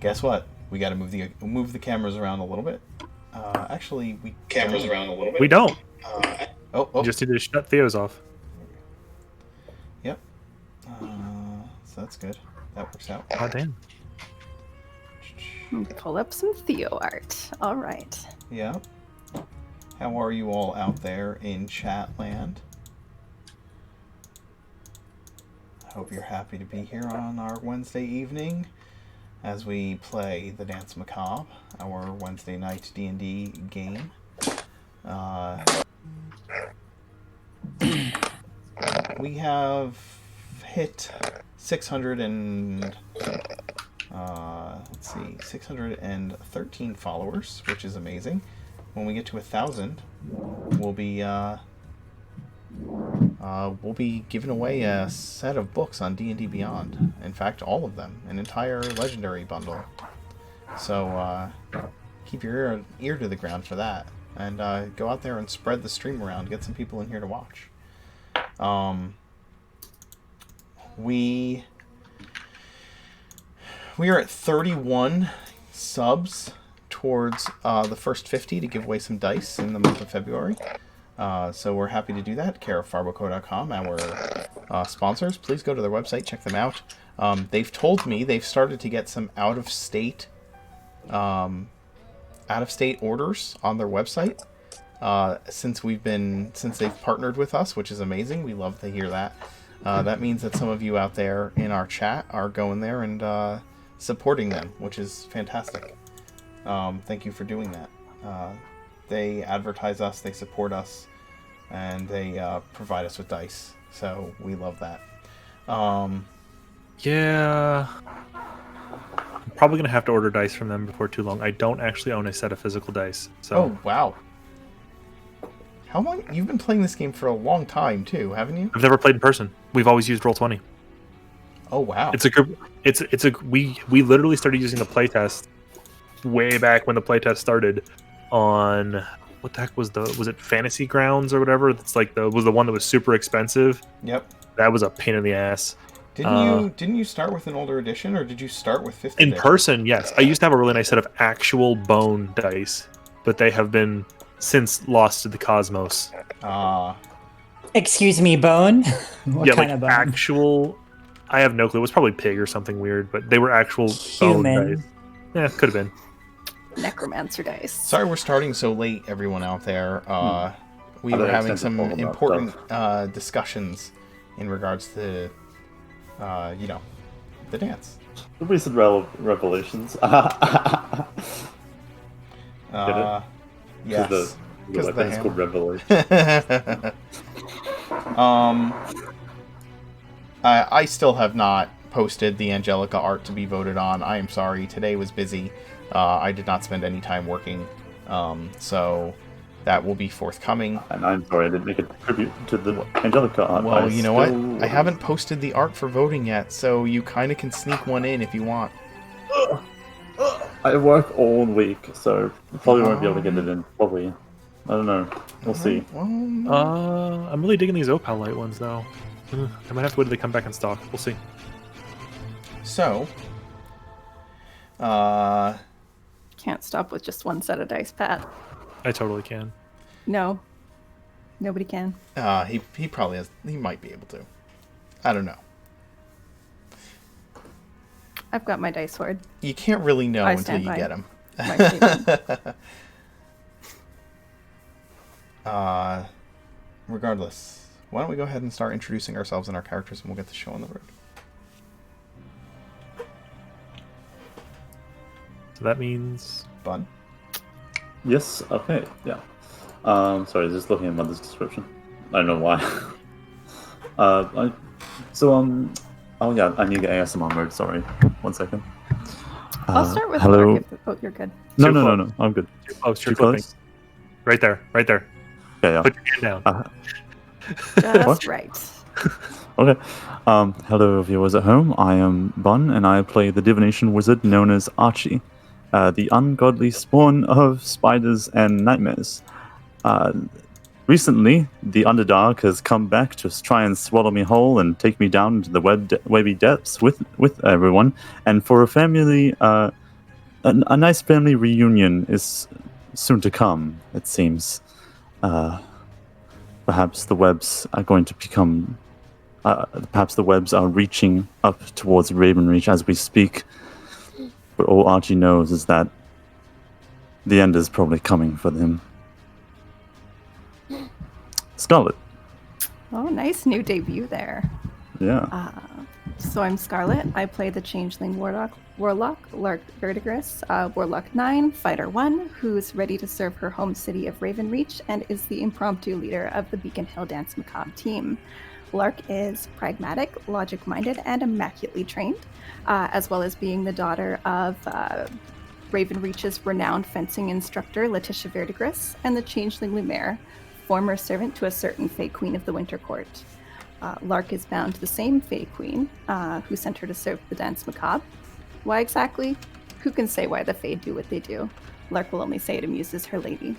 guess what? We got to move the cameras around a little bit. Actually, we don't. Oh. Just need to shut Theo's off. Yep. So that's good. That works out. Oh, damn. Pull up some Theo art. All right. Yep. How are you all out there in chat land? I hope you're happy to be here on our Wednesday evening as we play the Danse Macabre, our Wednesday night D&D game. We have hit 613 followers, which is amazing. When we get to 1,000, we'll be giving away a set of books on D&D Beyond. In fact, all of them, an entire legendary bundle. So keep your ear to the ground for that, and go out there and spread the stream around. Get some people in here to watch. We are at 31 subs towards the first 50 to give away some dice in the month of February. So we're happy to do that. careoffarboco.com, our sponsors. Please go to their website, check them out. They've told me they've started to get some out-of-state orders on their website since they've partnered with us, which is amazing. We love to hear that. That means that some of you out there in our chat are going there and supporting them, which is fantastic. Thank you for doing that. They advertise us, they support us, and they provide us with dice. So we love that. Yeah. I'm probably going to have to order dice from them before too long. I don't actually own a set of physical dice. So. Oh, wow. How long? You've been playing this game for a long time, too, haven't you? I've never played in person. We've always used Roll20. Oh, wow. It's a group. We literally started using the playtest way back when the playtest started on what the heck was it Fantasy Grounds or whatever? It's like was the one that was super expensive. Yep. That was a pain in the ass. Didn't you start with an older edition, or did you start with 5th edition? In person, yes. I used to have a really nice set of actual bone dice, but they have been since lost to the cosmos. Excuse me, bone? What kind of bone? Actual. I have no clue. It was probably pig or something weird, but they were actual Human. bone dice. Yeah, could have been. Necromancer dice. Sorry we're starting so late, everyone out there. We were having some important discussions in regards to, the dance. The recent revelations. Yes. Because the dance called Revelation. I still have not posted the Angelica art to be voted on. I am sorry. Today was busy. I did not spend any time working. So that will be forthcoming. And I'm sorry I didn't make a tribute to the Angelica art. Well, you know what? I haven't posted the art for voting yet, so you kind of can sneak one in if you want. I work all week, so probably won't be able to get it in. Probably. I don't know. We'll see. I'm really digging these Opal Light ones, though. I might have to wait till they come back in stock. We'll see. So, Can't stop with just one set of dice, Pat. I totally can. No. Nobody can. he probably has. He might be able to. I don't know. I've got my dice sword. You can't really know I until stand you by get them. my statement. Regardless, why don't we go ahead and start introducing ourselves and our characters, and we'll get the show on the road. So that means... Bun? Yes, okay, yeah. Sorry, just looking at Mother's description. I don't know why. Oh yeah, I need to get ASMR mode, sorry. 1 second. I'll start with hello. Mark if you're good. No, I'm good. Too close. Right there. Yeah. Put your hand down. Just What? right. Okay. Hello, viewers at home. I am Bun, and I play the divination wizard known as Archie, the ungodly spawn of spiders and nightmares. Recently, the Underdark has come back to try and swallow me whole and take me down into the webby depths with everyone. And for a family a nice family reunion is soon to come, it seems. Perhaps the webs are going to become. Perhaps the webs are reaching up towards Ravenreach as we speak. But all Archie knows is that the end is probably coming for them. Scarlet. Oh, nice new debut there. Yeah. So I'm Scarlet. I play the Changeling Warlock Lark Verdigris, Warlock 9, Fighter 1, who's ready to serve her home city of Ravenreach and is the impromptu leader of the Beacon Hill Danse Macabre team. Lark is pragmatic, logic-minded, and immaculately trained, as well as being the daughter of Ravenreach's renowned fencing instructor, Letitia Verdigris, and the Changeling Lumiere, former servant to a certain Fey Queen of the Winter Court. Lark is bound to the same Fey Queen, who sent her to serve the Danse Macabre. Why exactly? Who can say why the Fey do what they do? Lark will only say it amuses her lady.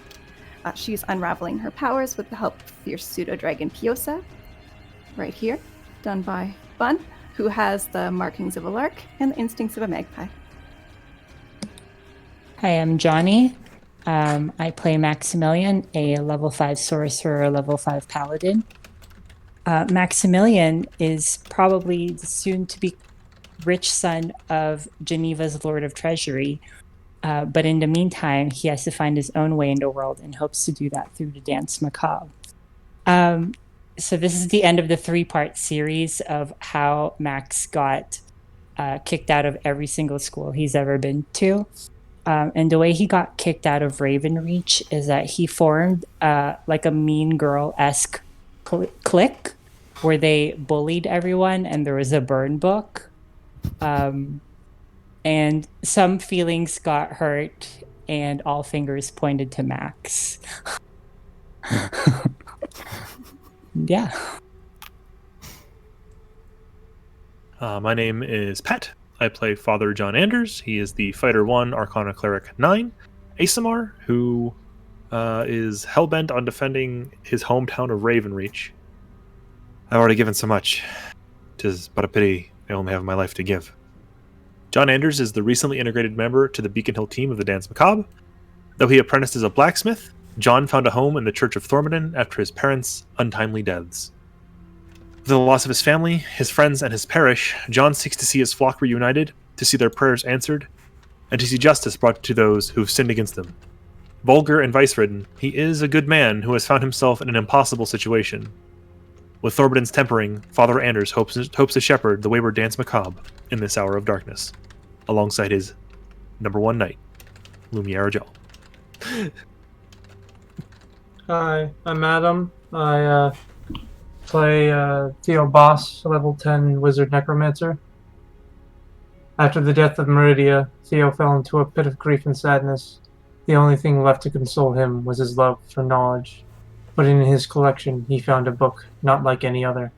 She's unraveling her powers with the help of fierce pseudo-dragon Piosa, right here, done by Bun, who has the markings of a lark and the instincts of a magpie. Hi, I'm Johnny. I play Maximilian, a level 5 sorcerer, level 5 paladin. Maximilian is probably the soon-to-be rich son of Geneva's Lord of Treasury, but in the meantime, he has to find his own way in the world and hopes to do that through the Danse Macabre. So this is the end of the 3-part series of how Max got kicked out of every single school he's ever been to. And the way he got kicked out of Ravenreach is that he formed like a Mean Girl-esque clique where they bullied everyone and there was a burn book. And some feelings got hurt and all fingers pointed to Max. Yeah. My name is Pat. I play Father John Anders. He is the Fighter 1 Arcana Cleric 9 Asamar, who is hellbent on defending his hometown of Ravenreach. I've already given so much. 'Tis but a pity I only have my life to give. John Anders is the recently integrated member to the Beacon Hill team of the Danse Macabre. Though he apprenticed as a blacksmith, John found a home in the Church of Thormodon after his parents' untimely deaths. With the loss of his family, his friends, and his parish, John seeks to see his flock reunited, to see their prayers answered, and to see justice brought to those who have sinned against him. Vulgar and vice-ridden, he is a good man who has found himself in an impossible situation. With Thormodon's tempering, Father Anders hopes to shepherd the wayward Danse Macabre in this hour of darkness, alongside his number 1 knight, Lumiere Jal. Hi, I'm Adam. I play Theo Boss, level 10 wizard necromancer. After the death of Meridia, Theo fell into a pit of grief and sadness. The only thing left to console him was his love for knowledge. But in his collection, he found a book not like any other,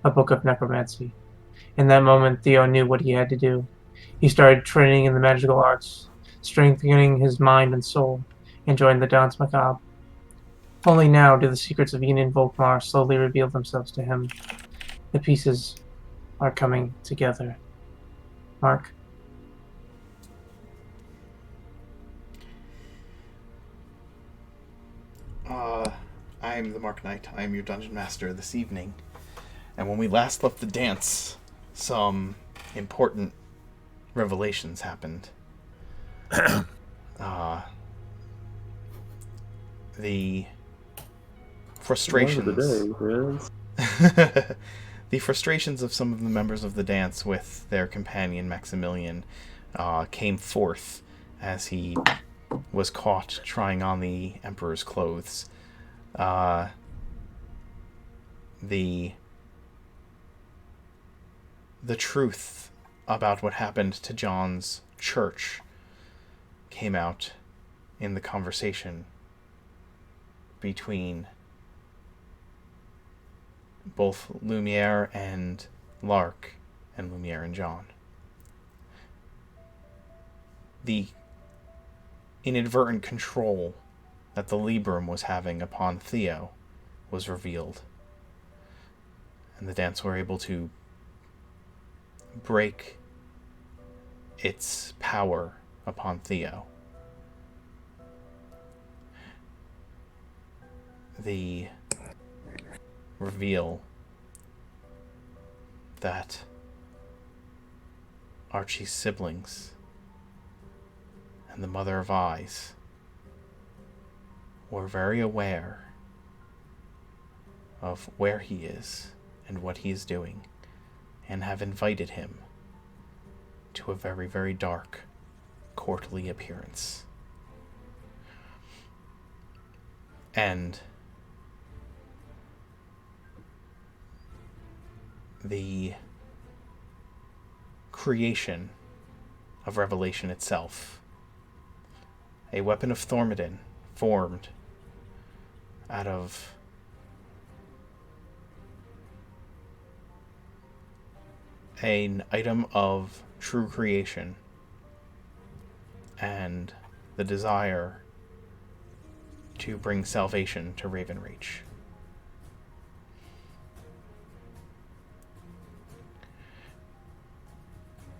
a book of necromancy. In that moment, Theo knew what he had to do. He started training in the magical arts, strengthening his mind and soul, and joined the Danse Macabre. Only now do the secrets of Yin and Volkmar slowly reveal themselves to him. The pieces are coming together. Mark? I am the Mark Knight. I am your dungeon master this evening. And when we last left the dance, some important revelations happened. The frustrations. The frustrations of some of the members of the dance with their companion Maximilian came forth as he was caught trying on the Emperor's clothes. The truth about what happened to John's church came out in the conversation between both Lumiere and Lark and Lumiere and John. The inadvertent control that the Libram was having upon Theo was revealed, and the dance were able to break its power upon Theo. The reveal that Archie's siblings and the Mother of Eyes were very aware of where he is and what he is doing, and have invited him to a very, very dark courtly appearance. And the creation of Revelation itself, a weapon of Thormodin formed out of an item of true creation and the desire to bring salvation to Ravenreach.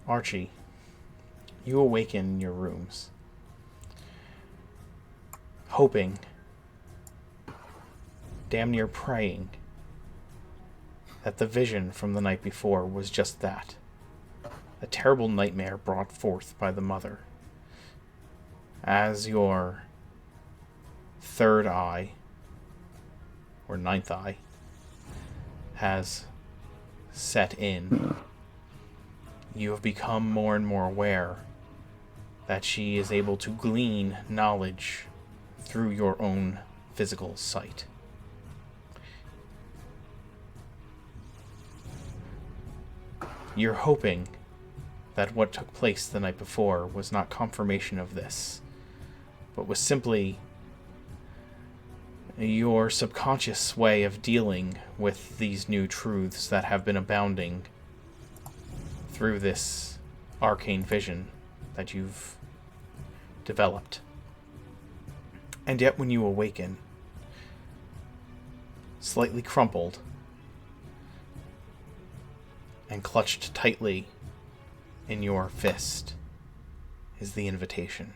Archie, you awaken in your rooms, hoping, damn near praying, that the vision from the night before was just that, a terrible nightmare brought forth by the mother. As your third eye, or ninth eye, has set in, you have become more and more aware that she is able to glean knowledge through your own physical sight. You're hoping that what took place the night before was not confirmation of this, but was simply your subconscious way of dealing with these new truths that have been abounding through this arcane vision that you've developed. And yet when you awaken, slightly crumpled and clutched tightly in your fist, is the invitation.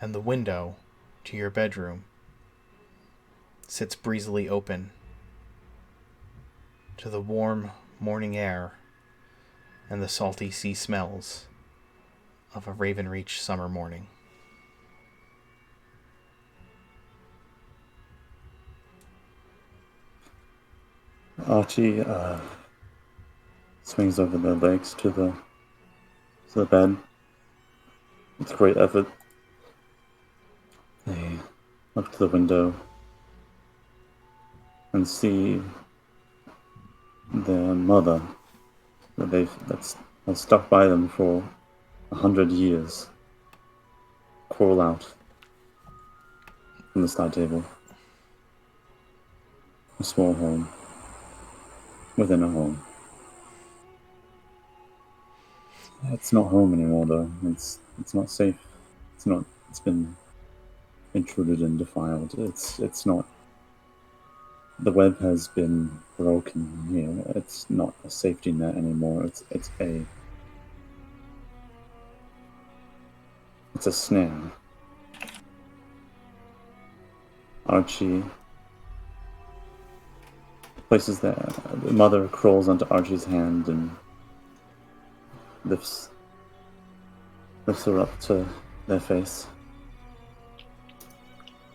And the window to your bedroom sits breezily open to the warm morning air and the salty sea smells of a Ravenreach summer morning. Archie swings over their legs to the bed. With great effort, they look to the window and see their mother that's stuck by them for 100 years crawl out from the side table. A small home within a home. It's not home anymore, though. It's not safe. It's been intruded and defiled. It's not. The web has been broken here. It's not a safety net anymore. It's a snare. Archie places the mother crawls onto Archie's hand and lifts her up to their face.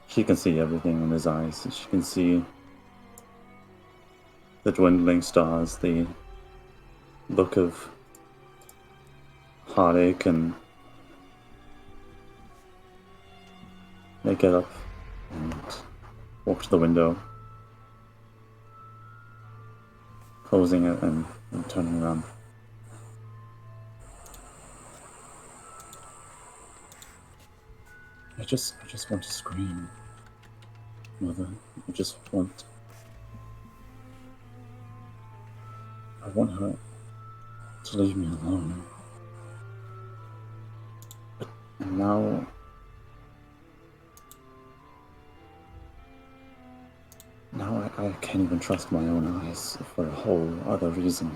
She can see everything in his eyes. She can see the dwindling stars, the look of heartache, and they get up and walk to the window, closing it and turning around. I just want to scream, Mother. I want her to leave me alone. And now I can't even trust my own eyes for a whole other reason.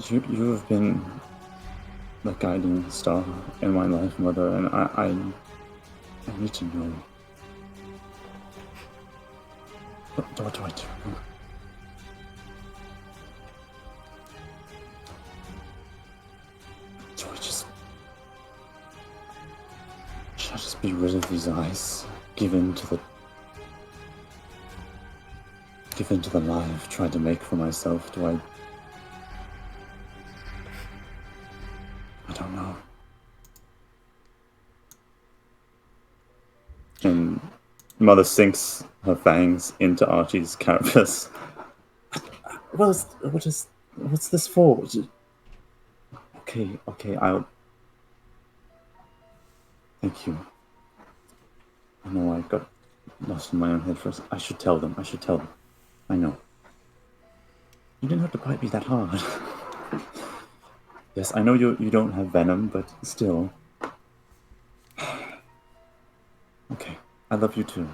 You have been the guiding star in my life, Mother, and I need to know. What do I do? Should I just be rid of these eyes? Give in to the lie I've tried to make for myself? Do I don't know. And Mother sinks her fangs into Archie's carapace. What's this for? Okay, I'll... Thank you. I know I got lost in my own head for a second. I should tell them. I know. You didn't have to bite me that hard. Yes, I know you don't have venom, but still. Okay, I love you too.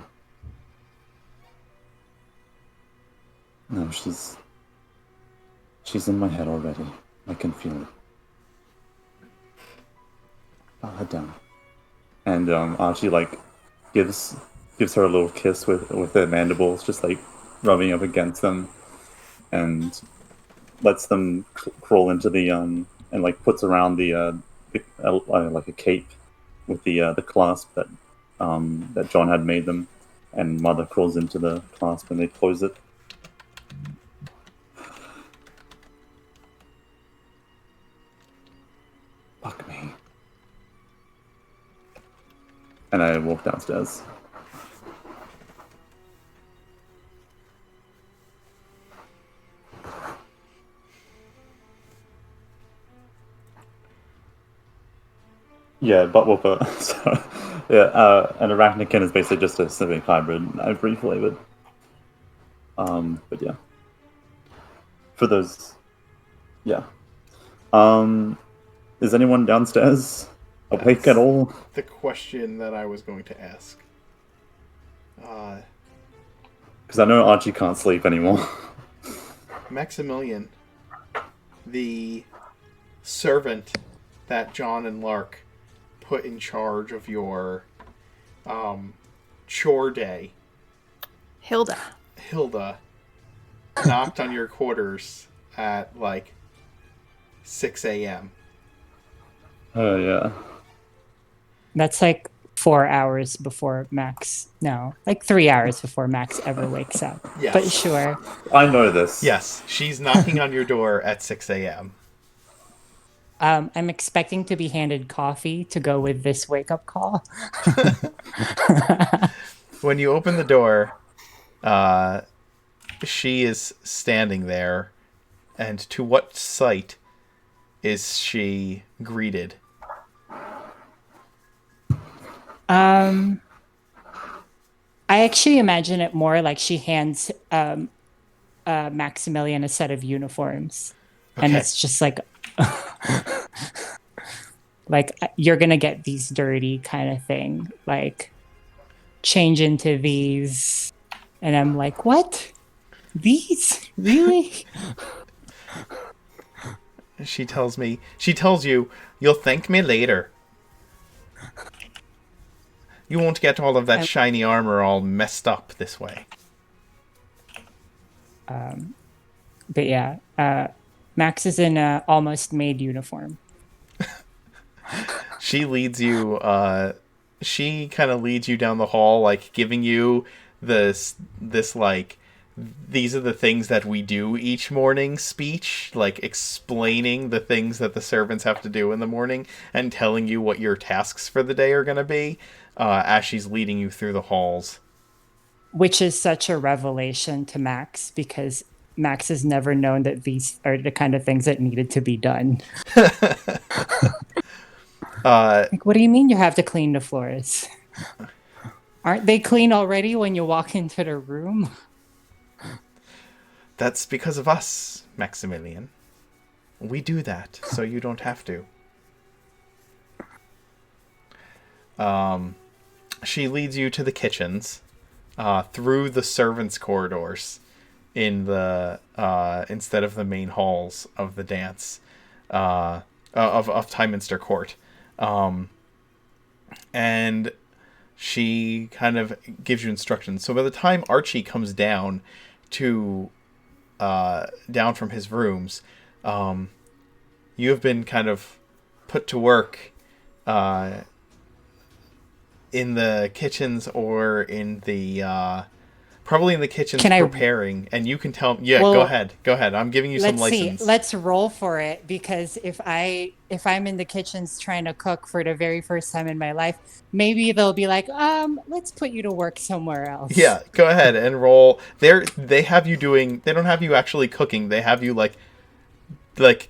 No, she's in my head already. I can feel it. I'll head down. And Archie gives her a little kiss with their mandibles, just rubbing up against them, and lets them crawl into the and puts around the a cape with the clasp that John had made them, and Mother crawls into the clasp and they close it. Fuck me. And I walk downstairs. Yeah, butt whooper. So, yeah, an arachnican is basically just a civic hybrid. I've reflavored. But yeah. For those, yeah. Is anyone downstairs awake at all? The question that I was going to ask. Because I know Archie can't sleep anymore. Maximilian, the servant that John and Lark put in charge of your chore day, Hilda, knocked on your quarters at 6 a.m. Oh, yeah. That's 4 hours before Max. No, 3 hours before Max ever wakes up. Yes. But sure. I know this. Yes, she's knocking on your door at 6 a.m. I'm expecting to be handed coffee to go with this wake-up call. When you open the door, she is standing there, and to what sight is she greeted? I actually imagine it more like she hands Maximilian a set of uniforms. Okay. And it's just you're gonna get these dirty kind of thing. Change into these. And I'm like, what? These? Really? She tells you, you'll thank me later. You won't get all of that shiny armor all messed up this way. But yeah, Max is in a almost made uniform. She leads you, she kind of leads you down the hall, giving you this these are the things that we do each morning speech, explaining the things that the servants have to do in the morning and telling you what your tasks for the day are going to be, as she's leading you through the halls. Which is such a revelation to Max, because Max has never known that these are the kind of things that needed to be done. What do you mean you have to clean the floors? Aren't they clean already when you walk into the room? That's because of us, Maximilian. We do that, so you don't have to. She leads you to the kitchens, through the servants' corridors, in the instead of the main halls of the dance of Tyminster Court, and she kind of gives you instructions. So by the time Archie comes down to down from his rooms, you have been kind of put to work in the kitchens or in the probably in the kitchens preparing. And you can tell. Yeah, Well, go ahead. I'm giving you some license. Let's roll for it, because if I'm in the kitchens trying to cook for the very first time in my life, maybe they'll be like, let's put you to work somewhere else. Yeah, go ahead and roll. They have you doing. They don't have you actually cooking. They have you like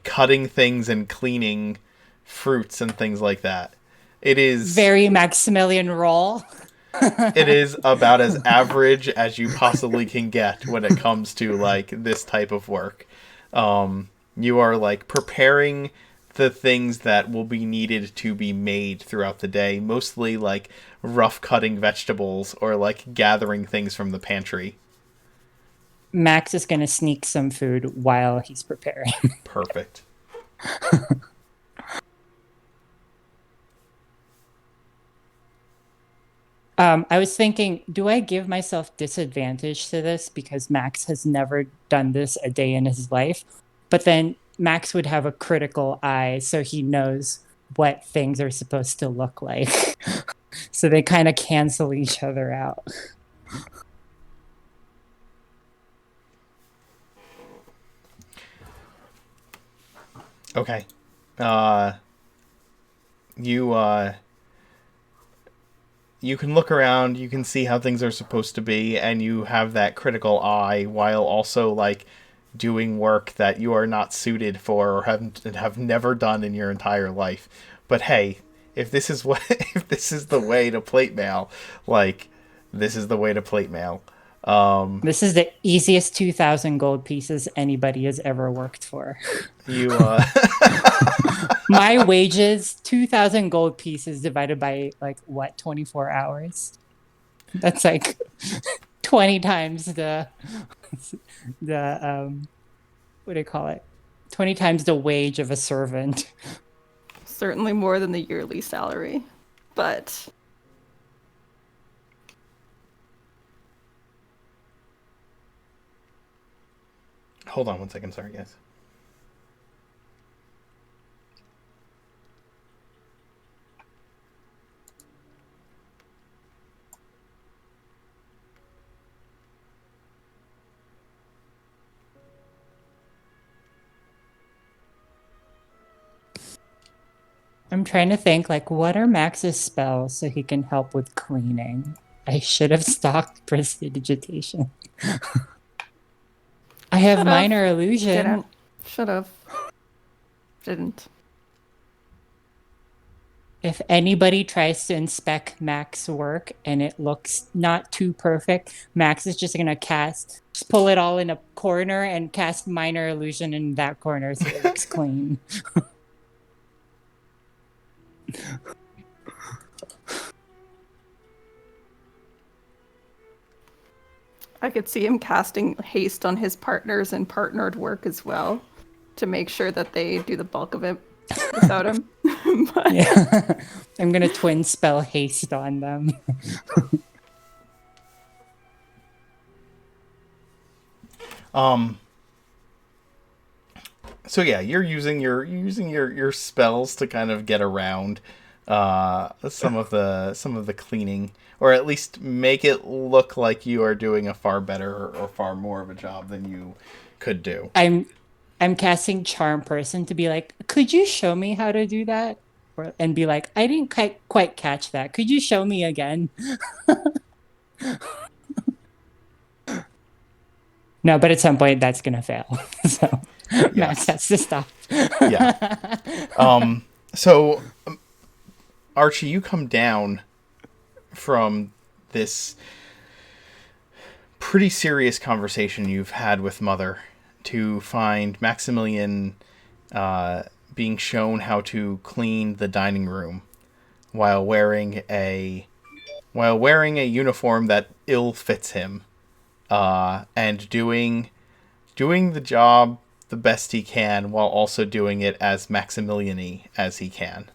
cutting things and cleaning fruits and things like that. It is very Maximilian roll. It is about as average as you possibly can get when it comes to like this type of work. You are like preparing the things that will be needed to be made throughout the day, mostly like rough cutting vegetables or like gathering things from the pantry. Max is going to sneak some food while he's preparing. Perfect. I was thinking, do I give myself disadvantage to this because Max has never done this a day in his life? But then Max would have a critical eye, so he knows what things are supposed to look like. So they kind of cancel each other out. Okay. You can look around, you can see how things are supposed to be, and you have that critical eye while also like doing work that you are not suited for or have never done in your entire life. But hey, if this is the way to plate mail, like this is the way to plate mail. This is the easiest 2,000 gold pieces anybody has ever worked for. You My wages, 2,000 gold pieces divided by 24 hours. That's like 20 times the what do you call it? 20 times the wage of a servant. Certainly more than the yearly salary, but hold on one second, sorry guys. I'm trying to think, what are Max's spells so he can help with cleaning? I should have stocked prestidigitation. I have minor illusion. Should have. Didn't. If anybody tries to inspect Max's work and it looks not too perfect, Max is just going to just pull it all in a corner and cast minor illusion in that corner so it looks clean. I could see him casting haste on his partners and partnered work as well to make sure that they do the bulk of it without him. But... Yeah. I'm going to twin spell haste on them. So yeah, you're using your spells to kind of get around some of the cleaning, or at least make it look like you are doing a far better or far more of a job than you could do. I'm casting Charm Person to be like, could you show me how to do that? And be like, I didn't quite catch that. Could you show me again? No, but at some point that's gonna fail. So yes. Max has to stop. Yeah. So Archie, you come down from this pretty serious conversation you've had with Mother to find Maximilian being shown how to clean the dining room while wearing a uniform that ill fits him. and doing the job the best he can, while also doing it as Maximilian-y as he can.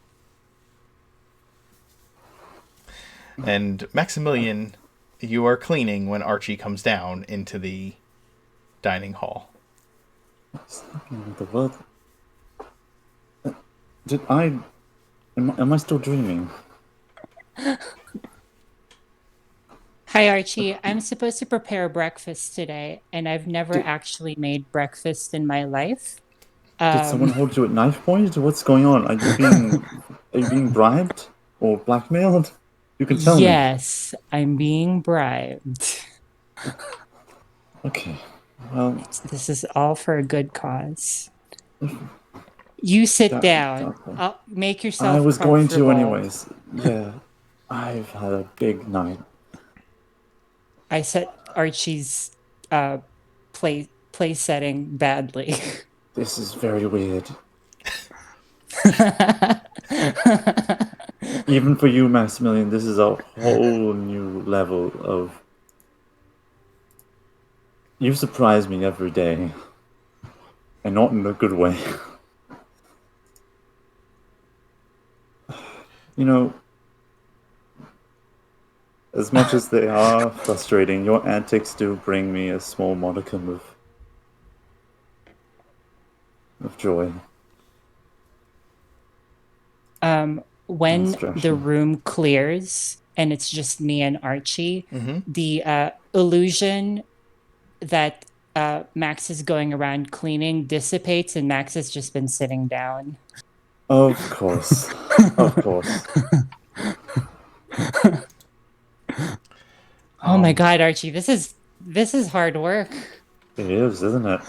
And Maximilian, you are cleaning when Archie comes down into the dining hall. What's happening with the world? Did I... Am I still dreaming? Hi, Archie. I'm supposed to prepare breakfast today, and I've never actually made breakfast in my life. Did someone hold you at knife point? What's going on? Are you being bribed or blackmailed? You can tell me. Yes, I'm being bribed. Okay. Well, This is all for a good cause. You sit down. okay. I'll make yourself I was going to comfortable. anyways. Yeah. I've had a big night. I set Archie's play setting badly. This is very weird. Even for you, Maximilian, this is a whole new level of... You surprise me every day. And not in a good way. You know, as much as they are frustrating, your antics do bring me a small modicum of joy. When Distraction. the room clears and it's just me and Archie, the illusion that Max is going around cleaning dissipates, and Max has just been sitting down. Of course. Of course. Oh my God, Archie, this is hard work. It is, isn't it?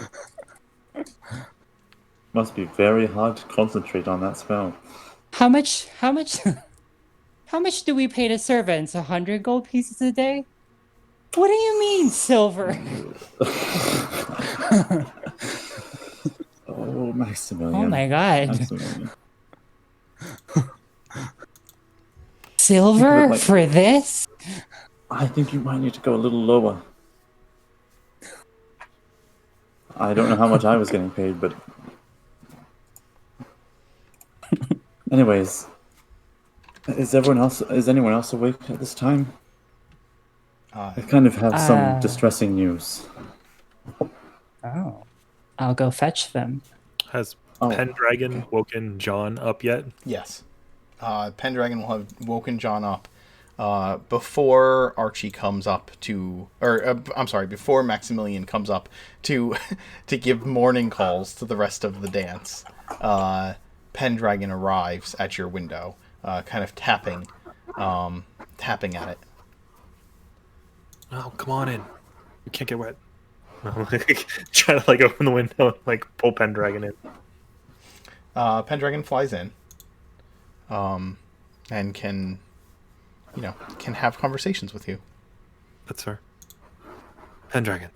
Must be very hard to concentrate on that spell. How much do we pay to servants? 100 gold pieces a day? What do you mean, silver? Oh, Maximilian. Oh my God. Maximilian. Silver like- for this? I think you might need to go a little lower. I don't know how much I was getting paid, but... Anyways, is anyone else awake at this time? I kind of have some distressing news. Oh. I'll go fetch them. Has Pendragon woken John up yet? Yes. Pendragon will have woken John up before Archie comes up to... before Maximilian comes up to to give morning calls to the rest of the dance. Pendragon arrives at your window, kind of tapping at it. Oh, come on in. You can't get wet. Trying to open the window and pull Pendragon in. Pendragon flies in, and can have conversations with you. That's fair. Pendragon,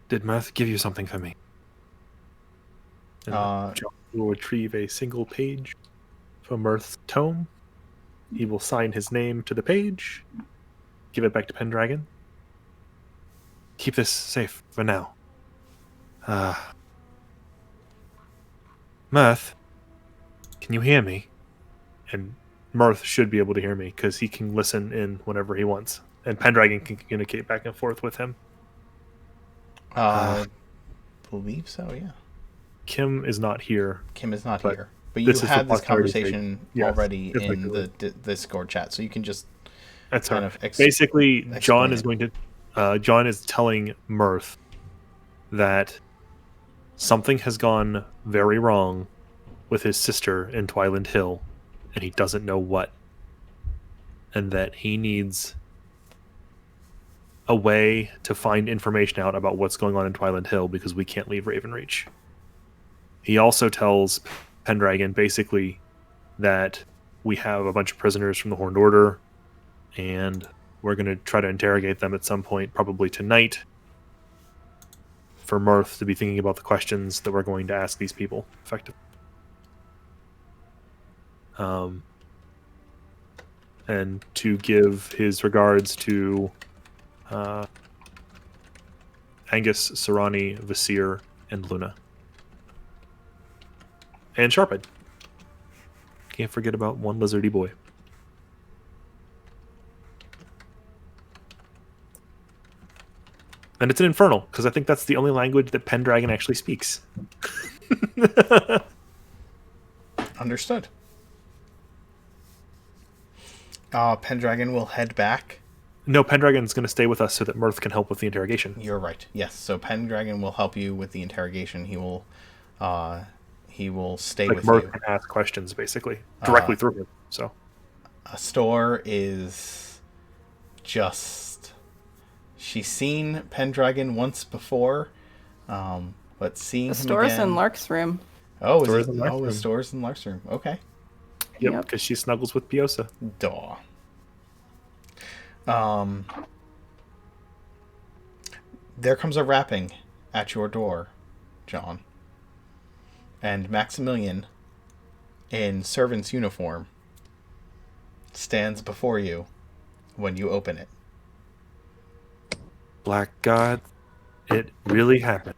did Mirth give you something for me? And John will retrieve a single page from Mirth's tome. He will sign his name to the page, give it back to Pendragon. Keep this safe for now. Mirth, can you hear me? And Mirth should be able to hear me because he can listen in whenever he wants. And Pendragon can communicate back and forth with him. Believe so, yeah. Kim is not here. Kim is not here. But you had this conversation already yes, in the Discord chat, so you can just That's kind her. of Basically, John explain is it. going to... John is telling Mirth that something has gone very wrong with his sister in Twyland Hill, and he doesn't know what. And that he needs a way to find information out about what's going on in Twyland Hill because we can't leave Ravenreach. He also tells Pendragon basically that we have a bunch of prisoners from the Horned Order, and we're going to try to interrogate them at some point, probably tonight, for Mirth to be thinking about the questions that we're going to ask these people, effectively. And to give his regards to Angus, Sarani, Vasir, and Luna. And Sharphead. Can't forget about one lizardy boy. And it's an infernal, because I think that's the only language that Pendragon actually speaks. Understood. Pendragon will head back. No, Pendragon's going to stay with us so that Mirth can help with the interrogation. You're right. Yes. So Pendragon will help you with the interrogation. He will stay Like with Mirth you. can ask questions, basically, directly through him. So Astor is just... She's seen Pendragon once before, but seeing him Astor's again... in Lark's room. Oh, Astor's is it? in Lark's Oh, room. Astor's in Lark's room. Okay. yep, Yep. because she snuggles with Piosa. Daw. There comes a rapping at your door, John. And Maximilian, in servant's uniform, stands before you when you open it. Black God, it really happened.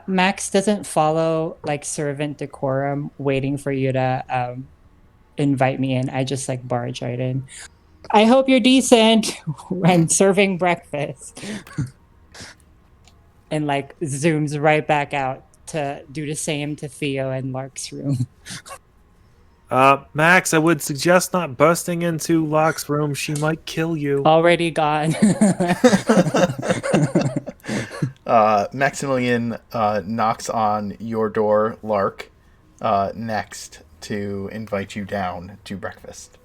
Max doesn't follow like servant decorum, waiting for you to invite me in. I just like barge right in. I hope you're decent and serving breakfast. And like zooms right back out to do the same to Theo in Lark's room. Max, I would suggest not busting into Locke's room. She might kill you. Already gone. Maximilian knocks on your door, Lark, next to invite you down to breakfast.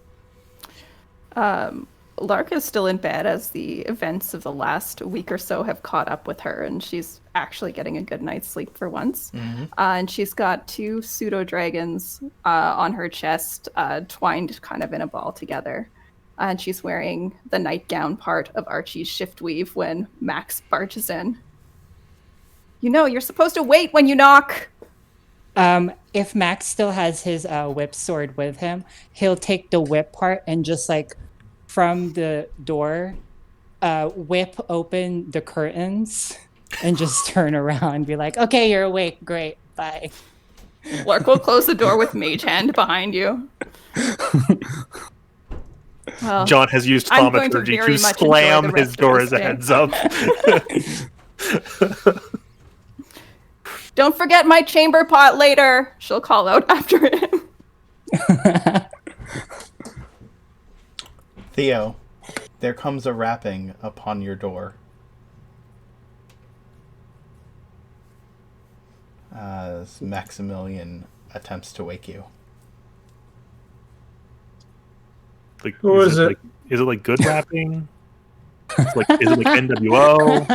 Lark is still in bed as the events of the last week or so have caught up with her, and she's actually getting a good night's sleep for once. Mm-hmm. And she's got two pseudo dragons on her chest, twined kind of in a ball together. And she's wearing the nightgown part of Archie's shift weave when Max barges in. You know, you're supposed to wait when you knock. If Max still has his whip sword with him, he'll take the whip part and just like from the door, whip open the curtains and just turn around and be like, okay, you're awake. Great. Bye. Lark will close the door with Mage Hand behind you. Well, John has used I'm going to thaumaturgy very to much enjoy slam the his rest of door this as a day. heads up. Don't forget my chamber pot later. She'll call out after him. Theo, there comes a rapping upon your door. As Maximilian attempts to wake you. Like, Who is it? Is it like good rapping? Is it like NWO?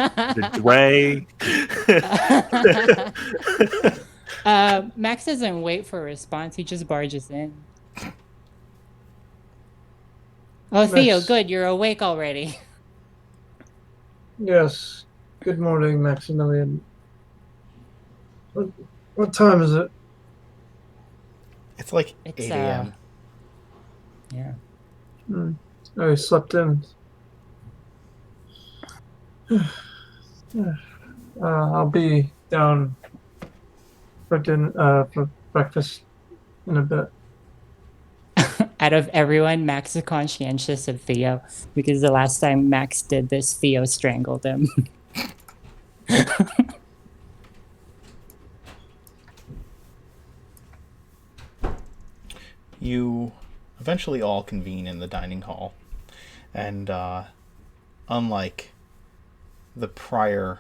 Dre? Max doesn't wait for a response. He just barges in. Oh, Theo, Max. good. You're awake already. Yes. Good morning, Maximilian. What time is it? It's like It's, 8 a.m. Yeah. I slept in. I'll be down for for breakfast in a bit. Out of everyone, Max is conscientious of Theo because the last time Max did this, Theo strangled him. You eventually all convene in the dining hall. And unlike the prior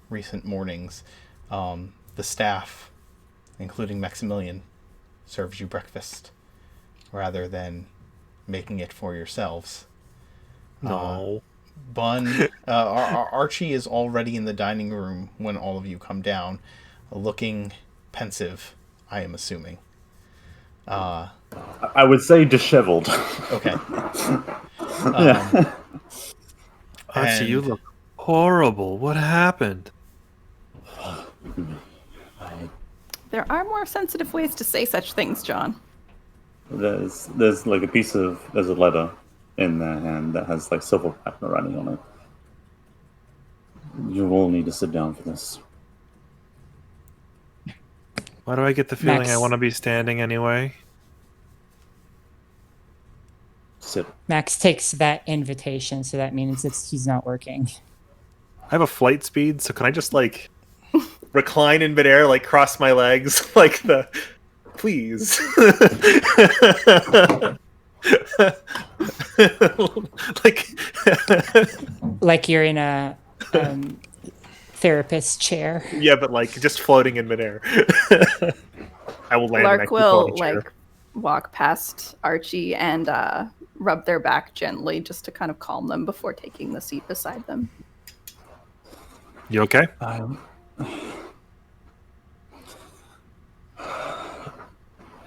recent mornings, the staff, including Maximilian, serves you breakfast rather than making it for yourselves. No. Bun, Archie is already in the dining room when all of you come down, looking pensive, I am assuming. I would say disheveled. Okay. Yeah. Archie, you look horrible. What happened? There are more sensitive ways to say such things, John. There's like there's a letter in their hand that has like silver pattern writing on it. You all need to sit down for this. Why do I get the feeling Max. I want to be standing anyway? Sit. Max takes that invitation, so that means he's not working. I have a flight speed, so can I just like recline in midair, like cross my legs, like the please? Like Like you're in a therapist chair. yeah, but like just floating in midair. I will land Lark next to will the chair. like walk past Archie and rub their back gently just to kind of calm them before taking the seat beside them. You okay?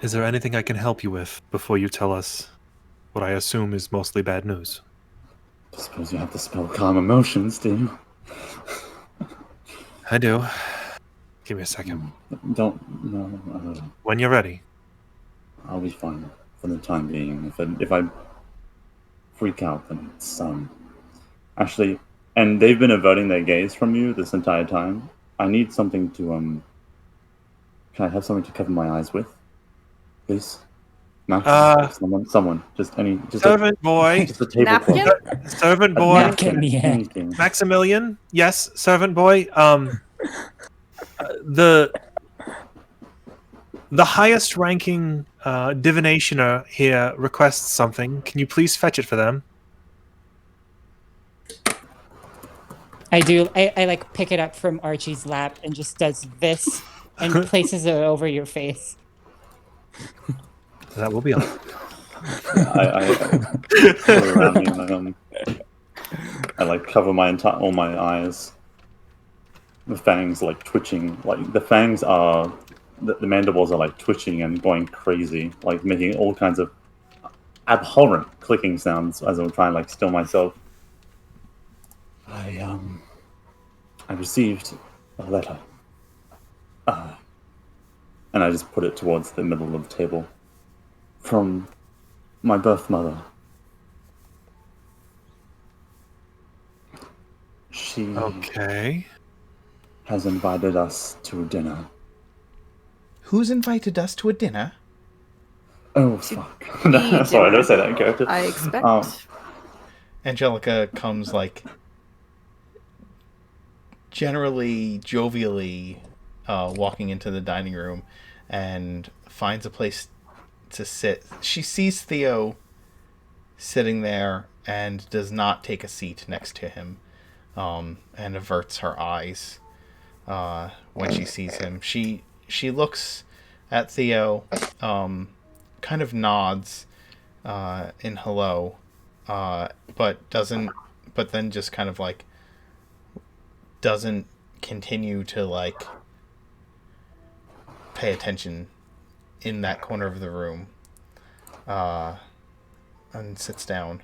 Is there anything I can help you with before you tell us what I assume is mostly bad news? I suppose you have to spell calm emotions, do you? I do. Give me a second. No. When you're ready. I'll be fine for the time being. If I freak out, then it's actually. And they've been averting their gaze from you this entire time. I need something to Can I have something to cover my eyes with, please? Max, someone, just servant boy. just a tablecloth. Napkin? Servant boy. Napkin, yeah. Anything. Maximilian, yes, servant boy. The highest ranking divinationer here requests something. Can you please fetch it for them? I do. I like pick it up from Archie's lap and just does this and places it over your face. That will be all. I put it around me and I like cover all my eyes. The fangs like twitching, like the fangs are the mandibles are like twitching and going crazy, like making all kinds of abhorrent clicking sounds as I'm trying to like still myself. I received a letter, and I just put it towards the middle of the table from my birth mother. She Okay. has invited us to a dinner. Who's invited us to a dinner? Oh, fuck. Sorry, don't say that in character. I expect. Angelica comes like generally jovially walking into the dining room and finds a place to sit. She sees Theo sitting there and does not take a seat next to him, and averts her eyes when she sees him. She looks at Theo, kind of nods in hello, but then just kind of like doesn't continue to like pay attention in that corner of the room, and sits down,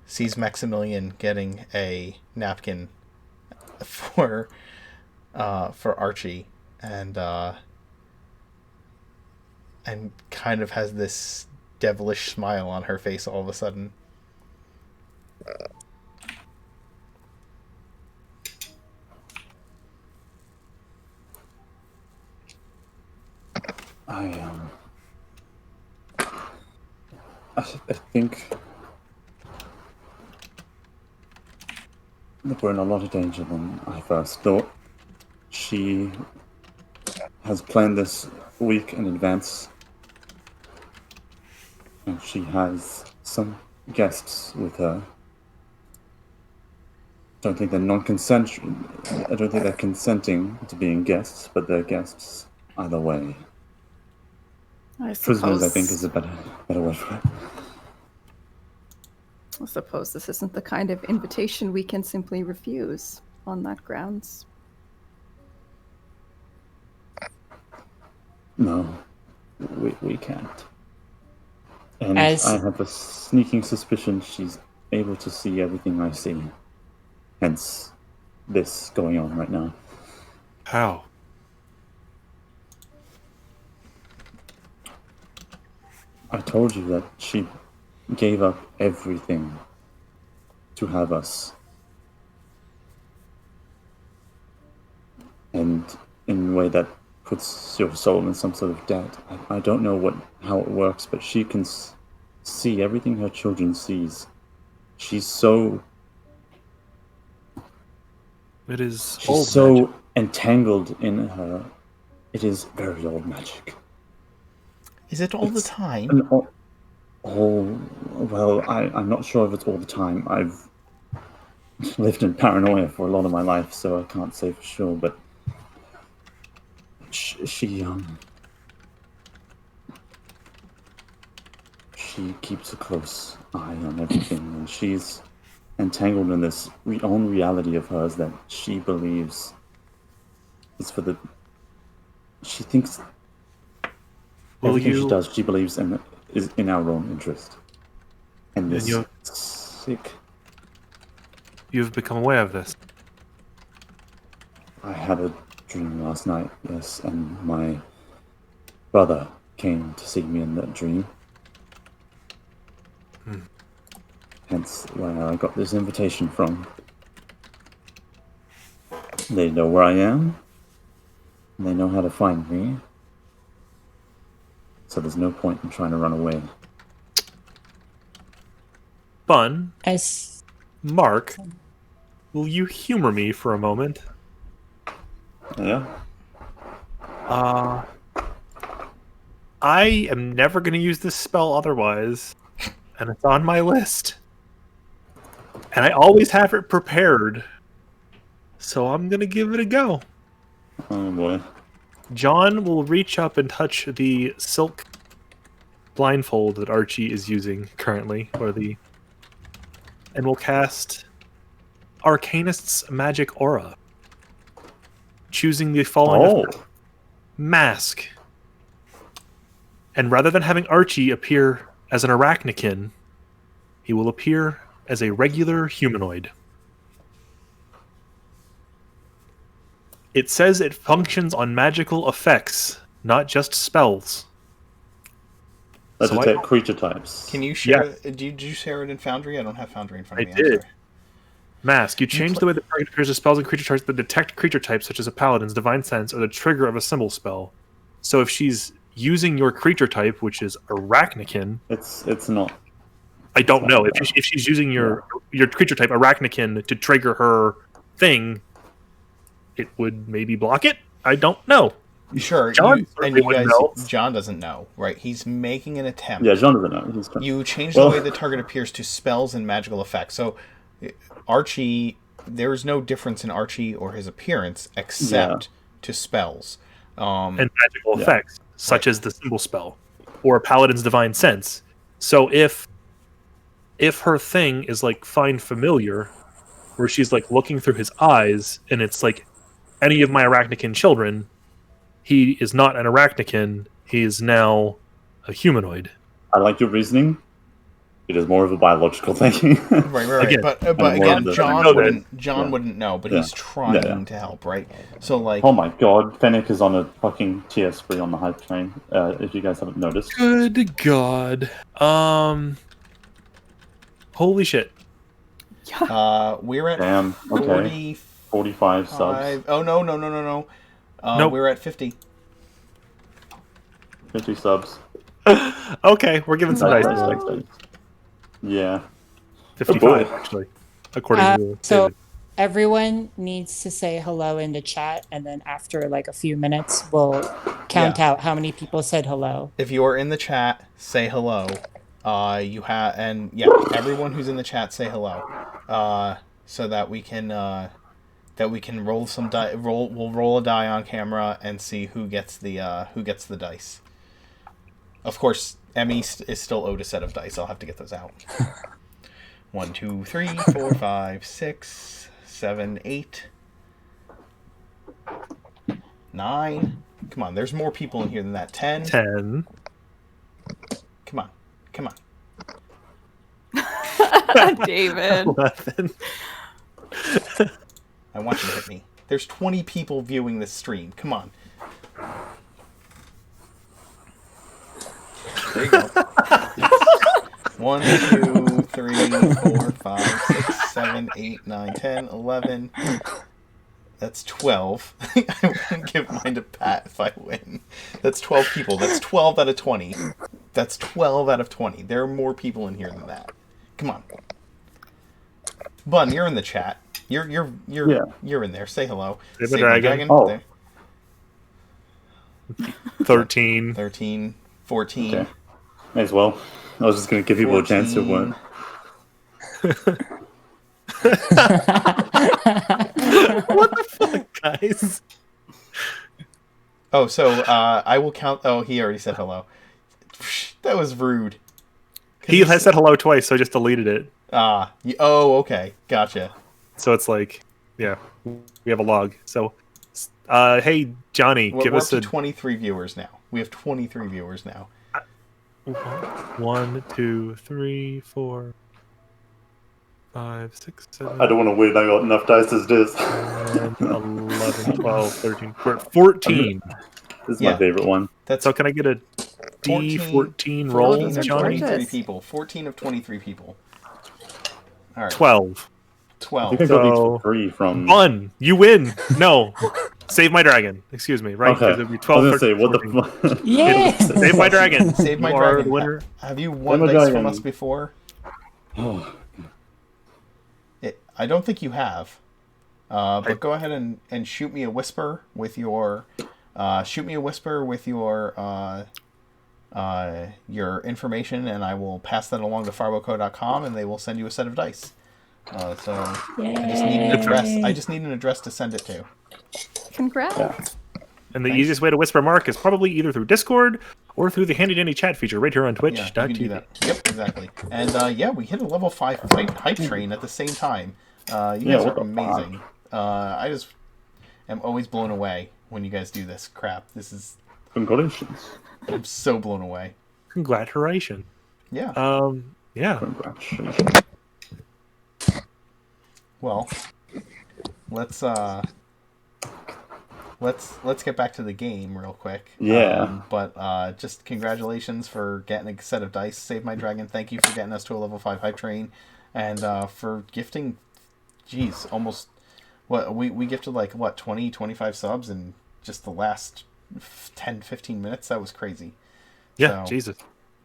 sees Maximilian getting a napkin for Archie, and kind of has this devilish smile on her face all of a sudden. I think that we're in a lot of danger than I first thought. She has planned this week in advance, and she has some guests with her. I don't think they're consenting to being guests, but they're guests either way. I Prisoners, suppose, I think, is a better word for it. I suppose this isn't the kind of invitation we can simply refuse on that grounds. No, we can't. And As- I have a sneaking suspicion she's able to see everything I see. Hence, this going on right now. How? I told you that she gave up everything to have us. and in a way that puts your soul in some sort of debt. I don't know how it works, but she can see everything her children sees. She's so magic. entangled in her. It is very old magic. Is it all the time? Well, I'm not sure if it's all the time. I've lived in paranoia for a lot of my life, so I can't say for sure, but she keeps a close eye on everything, and she's entangled in this own reality of hers that she believes is for the... She thinks everything she does, she believes is in our own interest. And this sick... You've become aware of this? I had a dream last night, yes, and my brother came to see me in that dream. Hence where I got this invitation from. They know where I am. And they know how to find me. So there's no point in trying to run away. Bun. As Mark, will you humor me for a moment? Yeah? I am never going to use this spell otherwise, and it's on my list. And I always have it prepared, so I'm going to give it a go. Oh boy. John will reach up and touch the silk blindfold that Archie is using currently, and will cast Arcanist's Magic Aura, choosing the following effect. Mask. And rather than having Archie appear as an arachnikin, he will appear as a regular humanoid. It says it functions on magical effects, not just spells. Let's detect creature types. Can you share? Yeah. Did you share it in Foundry? I don't have Foundry in front of me. I did. Mask. You change the way the target appears to spells and creature types that detect creature types, such as a paladin's divine sense or the trigger of a symbol spell. So if she's using your creature type, which is arachnikin, it's not. I don't know if she's using your creature type arachnikin to trigger her thing. It would maybe block it. I don't know. Sure, John doesn't know, right? He's making an attempt. Yeah, John doesn't know. You change the way the target appears to spells and magical effects. So, Archie, there is no difference in Archie or his appearance except to spells and magical effects, such as the symbol spell or a paladin's divine sense. So if her thing is like find familiar, where she's like looking through his eyes, and it's like any of my arachnikin children, he is not an arachnikin. He is now a humanoid. I like your reasoning. It is more of a biological thing. right. Again, but again, John wouldn't know, but he's trying to help, right? So like, oh my god, Fennec is on a fucking tier spree on the hype train. If you guys haven't noticed. Good god. Holy shit. We're at 45 subs. Oh no. Nope. We're at 50. 50 subs. Okay, we're giving some dice. Yeah. 55, actually, according to so David. Everyone needs to say hello in the chat, and then after like a few minutes, we'll count out how many people said hello. If you are in the chat, say hello. Everyone who's in the chat, say hello. So that we can roll some die. We'll roll a die on camera and see who gets the dice. Of course, Emmy is still owed a set of dice. I'll have to get those out. 1, 2, 3, 4, 5, 6, 7, 8, 9. Come on, there's more people in here than that. 10. 10. Come on. David. 11. I want you to hit me. There's 20 people viewing this stream. Come on. There you go. 1, 2, 3, 4, 5, 6, 7, 8, 9, 10, 11. That's 12. I wouldn't give mine to Pat if I win. That's 12 people. That's 12 out of 20. That's 12 out of 20. There are more people in here than that. Come on. Bun, you're in the chat. You're in there. Say hello. Save my dragon. Oh. There. 13. 13, 14. Okay. May as well. I was just going to give people a chance to win. What the fuck, guys? Oh, so I will count. Oh, he already said hello. That was rude. He has said hello twice, so I just deleted it. Oh, okay. Gotcha. So it's like, yeah, we have a log. So, hey, Johnny, We're give us up a... to 23 viewers now. We have 23 viewers now. 1, 2, 3, 4, 5, 6, 7. I don't want to win. I got enough dice as it is. 10, 11, 12, 13, 14. This is my favorite one. So can I get a D14 roll, 14 of Johnny? 23 people. 14 of 23 people. All right. 12. I 12. think I got these for free from... 1. You win. No. Save my dragon. Excuse me. Right? Okay. It'd be I 12, was going to 13, say, what 14. the fuck? Yeah. Save my dragon. Save my You are dragon. the winner. Have you won my dice dragon. from us before? Oh. I don't think you have. But go ahead and shoot me a whisper with your... your information, and I will pass that along to farboco.com, and they will send you a set of dice. So I just need an address. I just need an address to send it to. Congrats. Yeah. And the easiest way to whisper Mark is probably either through Discord or through the handy dandy chat feature right here on Twitch. Yeah, you can do that. Yep, exactly. And yeah, we hit a level 5 hype train at the same time. You guys are amazing. I just am always blown away when you guys do this crap. This is... Congratulations. I'm so blown away. Congratulations. Yeah. Yeah. Congratulations. Well, let's get back to the game real quick. Yeah. But just congratulations for getting a set of dice. Save My Dragon, thank you for getting us to a level 5 hype train. And for gifting, almost, we gifted like, 20, 25 subs in just the last 10, 15 minutes? That was crazy. Yeah, So, Jesus.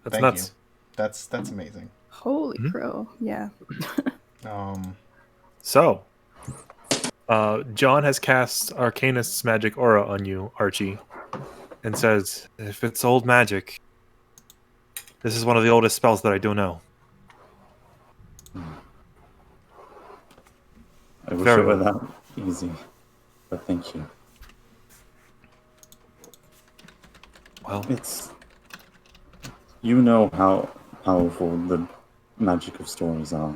That's thank nuts. you. That's amazing. Holy crow. Yeah. So, John has cast Arcanist's magic aura on you, Archie, and says, if it's old magic, this is one of the oldest spells that I do know. I wish Very it were well. that easy. But thank you. Well, It's... You know how powerful the magic of stories are.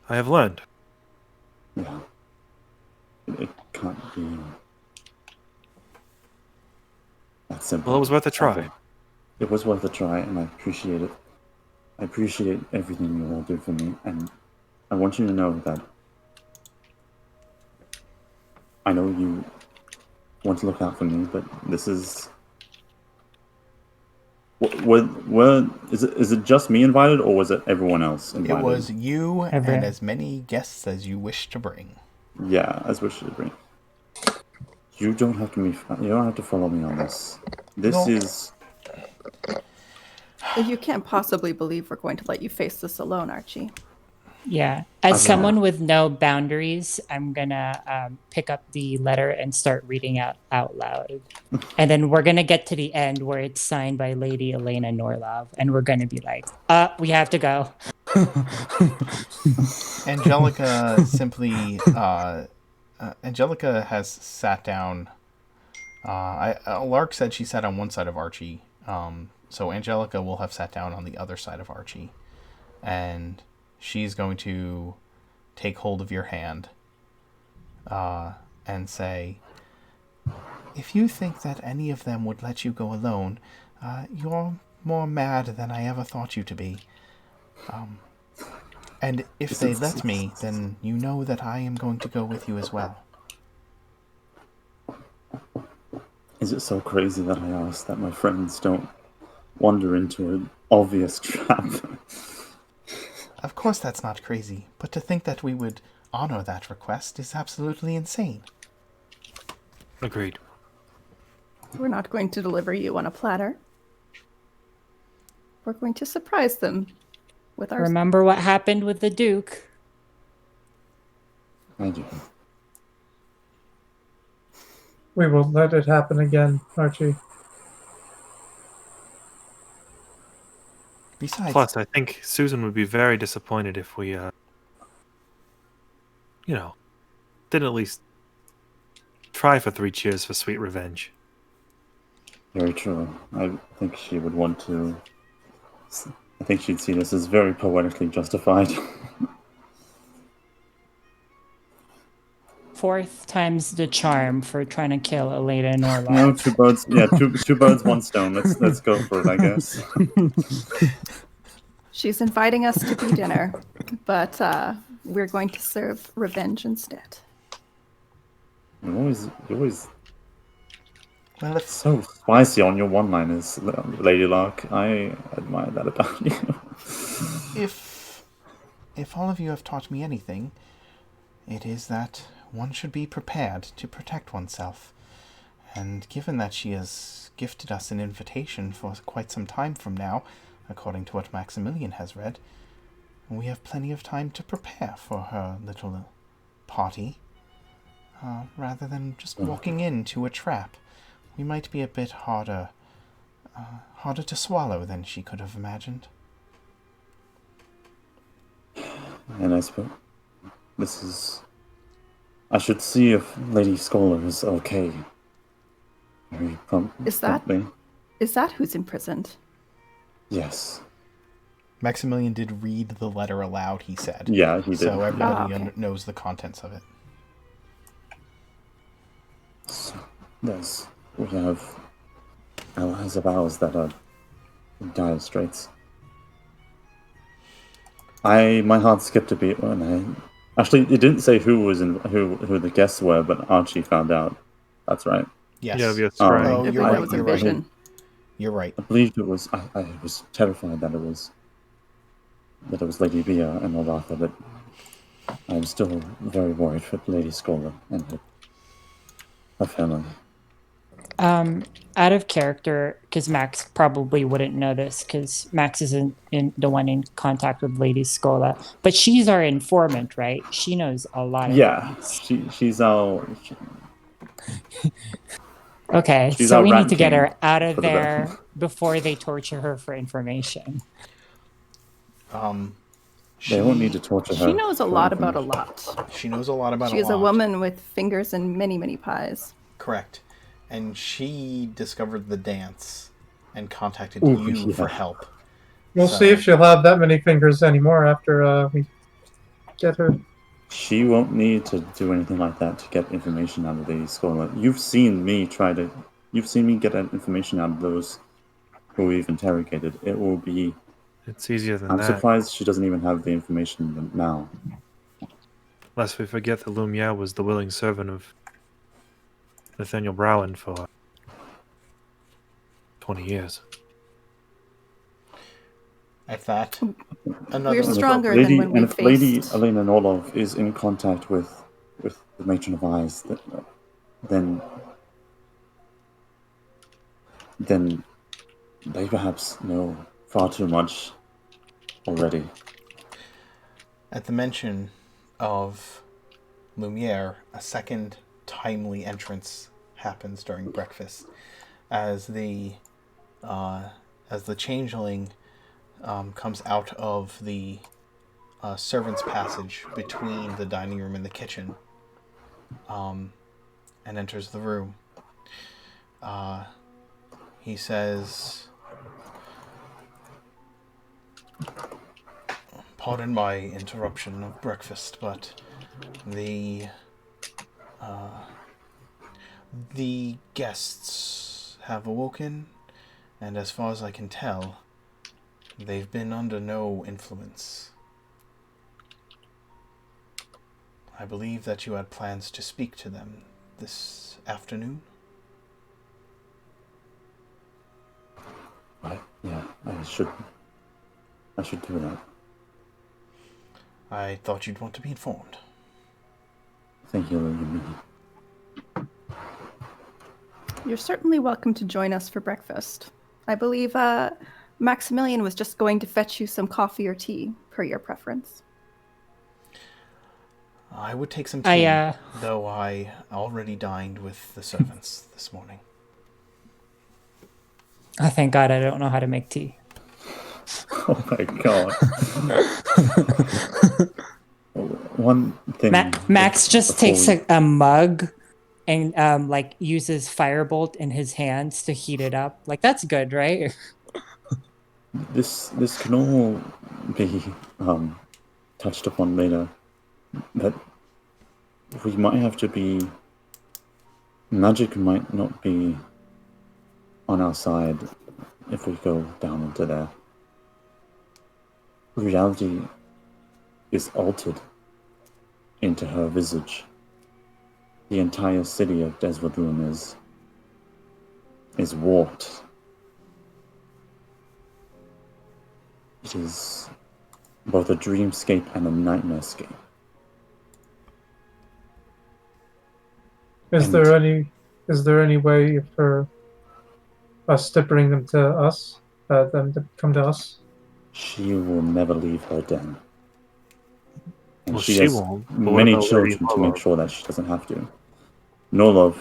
I have learned. Yeah. It can't be that simple. Well, it was worth a try. It was worth a try, and I appreciate it. I appreciate everything you all do for me, and I want you to know that I know you want to look out for me, but this is... Is it just me invited, or was it everyone else invited? It was you Everyone. and as many guests as you wish to bring. Yeah, as wish to bring. You don't have to follow me on this. This No. is... You can't possibly believe we're going to let you face this alone, Archie. Yeah. As Okay. someone with no boundaries, I'm gonna pick up the letter and start reading out loud. And then we're gonna get to the end where it's signed by Lady Elena Norlov, and we're gonna be like, we have to go. Angelica simply... Angelica has sat down... Lark said she sat on one side of Archie. So Angelica will have sat down on the other side of Archie. And... she's going to take hold of your hand and say, if you think that any of them would let you go alone, you're more mad than I ever thought you to be. And if they let me, then you know that I am going to go with you as well. Is it so crazy that I ask that my friends don't wander into an obvious trap? Of course that's not crazy, but to think that we would honor that request is absolutely insane. Agreed. We're not going to deliver you on a platter. We're going to surprise them with our... Remember what happened with the Duke? I do. We won't let it happen again, Archie. Besides, Plus, I think Susan would be very disappointed if we, didn't at least try for 3 cheers for sweet revenge. Very true. I think she would want to. I think she'd see this as very poetically justified. 4th time's the charm for trying to kill Elena Norlock. No, two birds. Yeah, two birds, one stone. Let's go for it, I guess. She's inviting us to be dinner, but we're going to serve revenge instead. You're always well, so spicy on your one-liners, Lady Lark. I admire that about you. if all of you have taught me anything, it is that one should be prepared to protect oneself. And given that she has gifted us an invitation for quite some time from now, according to what Maximilian has read, we have plenty of time to prepare for her little party. Rather than just walking into a trap, we might be a bit harder to swallow than she could have imagined. And I suppose I should see if Lady Scholar is okay. Very promptly. Is that who's imprisoned? Yes. Maximilian did read the letter aloud, he said. Yeah, he did. So everybody okay. knows the contents of it. So, yes, we have allies of ours that are in dire straits. My heart skipped a beat when actually it didn't say who the guests were, but Archie found out. That's right. Yes. Yeah, yes, Oh, right. Oh, I you're think right. that was a You're right. vision. You're right. I believed it was. I was terrified that it was Lady Bia and Lord Arthur, but I'm still very worried for Lady Scholar and her family. Out of character, because Max probably wouldn't know this, because Max isn't the one in contact with Lady Scola, but she's our informant, right? She knows a lot of things. She's our. Okay, She's so our we rat need to get king her out of for the there best. before they torture her for information. They won't need to torture her. She knows a for lot about a information. lot. She knows a lot about She a is lot. a woman with fingers in many, many pies. Correct. And she discovered the dance and contacted Ooh, you yeah. for help. We'll So- see if she'll have that many fingers anymore after we get her. She won't need to do anything like that to get information out of the scholar. You've seen me get information out of those who we've interrogated. It will be. It's easier than I'm that. surprised she doesn't even have the information now. Lest we forget that Lumiere was the willing servant of Nathaniel Browen for 20 years. If that, another We're stronger than when we and if Lady faced... Elena Norlov is in contact with the Matron of Eyes, then they perhaps know far too much already. At the mention of Lumiere, a second timely entrance happens during breakfast, as the changeling comes out of the servants' passage between the dining room and the kitchen, and enters the room. He says, "Pardon my interruption of breakfast, but the guests have awoken, and as far as I can tell, they've been under no influence. I believe that you had plans to speak to them this afternoon." Yeah, I should do that. I thought you'd want to be informed. Thank you, Lady Me. You're certainly welcome to join us for breakfast. I believe Maximilian was just going to fetch you some coffee or tea, per your preference. I would take some tea, I though I already dined with the servants this morning. thank God I don't know how to make tea. Oh my god. One thing. Max just before takes we- a mug and like uses firebolt in his hands to heat it up. Like that's good, right? This can all be touched upon later. But we might have to be. Magic might not be on our side if we go down into there. Reality is altered into her visage. The entire city of Deswadun is warped. It is both a dreamscape and a nightmarescape. Is And- there any way for us to bring them to us? Them to come to us? She will never leave her den. And Well, she she has won't, but what many about children Lady to make Norlov? sure that she doesn't have to. Norlov,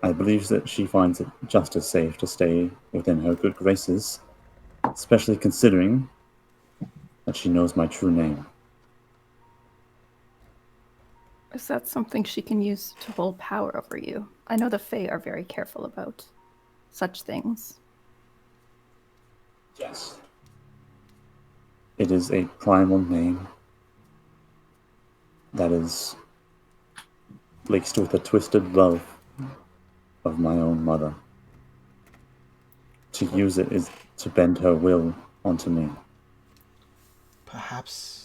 I believe that she finds it just as safe to stay within her good graces, especially considering that she knows my true name. Is that something she can use to hold power over you? I know the Fae are very careful about such things. Yes. It is a primal name that is laced with a twisted love of my own mother. To use it is to bend her will onto me. Perhaps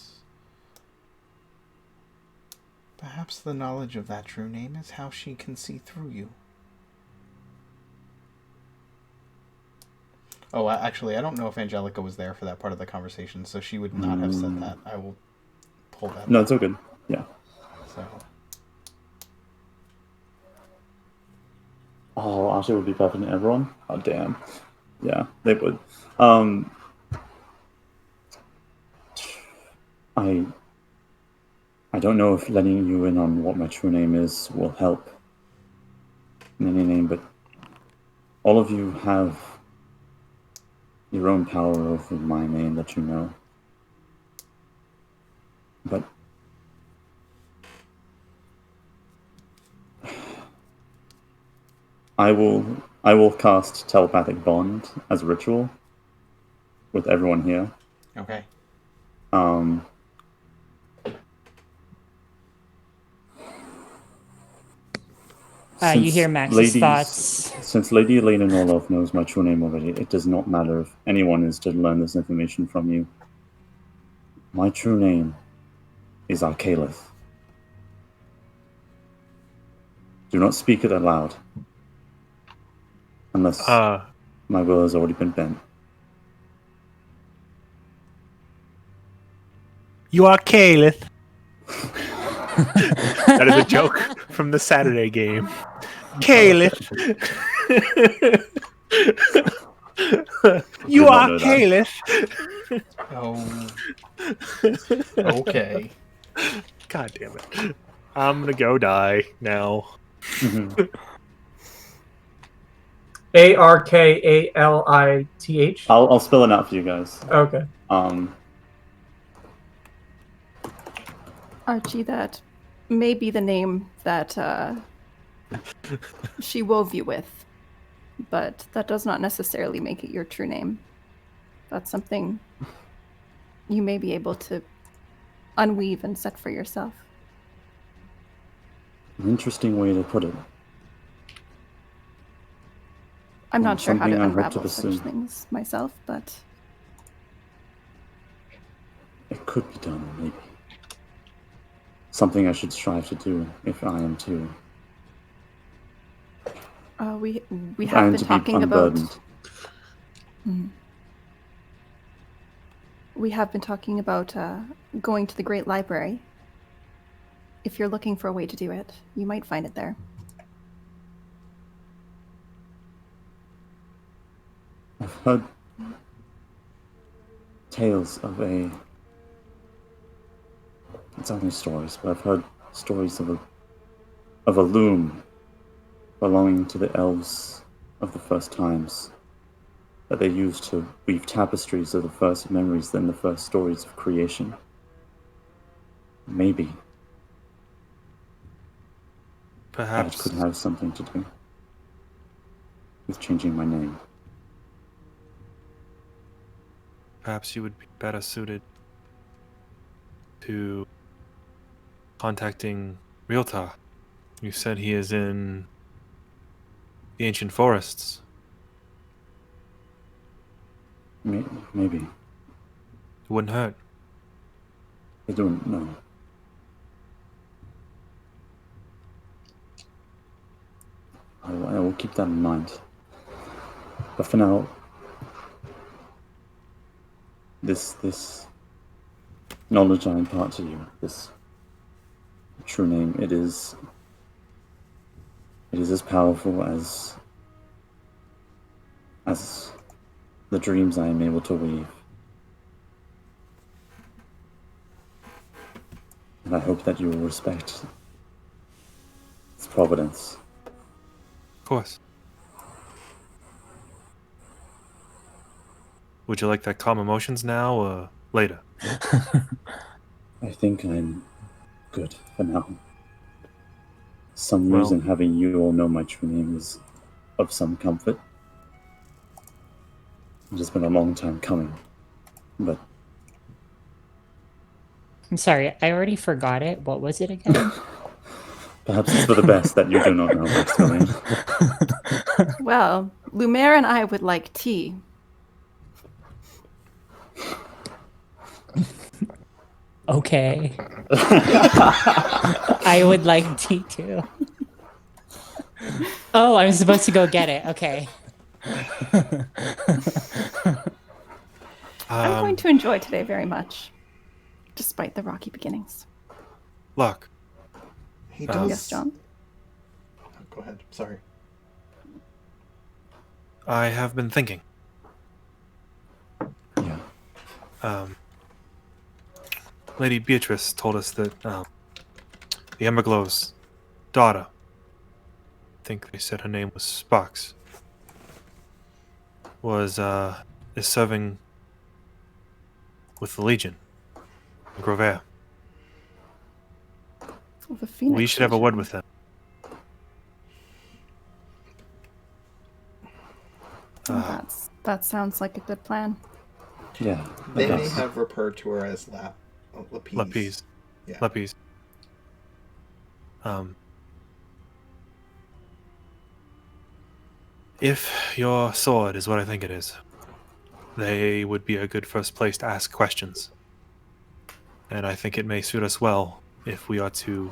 the knowledge of that true name is how she can see through you. Oh, actually, I don't know if Angelica was there for that part of the conversation, so she would not have said that. I will pull that No, up. it's all good. Yeah. So, Oh, Asha would be perfect in everyone? Oh, damn. Yeah, they would. I don't know if letting you in on what my true name is will help in any name, but all of you have your own power over my name that you know. But I will cast telepathic bond as a ritual with everyone here. okay. You hear Max's thoughts. Since Lady Elena Norlov knows my true name already, it does not matter if anyone is to learn this information from you. My true name is Arcalith. Do not speak it aloud. Unless my will has already been bent. You are Caleth. That is a joke from the Saturday game. Caleth. You Did not are know that. Caleth. Oh. Okay. God damn it. I'm gonna go die now. ARKALITH. I'll spell it out for you guys. Okay. Archie, that may be the name that she wove you with, but that does not necessarily make it your true name. That's something you may be able to unweave and set for yourself. An interesting way to put it. I'm not sure how to Something I hope to unravel such pursue. things myself, but It could be done, maybe. Something I should strive to do if I am to. we If I have am been to be talking about. unburdened. We have been talking about going to the Great Library. if you're looking for a way to do it, you might find it there. I've heard tales of a... It's only stories, but I've heard stories of a loom belonging to the elves of the first times that they used to weave tapestries of the first memories, then the first stories of creation. Maybe that Perhaps, could have something to do with changing my name. perhaps you would be better suited to contacting Realtar. You said he is in the ancient forests. Maybe. It wouldn't hurt. I don't know. I will keep that in mind. But for now, this knowledge I impart to you, this true name, it is as powerful as the dreams I am able to weave. And I hope that you will respect its providence. Of course. Would you like that calm emotions now or later? I think I'm good for now. Some Well- reason having you all know my true name is of some comfort. It has been a long time coming, but I'm sorry, I already forgot it. What was it again? perhaps it's for the best that you do not know my true name. Well, Lumiere and I would like tea. Okay. I would like tea too. Oh, I'm supposed to go get it. Okay. I'm going to enjoy today very much, despite the rocky beginnings. Look, He Oh, does. Yes, John? Go ahead. Sorry. I have been thinking. Yeah. Lady Beatrice told us that the Emberglow's daughter, I think they said her name was Sparks, is serving with the Legion in Grover. Well, the Phoenix We should have a Legion. word with them. Well, that sounds like a good plan. Yeah. They may Yes. have referred to her as Lapis. Lapis. Yeah. Lapis. If your sword is what I think it is, they would be a good first place to ask questions. And I think it may suit us well if we are to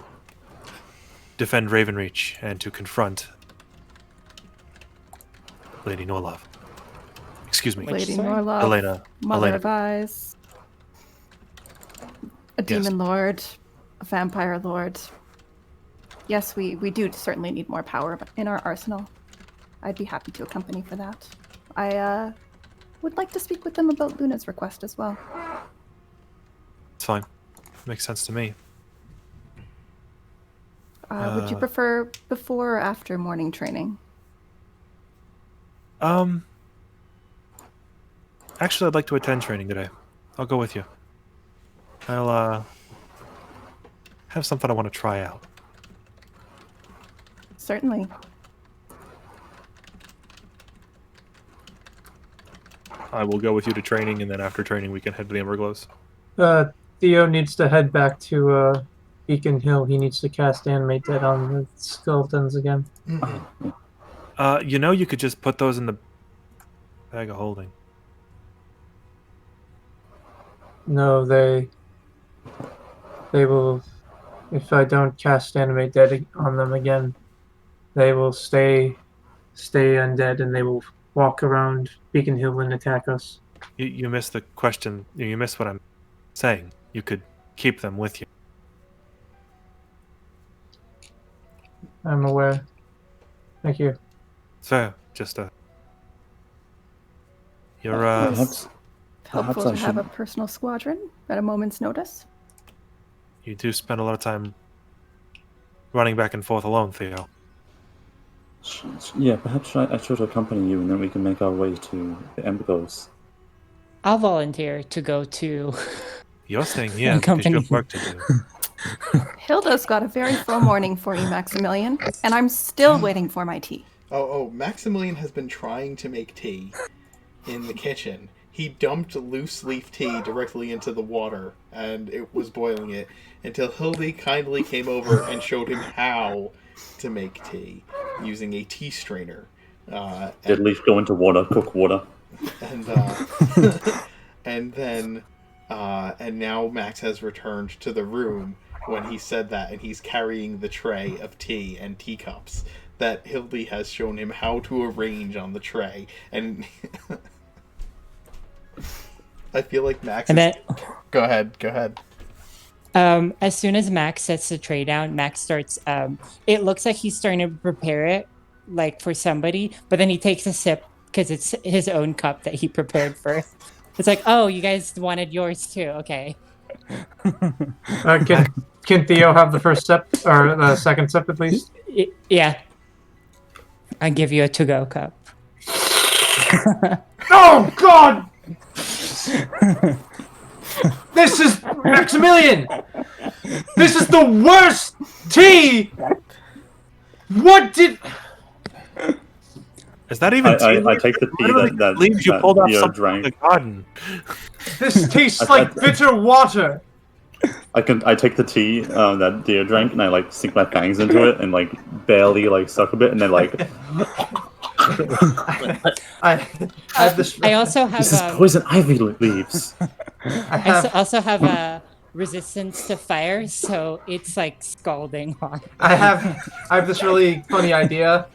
defend Ravenreach and to confront Lady Norlove. Excuse me, Which Lady sword? Norlove, Elena. Mother Elena. of Eyes, a Yes. demon lord, a vampire lord. Yes, we do certainly need more power in our arsenal. I'd be happy to accompany for that. I would like to speak with them about Luna's request as well. It's fine. Makes sense to me. Would you prefer before or after morning training? Actually, I'd like to attend training today. I'll go with you. I'll have something I want to try out. Certainly. I will go with you to training, and then after training, we can head to the Emberglows. Theo needs to head back to Beacon Hill. He needs to cast Animate Dead on the skeletons again. You could just put those in the bag of holding. No, they will. If I don't cast Animate Dead on them again, they will stay undead, and they will walk around Beacon Hill and attack us. You missed the question. You missed what I'm saying. You could keep them with you. I'm aware. Thank you. So, just you're Perhaps Helpful I to have a should. personal squadron at a moment's notice. you do spend a lot of time running back and forth alone, Theo. Yeah, perhaps I should accompany you, and then we can make our way to the Embergos. I'll volunteer to go to. You're staying here because you have work to do. Hilda's got a very full morning for you, Maximilian, and I'm still waiting for my tea. Oh, Maximilian has been trying to make tea in the kitchen. He dumped loose leaf tea directly into the water, and it was boiling it, until Hildy kindly came over and showed him how to make tea, using a tea strainer. Did leaf go into water, cook water? And and now Max has returned to the room when he said that, and he's carrying the tray of tea and teacups that Hildy has shown him how to arrange on the tray. And I feel like Max. And then, Go ahead. as soon as Max sets the tray down, Max starts. It looks like he's starting to prepare it, like for somebody, but then he takes a sip because it's his own cup that he prepared first. It's like, oh, you guys wanted yours too. Okay. Can Theo have the first sip or the second sip at least? Yeah. I give you a to-go cup. Oh God! This is Maximilian. This is the worst tea. What did? Is that even tea? I take the tea Literally that leaves you that pulled off Theo something drank. from the garden. This tastes like bitter water. I take the tea that Theo drank, and I like sink my fangs into it and like barely like suck a bit, and then like I have this. I also have this is poison ivy leaves. I also have a resistance to fire, so it's like scalding hot. I have this really funny idea.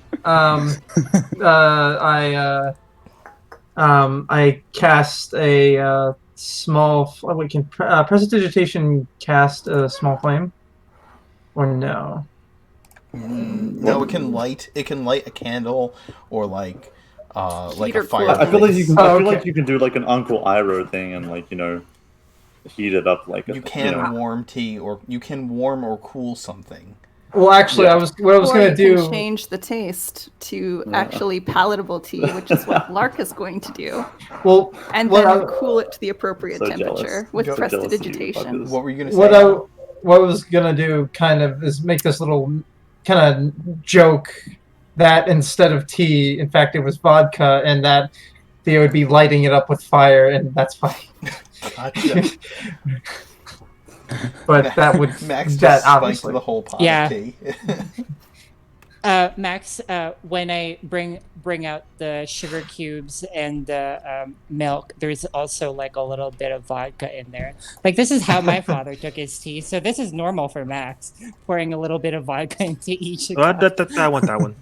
I cast a small. We can prestidigitation cast a small flame, or no? No, it can light a candle or like a Heater fire. core. I feel like you can. Oh, I feel okay. like you can do like an Uncle Iroh thing and like heat it up like You can warm tea, or you can warm or cool something. Well, actually, Yeah. what I was Or gonna you do. can change the taste to actually palatable tea, which is what Lark is going to do, Well, and What then I- cool it to the appropriate So temperature jealous. with So jealous of you prestidigitation. fuckers. What were you gonna say? what I was gonna do kind of is make this little kind of joke that instead of tea, in fact, it was vodka, and that they would be lighting it up with fire, and that's funny. Gotcha. But that would Max that just spiked obviously the whole pot Yeah. of tea. Max, when I bring out the sugar cubes and the milk, there's also like a little bit of vodka in there. Like this is how my father took his tea, so this is normal for Max, pouring a little bit of vodka into each. I want that one.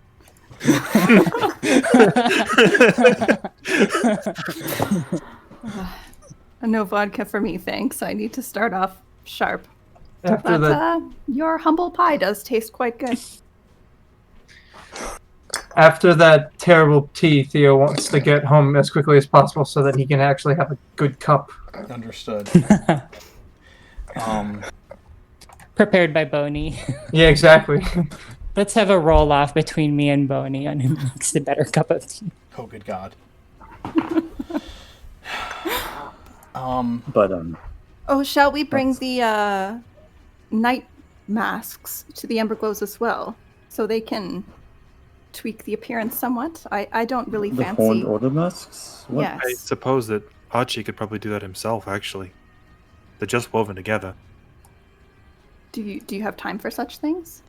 No vodka for me, thanks. I need to start off sharp. after But that. your humble pie does taste quite good. After that terrible tea, Theo wants to get home as quickly as possible so that he can actually have a good cup. Understood. Prepared by Boney. Yeah, exactly. Let's have a roll off between me and Boney on who makes the better cup of tea. Oh, good God. But Oh, shall we bring the night masks to the Emberglows as well, so they can tweak the appearance somewhat? I don't really the fancy. Horned Order masks. What? Yes. I suppose that Archie could probably do that himself, actually. They're just woven together. Do you have time for such things?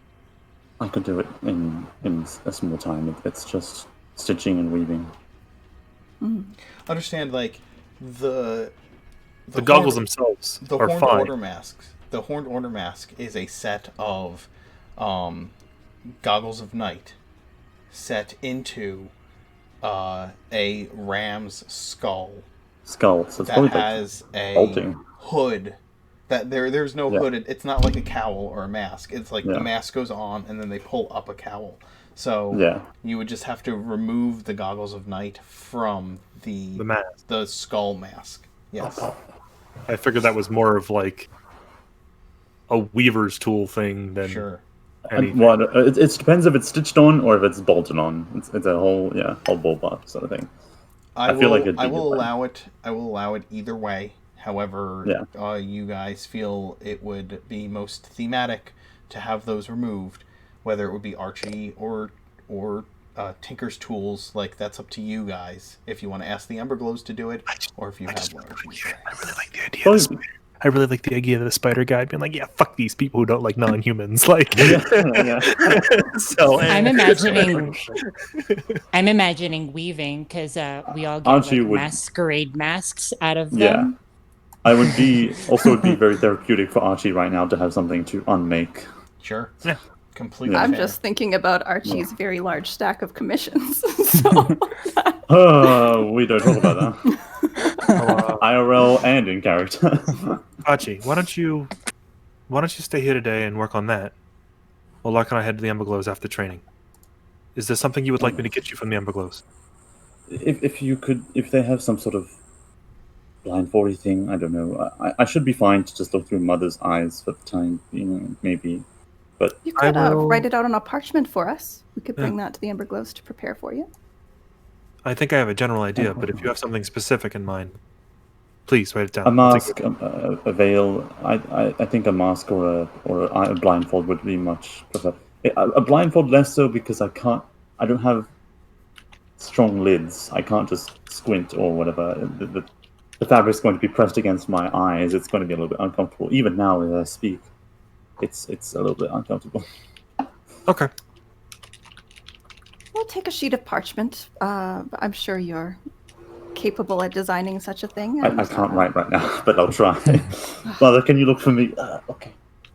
I could do it in a small time. It's just stitching and weaving. Understand, like the goggles horned- themselves The are Horned fine. Order masks. The Horned Order mask is a set of goggles of night set into a ram's skull Skull. So it's that probably like has a bolting. hood That there's no Yeah. hood. It's not like a cowl or a mask. It's like Yeah. the mask goes on and then they pull up a cowl. So Yeah. you would just have to remove the goggles of night from The mask. the skull mask. Yes. I figured that was more of like a weaver's tool thing than Sure. anything. It depends if it's stitched on or if it's bolted on. It's a whole ballpark sort of thing. I feel like it'd be I will good allow it. I will allow it either way. However, Yeah. You guys feel it would be most thematic to have those removed, whether it would be Archie or Tinker's tools. Like, that's up to you guys. If you want to ask the Emberglows to do it, or if you have one. I really like the idea. Of the spider. I really like the idea of the spider guy being like, "Yeah, fuck these people who don't like non-humans." Like, Yeah. so I'm imagining weaving because we all get Archie like, would- masquerade masks out of Yeah. them. I would be very therapeutic for Archie right now to have something to unmake. Sure. Yeah. Completely. Yeah. I'm fair. just thinking about Archie's very large stack of commissions. So We don't talk about that. IRL and in character. Archie, why don't you stay here today and work on that? While Lark and I head to the Emberglows after training. Is there something you would like me to get you from the Emberglows? if they have some sort of blindfoldy thing, I don't know. I should be fine to just look through Mother's eyes for the time being, maybe. But you could will- write it out on a parchment for us. We could bring that to the Emberglows to prepare for you. I think I have a general idea, but if you have something specific in mind, please write it down. a I'll take mask, a veil. I think a mask or a blindfold would be much preferred. A blindfold less so because I don't have strong lids. I can't just squint or whatever. The fabric's going to be pressed against my eyes. It's going to be a little bit uncomfortable. Even now as I speak, it's a little bit uncomfortable. Okay. We'll take a sheet of parchment. I'm sure you're capable at designing such a thing. I can't write right now, but I'll try. Mother, can you look for me? Okay.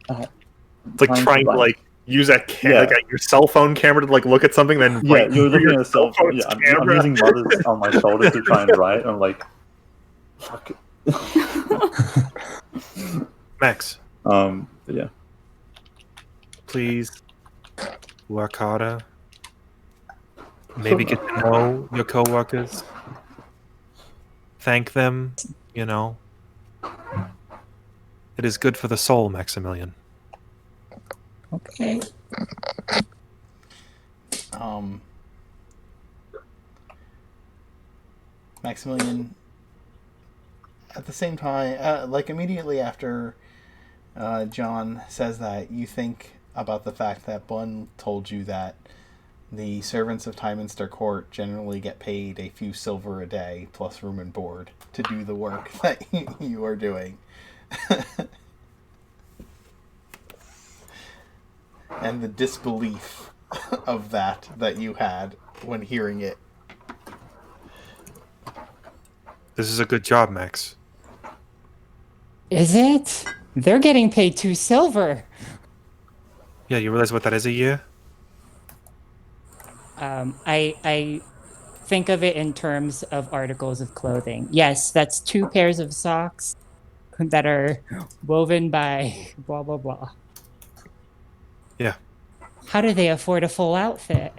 It's like trying to like use like your cell phone camera to like look at something, then Yeah, you're looking your at a cell phone. phone's Yeah, I'm camera. using Mother's on my shoulder to try and write. I'm like, fuck it. Max, Yeah. please work harder. Maybe get to know your coworkers. Thank them, you know. It is good for the soul, Maximilian. Okay. Maximilian, at the same time, like immediately after John says that, you think about the fact that Bun told you that the servants of Tyminster Court generally get paid a few silver a day plus room and board to do the work that you are doing. And the disbelief of that you had when hearing it. This is a good job, Max. Is it? They're getting paid 2 silver. Yeah, you realize what that is a year? I think of it in terms of articles of clothing. Yes, that's 2 pairs of socks that are woven by blah blah blah. Yeah. How do they afford a full outfit?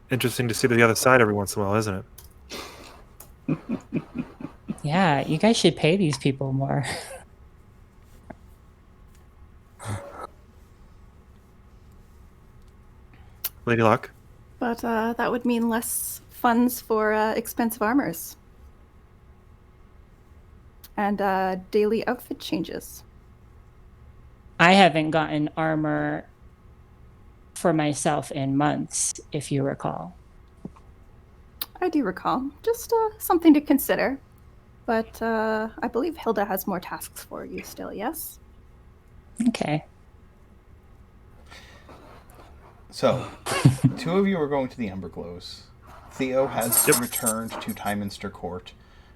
Interesting to see the other side every once in a while, isn't it? Yeah, you guys should pay these people more. Lady Luck? But that would mean less funds for expensive armors. And daily outfit changes. I haven't gotten armor for myself in months, if you recall. I do recall. Just something to consider. But I believe Hilda has more tasks for you still, yes? Okay. So, 2 of you are going to the Emberglows. Theo has returned to Tyminster Court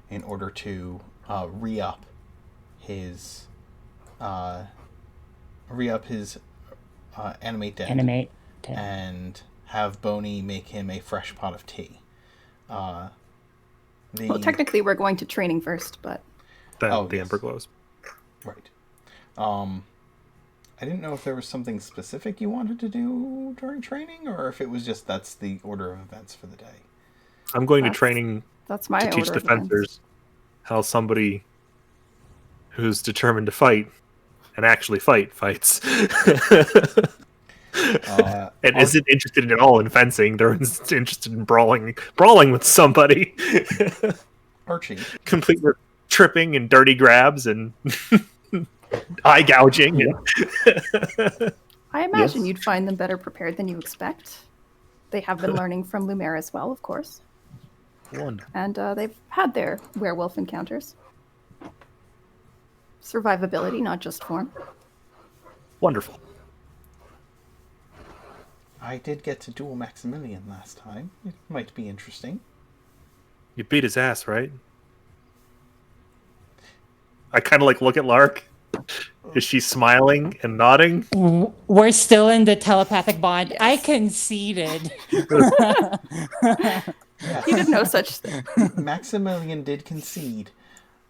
in order to re-up his animate dead. Animate. And have Boney make him a fresh pot of tea. Well, technically, we're going to training first, but The yes. Ember Glows. Right. I didn't know if there was something specific you wanted to do during training, or if it was just that's the order of events for the day. I'm going to That's- training that's my to teach order of events. defenders how somebody who's determined to fight and actually fights. And isn't interested at all in fencing. They're interested in brawling with somebody. Archie, Complete with tripping and dirty grabs and eye gouging. And I imagine Yes. you'd find them better prepared than you expect. They have been learning from Lumiere as well, of course. Wonderful. And they've had their werewolf encounters. Survivability, not just form. Wonderful. I did get to duel Maximilian last time. It might be interesting. You beat his ass, right? I kind of look at Lark. Is she smiling and nodding? We're still in the telepathic bond. Yes. I conceded. He did no such thing. Maximilian did concede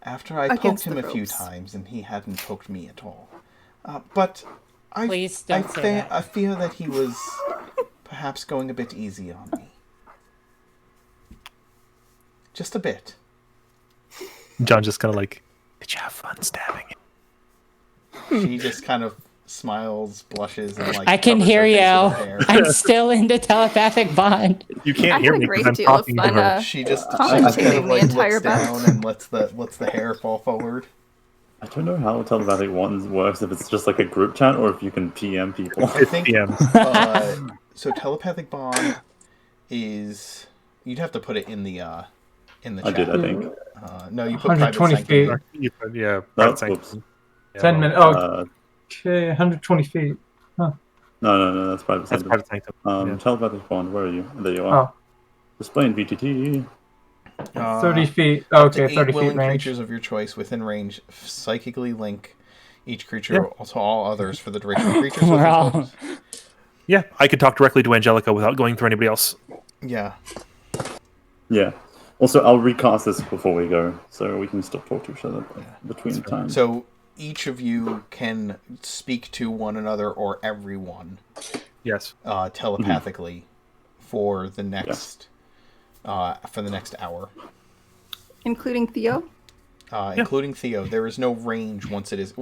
after I poked Against him the a few ropes. times, and he hadn't poked me at all. But Please don't say that. I fear that he was perhaps going a bit easy on me. Just a bit. John just kind of did you have fun stabbing him? She just kind of smiles, blushes, and I can covers her hear face you. with her hair. I'm still in the telepathic bond. You I can't had hear a me great because I'm deal of talking to fun, her. She just I- kind commentating of the entire looks battle. down and lets the hair fall forward. I don't know how telepathic ones works, if it's just like a group chat or if you can PM people. I think PM. so. Telepathic bond is you'd have to put it in the chat. I did, I think. No, you put private 120 sanctum. feet. Yeah. Oh, private sanctum. whoops. Yeah, 10 well, minutes. Oh, Uh, okay. 120 feet. no, that's private That's sanctum. private sanctum. Yeah. Telepathic bond, where are you? There you are. Oh, Display in VTT. 30 feet. Up to Okay, 8 30 feet willing range. creatures of your choice within range psychically link each creature to all others for the duration of the creature's We're within all- 12. Yeah, I could talk directly to Angelica without going through anybody else. Yeah. Yeah. Also, I'll recast this before we go, so we can still talk to each other between times. So each of you can speak to one another or everyone Yes. telepathically for the next hour. Including Theo. Including Theo. There is no range once it is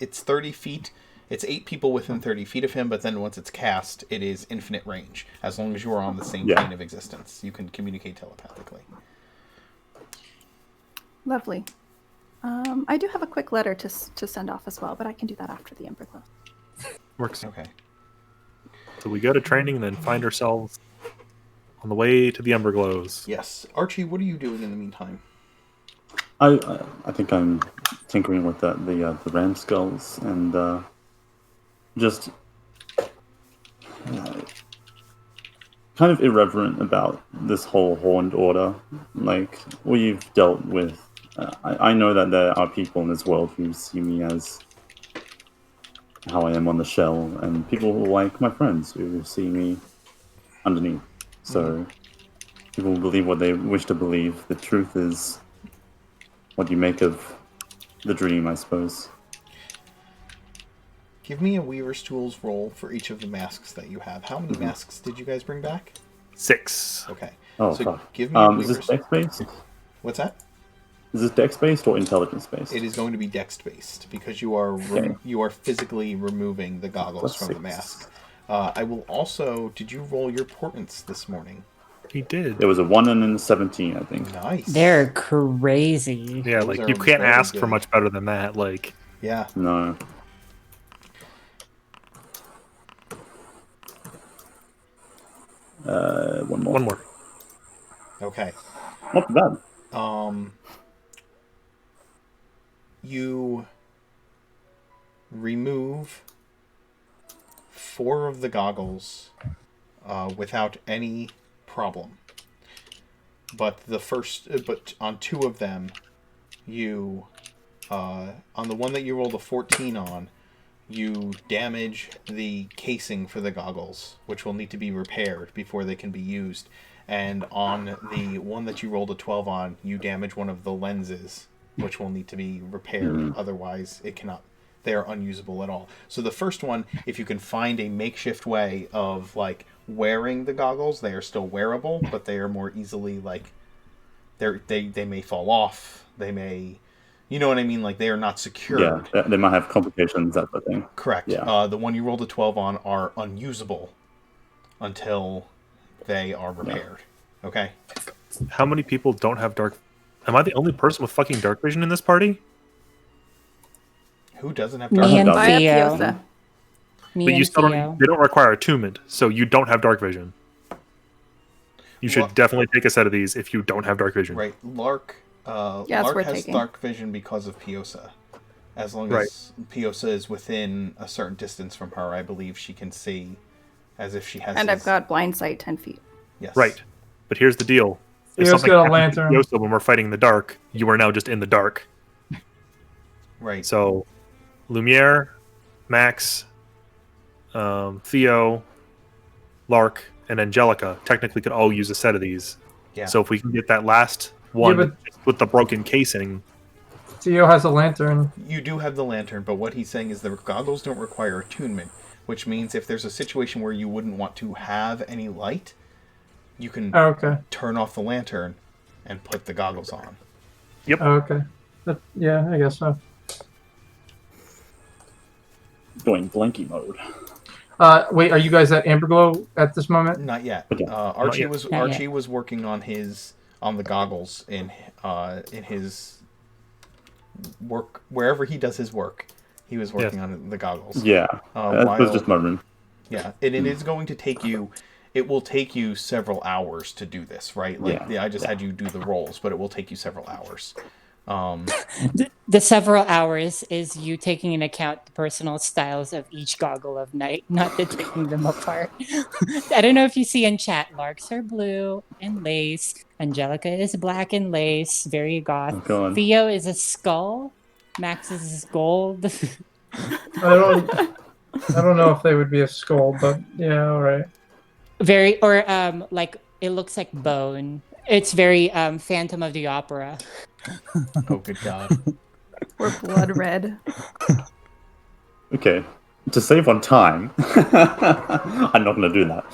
it's 30 feet. It's 8 people within 30 feet of him, but then once it's cast, it is infinite range. As long as you are on the same plane of existence, you can communicate telepathically. Lovely. I do have a quick letter to send off as well, but I can do that after the Ember Glow. Works. Okay. So we go to training and then find ourselves on the way to the Ember Glows. Yes. Archie, what are you doing in the meantime? I think I'm tinkering with the ram skulls and just kind of irreverent about this whole horned order. Like, we've dealt with. I know that there are people in this world who see me as how I am on the shell, and people who like my friends who see me underneath. So people will believe what they wish to believe. The truth is what you make of the dream, I suppose. Give me a Weaver's Tools roll for each of the masks that you have. How many masks did you guys bring back? 6. Okay. Oh, So fuck. give me a Is this Weaver's... dex-based? What's that? Is this dex-based or intelligence-based? It is going to be dex-based because you are you are physically removing the goggles Plus from the 6. mask. I will also... Did you roll your portents this morning? He did. It was a 1 and a 17, I think. Nice. They're crazy. Yeah, Those like are you can't very ask for good. much better than that. Like, Yeah. No. One more. one more. Okay. Not bad. You remove 4 of the goggles without any problem. But on 2 of them, you on the one that you rolled a 14 on, you damage the casing for the goggles, which will need to be repaired before they can be used. and on the one that you rolled a 12 on, you damage one of the lenses, which will need to be repaired. Otherwise, it cannot. They are unusable at all. So the first one, if you can find a makeshift way of like wearing the goggles, they are still wearable, but they are more easily like they may fall off. They may, you know what I mean? Like they are not secured. Yeah, they might have complications, that sort of thing. Correct. Yeah. The one you rolled a 12 on are unusable until they are repaired. Okay. How many people don't have dark? Am I the only person with fucking dark vision in this party? Who doesn't have dark Me and vision? I have Theo. Piosa. Me But you and still Theo. don't. They don't require attunement, so you don't have dark vision. You should Well- definitely take a set of these if you don't have dark vision. Right. Lark. Yeah, it's Lark worth has taking. dark vision because of Piosa. As long Right. as Piosa is within a certain distance from her, I believe she can see as if she has. And his- I've got blind sight 10 feet. Yes. Right. But here's the deal. If Theo's something got a happens to lantern. Yosa when we're fighting in the dark, you are now just in the dark. Right. So, Lumiere, Max, Theo, Lark, and Angelica technically could all use a set of these. Yeah. So if we can get that last one but- with the broken casing, Theo has a lantern. You do have the lantern, but what he's saying is the goggles don't require attunement, which means if there's a situation where you wouldn't want to have any light, you can Oh, okay. turn off the lantern and put the goggles on. Oh, okay. Yeah, I guess so. Going blanky mode. Wait, are you guys at Amberglow at this moment? Not yet. Okay. Archie yet. was Not Archie yet. was working on the goggles in his work wherever he does his work. He was working on the goggles. Yeah. I was while- just wondering. Yeah, and it is going to take you. It will take you several hours to do this, right? Like Yeah. I just had you do the rolls, but it will take you several hours. The several hours is you taking into account the personal styles of each goggle of night, not the taking them apart. I don't know if you see in chat, Larks are blue and lace. Angelica is black and lace, very goth. Oh, God. Theo is a skull. Max is gold. I don't know if they would be a skull, but yeah, all right. Very, or like it looks like bone. It's very Phantom of the Opera. Oh, good God! Or blood red. Okay. To save on time, I'm not going to do that.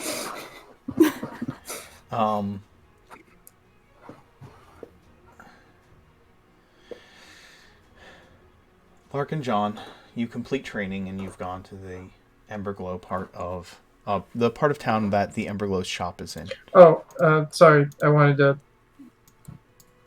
Lark and John, you complete training and you've gone to the Emberglow part of the part of town that the Emberglow's shop is in. Oh, sorry. I wanted to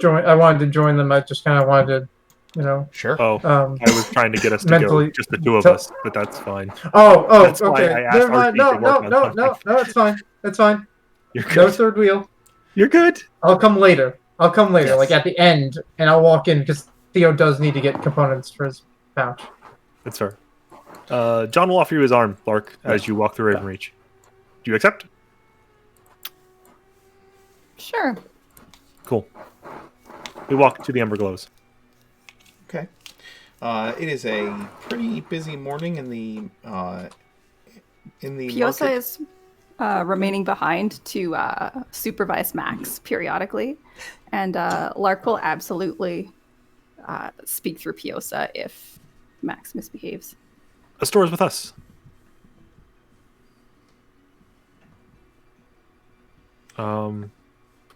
join them. I just kind of wanted to, Sure. oh, Um, I was trying to get us to mentally- go, just the two of so- us, but that's fine. Oh, That's why okay. I asked Never mind. Archie No, to no, work on no, something. no. It's fine. It's fine. You're No good. third wheel. You're good. I'll come later. Yes. Like at the end, and I'll walk in because Theo does need to get components for his pouch. That's fair. John will offer you his arm, Lark, as you walk through Ravenreach. Do you accept? Sure. Cool. We walk to the Emberglows. Okay. It is a pretty busy morning in the Piosa market. is remaining behind to supervise Max periodically. And Lark will absolutely speak through Piosa if Max misbehaves. A store is with us.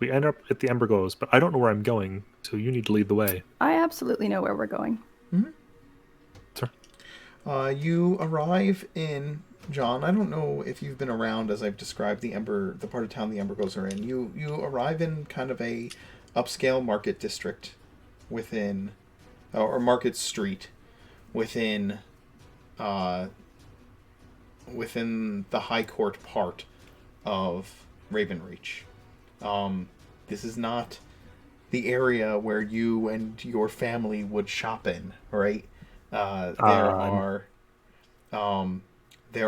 We end up at the Emberglows, but I don't know where I'm going, so you need to lead the way. I absolutely know where we're going. Sir? You arrive in John. I don't know if you've been around as I've described the part of town the Emberglows are in. You arrive in kind of a upscale market district within, or market street within the High Court part of Ravenreach. This is not the area where you and your family would shop in, right? There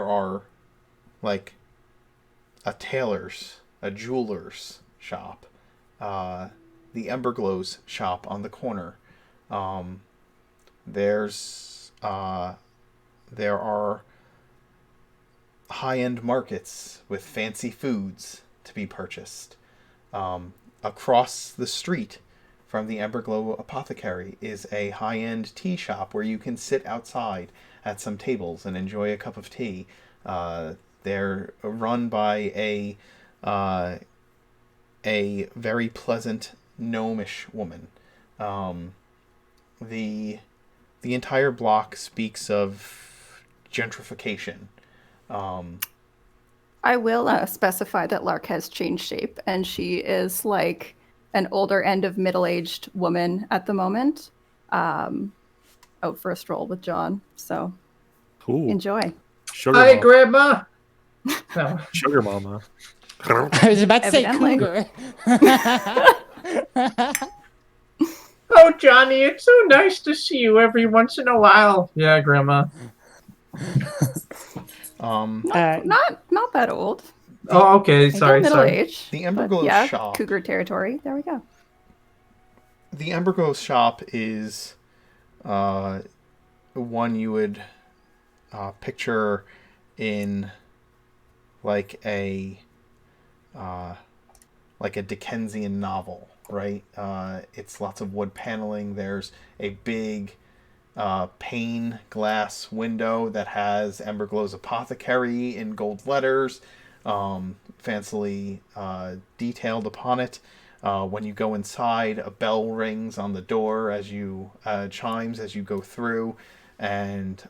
are like a tailor's, a jeweler's shop, the Emberglow's shop on the corner. There are high-end markets with fancy foods to be purchased. Across the street from the Emberglow Apothecary is a high-end tea shop where you can sit outside at some tables and enjoy a cup of tea. They're run by a very pleasant gnomish woman. The entire block speaks of gentrification. I will specify that Lark has changed shape, and she is like an older end of middle-aged woman at the moment. Out for a stroll with John, so Ooh, enjoy. sugar Hi, mama. Grandma. No. Sugar mama. I was about to say Evidently. cougar. Oh, Johnny, it's so nice to see you every once in a while. Yeah, Grandma. Not that old. Oh, okay. Again, Sorry. middle age. The but Emberglow yeah, shop. cougar territory. There we go. The Emberglow shop is one you would picture in like a Dickensian novel, right? It's lots of wood paneling. There's a big pane glass window that has Emberglow's Apothecary in gold letters, fancily detailed upon it. When you go inside, a bell rings on the door as you chimes as you go through, and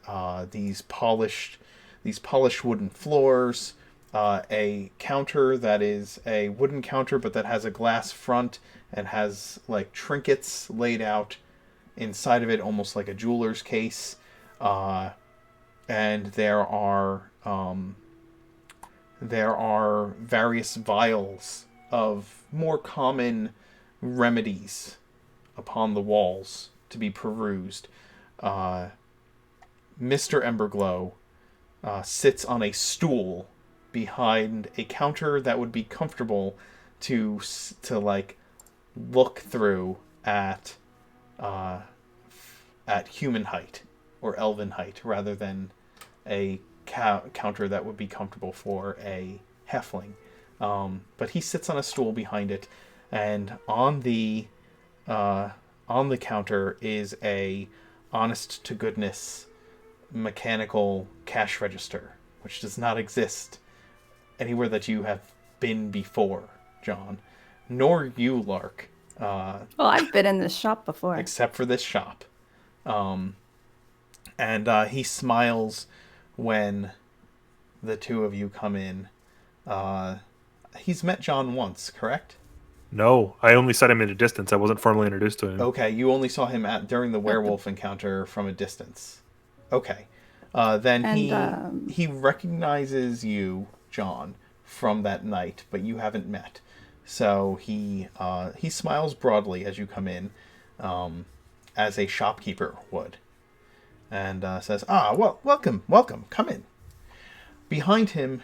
these polished wooden floors, a counter that is a wooden counter but that has a glass front and has like trinkets laid out inside of it, almost like a jeweler's case, and there are various vials of more common remedies upon the walls to be perused. Mr. Emberglow sits on a stool behind a counter that would be comfortable to like look through at human height or elven height, rather than a counter that would be comfortable for a halfling. But he sits on a stool behind it, and on the counter is a honest to goodness mechanical cash register, which does not exist anywhere that you have been before, John, nor you, Lark. Well, I've been in this shop before. Except for this shop. And he smiles when the two of you come in. He's met John once, correct? No, I only saw him at a distance. I wasn't formally introduced to him. Okay, you only saw him during the werewolf encounter from a distance. Okay. Then he recognizes you, John, from that night, but you haven't met. So he smiles broadly as you come in, as a shopkeeper would, and says, well, welcome, come in. Behind him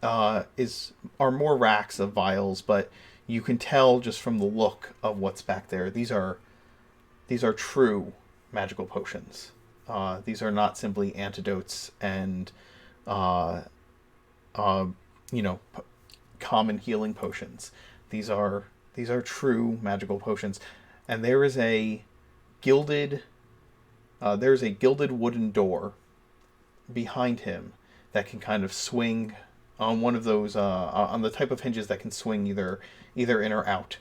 are more racks of vials, but you can tell just from the look of what's back there, these are true magical potions. These are not simply antidotes and common healing potions. These are true magical potions, and there is a gilded wooden door behind him that can kind of swing on one of those on the type of hinges that can swing either in or out.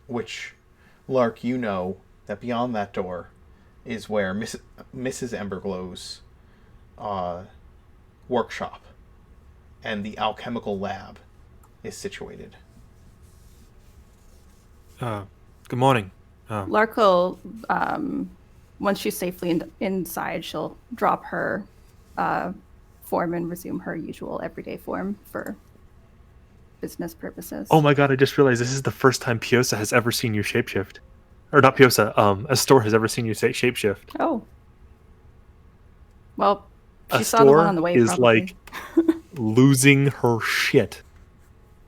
Which, Lark, you know that beyond that door is where Mrs. Emberglow's workshop and the alchemical lab is situated. Good morning. Lark will, once she's safely inside, she'll drop her form and resume her usual everyday form for business purposes. Oh my god, I just realized this is the first time Piosa has ever seen you shapeshift. Or not Piosa, Astor has ever seen you shapeshift. Oh. Well, she Astor saw the one on the way, is probably. like losing her shit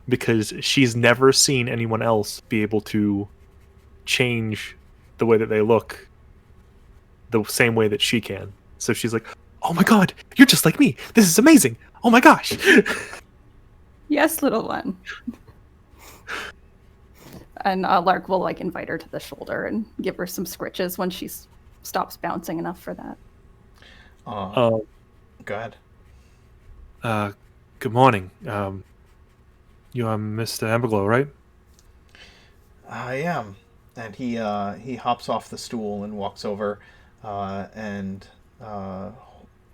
because she's never seen anyone else be able to change the way that they look the same way that she can. So she's like, oh my god, you're just like me. This is amazing. Oh my gosh. Yes, little one. And Lark will like invite her to the shoulder and give her some scritches when she stops bouncing enough for that. Go ahead. Good morning. You are Mr. Amberglow, right? I am. And he hops off the stool and walks over, and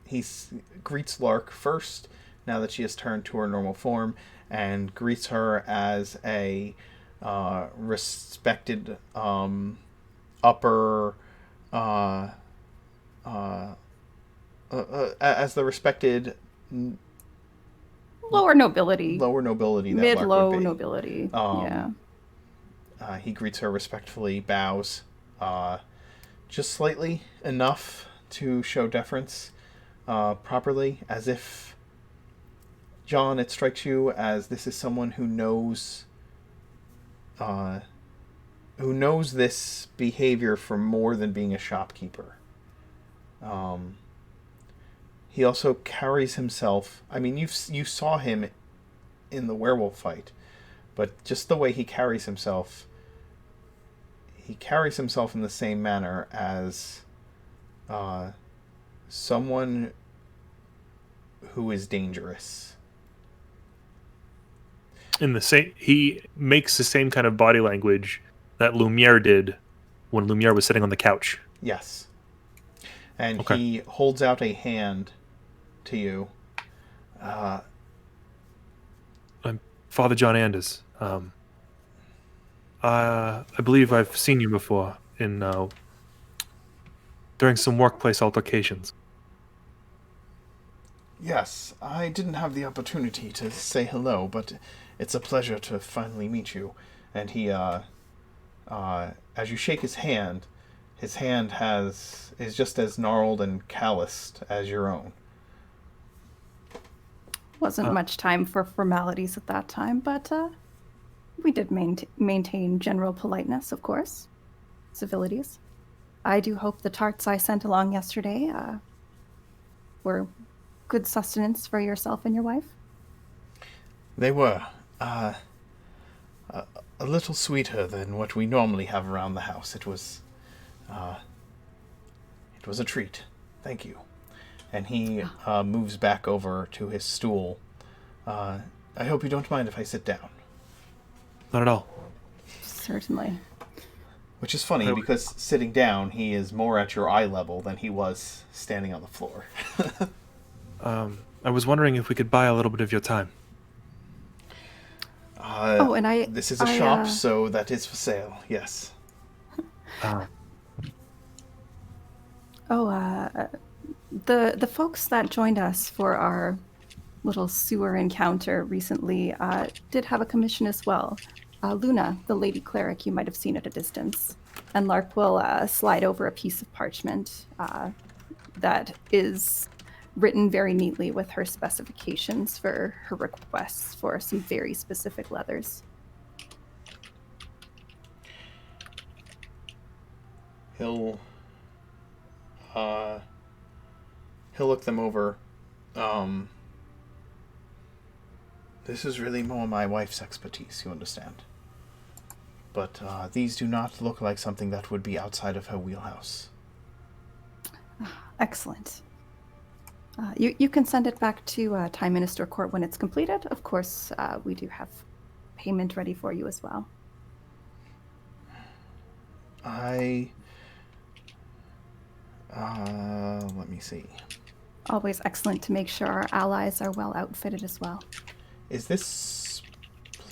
he greets Lark first, now that she has turned to her normal form, and greets her as a respected upper as the respected Lower nobility. that Mid Lark low would be. nobility. Yeah. He greets her respectfully, bows, just slightly enough to show deference properly, as if, John, it strikes you as this is someone who knows this behavior for more than being a shopkeeper. He also carries himself. I mean, you saw him in the werewolf fight, but just the way he carries himself in the same manner as someone who is dangerous. He makes the same kind of body language that Lumiere did when Lumiere was sitting on the couch. Yes. And Okay. he holds out a hand to you. I'm Father John Anders. I believe I've seen you before in during some workplace altercations. Yes, I didn't have the opportunity to say hello, but it's a pleasure to finally meet you. And he, as you shake his hand is just as gnarled and calloused as your own. Wasn't much time for formalities at that time, but we did maintain general politeness, of course. Civilities. I do hope the tarts I sent along yesterday were good sustenance for yourself and your wife. They were a little sweeter than what we normally have around the house. It was a treat. Thank you. And he moves back over to his stool. I hope you don't mind if I sit down. Not at all. Certainly. Which is funny, because sitting down, he is more at your eye level than he was standing on the floor. I was wondering if we could buy a little bit of your time. This is a shop, so that is for sale, yes. The folks that joined us for our little sewer encounter recently did have a commission as well. Luna, the lady cleric, you might have seen at a distance. And Lark will slide over a piece of parchment that is written very neatly with her specifications for her requests for some very specific leathers. He'll look them over. This is really more my wife's expertise, you understand. But these do not look like something that would be outside of her wheelhouse. Excellent. You can send it back to Time Minister Court when it's completed. Of course, we do have payment ready for you as well. Let me see. Always excellent to make sure our allies are well outfitted as well. Is this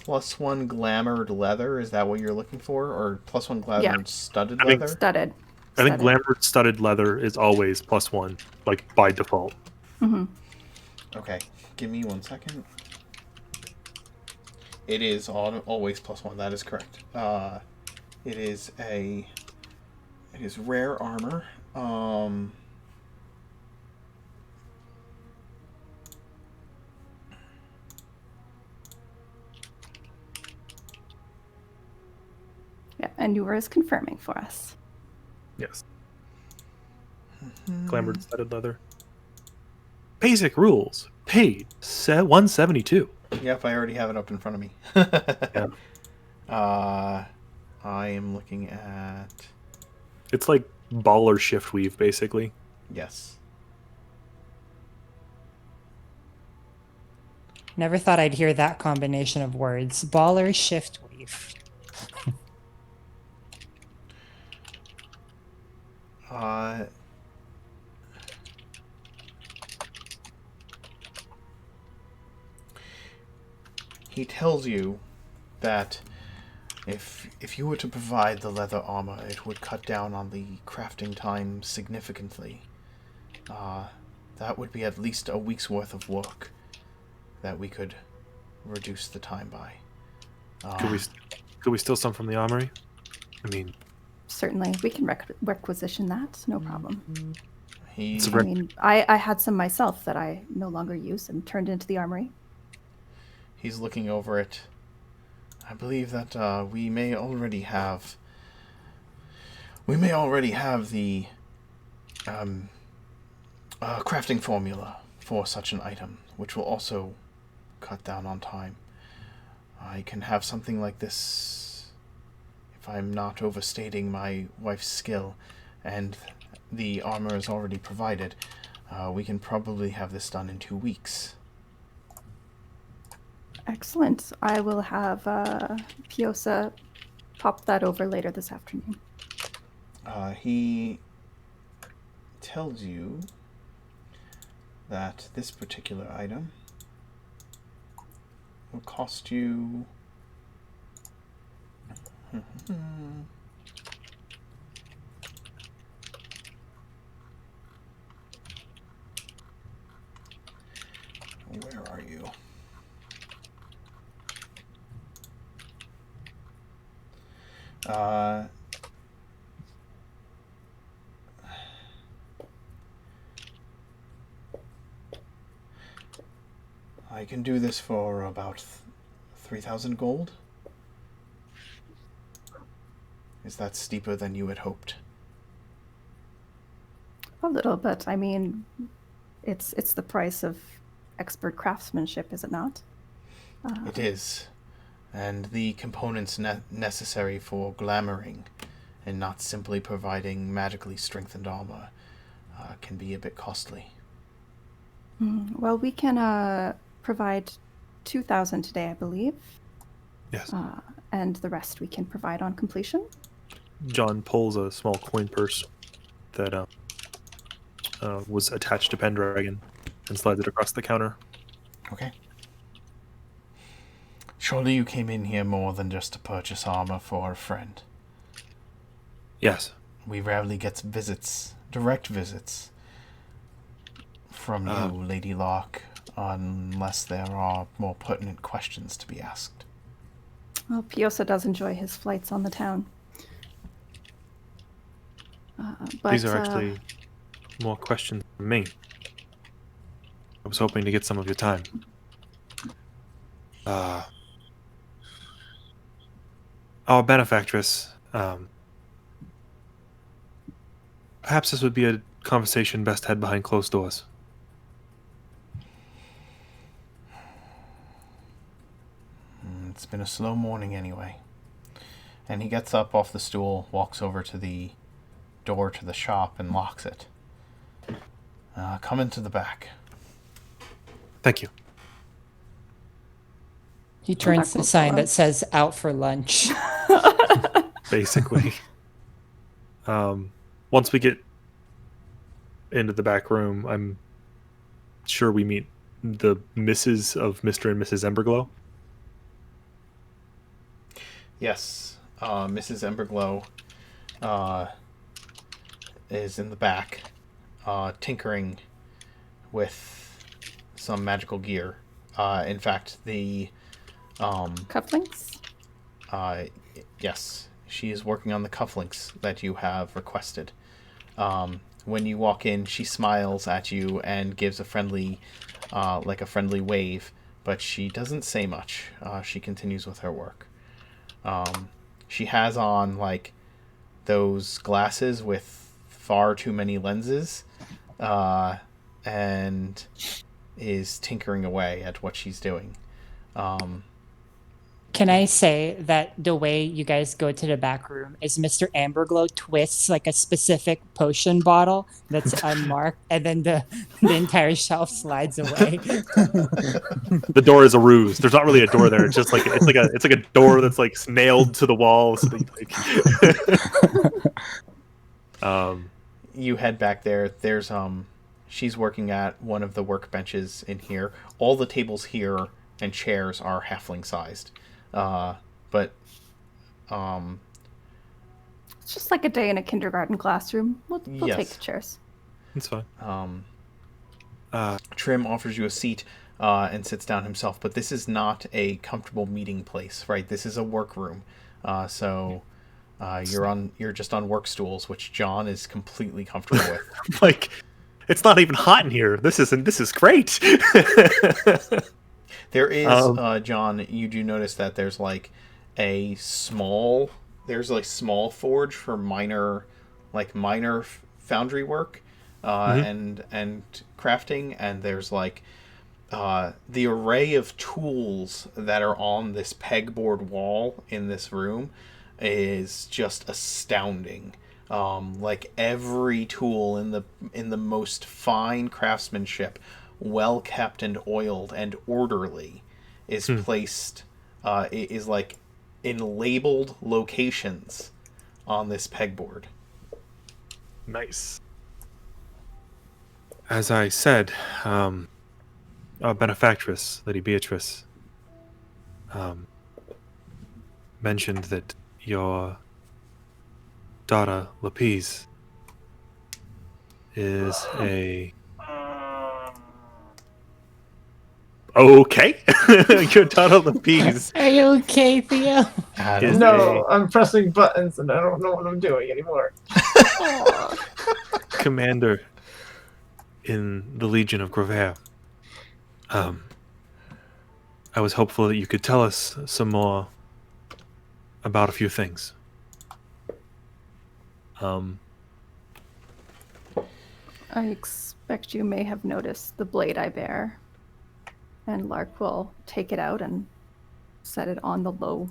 +1 glamored leather? Is that what you're looking for? Or +1 glamored studded leather? Studded. I think glamored studded leather is always +1, like by default. Mm-hmm. Okay, give me 1 second. It is always +1. That is correct. It is rare armor. Yeah, and you were as confirming for us. Yes. Glamored studded leather. Basic rules. Paid 172. Yep, I already have it up in front of me. Yeah. I am looking at... It's like baller shift weave, basically. Yes. Never thought I'd hear that combination of words. Baller shift weave. He tells you that if you were to provide the leather armor, it would cut down on the crafting time significantly. That would be at least a week's worth of work that we could reduce the time by. Could we steal some from the armory? I mean, Certainly, we can requisition that. No problem. He I had some myself that I no longer use and turned into the armory. He's looking over it. I believe that we may already have the crafting formula for such an item, which will also cut down on time. I can have something like this, if I'm not overstating my wife's skill, and the armor is already provided. We can probably have this done in 2 weeks. Excellent. I will have Piosa pop that over later this afternoon. He tells you that this particular item will cost you... Where are you? I can do this for about 3,000 gold. Is that steeper than you had hoped? A little, but I mean, it's the price of expert craftsmanship, is it not? It is. And the components necessary for glamoring and not simply providing magically strengthened armor can be a bit costly. Well, we can provide 2,000 today, I believe. yes. And the rest we can provide on completion. John pulls a small coin purse that was attached to Pendragon and slides it across the counter. Okay. Surely you came in here more than just to purchase armor for a friend. Yes. We rarely get direct visits from you, Lady Locke, unless there are more pertinent questions to be asked. Well, Piosa does enjoy his flights on the town. But, These are actually more questions from me. I was hoping to get some of your time. Our benefactress, perhaps this would be a conversation best had behind closed doors. It's been a slow morning anyway. And he gets up off the stool, walks over to the door to the shop, and locks it. Come into the back. Thank you. He turns to the sign that says "Out for lunch." Basically. Once we get into the back room, I'm sure we meet the misses of Mr. and Mrs. Emberglow. Yes, Mrs. Emberglow is in the back, tinkering with some magical gear. In fact, the cufflinks? Yes, she is working on the cufflinks that you have requested. When you walk in, she smiles at you and gives a friendly wave, but she doesn't say much. She continues with her work. She has on those glasses with far too many lenses, and is tinkering away at what she's doing. Can I say that the way you guys go to the back room is Mr. Amberglow twists like a specific potion bottle that's unmarked, and then the entire shelf slides away. The door is a ruse. There's not really a door there. It's just like it's like a door that's like nailed to the wall. So like, You head back there. There's she's working at one of the workbenches in here. All the tables here and chairs are halfling sized. But It's just like a day in a kindergarten classroom. We'll Yes. take the chairs. it's fine. Trim offers you a seat and sits down himself. But this is not a comfortable meeting place, right? This is a workroom. So you're just on work stools, which John is completely comfortable with. Like, it's not even hot in here. This is great. There is John. You do notice that there's like a small forge for minor foundry work and crafting, and there's like the array of tools that are on this pegboard wall in this room is just astounding. Like every tool in the most fine craftsmanship, well kept and oiled and orderly, is placed is like in labeled locations on this pegboard. Nice. As I said, our benefactress, Lady Beatrice, mentioned that your daughter, Lapise, is a... Okay. Your daughter, Lapise, Are you okay, Theo? is No, I'm pressing buttons and I don't know what I'm doing anymore. a commander in the Legion of Gravere. I was hopeful that you could tell us some more about a few things. I expect you may have noticed the blade I bear. And Lark will take it out and set it on the low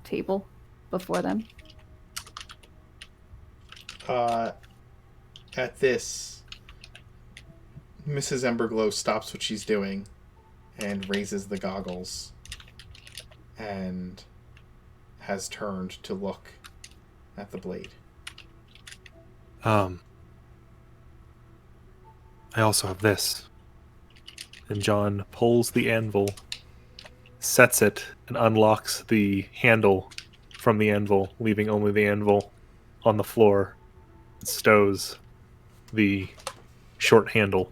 table before them. At this, Mrs. Emberglow stops what she's doing and raises the goggles and has turned to look at the blade. I also have this. And John pulls the anvil, sets it, and unlocks the handle from the anvil, leaving only the anvil on the floor. And stows the short handle.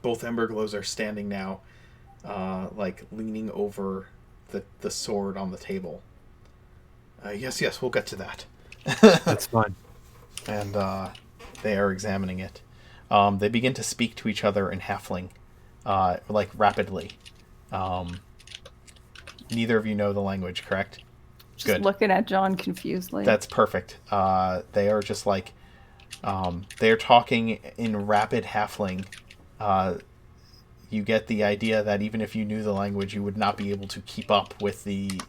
Both Emberglows are standing now, like leaning over the sword on the table. Yes, we'll get to that. That's fine. And they are examining it. They begin to speak to each other in Halfling, like rapidly. Neither of you know the language, correct? Just Good. looking at John confusedly. That's perfect. They are just like they are talking in rapid Halfling. You get the idea that even if you knew the language, you would not be able to keep up with the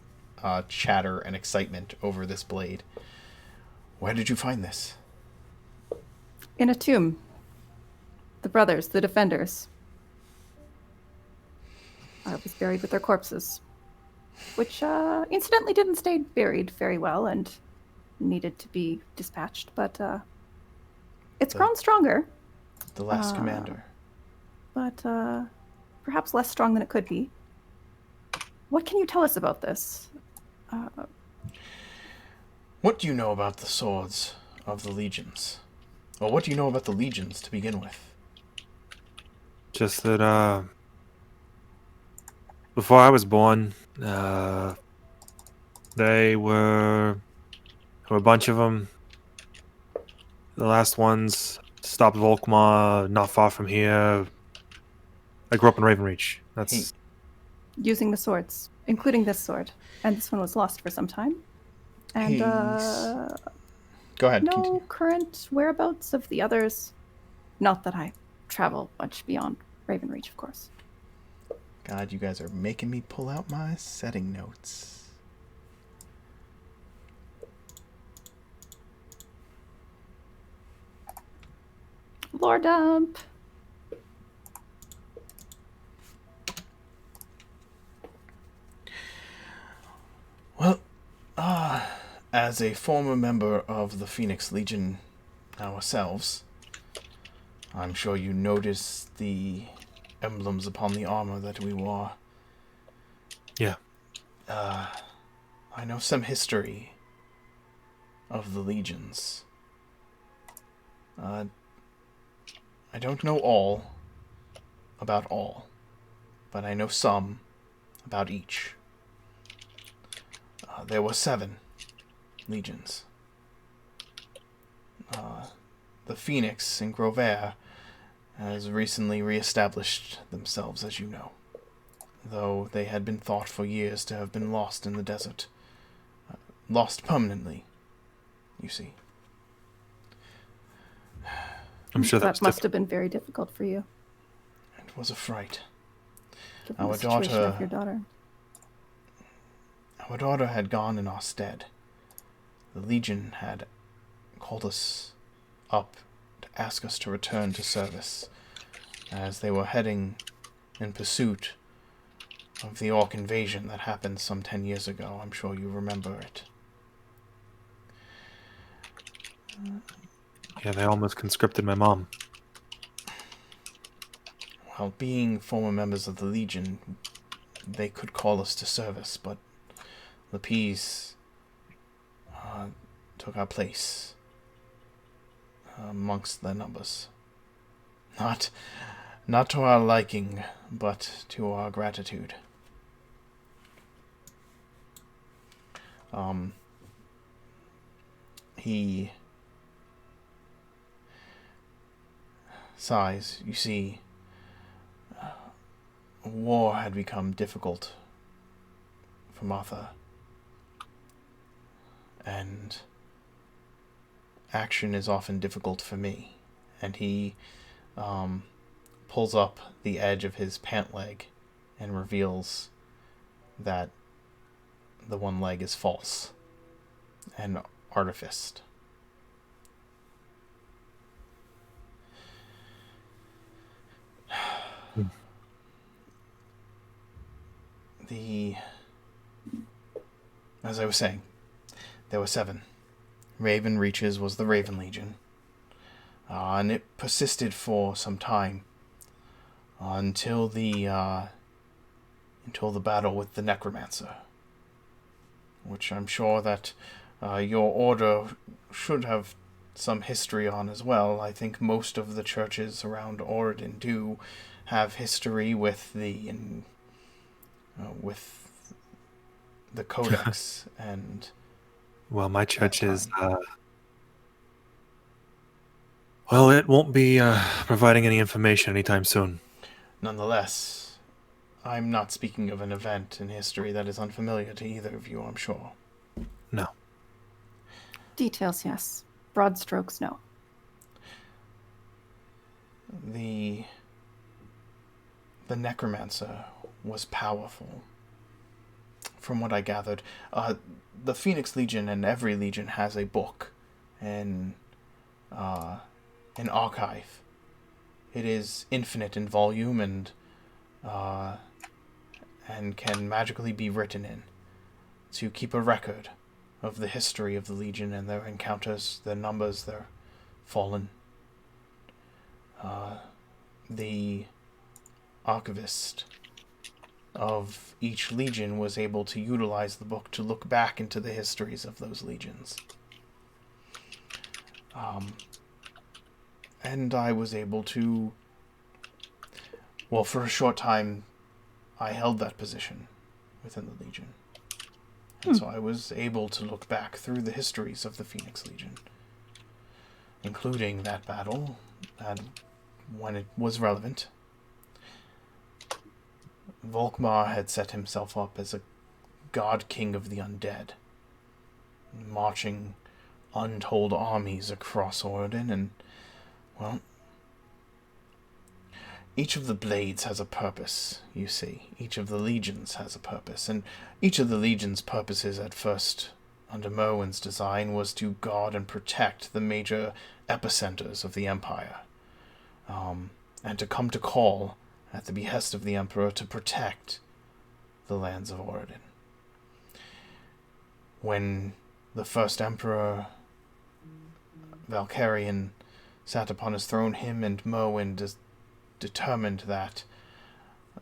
chatter and excitement over this blade. Where did you find this? In a tomb. The brothers, the defenders. I was buried with their corpses. Which, incidentally, didn't stay buried very well and needed to be dispatched, but it's grown stronger. The last commander. But perhaps less strong than it could be. What can you tell us about this? What do you know about the swords of the legions? Or what do you know about the legions to begin with? Just that, before I was born, there were a bunch of them. The last ones stopped Volkmar not far from here. I grew up in Ravenreach. That's... Using the swords, including this sword. And this one was lost for some time. And, Go ahead. no Continue. current whereabouts of the others. Not that I travel much beyond Ravenreach, of course. God, you guys are making me pull out my setting notes. Lore dump. Well, as a former member of the Phoenix Legion ourselves, I'm sure you noticed the emblems upon the armor that we wore. Yeah. I know some history of the legions. I don't know all about all, but I know some about each. There were 7 legions. The Phoenix in Grover has recently re-established themselves, as you know, though they had been thought for years to have been lost in the desert. Lost permanently, you see. I'm sure That must have been very difficult for you. It was a fright. Given Our the situation daughter- of your daughter. Our daughter had gone in our stead. The Legion had called us up to ask us to return to service, as they were heading in pursuit of the Orc invasion that happened some 10 years ago. I'm sure you remember it. Yeah, they almost conscripted my mom. Well, being former members of the Legion, they could call us to service, but Lapis took our place amongst their numbers. Not to our liking, but to our gratitude. He sighs. You see, war had become difficult for Martha, and action is often difficult for me. And he pulls up the edge of his pant leg and reveals that the one leg is false and artificed. As I was saying, there were 7. Raven Reaches was the Raven Legion. And it persisted for some time until the battle with the Necromancer, which I'm sure that your order should have some history on as well. I think most of the churches around Oregon do have history with the Codex and. Well, my church is. Well, it won't be providing any information anytime soon. Nonetheless, I'm not speaking of an event in history that is unfamiliar to either of you, I'm sure. No. Details, yes. Broad strokes, no. The Necromancer was powerful. From what I gathered, the Phoenix Legion and every legion has a book and an archive. It is infinite in volume and can magically be written in to keep a record of the history of the Legion and their encounters, their numbers, their fallen. The archivist of each legion was able to utilize the book to look back into the histories of those legions. And I was able to... Well, for a short time, I held that position within the Legion. And so I was able to look back through the histories of the Phoenix Legion, including that battle, and when it was relevant. Volkmar had set himself up as a god king of the undead, marching untold armies across Oregon, and, well, each of the blades has a purpose, you see. Each of the legions has a purpose, and each of the legion's purposes at first, under Merwin's design, was to guard and protect the major epicenters of the Empire, and to come to call, at the behest of the Emperor, to protect the lands of Oridon. When the first Emperor, Valkyrian, sat upon his throne, him and Merwin determined that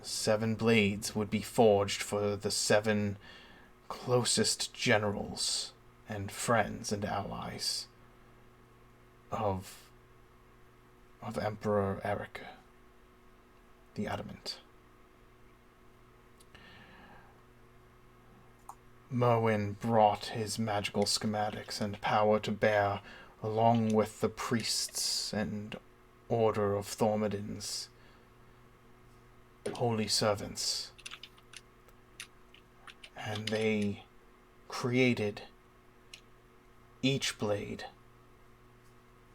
7 blades would be forged for the 7 closest generals and friends and allies of Emperor Eric the Adamant. Merwin brought his magical schematics and power to bear, along with the priests and order of Thormodin's holy servants. And they created each blade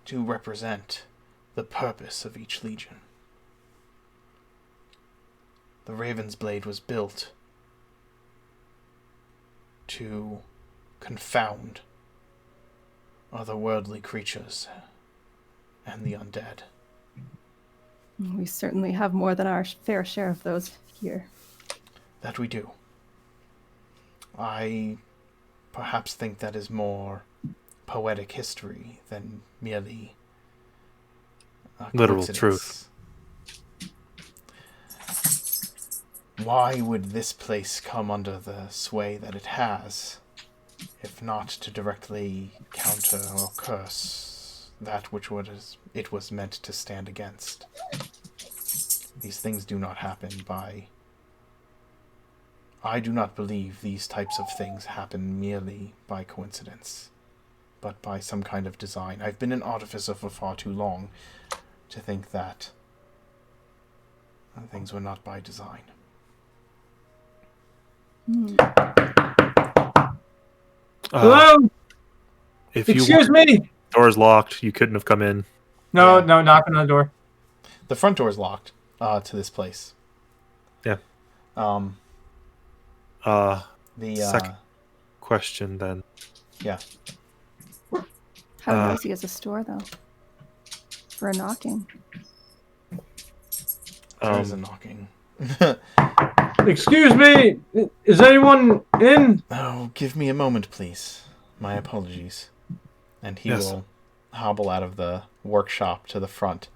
to represent the purpose of each legion. The Raven's blade was built to confound otherworldly creatures and the undead. We certainly have more than our fair share of those here. That we do. I perhaps think that is more poetic history than merely literal coincidence. truth. Why would this place come under the sway that it has, if not to directly counter or curse that which it was meant to stand against? These things do not happen by... I do not believe these types of things happen merely by coincidence, but by some kind of design. I've been an artificer for far too long to think that things were not by design. Hello? If you Excuse me? door's locked, you couldn't have come in. No, Yeah. no, knocking on the door. The front door is locked to this place. Yeah. The Second question then. yeah. How noisy is a store, though? For a knocking. There is a knocking. Excuse me? Is anyone in? Oh, give me a moment, please. My apologies. And he Yes. will hobble out of the workshop to the front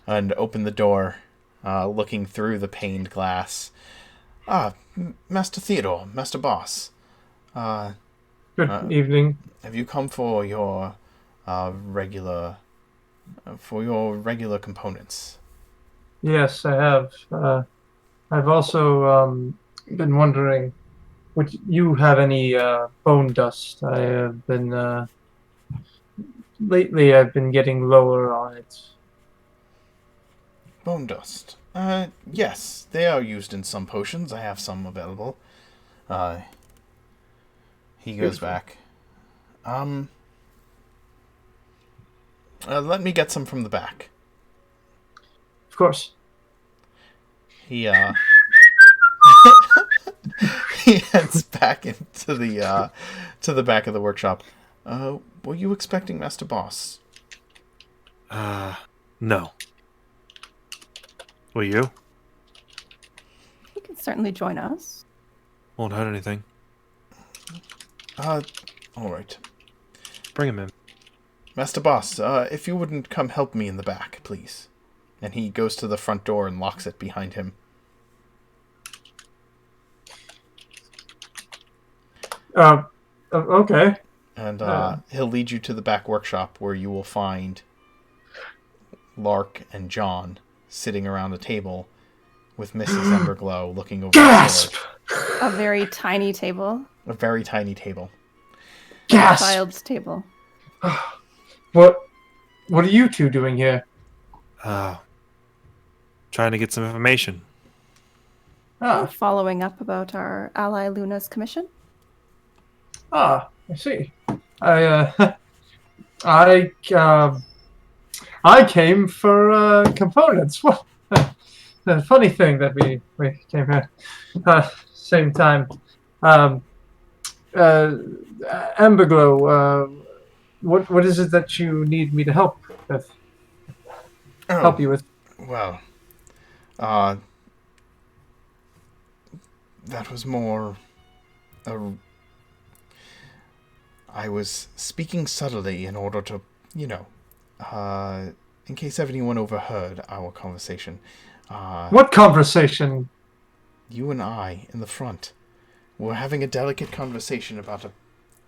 and open the door, looking through the paned glass. Master Theodore, Master Boss. Good evening. Have you come for your regular components? Yes, I have. I've also been wondering, would you have any bone dust? I have been lately. I've been getting lower on it. Bone dust. Yes, they are used in some potions. I have some available. He goes Beautiful. back. Let me get some from the back. Of course. He he heads back into the to the back of the workshop. Were you expecting Master Boss? No. Will you? He can certainly join us. Won't hurt anything. All right. Bring him in. Master Boss, if you wouldn't come help me in the back, please. And he goes to the front door and locks it behind him. Okay. And he'll lead you to the back workshop where you will find Lark and John sitting around a table with Mrs. Emberglow looking over Gasp! the sword. A very tiny table. A very tiny table. A Gasp! child's table. What are you two doing here? Trying to get some information. We're following up about our ally Luna's commission. I see. I came for components. What? the funny thing that we came here same time. Um, Amberglow, what is it that you need me to help with? Help you with? Well, uh, that was more. A, I was speaking subtly in order to, in case anyone overheard our conversation. What conversation? You and I in the front were having a delicate conversation about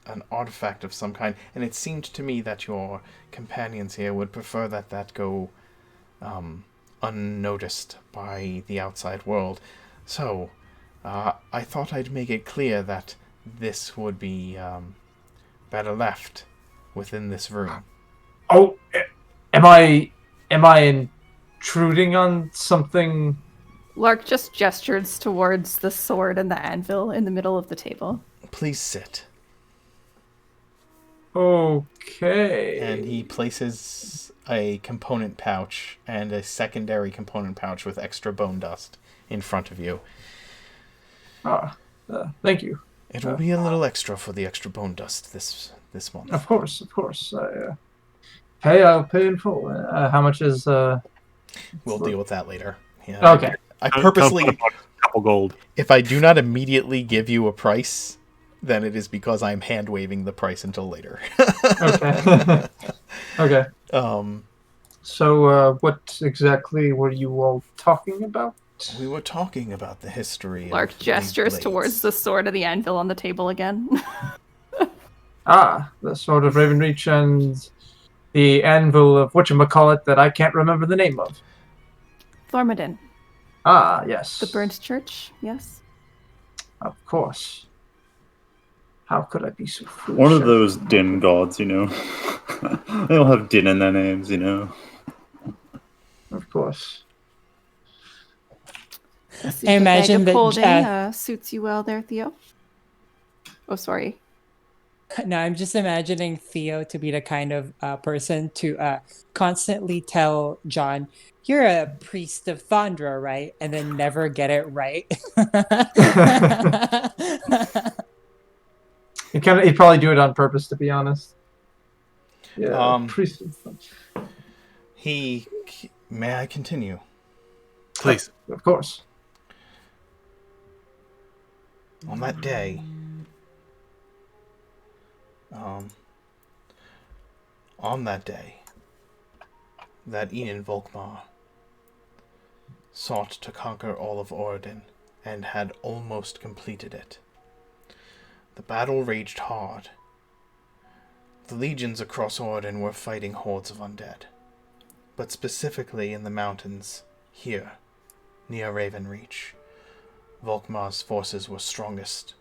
an artifact of some kind, and it seemed to me that your companions here would prefer that go unnoticed by the outside world. So, I thought I'd make it clear that this would be better left within this room. Oh, am I intruding on something? Lark just gestures towards the sword and the anvil in the middle of the table. Please sit. Okay. And he places a component pouch and a secondary component pouch with extra bone dust in front of you. Thank you. It will be a little extra for the extra bone dust this month. Of course. I'll pay in full. How much is? We'll deal with that later. Yeah, Okay. I purposely, a couple gold. if I do not immediately give you a price, then it is because I'm hand waving the price until later. Okay. Okay. So, what exactly were you all talking about? We were talking about the history. Lark of gestures these towards blades. the sword and the anvil on the table again. The sword of Ravenreach and the anvil of whatchamacallit that I can't remember the name of. Thormodin. Yes. The burnt church, yes. Of course. How could I be so foolish? One of those din gods, They all have din in their names, Of course. I imagine that, holding suits you well there, Theo. Oh, sorry. No, I'm just imagining Theo to be the kind of person to constantly tell John, "You're a priest of Thondra, right?" and then never get it right. He'd probably do it on purpose, to be honest. Yeah. Priest of Thondra. May I continue? Please. Of course. On that day, that Ian Volkmar sought to conquer all of Oregon and had almost completed it. The battle raged hard. The legions across Oregon were fighting hordes of undead, but specifically in the mountains here, near Ravenreach, Volkmar's forces were strongest.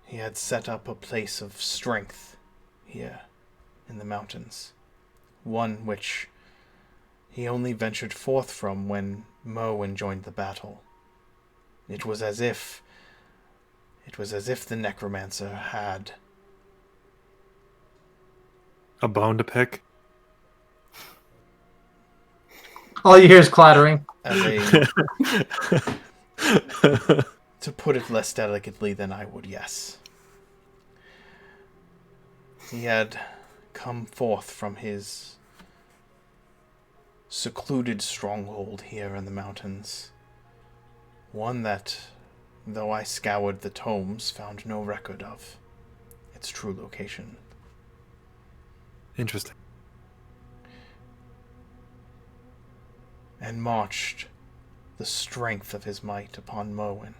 He had set up a place of strength here in the mountains, one which he only ventured forth from when Merwin joined the battle. It was as if the necromancer had A bone to pick. All you hear is clattering. To put it less delicately than I would, yes. He had come forth from his secluded stronghold here in the mountains. One that, though I scoured the tomes, found no record of its true location. Interesting. And marched the strength of his might upon Merwin.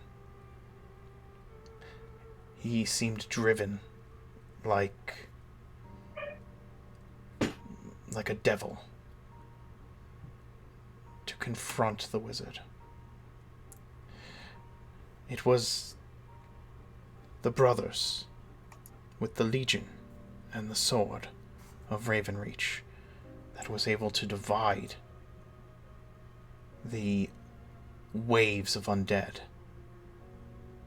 He seemed driven like a devil to confront the wizard. It was the brothers with the Legion and the sword of Ravenreach that was able to divide the waves of undead,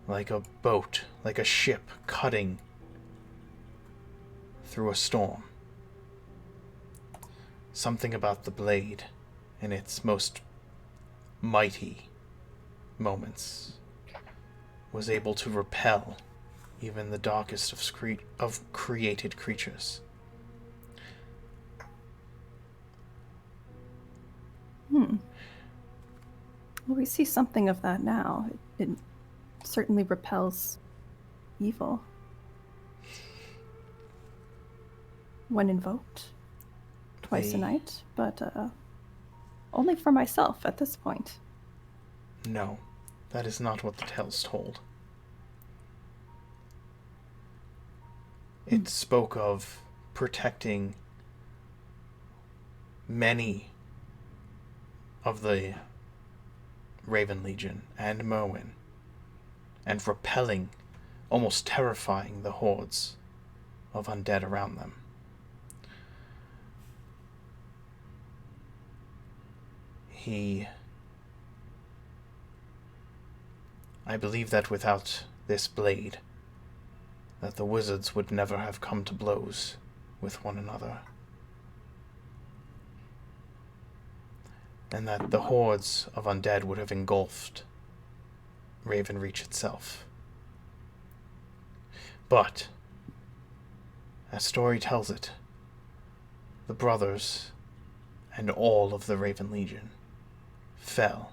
like a boat, like a ship cutting through a storm. Something about the blade in its most mighty moments, was able to repel even the darkest of created creatures. Well, we see something of that now. It certainly repels evil when invoked twice a night, but only for myself at this point. No, that is not what the tales told. It spoke of protecting many of the Raven Legion and Merwin, and repelling, almost terrifying the hordes of undead around them. I believe that without this blade, that the wizards would never have come to blows with one another. And that the hordes of undead would have engulfed Ravenreach itself. But, as story tells it, the brothers and all of the Raven Legion fell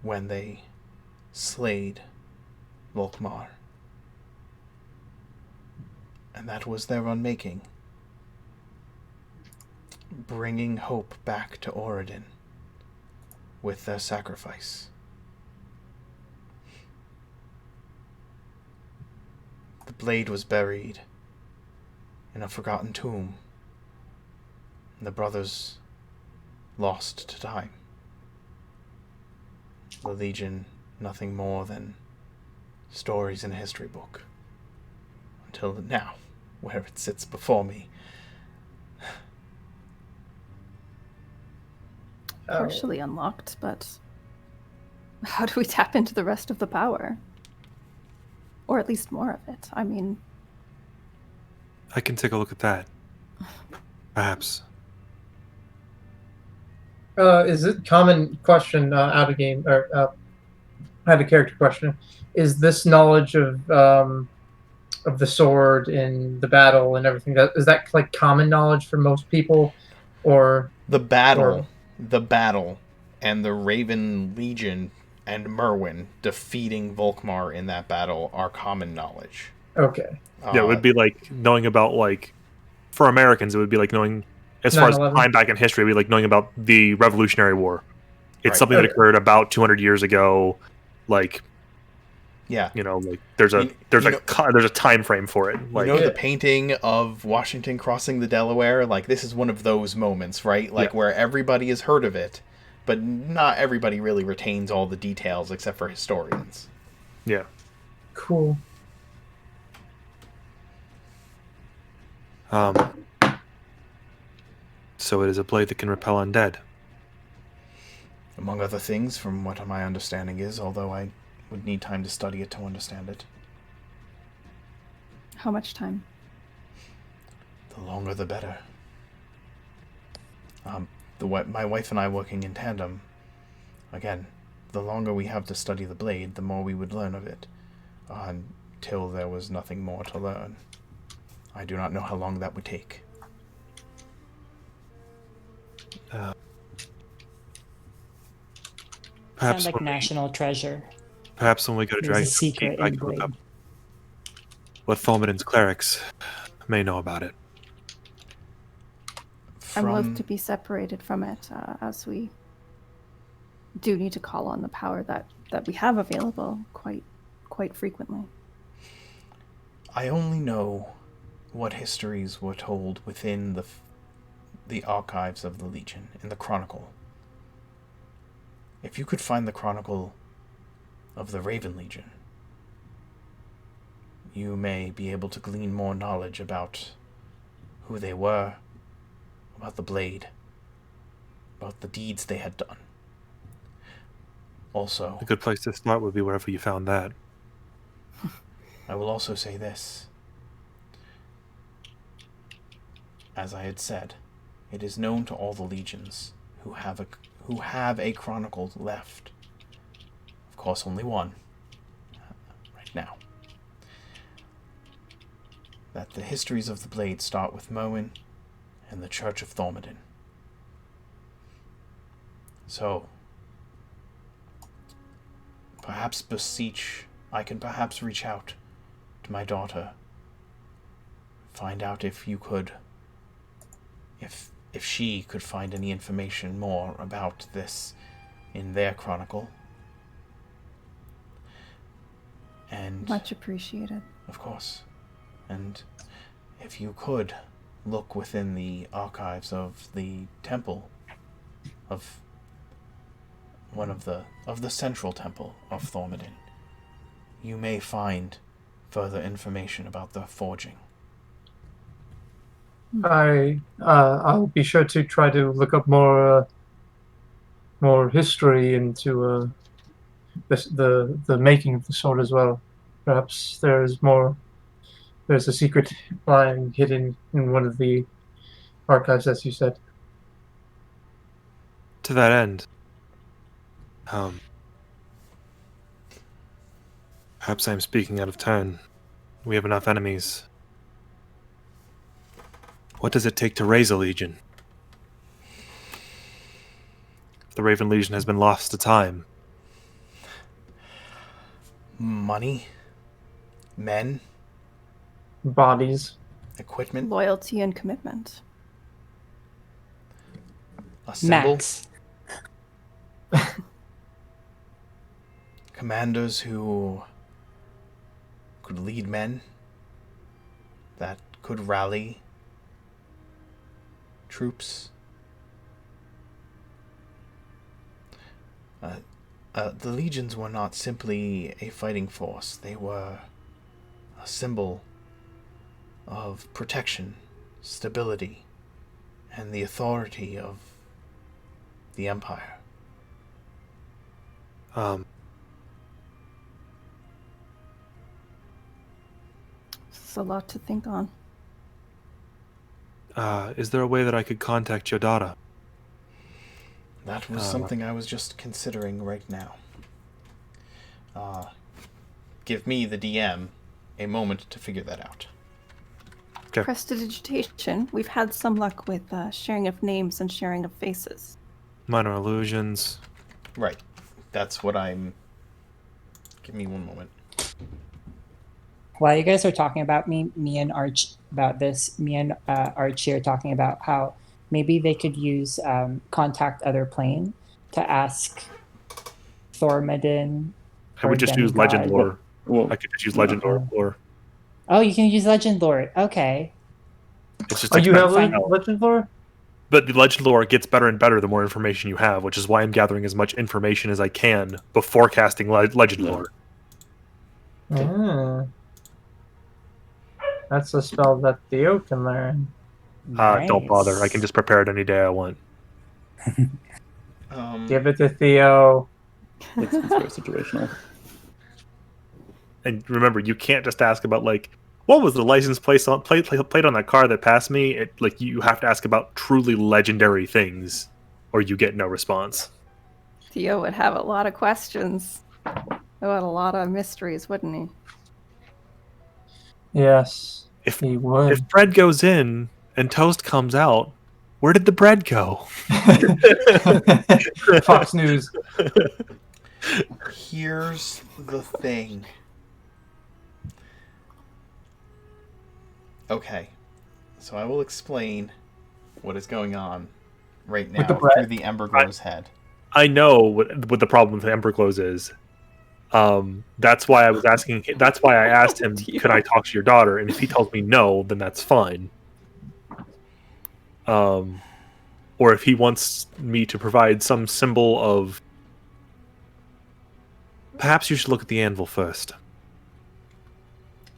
when they slayed Volkmar. And that was their unmaking, bringing hope back to Oridon with their sacrifice. The blade was buried in a forgotten tomb, and the brothers lost to time. The Legion, nothing more than stories in a history book. Until now, where it sits before me. Partially unlocked, but how do we tap into the rest of the power? Or at least more of it. I mean... I can take a look at that. Perhaps. Is it common question out of game or out of character question? Is this knowledge of the sword in the battle and everything is that like common knowledge for most people, or the battle, and the Raven Legion and Merwin defeating Volkmar in that battle are common knowledge. Okay. Yeah, it would be like knowing about, like, for Americans, it would be like knowing, as far as 9/11. time back in history, it would be like knowing about the Revolutionary War. It's Right. something that occurred about 200 years ago. Like, Yeah. you know, like there's a time frame for it. Like, the painting of Washington crossing the Delaware? Like, this is one of those moments, right? Like, where everybody has heard of it, but not everybody really retains all the details except for historians. yeah. Cool. So it is a blade that can repel undead. Among other things, from what my understanding is, although I would need time to study it to understand it. How much time? The longer the better. My wife and I working in tandem. Again, the longer we have to study the blade, the more we would learn of it. Until there was nothing more to learn. I do not know how long that would take. Perhaps Sounds like national treasure. Perhaps when we go to There's a Dragon secret Keep, I in can look blade. up what Fulminan's clerics may know about it. I'm loath to be separated from it, as we do need to call on the power that we have available quite frequently. I only know what histories were told within the archives of the Legion, in the Chronicle. If you could find the Chronicle of the Raven Legion, you may be able to glean more knowledge about who they were, about the blade, about the deeds they had done. Also, A good place to start would be wherever you found that. I will also say this. As I had said, It is known to all the legions who have a chronicle left. Of course, only one right now. That the histories of the blade start with Moen and the Church of Thormodin. So, perhaps I can perhaps reach out to my daughter, find out if you could, if she could find any information more about this in their chronicle. And Much appreciated. of course. And if you could look within the archives of the temple of one of the central temple of Thormodin, you may find further information about the forging. I'll be sure to try to look up more history into the making of the sword as well. Perhaps there's a secret lying hidden in one of the archives, as you said. To that end, perhaps I'm speaking out of turn. We have enough enemies. What does it take to raise a legion? The Raven Legion has been lost to time. Money, men, Bodies. equipment, Loyalty and commitment. a symbol, Max. commanders who could lead men, that could rally troops. The legions were not simply a fighting force. They were a symbol of protection, stability, and the authority of the Empire. It's a lot to think on. Is there a way that I could contact your daughter? That was something I was just considering right now. Give me, the DM, a moment to figure that out. Okay. Prestidigitation. We've had some luck with sharing of names and sharing of faces. Minor illusions. Right. That's what I'm... Give me one moment. While you guys are talking about me and Arch about this, me and Archie are talking about how maybe they could use contact other plane to ask Thormodin. I would just use legend lore. Well, I could just use legend lore. Oh, you can use legend lore. Okay. It's just Oh, you have expensive. legend lore? But the legend lore gets better and better the more information you have, which is why I'm gathering as much information as I can before casting legend lore. That's a spell that Theo can learn. Don't bother. I can just prepare it any day I want. Give it to Theo. it's very situational. And remember, you can't just ask about, like, what was the license plate on that car that passed me? You have to ask about truly legendary things, or you get no response. Theo would have a lot of questions. He had a lot of mysteries, wouldn't he? Yes, If he would. If bread goes in and toast comes out, where did the bread go? Fox News. Here's the thing. Okay, so I will explain what is going on right now through the Emberglow's head. I know what the problem with the Emberglows is. That's why I was asking. That's why I asked him, "Could I talk to your daughter?" And if he tells me no, then that's fine. Or if he wants me to provide some symbol of, perhaps you should look at the anvil first.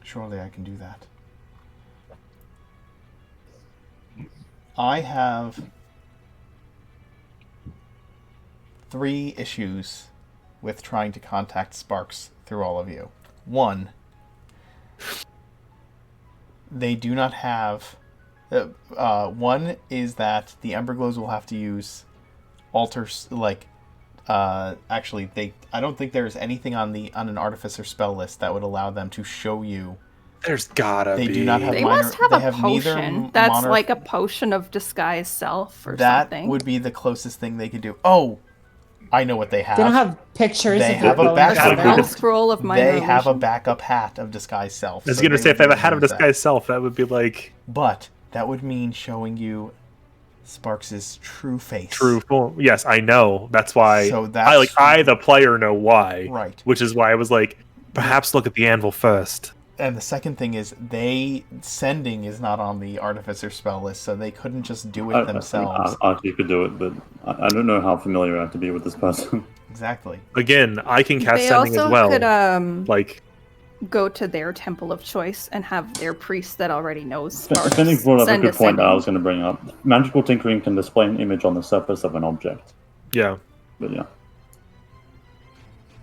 Surely I can do that. I have 3 issues with trying to contact Sparks through all of you. 1, they do not have One is that the Emberglows will have to use altars, like, actually, I don't think there's anything on an artificer spell list that would allow them to show you. There's gotta They be. do not have They minor. must have they a have neither potion that's mono- like a potion of disguise self or that something. would be the closest thing they could do. Oh, I know what they have. They don't have pictures They of have their a own backup Spell hat. scroll of minor They have a illusion. backup hat of disguise self. I was so gonna say, if they have a hat of would use that. disguise self, that would be like But that would mean showing you Sparks' true face. true form. Yes, I know. That's why. So that's I, the player, know why. right. Which is why I was like, perhaps look at the anvil first. And the second thing is, sending is not on the artificer spell list, so they couldn't just do it themselves. Archie could do it, but I don't know how familiar I have to be with this person. Exactly. Again, I can cast They sending also as well. could Like, go to their temple of choice and have their priest that already knows I Sparks think brought up a send good point that I sending. was going to bring up. Magical tinkering can display an image on the surface of an object. yeah, But yeah.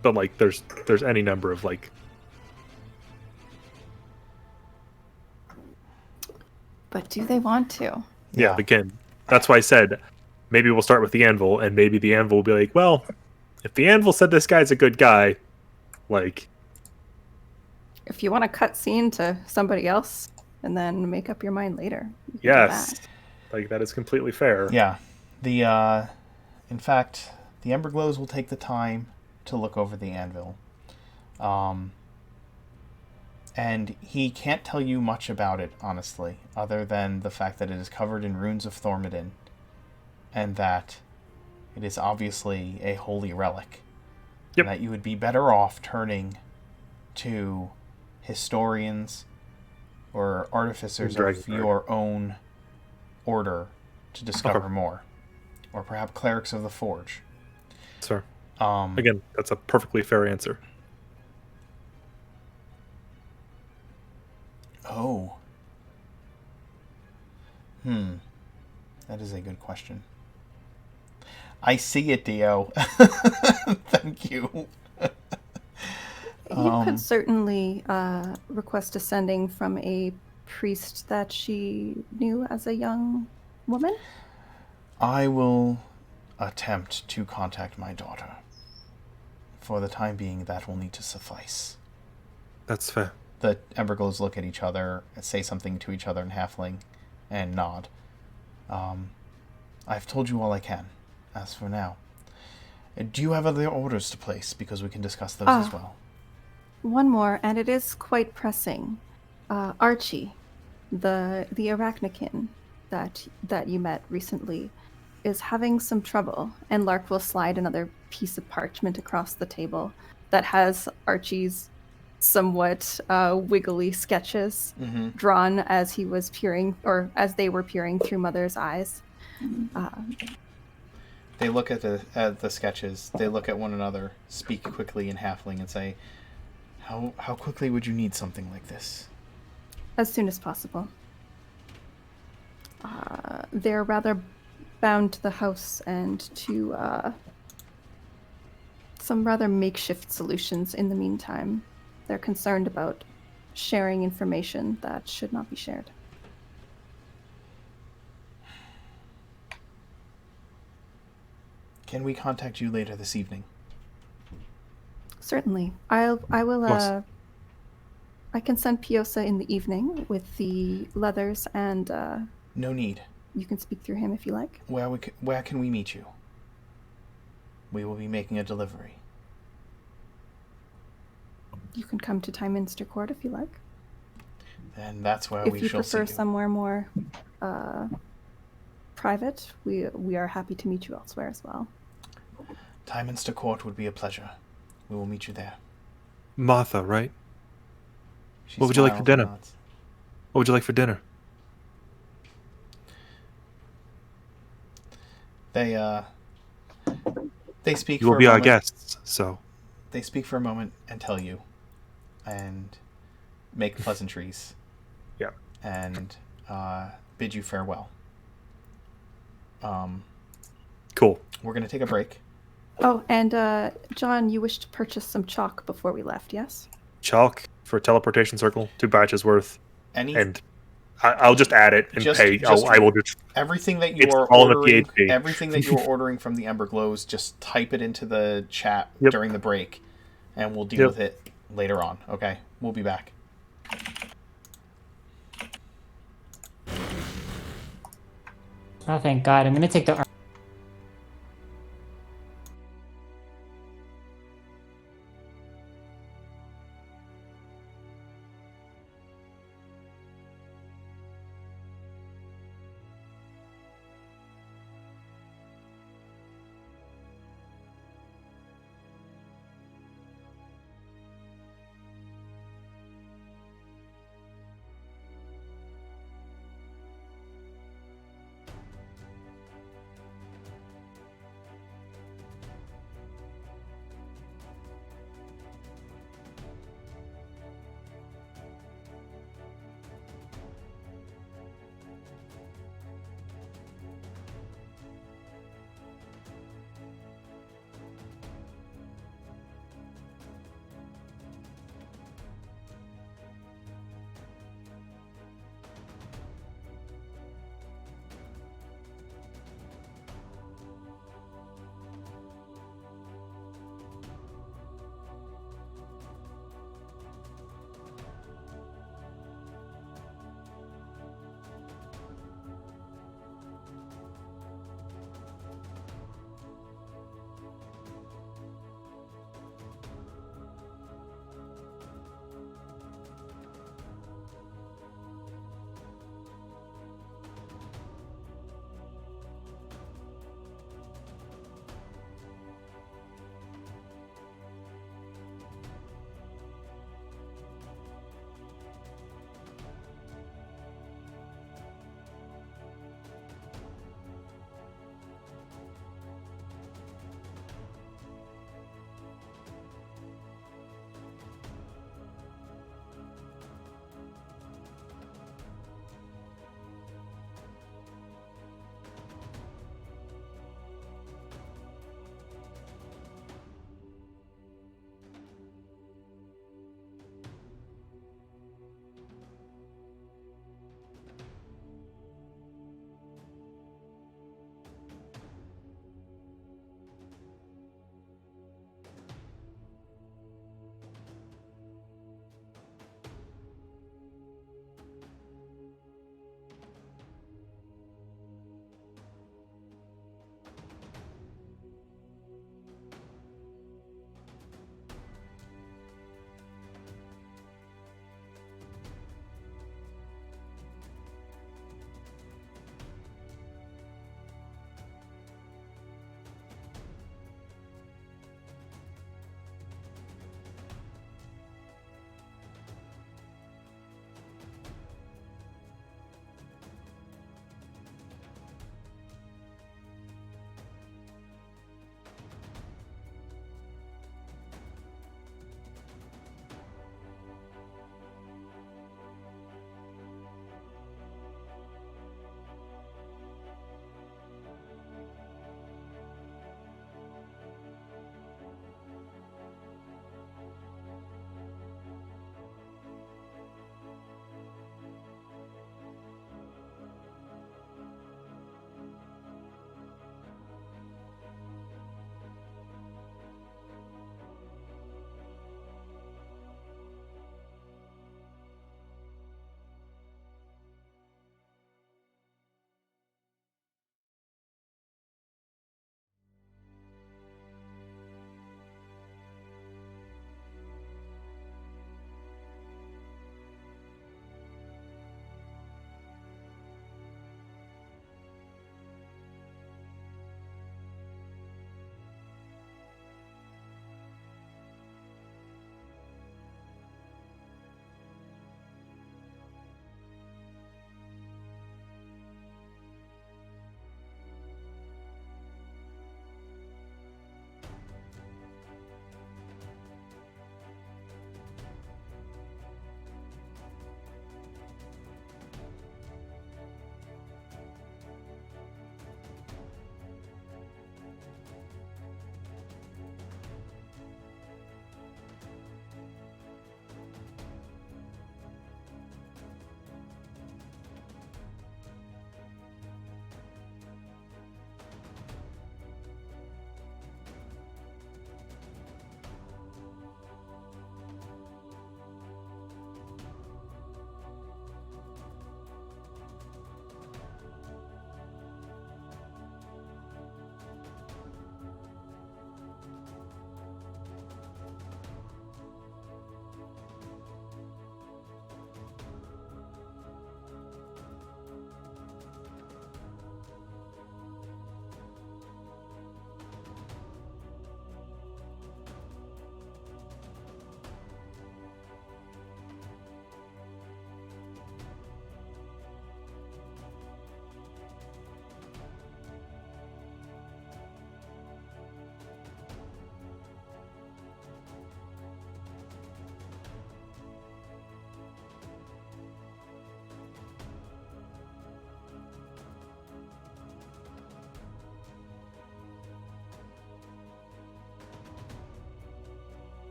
but like, there's any number of like. But do they want to? Yeah, again, that's why I said maybe we'll start with the anvil, and maybe the anvil will be like, well, if the anvil said this guy's a good guy, like, If you want to cut scene to somebody else and then make up your mind later. you can do yes, that. like that is completely fair. Yeah. In fact, the Emberglows will take the time to look over the anvil. And he can't tell you much about it, honestly, other than the fact that it is covered in runes of Thormodin, and that it is obviously a holy relic. Yep. And that you would be better off turning to historians or artificers of Dragonguard. your own order to discover Okay. more. Or perhaps clerics of the forge. Sir, again, that's a perfectly fair answer. Oh. That is a good question. I see it, Dio. Thank you. You could certainly request a sending from a priest that she knew as a young woman. I will attempt to contact my daughter. For the time being, that will need to suffice. That's fair. The Emberglows look at each other, say something to each other in Halfling, and nod. I've told you all I can, as for now. Do you have other orders to place? Because we can discuss those as well. One more, and it is quite pressing. Archie, the Arachnikin that you met recently, is having some trouble, and Lark will slide another piece of parchment across the table that has Archie's somewhat wiggly sketches drawn as he was peering, or as they were peering through Mother's eyes. They look at the sketches. They look at one another, speak quickly in Halfling, and say, "How quickly would you need something like this?" As soon as possible. They're rather bound to the house and to some rather makeshift solutions in the meantime. They're concerned about sharing information that should not be shared. Can we contact you later this evening? Certainly. I will Yes. I can send Piosa in the evening with the leathers, and No need. you can speak through him if you like. Where can we meet you? We will be making a delivery. You can come to Tyminster Court if you like. And that's where If we you shall see prefer you. somewhere more private, we are happy to meet you elsewhere as well. Tyminster Court would be a pleasure. We will meet you there. Martha, right? She What would you like for smiles and dinner? nods. What would you like for dinner? They speak You for will a be our moment. guests, so They speak for a moment and tell you, and make pleasantries. Yeah. And bid you farewell. cool. We're gonna take a break. Oh, and John, you wished to purchase some chalk before we left, yes? Chalk for a teleportation circle, 2 batches worth, Any and I'll just add it and pay. I will just everything that you it's are all in the ordering. PHP. Everything that you are ordering from the Ember Glows, just type it into the chat Yep. during the break, and we'll deal Yep. with it later on. Okay, we'll be back. Oh, thank God. I'm going to take the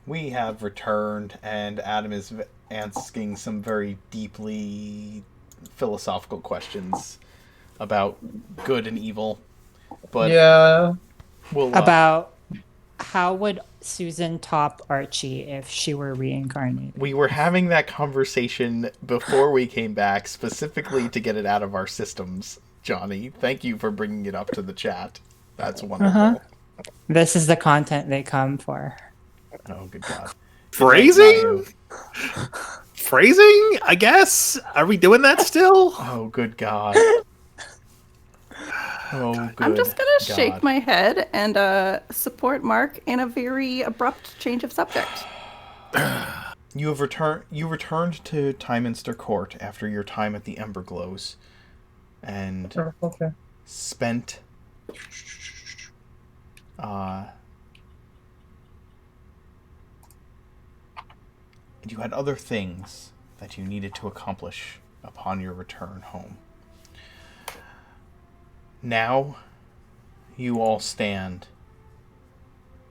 We have returned, and Adam is asking some very deeply philosophical questions about good and evil. But Yeah. we'll About how would Susan top Archie if she were reincarnated? we were having that conversation before we came back, specifically to get it out of our systems. Johnny, thank you for bringing it up to the chat. That's wonderful. Uh-huh. This is the content they come for. Oh, good God. Phrasing? Phrasing? I guess. Are we doing that still? Oh, good God. Oh, good I'm just gonna God. shake my head and support Mark in a very abrupt change of subject. You returned to Tyminster Court after your time at the Emberglows, and Okay. spent and you had other things that you needed to accomplish upon your return home. Now, you all stand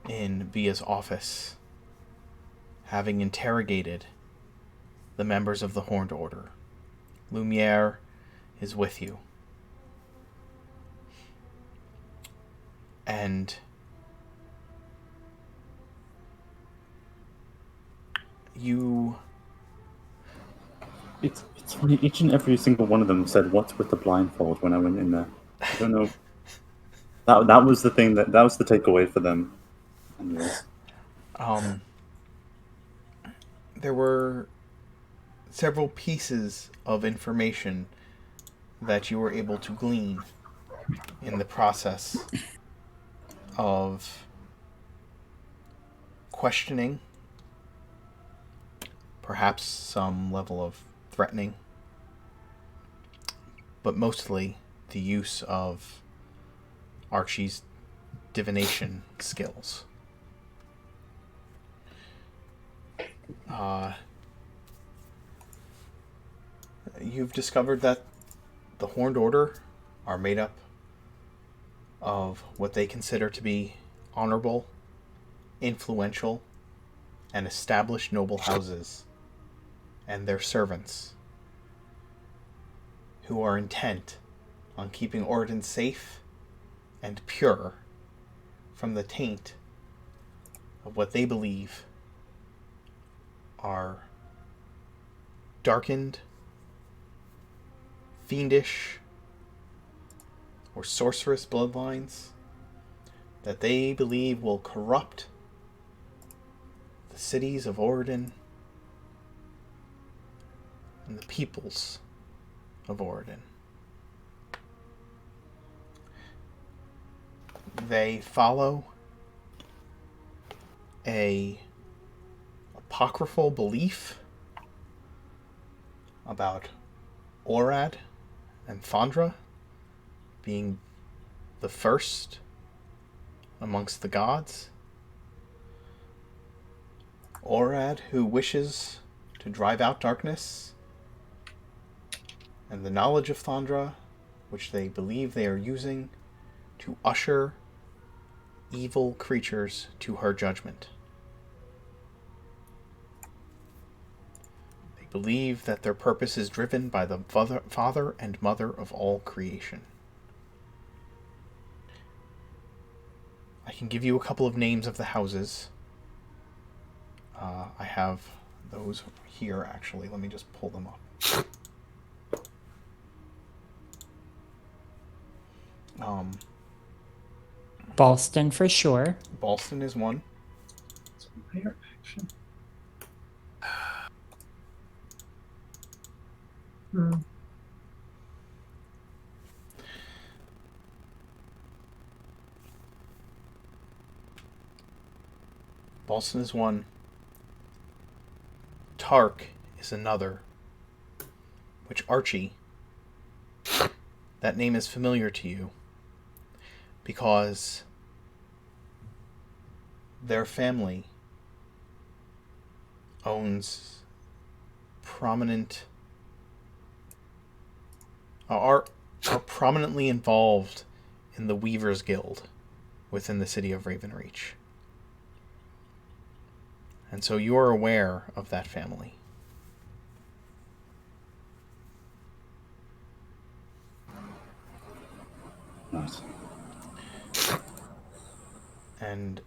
in Via's office, having interrogated the members of the Horned Order. Lumiere is with you. And you... It's funny. Each and every single one of them said, "What's with the blindfold?" When I went in there. I don't know. That was the thing that was the takeaway for them. Anyways. There were several pieces of information that you were able to glean in the process of questioning, perhaps some level of threatening, but mostly the use of Archie's divination skills. You've discovered that the Horned Order are made up of what they consider to be honorable, influential, and established noble houses, and their servants, who are intent on keeping Oregon safe and pure from the taint of what they believe are darkened, fiendish, or sorcerous bloodlines that they believe will corrupt the cities of Oregon and the peoples of Oregon. They follow a apocryphal belief about Orad and Fandra being the first amongst the gods. Orad, who wishes to drive out darkness, and the knowledge of Fandra, which they believe they are using to usher evil creatures to her judgment. They believe that their purpose is driven by the father and mother of all creation. I can give you a couple of names of the houses. I have those here, actually. Let me just pull them up. Boston for sure. Boston is one. Player action. Boston is one. Tark is another. Which Archie, that name is familiar to you because their family owns prominent are prominently involved in the Weavers Guild within the city of Ravenreach. And so you're aware of that family. Nice. And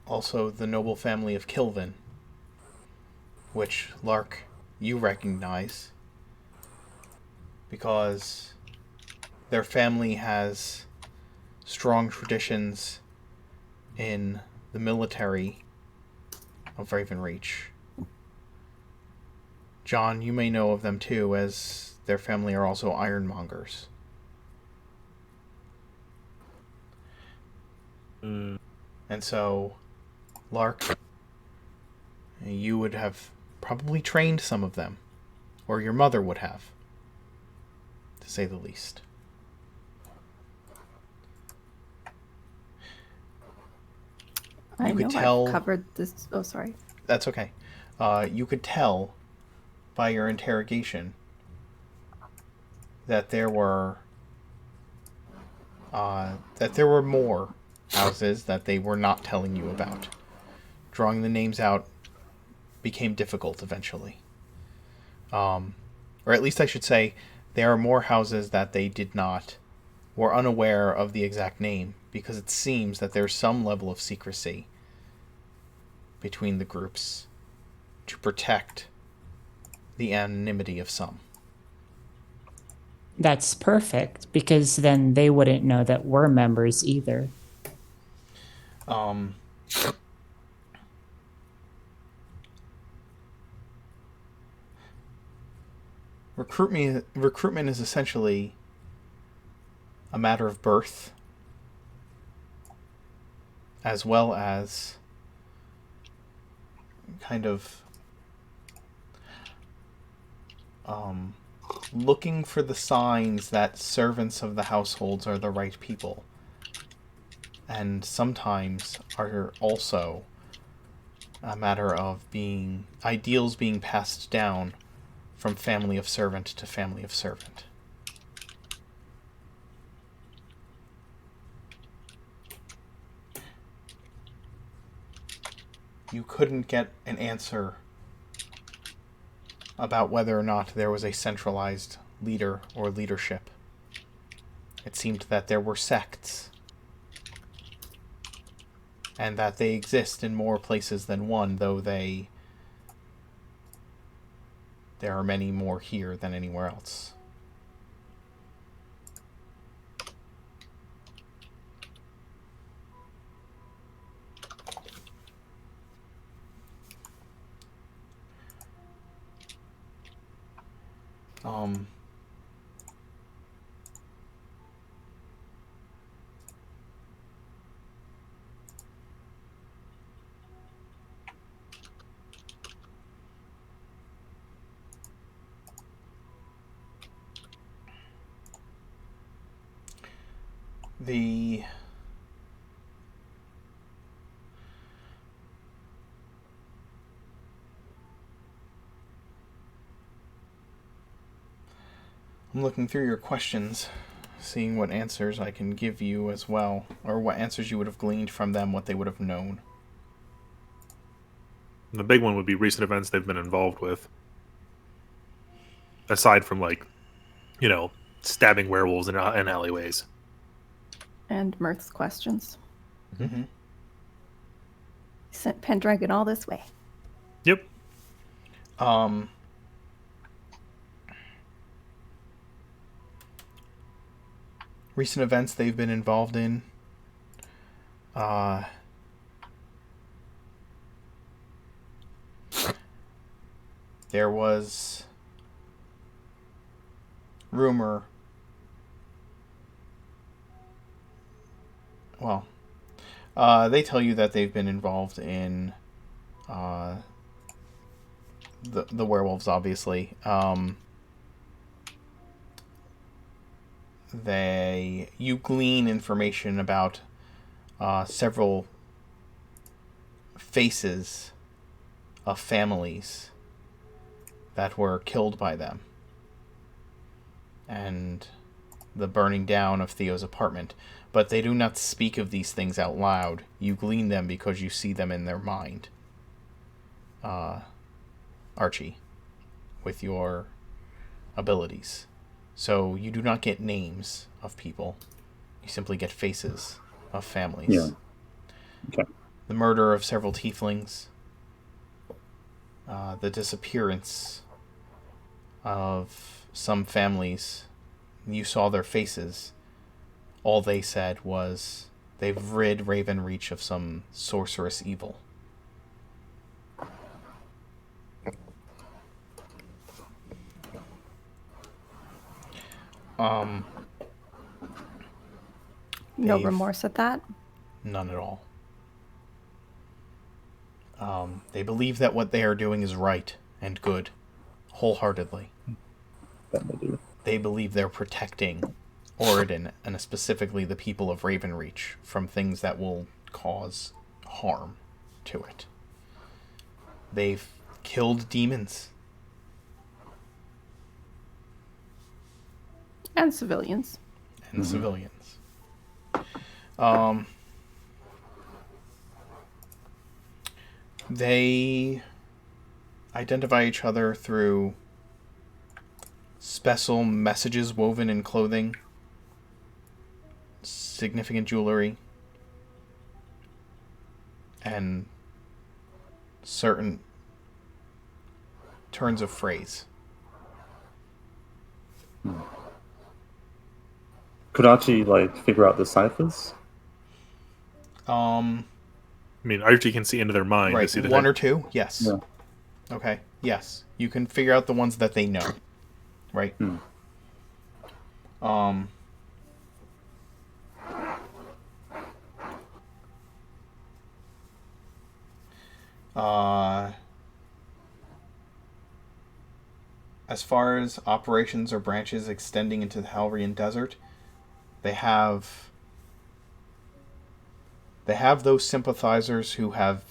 also the noble family of Kilvin, which, Lark, you recognize because their family has strong traditions in the military of Ravenreach. John, you may know of them too, as their family are also ironmongers. And so, Lark, you would have probably trained some of them, or your mother would have, to say the least. I You could know tell- I've covered this. Oh, sorry. That's okay. You could tell by your interrogation that there were more houses that they were not telling you about. Drawing the names out became difficult eventually. Or at least I should say, there are more houses that they were unaware of the exact name, because it seems that there's some level of secrecy between the groups to protect the anonymity of some. That's perfect, because then they wouldn't know that we're members either. Recruitment is essentially a matter of birth, as well as kind of looking for the signs that servants of the households are the right people, and sometimes are also a matter of ideals being passed down from family of servant to family of servant. You couldn't get an answer about whether or not there was a centralized leader or leadership. It seemed that there were sects, and that they exist in more places than one, though there are many more here than anywhere else. I'm looking through your questions, seeing what answers I can give you as well, or what answers you would have gleaned from them, what they would have known. The big one would be recent events they've been involved with. Aside from, stabbing werewolves in alleyways. And Mirth's questions. Mm-hmm. Sent Pendragon all this way. Yep. Recent events they've been involved in. There was rumor. Well, they tell you that they've been involved in the werewolves, obviously. You glean information about several faces of families that were killed by them, and the burning down of Theo's apartment. But they do not speak of these things out loud. You glean them because you see them in their mind. Archie, with your abilities. So you do not get names of people. You simply get faces of families. Yeah. Okay. The murder of several tieflings. The disappearance of some families. You saw their faces. All they said was they've rid Raven Reach of some sorcerous evil. No They've- remorse at that. None at all. They believe that what they are doing is right and good, wholeheartedly. That they do. They believe they're protecting Oridon, and specifically the people of Ravenreach, from things that will cause harm to it. They've killed demons. And civilians. And civilians. They identify each other through special messages woven in clothing, significant jewelry, and certain turns of phrase. Could Archie figure out the ciphers? I mean, Archie can see into their mind. To Right, see the one or two, yes. Yeah. Okay, yes. You can figure out the ones that they know. Right? As far as operations or branches extending into the Halrian Desert, they have those sympathizers who have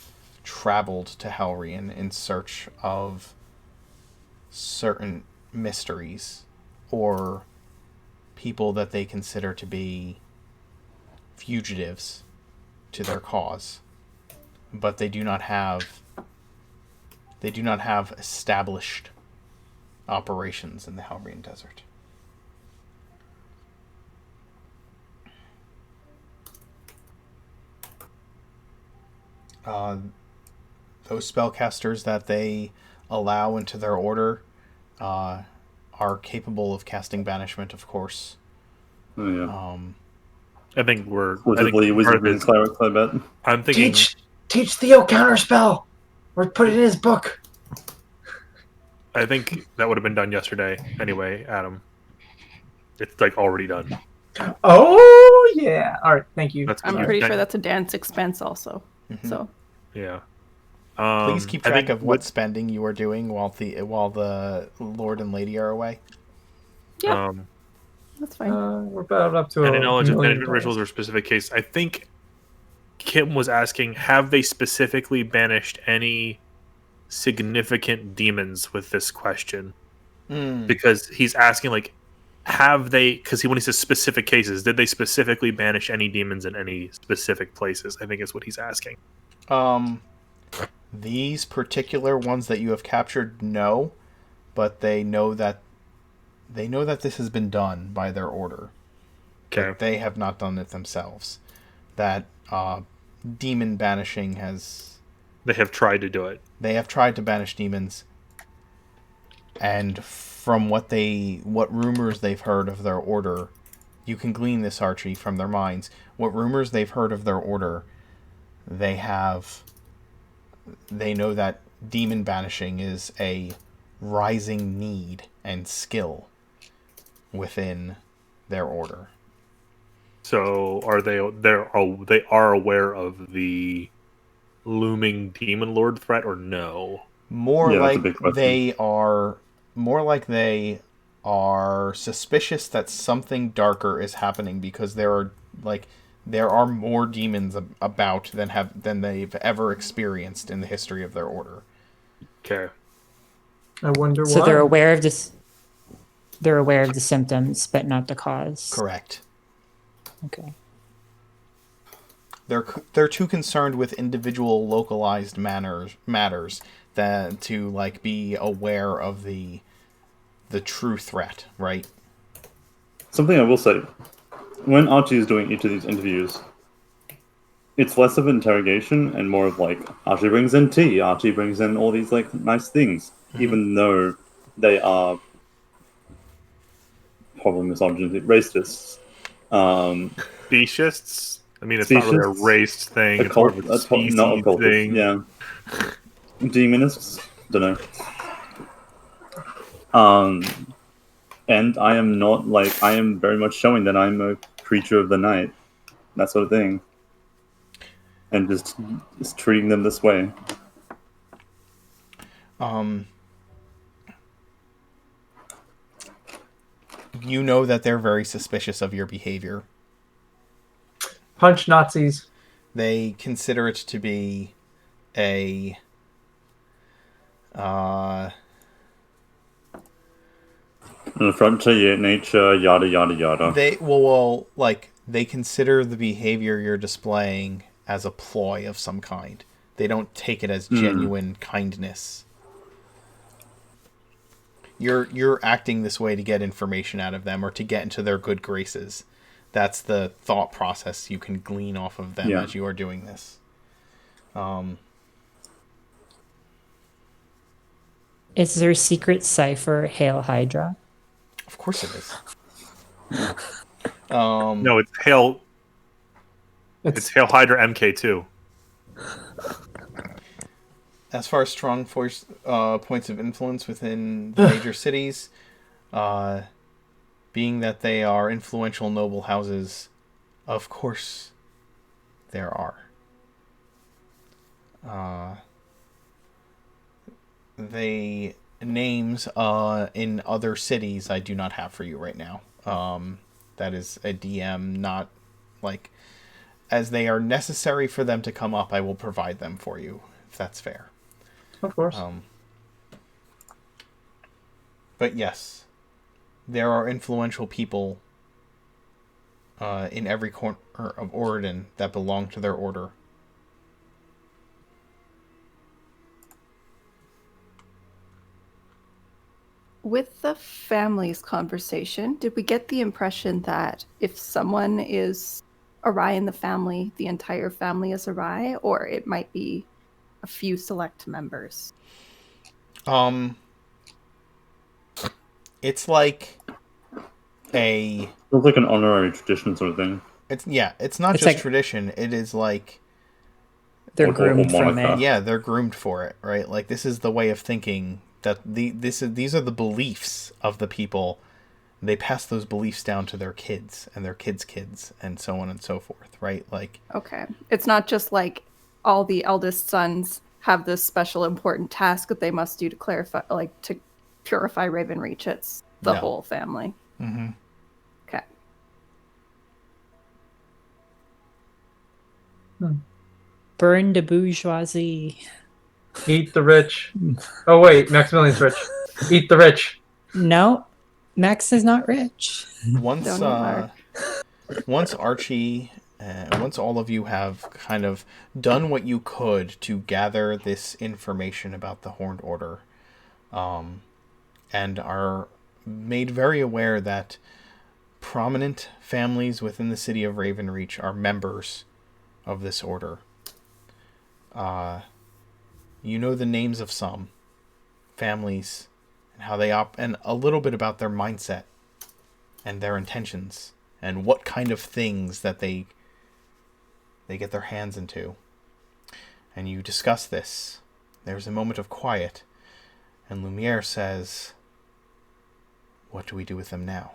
traveled to Halrian in search of certain mysteries or people that they consider to be fugitives to their cause, but they do not have established operations in the Halrian Desert. Those spellcasters that they allow into their order are capable of casting banishment, of course. Oh, yeah. I think we're. Wizardly, wizardly cleric, I bet. I'm thinking. Teach Theo counterspell, or put it in his book. I think that would have been done yesterday anyway, Adam. It's already done. Oh yeah. All right. Thank you. That's what I'm you've pretty done. sure that's a dance expense also. So Yeah. Please keep I track think of what spending you are doing while the Lord and Lady are away. yeah, that's fine. We're about up to And a in knowledge of million management rituals or specific case, I think Kim was asking, have they specifically banished any significant demons with this question? Because he's asking, have they, because when he says specific cases, did they specifically banish any demons in any specific places? I think is what he's asking. These particular ones that you have captured, no, but they know that this has been done by their order. Okay. But they have not done it themselves. That demon banishing has... They have tried to do it. They have tried to banish demons, and from what rumors they've heard of their order, you can glean this, Archie, from their minds. What rumors they've heard of their order, they know that demon banishing is a rising need and skill within their order. So they are aware of the looming demon lord threat, or no? More Yeah, that's a like big question. they are suspicious that something darker is happening, because there are more demons about than they've ever experienced in the history of their order. Okay. I wonder why. So they're aware of this. They're aware of the symptoms, but not the cause. Correct. Okay. They're too concerned with individual localized matters that to like be aware of the true threat, right? Something I will say, when Archie is doing each of these interviews, it's less of an interrogation and more of like, Archie brings in tea, Archie brings in all these like nice things, even though they are probably misogynistic racists. Speciesists? I mean, it's not really a Speciesists? race thing. It's more of a species not occultists, thing. yeah. Demonists? Don't know. And I am not like, I am very much showing that I'm a creature of the night, that sort of thing. And just treating them this way. You know that they're very suspicious of your behavior. Punch Nazis. They consider it to be a An affront to your nature, yada yada yada. they consider the behavior you're displaying as a ploy of some kind. They don't take it as genuine kindness. You're acting this way to get information out of them or to get into their good graces. That's the thought process you can glean off of them as you are doing this. Is their secret cipher Hail Hydra? Of course it is. No, it's Hail. It's Hail Hydra MK2. As far as strong force points of influence within the major cities, being that they are influential noble houses, of course there are. The names in other cities I do not have for you right now. That is a DM, not like as they are necessary for them to come up. I will provide them for you if that's fair. Of course. But yes, there are influential people in every corner of Oregon that belong to their order. With the families conversation, did we get the impression that if someone is awry in the family, the entire family is awry, or it might be a few select members? It's like a... It's like an honorary tradition sort of thing. It's not It's just like- tradition. It is like... They're Or groomed from Monica. it. Yeah, they're groomed for it, right? Like, this is the way of thinking that these are the beliefs of the people. They pass those beliefs down to their kids and their kids' kids and so on and so forth, right? Like, Okay. It's not just like all the eldest sons have this special important task that they must do to clarify, like to purify Ravenreach. It's the No. whole family. mm-hmm. Okay. Burn the bourgeoisie. Eat the rich. Oh wait, Maximilian's rich. Eat the rich. No, Max is not rich. Once Don't know, once Archie, once all of you have kind of done what you could to gather this information about the Horned Order, and are made very aware that prominent families within the city of Ravenreach are members of this order. You know the names of some families and how they and a little bit about their mindset and their intentions and what kind of things that they get their hands into. And you discuss this. There's a moment of quiet, and Lumiere says, "What do we do with them now?"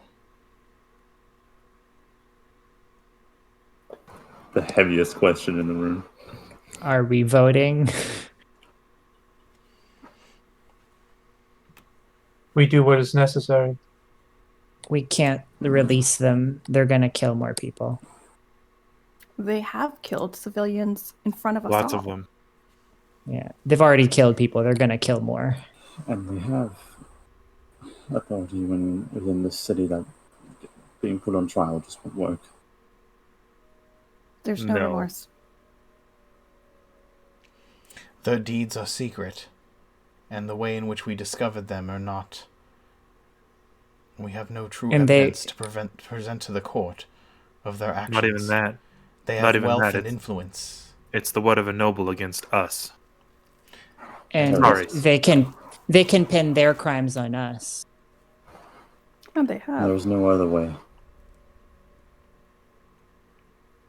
The heaviest question in the room. Are we voting? We do what is necessary. We can't release them. They're gonna kill more people. They have killed civilians in front of us Lots all. of them. Yeah, they've already killed people. They're gonna kill more. And we have authority within this city that being put on trial just won't work. There's no No. remorse. The deeds are secret. and the way in which we discovered them are not... We have no true And evidence to present to the court of their actions. Not even that. They Not have even wealth that, and it's- influence. It's the word of a noble against us. And Sorry. they can pin their crimes on us. And they have. There's no other way.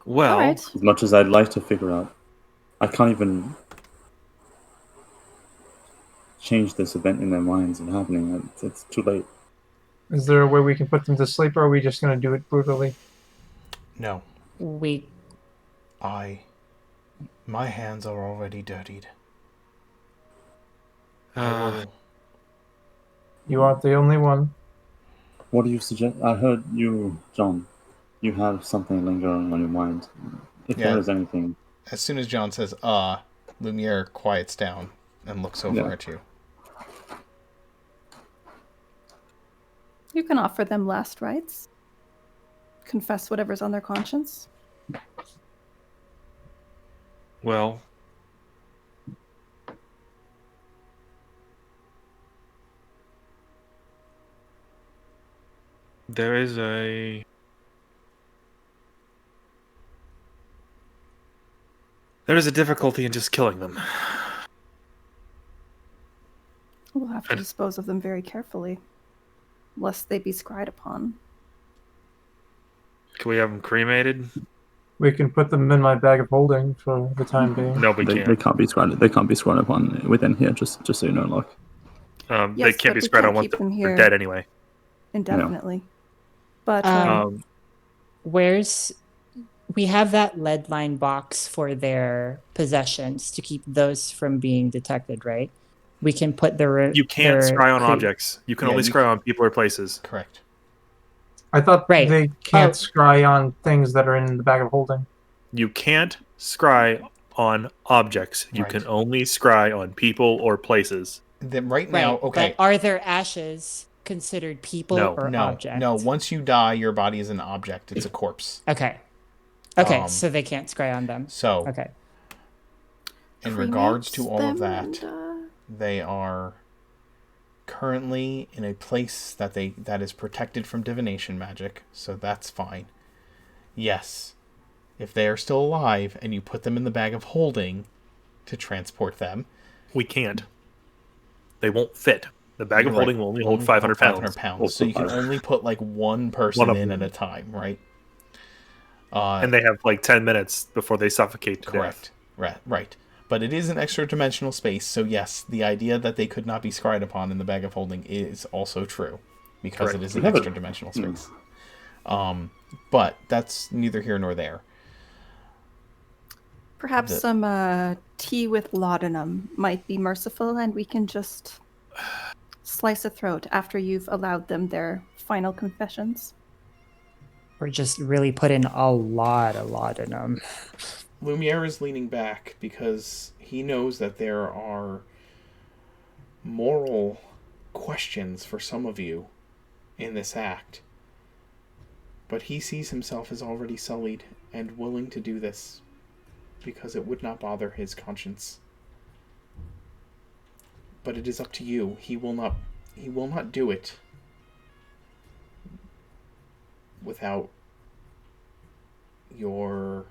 Well, All right. As much as I'd like to figure out, I can't even change this event in their minds and happening. It's too late. Is there a way we can put them to sleep, or are we just going to do it brutally? No. We My hands are already dirtied. You aren't the only one. What do you suggest? I heard you, John. You have something lingering on your mind. If Yeah. there is anything, As soon as John says, Lumiere quiets down and looks over at you. You can offer them last rites. Confess whatever's on their conscience. well, there is a difficulty in just killing them. We'll have to dispose of them very carefully, lest they be scryed upon. Can we have them cremated? We can put them in my bag of holding for the time being. No, we they can't. can't be scrolled. They can't be scrolled upon within here. Just so you know, like. They Yes, can't but be we spread can't on once keep them they're here. dead anyway. Indefinitely. But we have that lead line box for their possessions to keep those from being detected, right? We can put You can't their scry on objects. You can Yeah, only you scry on people or places. Correct. I thought Right. they can't Oh. scry on things that are in the bag of holding. You can't scry on objects. You Right. can only scry on people or places. Then right now, right. okay. But are their ashes considered people No. or No, objects? no. Once you die, your body is an object. It's a corpse. Okay. Okay, Um, so they can't scry on them. So, Okay. in regards to all of cremates that, them they are currently in a place that is protected from divination magic, so that's fine. Yes, if they are still alive and you put them in the bag of holding to transport them, We can't. They won't fit. The bag of You're holding right. will only hold Only 500 pounds. 500 pounds. Or So you can 500. only put like one person One of in them. at a time, right? And they have like 10 minutes before they suffocate to Correct. Right. But it is an extra dimensional space, so yes, the idea that they could not be scried upon in the bag of holding is also true, because Correct. it is an We have extra dimensional space. But that's neither here nor there. Perhaps The- some tea with laudanum might be merciful, and we can just slice a throat after you've allowed them their final confessions. Or just really put in a lot in them. Lumiere is leaning back because he knows that there are moral questions for some of you in this act. But he sees himself as already sullied and willing to do this because it would not bother his conscience. But it is up to you. He will not do it without your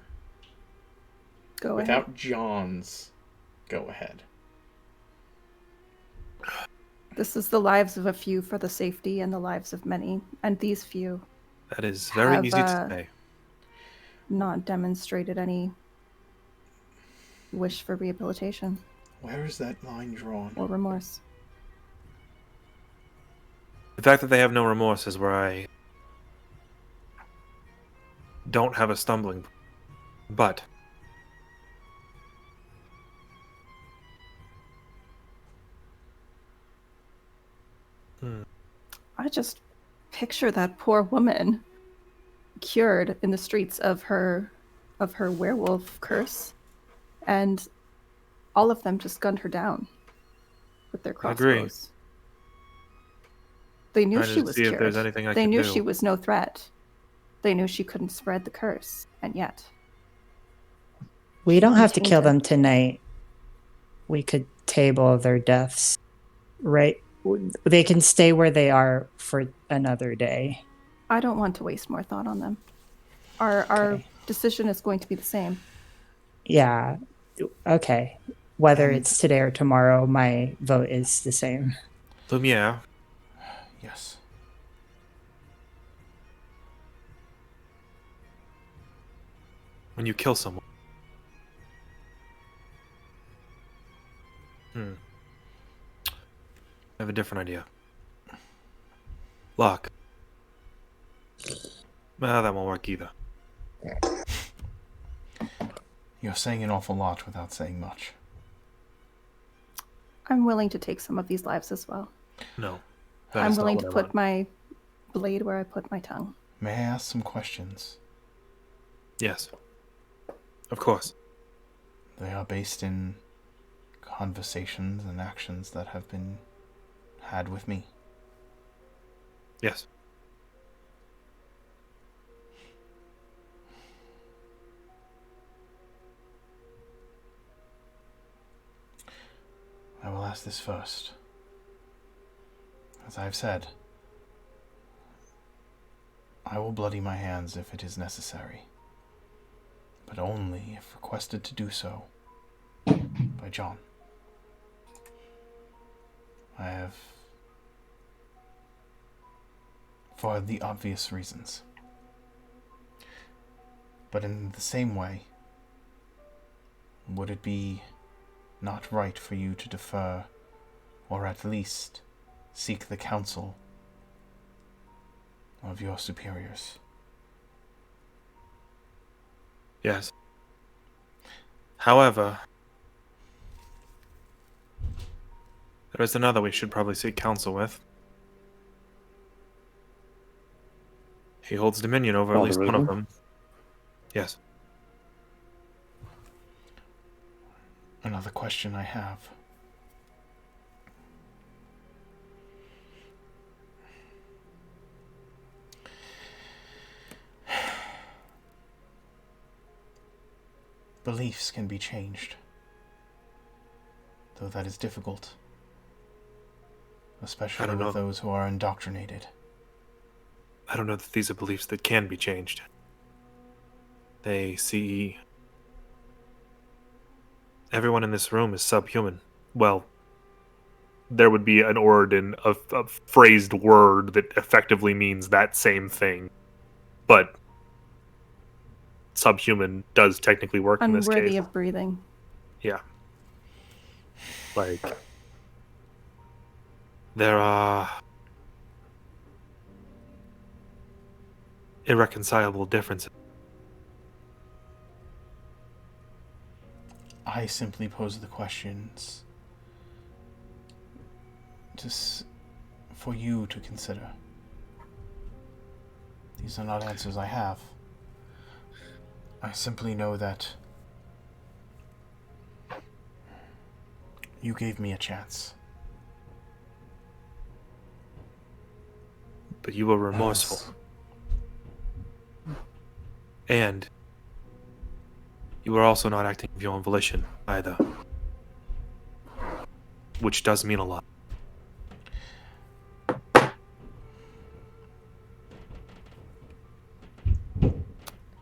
Go ahead. without John's go ahead. This is the lives of a few for the safety and the lives of many, and these few That is very Have, easy to say. not demonstrated any wish for rehabilitation Where is that line drawn? or remorse. The fact that they have no remorse is where I don't have a stumbling block. But I just picture that poor woman cured in the streets of her werewolf curse, and all of them just gunned her down with their I agree. crossbows. They knew Trying she to was see if cured. there's anything I They can knew do. she was no threat. They knew she couldn't spread the curse, and yet We don't have to Change kill it. them tonight. We could table their deaths right? They can stay where they are for another day. I don't want to waste more thought on them. Our Okay. decision is going to be the same. Yeah. Okay. Whether And- it's today or tomorrow, my vote is the same. Lumiere, Yes. when you kill someone. I have a different idea. Locke. That won't work either. You're saying an awful lot without saying much. I'm willing to take some of these lives as well. No. that I'm is not willing what to I put want. my blade where I put my tongue. May I ask some questions? Yes. Of course. They are based in conversations and actions that have been had with me. Yes. I will ask this first. As I've said, I will bloody my hands if it is necessary, but only if requested to do so by John. I have, for the obvious reasons. But in the same way, would it be not right for you to defer, or at least seek the counsel of your superiors? Yes. However, there is another we should probably seek counsel with. He holds dominion over at Father least one of Raven? them. Yes. Another question I have. Beliefs can be changed, though that is difficult, especially don't know. with those who are indoctrinated. I don't know that these are beliefs that can be changed. They see everyone in this room is subhuman. Well, there would be an a phrased word that effectively means that same thing, but subhuman does technically work in this Unworthy case. of breathing. Yeah. Like, there are irreconcilable differences. I simply pose the questions for you to consider. These are not answers I have. I simply know that you gave me a chance. But you were remorseful. And you were also not acting of your own volition, either. Which does mean a lot.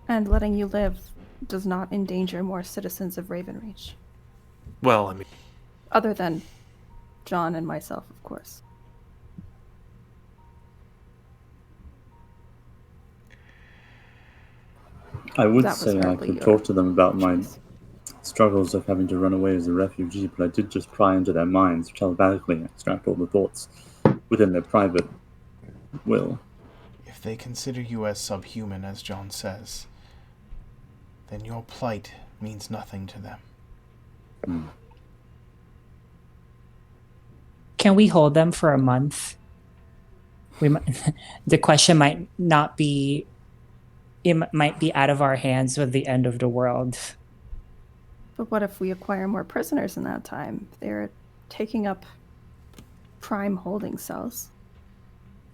And letting you live does not endanger more citizens of Ravenreach. Well, I mean, Other than John and myself, of course. I would That was say I hardly could your talk to them about my choice. struggles of having to run away as a refugee, but I did just pry into their minds, telepathically extract all the thoughts within their private will. If they consider you as subhuman, as John says, then your plight means nothing to them. Can we hold them for a month? The question might not be. It might be out of our hands with the end of the world. But what if we acquire more prisoners in that time? They're taking up prime holding cells.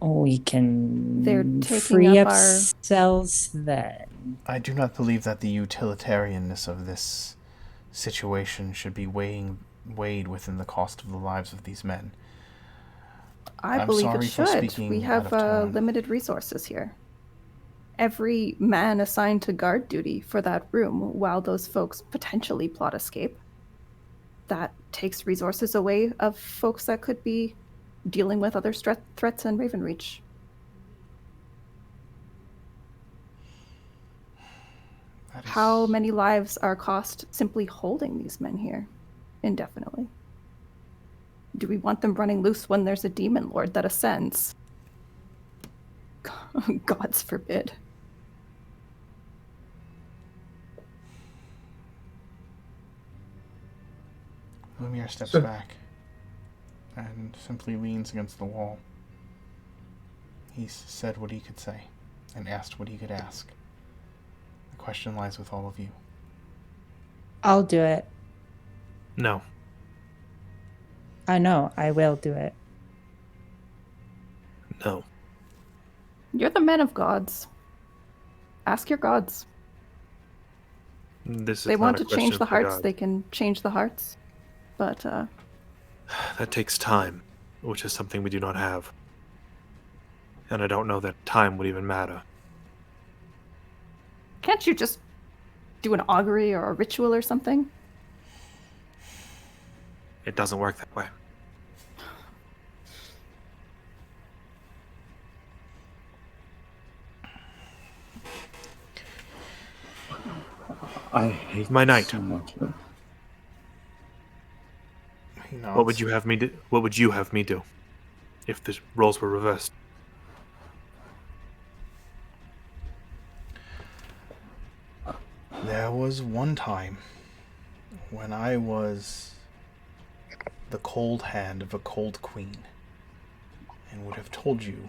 We can They're taking free up up our- cells then. I do not believe that the utilitarianness of this situation should be weighed within the cost of the lives of these men. I I'm believe sorry it for should. speaking We out have of turn. limited resources here. Every man assigned to guard duty for that room while those folks potentially plot escape. That takes resources away of folks that could be dealing with other threats in Ravenreach. That is- How many lives are cost simply holding these men here indefinitely? Do we want them running loose when there's a demon lord that ascends? Gods forbid. Lumiere steps So- back and simply leans against the wall. He's said what he could say and asked what he could ask. The question lies with all of you. I'll do it. No. I know. I will do it. No. You're the men of gods. Ask your gods. This is They not want a to question change the for hearts, God. they can change the hearts. But That takes time, which is something we do not have. And I don't know that time would even matter. can't you just do an augury or a ritual or something? It doesn't work that way. I hate My knight. so much. He nods. What would you have me do? What would you have me do if the roles were reversed? There was one time when I was the cold hand of a cold queen and would have told you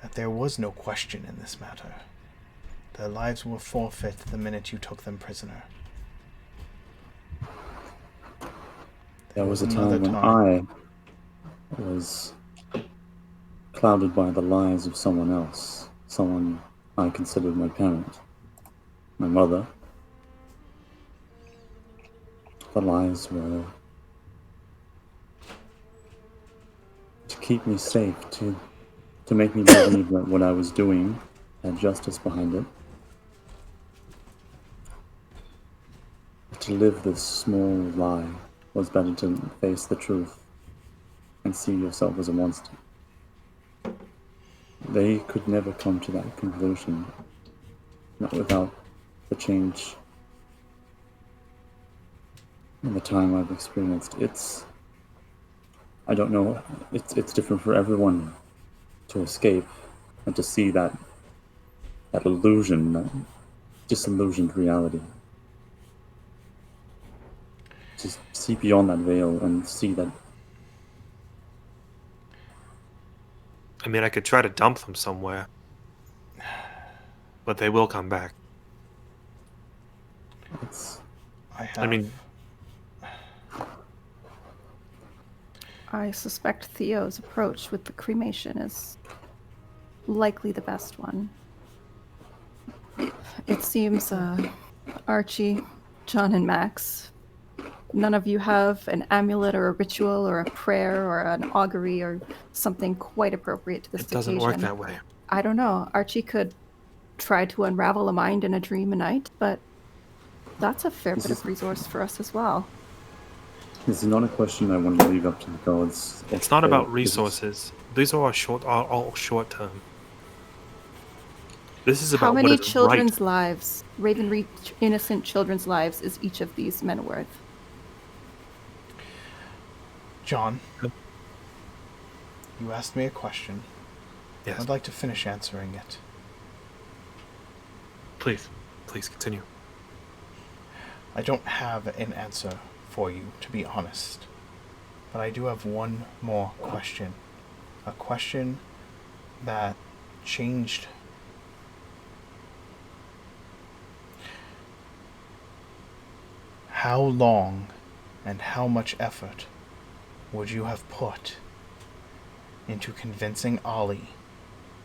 that there was no question in this matter. Their lives were forfeit the minute you took them prisoner. There was a another time when I was clouded by the lies of someone else, someone I considered my parent, my mother. The lies were to keep me safe, to make me believe that what I was doing had justice behind it. To live this small lie was better to face the truth and see yourself as a monster. They could never come to that conclusion, not without the change in the time I've experienced. I don't know, it's different for everyone to escape and to see that illusion, that disillusioned reality. Just see beyond that veil and see that I mean, I could try to dump them somewhere, but they will come back. it's I mean, I suspect Theo's approach with the cremation is likely the best one. It seems Archie, John, and Max, none of you have an amulet or a ritual or a prayer or an augury or something quite appropriate to this it doesn't occasion. work that way. I don't know. Archie could try to unravel a mind in a dream a night, but that's a fair bit of resource for us as well. this is not a question I want to leave up to the gods. It's not This about is- resources. These are all short term. This is about How many what is children's right. lives, Ravenreach innocent children's lives, is each of these men worth? John, you asked me a question. Yes, I'd like to finish answering it. please continue. I don't have an answer for you, to be honest. But I do have one more question. A question that changed. How long and how much effort would you have put into convincing Ollie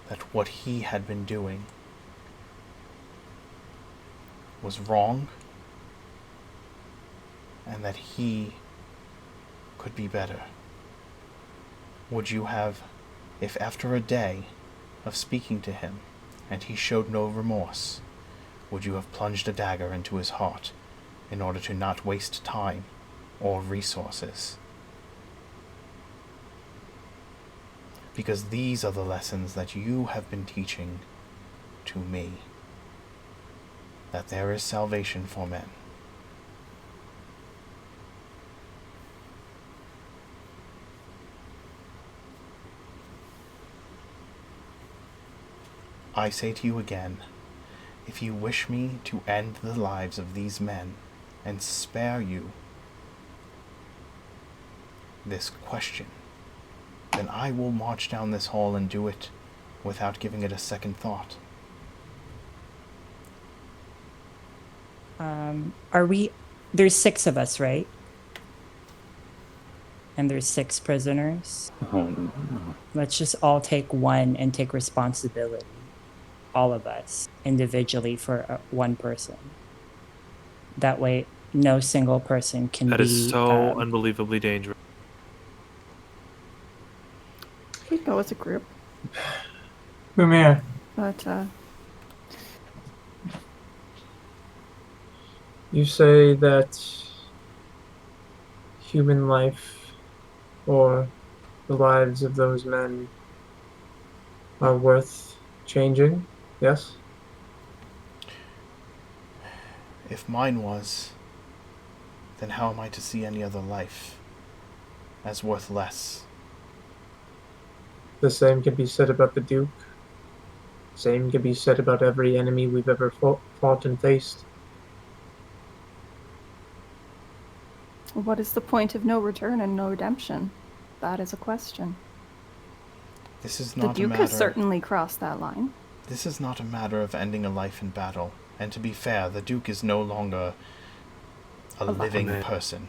that what he had been doing was wrong and that he could be better? would you have, if after a day of speaking to him, and he showed no remorse, would you have plunged a dagger into his heart in order to not waste time or resources? Because these are the lessons that you have been teaching to me. That there is salvation for men. I say to you again, if you wish me to end the lives of these men and spare you this question, then I will march down this hall and do it without giving it a second thought. There's 6 of us, right? And there's 6 prisoners. Oh, no. Let's just all take one and take responsibility. All of us, individually, for one person. That way, no single person can That be... is so unbelievably dangerous. We go as a group, Mumir, but you say that human life or the lives of those men are worth changing, yes? If mine was, then how am I to see any other life as worth less? The same can be said about the Duke. Same can be said about every enemy we've ever fought and faced. what is the point of no return and no redemption? That is a question. This is The not a Duke matter. has certainly crossed that line. This is not a matter of ending a life in battle. And to be fair, the Duke is no longer a living man. person.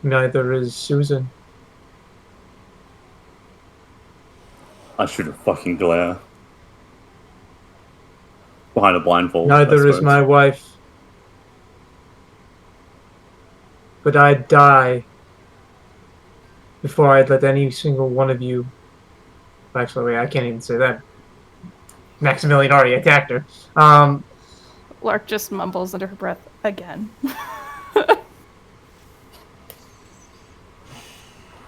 Neither is Susan. I shoot a fucking glare. Behind a blindfold. Neither is my wife. But I'd die before I'd let any single one of you... Actually, wait, I can't even say that. Maximilian already attacked her. Lark just mumbles under her breath again.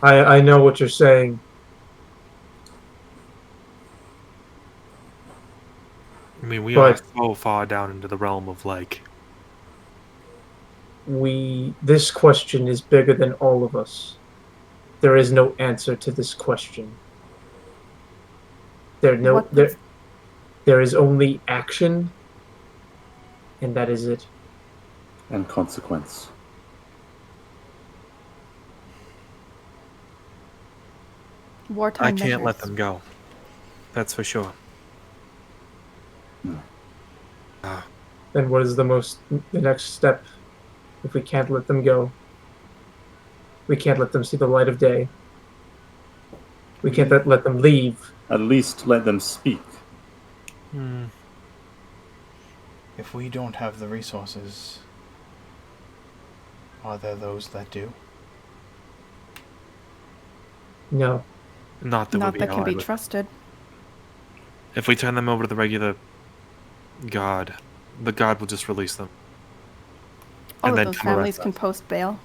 I know what you're saying. I mean, we But- are so far down into the realm of like. This question is bigger than all of us. There is no answer to this question. There is only action, and that is it. And consequence. Wartime I can't let measures. them go. That's for sure. Then what is the next step if we can't let them go? We can't let them see the light of day. We can't let them leave. At least let them speak. If we don't have the resources, are there those that do? No. Not that Not would be that can allied be with. trusted. If we turn them over to the regular god, the god will just release them. All And of then those come arrest families can us. post bail.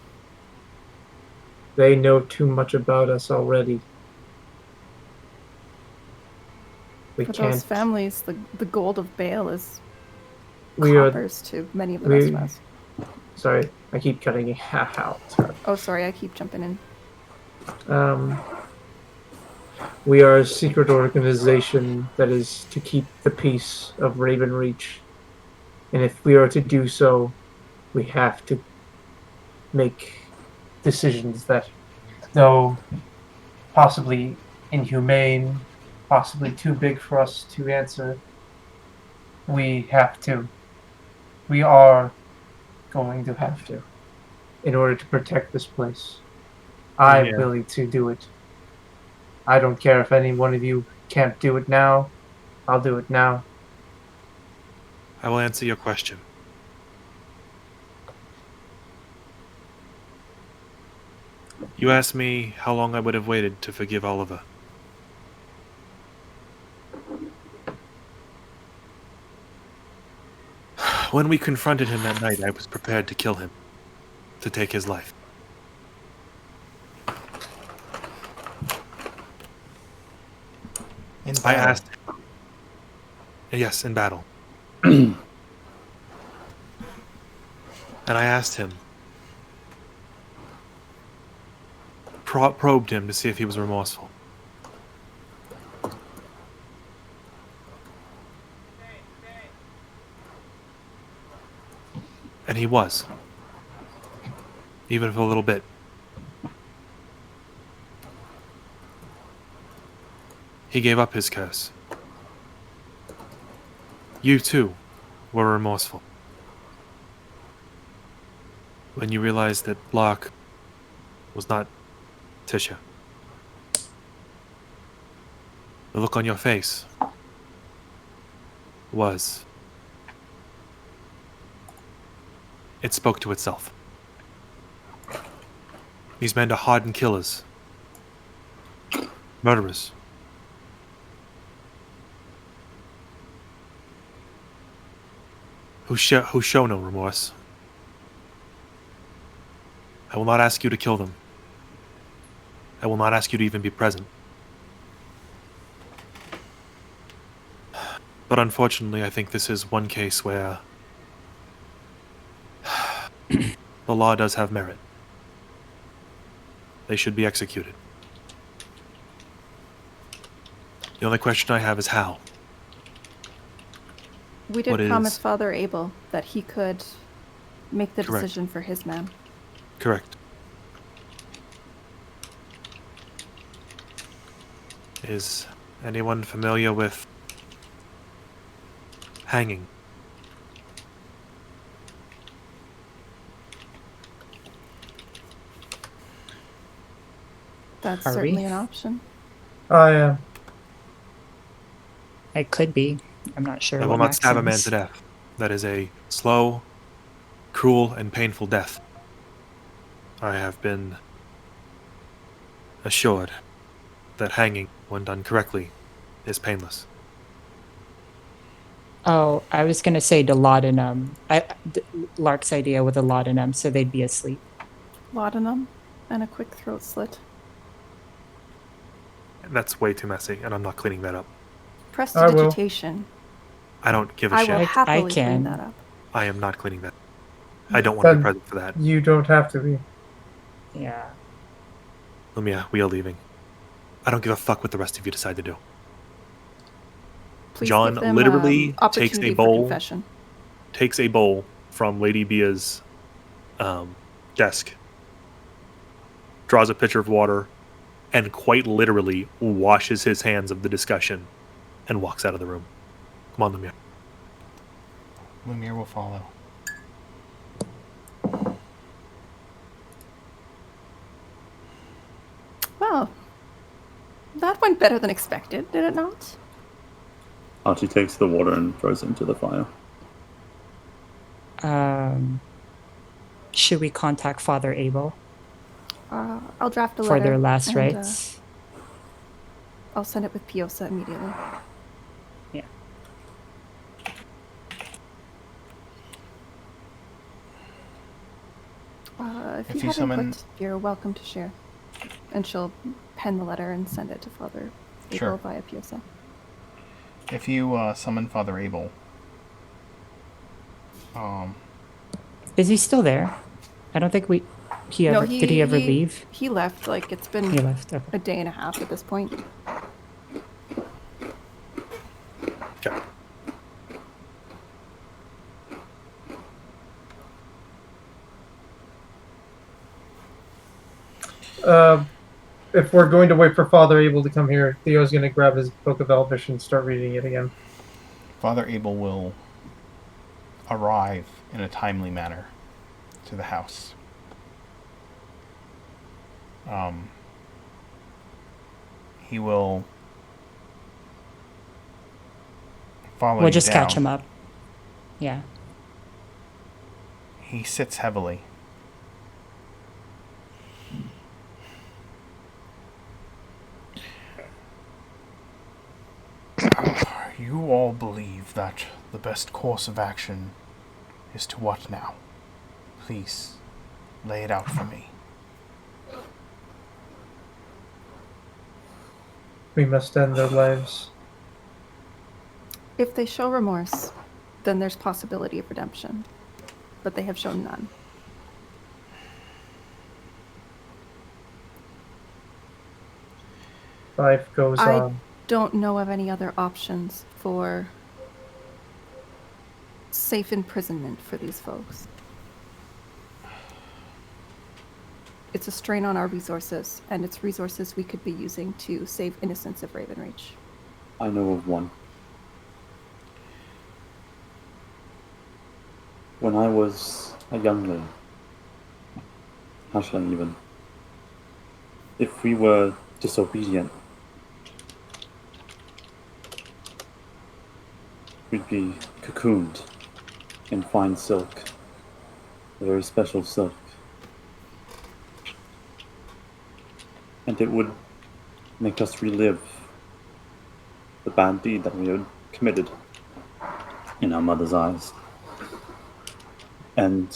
They know too much about us already. We For can't. those families, the gold of bail is We are. coppers to many of the rest of us. Sorry, I keep cutting it out. Oh, sorry, I keep jumping in. We are a secret organization that is to keep the peace of Ravenreach. And if we are to do so, we have to make decisions that, though possibly inhumane, possibly too big for us to answer, we have to. We are going to have to, in order to protect this place. I'm Yeah. willing to do it. I don't care if any one of you can't do it now. I'll do it now. I will answer your question. You asked me how long I would have waited to forgive Oliver. When we confronted him that night, I was prepared to kill him, to take his life. In I battle. asked him. Yes, in battle. And I asked him, probed him to see if he was remorseful. And he was. Even for a little bit. He gave up his curse. You, too, were remorseful. When you realized that Locke was not Tisha. The look on your face was... It spoke to itself. These men are hardened killers. Murderers. Who show no remorse. I will not ask you to kill them. I will not ask you to even be present. But unfortunately, I think this is one case where the law does have merit. They should be executed. The only question I have is how. We did What promise is- Father Abel that he could make the Correct. decision for his man. Correct. Is anyone familiar with hanging? That's Are we? certainly an option. I am. It could be. I'm not sure. I will what not stab a man Maxims- to death. That is a slow, cruel, and painful death. I have been assured that hanging, when done correctly, is painless. Oh, I was gonna say the laudanum. Lark's idea with the laudanum, so they'd be asleep. Laudanum and a quick throat slit. That's way too messy, and I'm not cleaning that up. Prestidigitation. I don't give a I shit. will I happily can. clean that up. I am not cleaning that. I don't want to be Then present for that. You don't have to be. Yeah. Lumia, we are leaving. I don't give a fuck what the rest of you decide to do. Please John give them, literally takes opportunity a for bowl. confession. Takes a bowl from Lady Bia's desk, draws a pitcher of water, and quite literally washes his hands of the discussion and walks out of the room. Come on, Lumia. Lumiere will follow. Well, that went better than expected, did it not? Archie takes the water and throws it into the fire. Should we contact Father Abel I'll draft a for letter. their last and, rites? I'll send it with Piosa immediately. Yeah. If If you you have summon- input, you're welcome to share. And she'll pen the letter and send it to Father Abel Sure. via Piosa. If you summon Father Abel, Is he still there? I don't think we. Did he ever leave? He left. Like, it's been He left. Okay. a day and a half at this point. Okay. If we're going to wait for Father Abel to come here, Theo's going to grab his Book of Elvish and start reading it again. Father Abel will arrive in a timely manner to the house. He will follow We'll you just down. catch him up. Yeah. He sits heavily. believe that the best course of action is to what now? Please, lay it out for me. We must end their lives. If they show remorse, then there's possibility of redemption. But they have shown none. Life goes I on. don't know of any other options for safe imprisonment for these folks. It's a strain on our resources, and it's resources we could be using to save innocents of Ravenreach. I know of one. When I was a youngling, how shall I even? If we were disobedient, we'd be cocooned in fine silk, a very special silk. And it would make us relive the bad deed that we had committed in our mother's eyes. And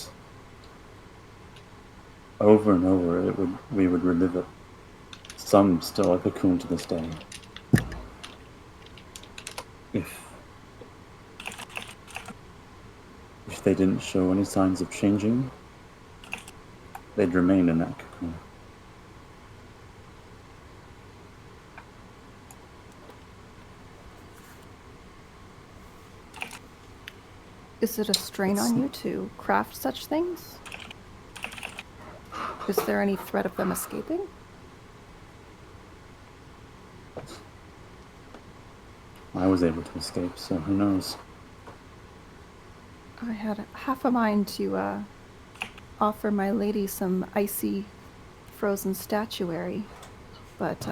over and over, we would relive it. Some still are cocooned to this day. If they didn't show any signs of changing, they'd remain in that cocoon. Is it a strain on you to craft such things? Is there any threat of them escaping? I was able to escape, so who knows? I had half a mind to offer my lady some icy frozen statuary, but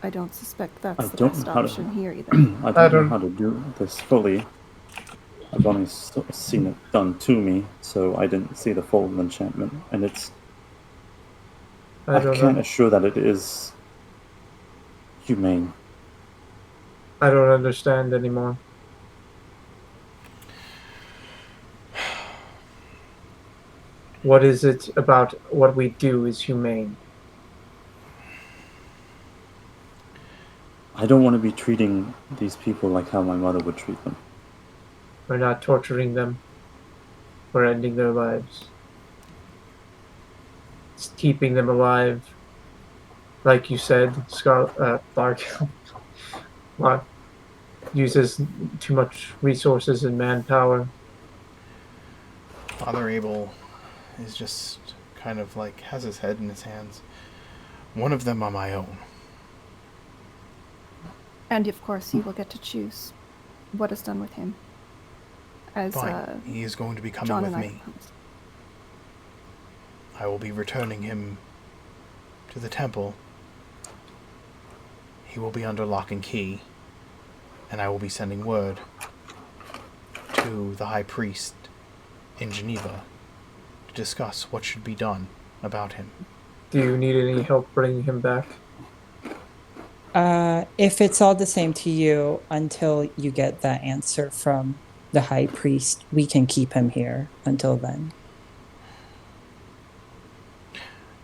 I don't suspect that's the best option here either. I don't know how to do this fully. I've only seen it done to me, so I didn't see the full enchantment, and it's... I can't assure that it is humane. I don't understand anymore. What is it about what we do is humane? I don't want to be treating these people like how my mother would treat them. We're not torturing them. We're ending their lives. It's keeping them alive. Like you said, Clark uses too much resources and manpower. Father Abel is just kind of like has his head in his hands. One of them on my own. And of course, you will get to choose what is done with him. As Fine. He is going to be coming John with and me. I will be returning him to the temple. He will be under lock and key, and I will be sending word to the High Priest in Geneva to discuss what should be done about him. Do you need any help bringing him back? If it's all the same to you until you get that answer from the High Priest, we can keep him here until then.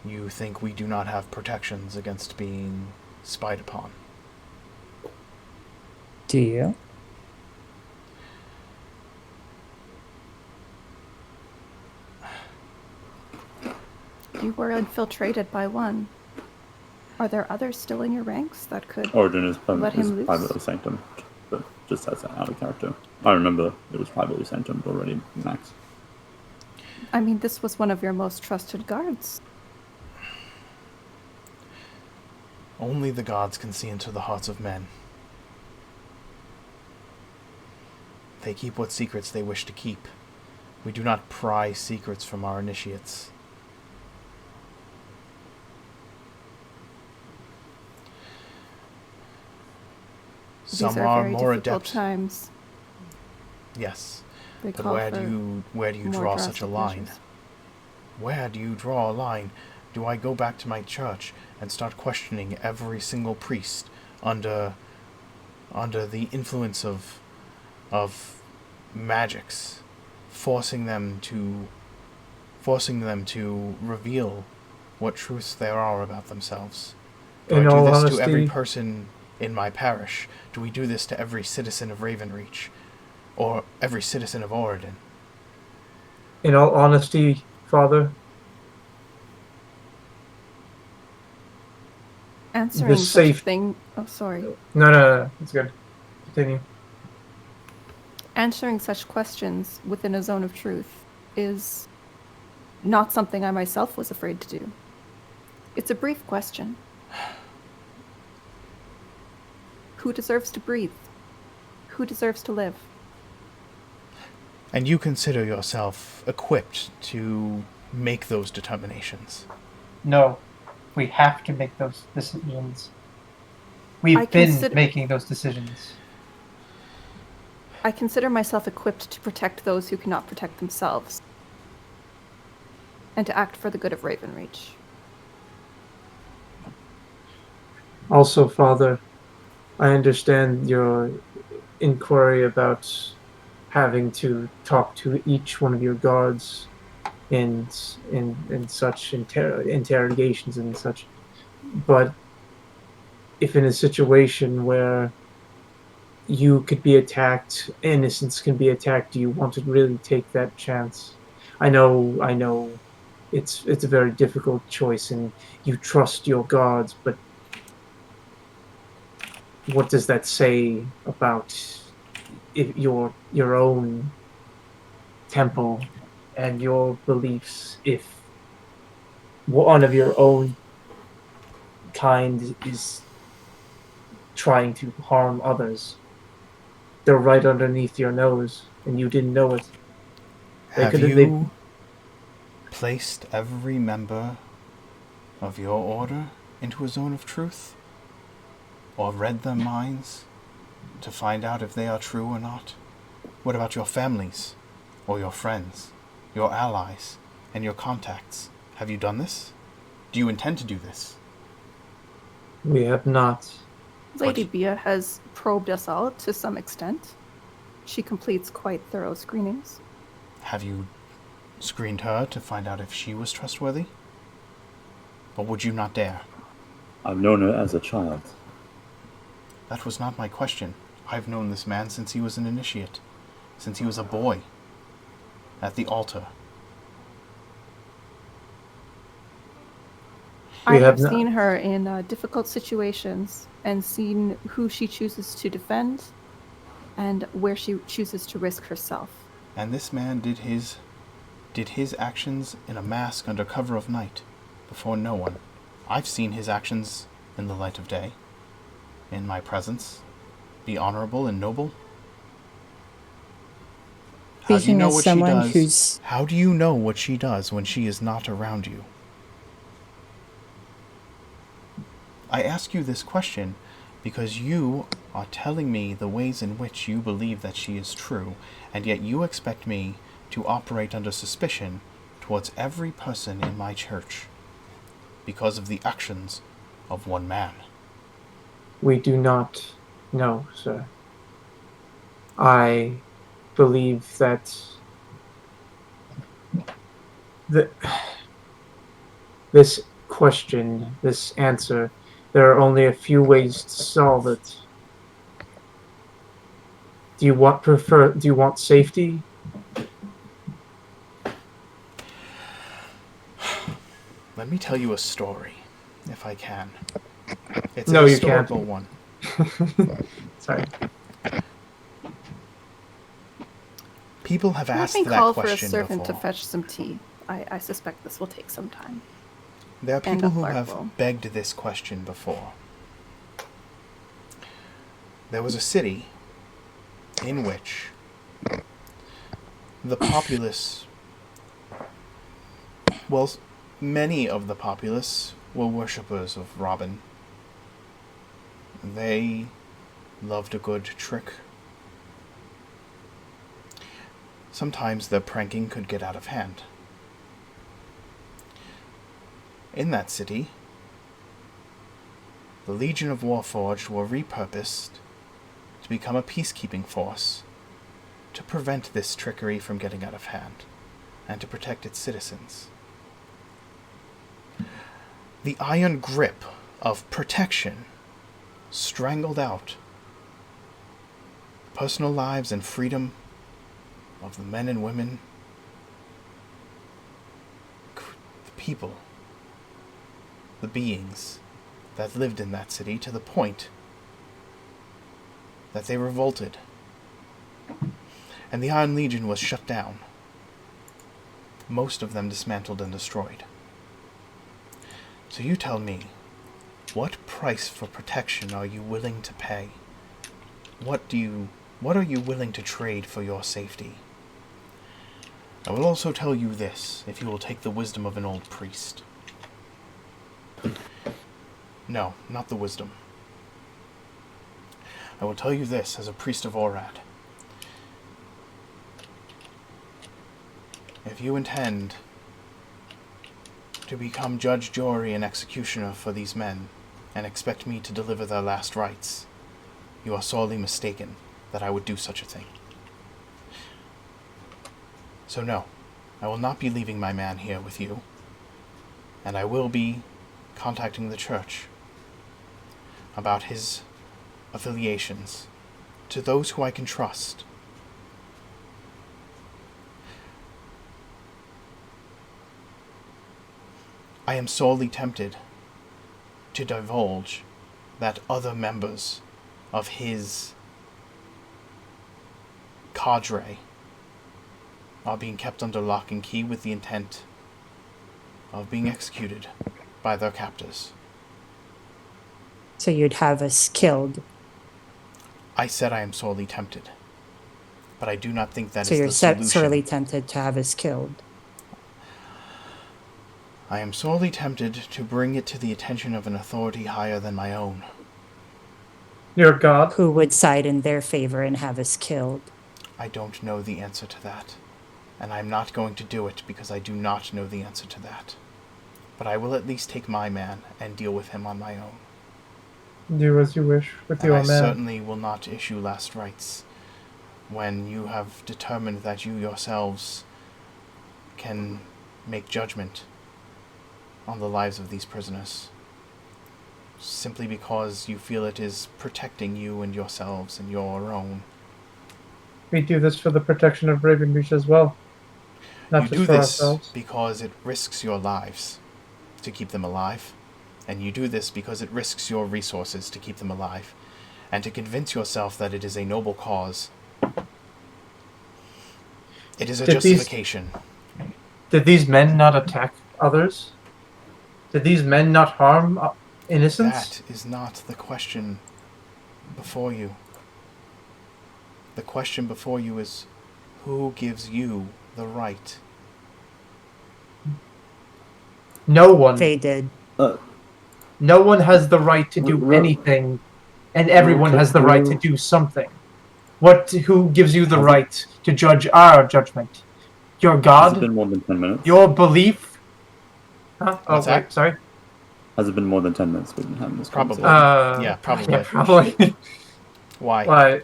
You think we do not have protections against being spied upon? Do you? You were infiltrated by one. Are there others still in your ranks that could Origin is let him loose? privately sanctum, but just as an out of character. I remember it was privately sanctumed already, Max. I mean, this was one of your most trusted guards. Only the gods can see into the hearts of men. They keep what secrets they wish to keep. We do not pry secrets from our initiates. Some are very more difficult adept. times. Yes, They but call where for do you more draw such a drastic line? measures. Where do you draw a line? Do I go back to my church and start questioning every single priest under the influence of magics, forcing them to reveal what truths there are about themselves. Do In I do all this to every honesty, person in my parish? Do we do this to every citizen of Ravenreach? Or every citizen of Oregon? Father, Answering such a safe. thing. Oh, sorry. No, it's good. Continue. Answering such questions within a zone of truth is not something I myself was afraid to do. It's a brief question. Who deserves to breathe? Who deserves to live? And you consider yourself equipped to make those determinations? No, we have to make those decisions. We've been making those decisions. I consider myself equipped to protect those who cannot protect themselves, and to act for the good of Ravenreach. Also, Father, I understand your inquiry about having to talk to each one of your guards in such interrogations and such. But if in a situation where you could be attacked, innocents can be attacked, do you want to really take that chance? I know it's a very difficult choice and you trust your guards, but what does that say about if your own temple and your beliefs if one of your own kind is trying to harm others? They're right underneath your nose and you didn't know it. Have you placed every member of your order into a zone of truth? Or read their minds to find out if they are true or not? What about your families, or your friends, your allies, and your contacts? Have you done this? Do you intend to do this? We have not. Lady Bia has probed us all to some extent. She completes quite thorough screenings. Have you screened her to find out if she was trustworthy? Or would you not dare? I've known her as a child. That was not my question. I've known this man since he was an initiate. Since he was a boy. At the altar. I have seen her in difficult situations and seen who she chooses to defend and where she chooses to risk herself. And this man did his actions in a mask under cover of night, before no one. I've seen his actions in the light of day. In my presence, be honorable and noble. How do you know what she does? How do you know what she does when she is not around you? I ask you this question because you are telling me the ways in which you believe that she is true, and yet you expect me to operate under suspicion towards every person in my church because of the actions of one man. We do not know, sir. I believe that this question, this answer, there are only a few ways to solve it. Do you want safety? Let me tell you a story, if I can. It's no, a you can't. historical one. Sorry. People have asked that question before. Let me call for a servant before. to fetch some tea. I suspect this will take some time. There are people who have begged this question before. There was a city in which the populace, well, many of the populace were worshippers of Robin. They loved a good trick. Sometimes their pranking could get out of hand. In that city, The Legion of Warforged were repurposed to become a peacekeeping force to prevent this trickery from getting out of hand and to protect its citizens. The iron grip of protection strangled out the personal lives and freedom of the men and women, the people, the beings that lived in that city, to the point that they revolted, and the Iron Legion was shut down, most of them dismantled and destroyed. So you tell me, what price for protection are you willing to pay? What are you willing to trade for your safety? I will also tell you this, if you will take the wisdom of an old priest. No, not the wisdom. I will tell you this as a priest of Orad. If you intend to become judge, jury, and executioner for these men, and expect me to deliver their last rites, you are sorely mistaken that I would do such a thing. So no, I will not be leaving my man here with you, and I will be contacting the church about his affiliations to those who I can trust. I am sorely tempted to divulge that other members of his cadre are being kept under lock and key with the intent of being executed by their captors. So you'd have us killed. I said I am sorely tempted, but I do not think that So is you're the solution. sorely tempted to have us killed. I am sorely tempted to bring it to the attention of an authority higher than my own. Your God? Who would side in their favor and have us killed? I don't know the answer to that, and I'm not going to do it because I do not know the answer to that. But I will at least take my man and deal with him on my own. Do as you wish with And your I man. certainly will not issue last rites when you have determined that you yourselves can make judgment on the lives of these prisoners, simply because you feel it is protecting you and yourselves and your own. We do this for the protection of Ravenreach as well. Not You just do for this ourselves. because it risks your lives to keep them alive, and you do this because it risks your resources to keep them alive, and to convince yourself that it is a noble cause. It is a justification. Did these men not attack others? Did these men not harm innocents? That is not the question before you. The question before you is, who gives you the right? No one. They did. No one has the right to do anything, and everyone has the right to do something. Who gives you the right to judge our judgment? Your God? Has it been more than 10 minutes? Your belief? Huh? Oh, What's that? wait, sorry. Has it been more than 10 minutes we've been having this Probably. conversation? Yeah, probably. Yeah, probably. Why? Why?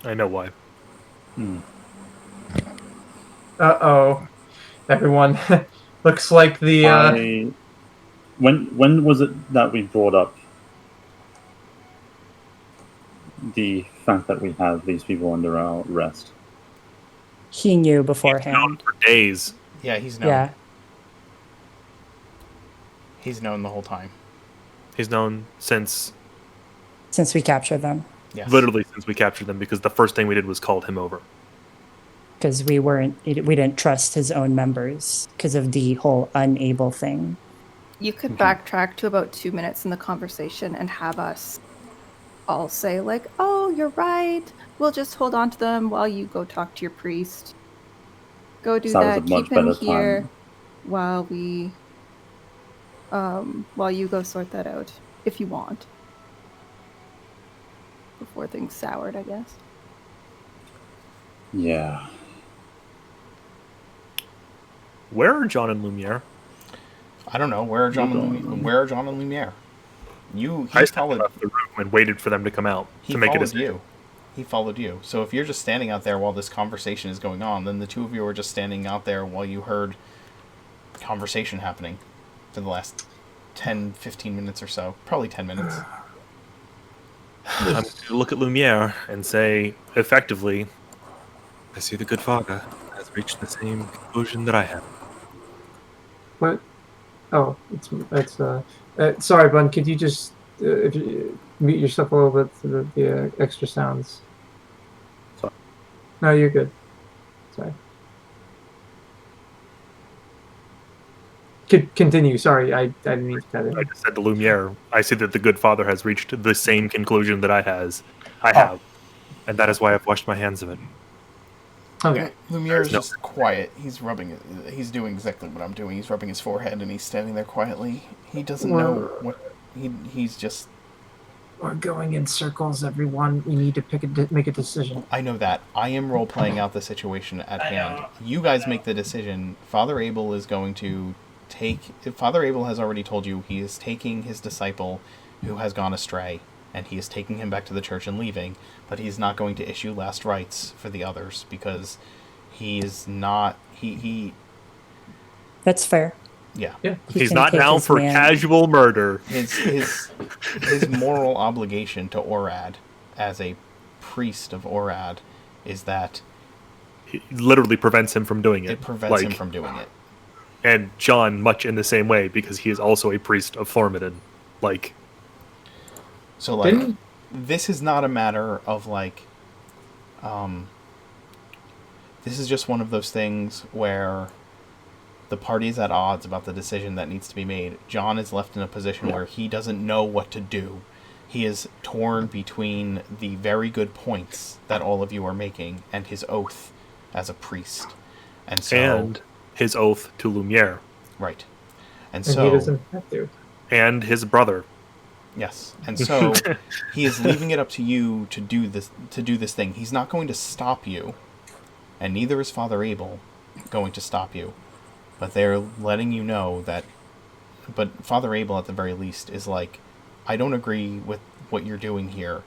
I know why. Uh-oh. Everyone. Looks like the... When was it that we brought up the fact that we have these people under our arrest? He knew Known beforehand. for days. Yeah, he's known. Yeah. He's known the whole time. He's known since Since we captured them. Yes. literally since we captured them, because the first thing we did was called him over. Because we didn't trust his own members because of the whole unable thing. You could backtrack to about 2 minutes in the conversation and have us all say, like, oh, you're right. We'll just hold on to them while you go talk to your priest. Go do Sounds that. a much Keep him better here time. while you go sort that out, if you want. Before things soured, I guess. Yeah. Where are John and Lumiere? I don't know. Where are John and Lumiere? He I followed. left the room and waited for them to come out He to make a followed decision. you. He followed you. So if you're just standing out there while this conversation is going on, then the two of you are just standing out there while you heard conversation happening for the last 10, 15 minutes or so. Probably 10 minutes. I'm going to look at Lumiere and say, effectively, I see the good father has reached the same conclusion that I have. What? Oh, it's sorry, Bun. Could you just if you, mute yourself a little bit for the extra sounds? Sorry. No, you're good. Sorry. Continue. Sorry, I didn't mean to cut in. I just said to Lumiere, I see that the good father has reached the same conclusion that I have, and that is why I've washed my hands of it. Okay. Lumiere is just quiet. He's rubbing it. He's doing exactly what I'm doing. He's rubbing his forehead and he's standing there quietly. He doesn't know what he's just. We're going in circles, everyone. We need to make a decision. I know that. I am role playing out the situation at hand. You guys make the decision. Father Abel is going to take. Father Abel has already told you he is taking his disciple who has gone astray, and he is taking him back to the church and leaving, but he's not going to issue last rites for the others because he is not. He That's fair. Yeah. He's can not take down his for man. casual murder. His moral obligation to Orad as a priest of Orad is that It literally prevents him from doing it. it prevents him from doing it. And John, much in the same way, because he is also a priest of Thormodon. So, like, this is not a matter of, like, this is just one of those things where the party is at odds about the decision that needs to be made. John is left in a position where he doesn't know what to do. He is torn between the very good points that all of you are making and his oath as a priest. And so... And his oath to Lumiere. Right. And And so... he doesn't have to. And his brother. Yes. And so he is leaving it up to you to do this thing. He's not going to stop you, and neither is Father Abel going to stop you. But they're letting you know that... But Father Abel, at the very least, is like, I don't agree with what you're doing here,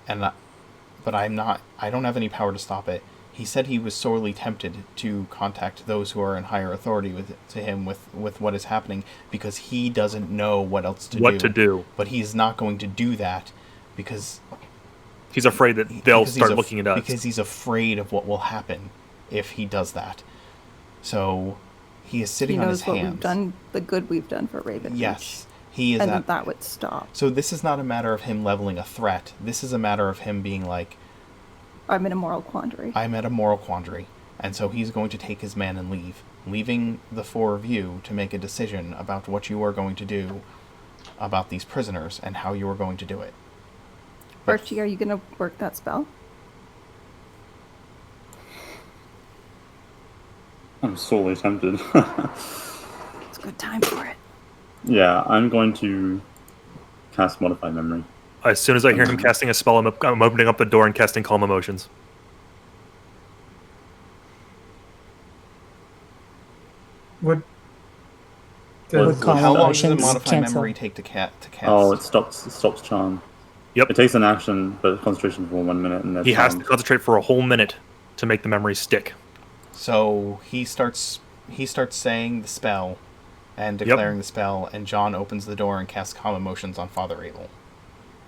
but I don't have any power to stop it. He said he was sorely tempted to contact those who are in higher authority to him with what is happening, because he doesn't know what else to do. But he's not going to do that because... He's afraid that they'll start looking at us. Because he's afraid of what will happen if he does that. So... He is sitting on his hands. He knows what we've done, the good we've done for Raven. Yes. He is and that would stop. So this is not a matter of him leveling a threat. This is a matter of him being like... I'm in a moral quandary. I'm at a moral quandary. And so he's going to take his man and leave. Leaving the four of you to make a decision about what you are going to do about these prisoners and how you are going to do it. Archie, are you going to work that spell? I'm sorely tempted. It's a good time for it. Yeah, I'm going to cast Modify Memory. As soon as I hear him casting a spell, I'm opening up the door and casting Calm Emotions. What? How long does the Emotions Modify cancel. Memory take to cast? Oh, it stops charm. Yep. It takes an action, but concentration for 1 minute, and then He has to concentrate for a whole minute to make the memory stick. So he starts saying the spell and declaring the spell, and John opens the door and casts Calm Emotions on Father Abel.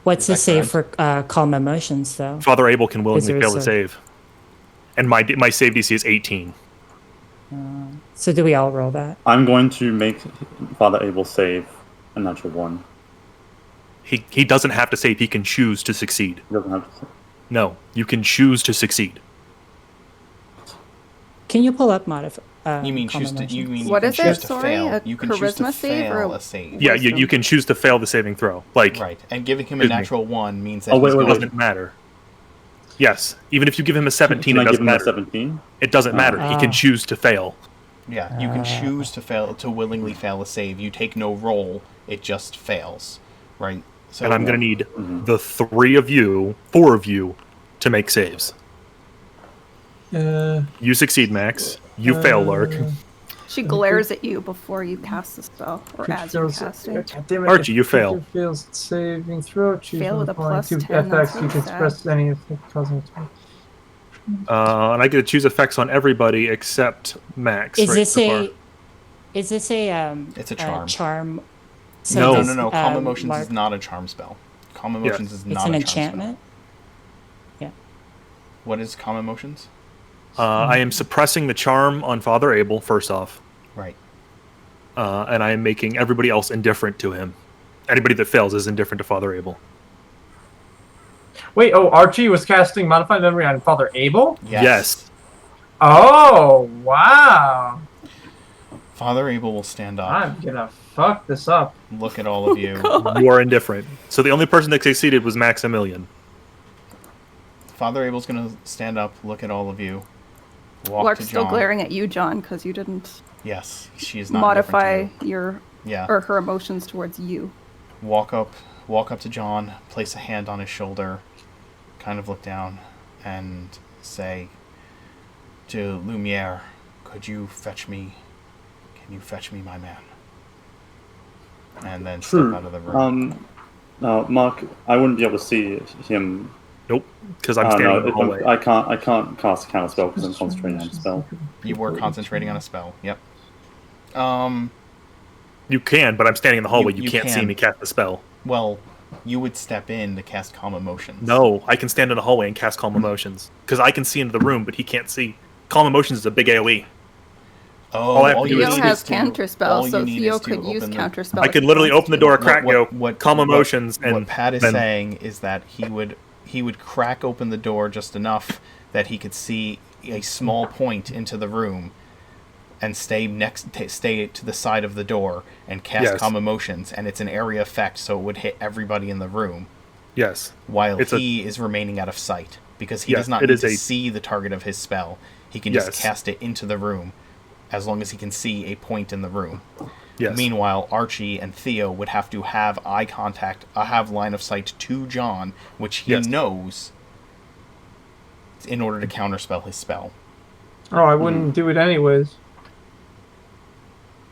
What's the Is that save for calm emotions, though? Father Abel can willingly there fail the a- save. And my save DC is 18. So do we all roll that? I'm going to make Father Abel save a natural 1. He doesn't have to save, he can choose to succeed. He doesn't have to save. No, you can choose to succeed. Can you pull up You mean calm choose to? You emotions? mean What you is can choose it? to Sorry, fail? a You can choose to charisma save fail or a save. Yeah, you can choose to fail the saving throw. Right, and giving him a Excuse me. natural 1 means that Oh, wait, he's wait, It going doesn't matter. Yes, even if you give him a 17, Can it I give doesn't him a matter. 17? It doesn't matter. He can choose to fail. Yeah, you can choose to willingly fail a save. You take no roll; it just fails, right? So, And I'm going to need the 4 of you, to make saves. You succeed, Max. You fail, Lark. She glares at you before you cast the spell, or as you cast it. Archie, you fail. Fails saving throw. Choose Fail one with a applying plus to 10, that's FX. You really can sad. express any effect causing. And I get to choose effects on everybody except Max. Is right, this so far. It's a charm. Charm. No. No. Calm Emotions is not a charm spell. Calm Emotions is not It's a an charm enchantment. spell. What is Calm Emotions? I am suppressing the charm on Father Abel, first off. Right. And I am making everybody else indifferent to him. Anybody that fails is indifferent to Father Abel. Wait, Archie was casting Modified Memory on Father Abel? Yes. Oh, wow. Father Abel will stand up. I'm gonna fuck this up. Look at all of you. You are indifferent. So the only person that succeeded was Maximilian. Father Abel's gonna stand up, look at all of you. Walk Lark's to still John. glaring at you, John, because you didn't Yes, she is not modify indifferent to you. your or her emotions towards you. Walk up to John, place a hand on his shoulder, kind of look down, and say to Lumiere, Can you fetch me my man? And then step out of the room. Mark, I wouldn't be able to see him. Nope, because I'm standing in the hallway. I can't cast a counter spell because I'm concentrating on a spell. You were concentrating on a spell. Yep. You can, but I'm standing in the hallway. You can't see can. me cast the spell. Well, you would step in to cast Calm Emotions. No, I can stand in the hallway and cast Calm Emotions. Because I can see into the room, but he can't see. Calm Emotions is a big AoE. Oh, Theo has counter spell, so Theo could use counter spell. I could literally open the door a crack, Calm Emotions, and what Pat is saying is that he would crack open the door just enough that he could see a small point into the room, and stay to the side of the door and cast Calm Emotions, and it's an area effect, so it would hit everybody in the room. Yes. While he is remaining out of sight, because he does not need to see the target of his spell. He can just cast it into the room, as long as he can see a point in the room. Yes. Meanwhile, Archie and Theo would have to have eye contact, have line of sight to John, which he knows, in order to counterspell his spell. Oh, I wouldn't do it anyways.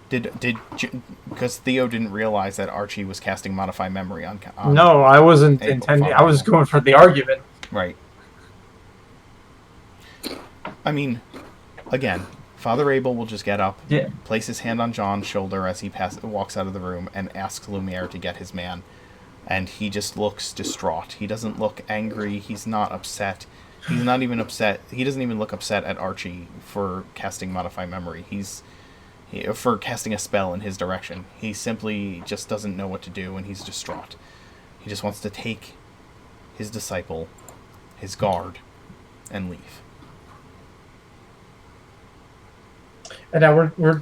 Because Theo didn't realize that Archie was casting Modify Memory on no, I wasn't intending. I was going for the argument. Right. I mean, again, Father Abel will just get up, place his hand on John's shoulder as he walks out of the room, and asks Lumiere to get his man. And he just looks distraught. He doesn't look angry. He's not upset. He's not even upset. He doesn't even look upset at Archie for casting Modify Memory. For casting a spell in his direction. He simply just doesn't know what to do, and he's distraught. He just wants to take his disciple, his guard, and leave. And now we're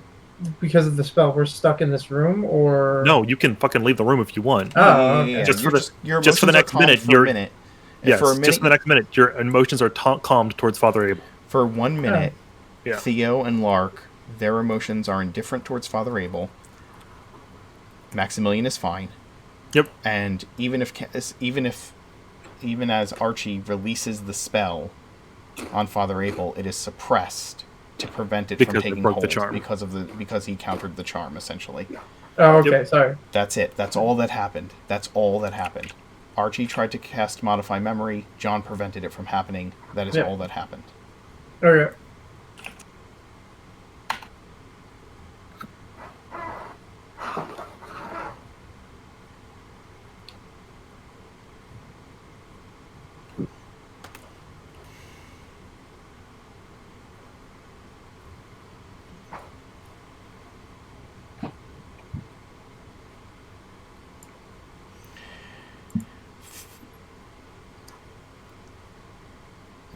because of the spell, we're stuck in this room, or no? You can fucking leave the room if you want. Oh, okay. Just for the next minute, Yes, just for the next minute, your emotions are calmed towards Father Abel. For 1 minute, Theo and Lark, their emotions are indifferent towards Father Abel. Maximilian is fine. Yep. And even as Archie releases the spell on Father Abel, it is suppressed to prevent it from taking hold because he countered the charm, essentially. Oh, okay, sorry. That's it. That's all that happened. Archie tried to cast Modify Memory. John prevented it from happening. That is all that happened. Okay.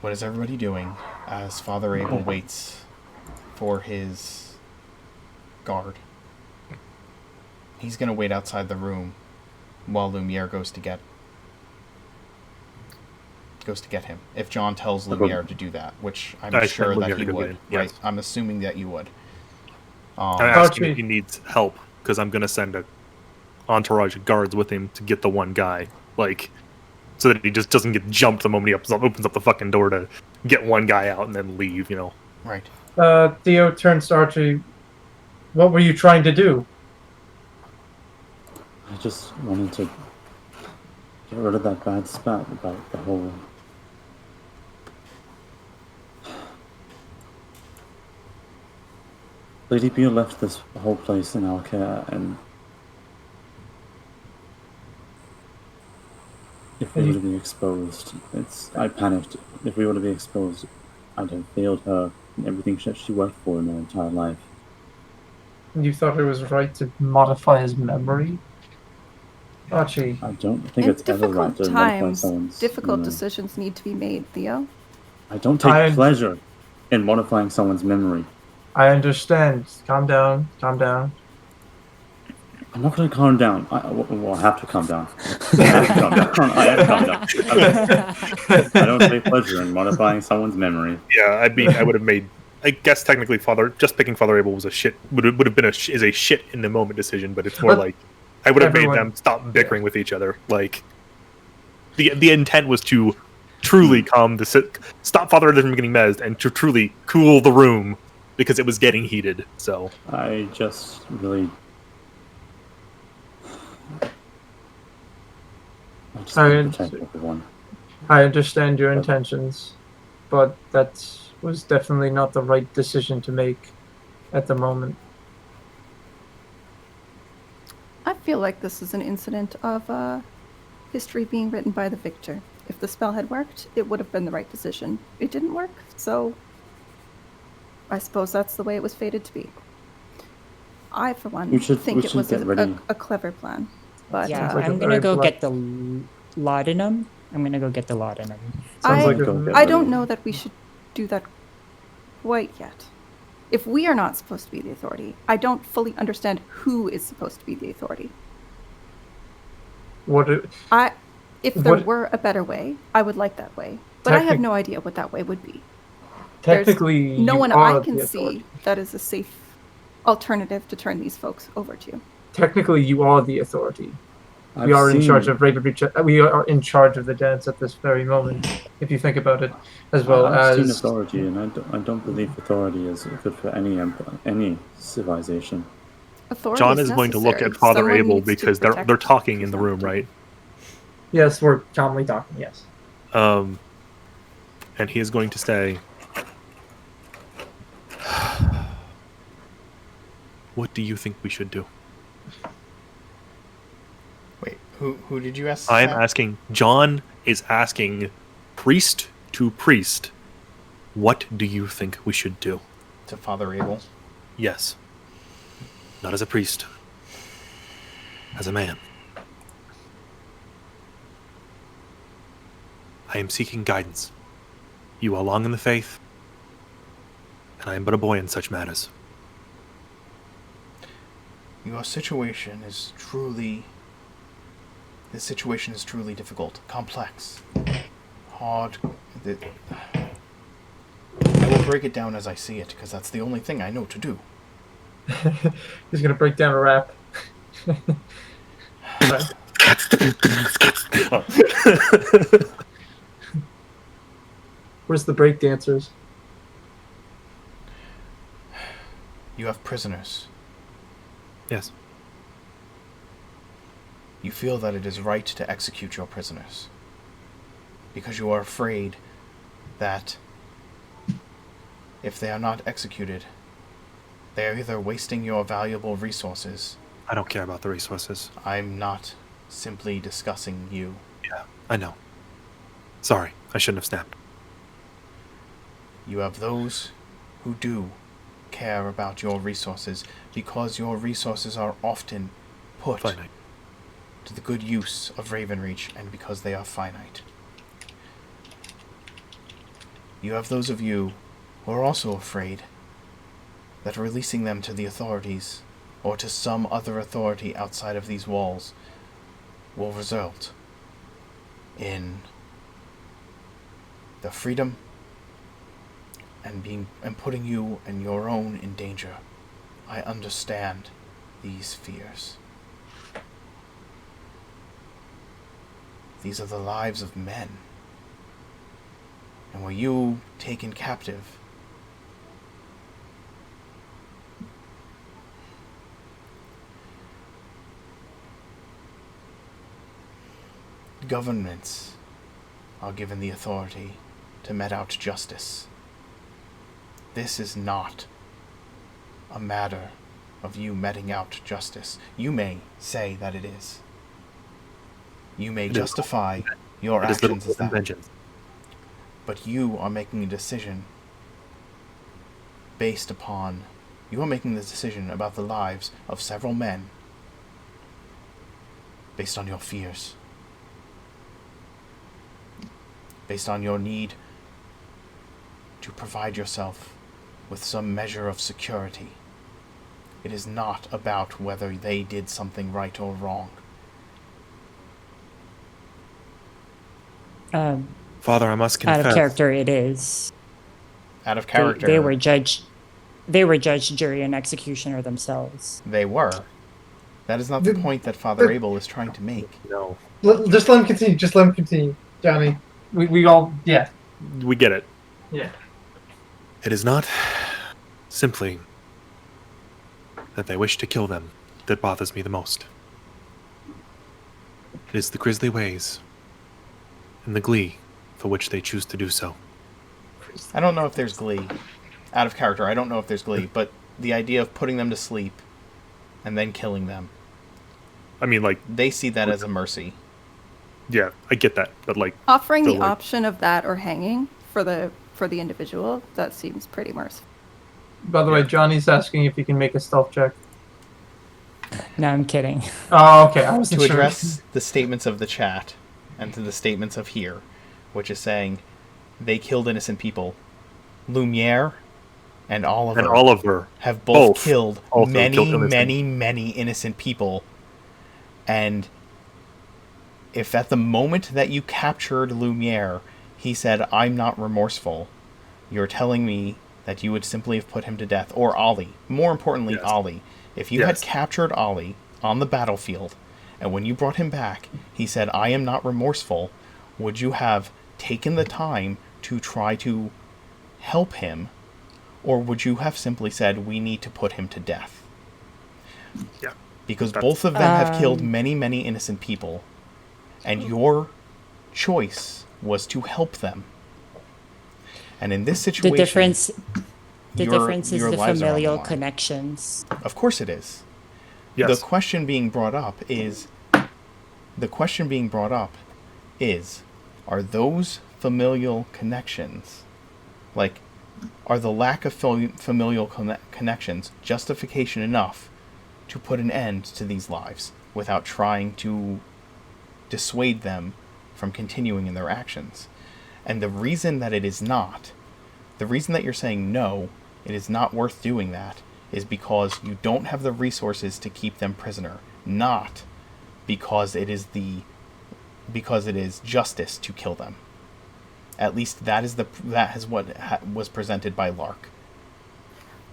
What is everybody doing as Father Abel waits for his guard? He's going to wait outside the room while Lumiere goes to get him. If John tells Lumiere to do that, which I'm sure that he would. Right? I'm assuming that you would. I'm asking if he needs help, because I'm going to send a entourage of guards with him to get the one guy. So that he just doesn't get jumped the moment he opens up the fucking door to get one guy out and then leave, Right. Theo turns to Archie. What were you trying to do? I just wanted to get rid of that bad spat about the whole. Lady Beale left this whole place in our care, and if we were to be exposed, I panicked. If we were to be exposed, I'd have failed her and everything that she worked for in her entire life. You thought it was right to modify his memory? Archie. I don't think In it's ever right difficult to modify times, someone's difficult memory. decisions need to be made, Theo. I don't take pleasure in modifying someone's memory. I understand. Calm down. Calm down. I'm not going to calm down. I have to calm down. I have to calm down. I have to calm down. I don't take pleasure in modifying someone's memory. Yeah, I would have made. I guess technically, just picking Father Abel was a shit. Would have been is a shit in the moment decision, but it's more like I would have made them stop bickering with each other. Like the intent was to truly stop Father Abel from getting mezzed, and to truly cool the room because it was getting heated. So I just really. I understand your intentions, but that was definitely not the right decision to make at the moment. I feel like this is an incident of history being written by the victor. If the spell had worked, it would have been the right decision. It didn't work, so I suppose that's the way it was fated to be. I, for one, think it was a clever plan. But yeah, I'm gonna go get the laudanum. I don't know that we should do that quite yet. If we are not supposed to be the authority, I don't fully understand who is supposed to be the authority. If there were a better way, I would like that way. But I have no idea what that way would be. Technically, no one I can see that is a safe alternative to turn these folks over to. Technically, you are the authority. We are in charge of Raven Reach. We are in charge of the dance at this very moment, if you think about it, as well I've as seen authority, and I don't believe authority is good for any civilization. Authority John is going to look at Father Abel because they're talking in the room, right? Yes, we're calmly talking. Yes. And he is going to say, "What do you think we should do?" Wait, who did you ask? I'm asking. John is asking, priest to priest, what do you think we should do? To Father Abel? Yes. Not as a priest. As a man. I am seeking guidance. You are long in the faith, and I am but a boy in such matters. Your situation is truly... This situation is truly difficult, complex, hard. I will break it down as I see it, because that's the only thing I know to do. He's going to break down a rap. Where's the break dancers? You have prisoners. Yes. You feel that it is right to execute your prisoners, because you are afraid that if they are not executed, they are either wasting your valuable resources. I don't care about the resources. I'm not simply discussing you. Yeah, I know. Sorry, I shouldn't have snapped. You have those who do care about your resources, because your resources are often put finite to the good use of Ravenreach, and because they are finite. You have those of you who are also afraid that releasing them to the authorities, or to some other authority outside of these walls, will result in the freedom and putting you and your own in danger. I understand these fears. These are the lives of men. And were you taken captive, governments are given the authority to mete out justice. This is not a matter of you meting out justice. You may say that it is. You may justify your actions as that. Vengeance. But you are making a decision based upon... You are making this decision about the lives of several men based on your fears. Based on your need to provide yourself with some measure of security. It is not about whether they did something right or wrong. Father, I must confess. Out of character, it is. Out of character. They were judge, jury, and executioner themselves. They were. That is not the point that Father Abel is trying to make. No. Just let him continue. Just let him continue, Johnny. We all, yeah. We get it. Yeah. It is not simply that they wish to kill them that bothers me the most. It is the grisly ways and the glee for which they choose to do so. I don't know if there's glee. Out of character, I don't know if there's glee, but the idea of putting them to sleep and then killing them. I mean, like... They see that as a mercy. Yeah, I get that, but like... Offering the option of that or hanging for the individual, that seems pretty merciful. By the way, Johnny's asking if you can make a stealth check. No, I'm kidding. Oh, okay. I was to address the statements of the chat and to the statements of here, which is saying they killed innocent people. Lumiere and Oliver have both killed many innocent people. And if at the moment that you captured Lumiere, he said, "I'm not remorseful," you're telling me that you would simply have put him to death. Or Ollie. More importantly, yes. Ollie. If you had captured Ollie on the battlefield, and when you brought him back, he said, "I am not remorseful," would you have taken the time to try to help him? Or would you have simply said, "We need to put him to death"? Yeah. Because both of them have killed many innocent people, and your choice was to help them. And in this situation, the difference is the familial connections. Of course it is. Yes. The question being brought up is, are those familial connections, like, are the lack of familial connections justification enough to put an end to these lives without trying to dissuade them from continuing in their actions? And the reason that it is not, the reason that you're saying no, it is not worth doing that, is because you don't have the resources to keep them prisoner, not because it is justice to kill them. At least that is what was presented by Lark.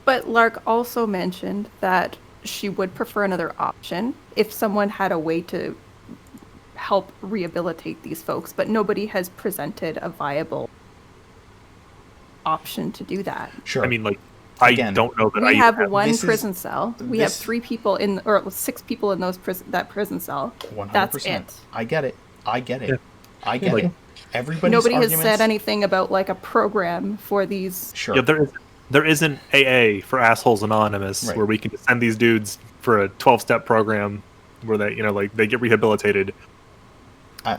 But Lark also mentioned that she would prefer another option if someone had a way to help rehabilitate these folks, but nobody has presented a viable option to do that. Sure. I mean, like, I don't know that we have one prison cell. We have 3 people or 6 people in that prison cell. 100%. That's it. I get it. Yeah. I get it. Nobody has said anything about like a program for these. Sure. Yeah, there isn't AA for Assholes Anonymous, where we can send these dudes for a 12-step program where they, they get rehabilitated.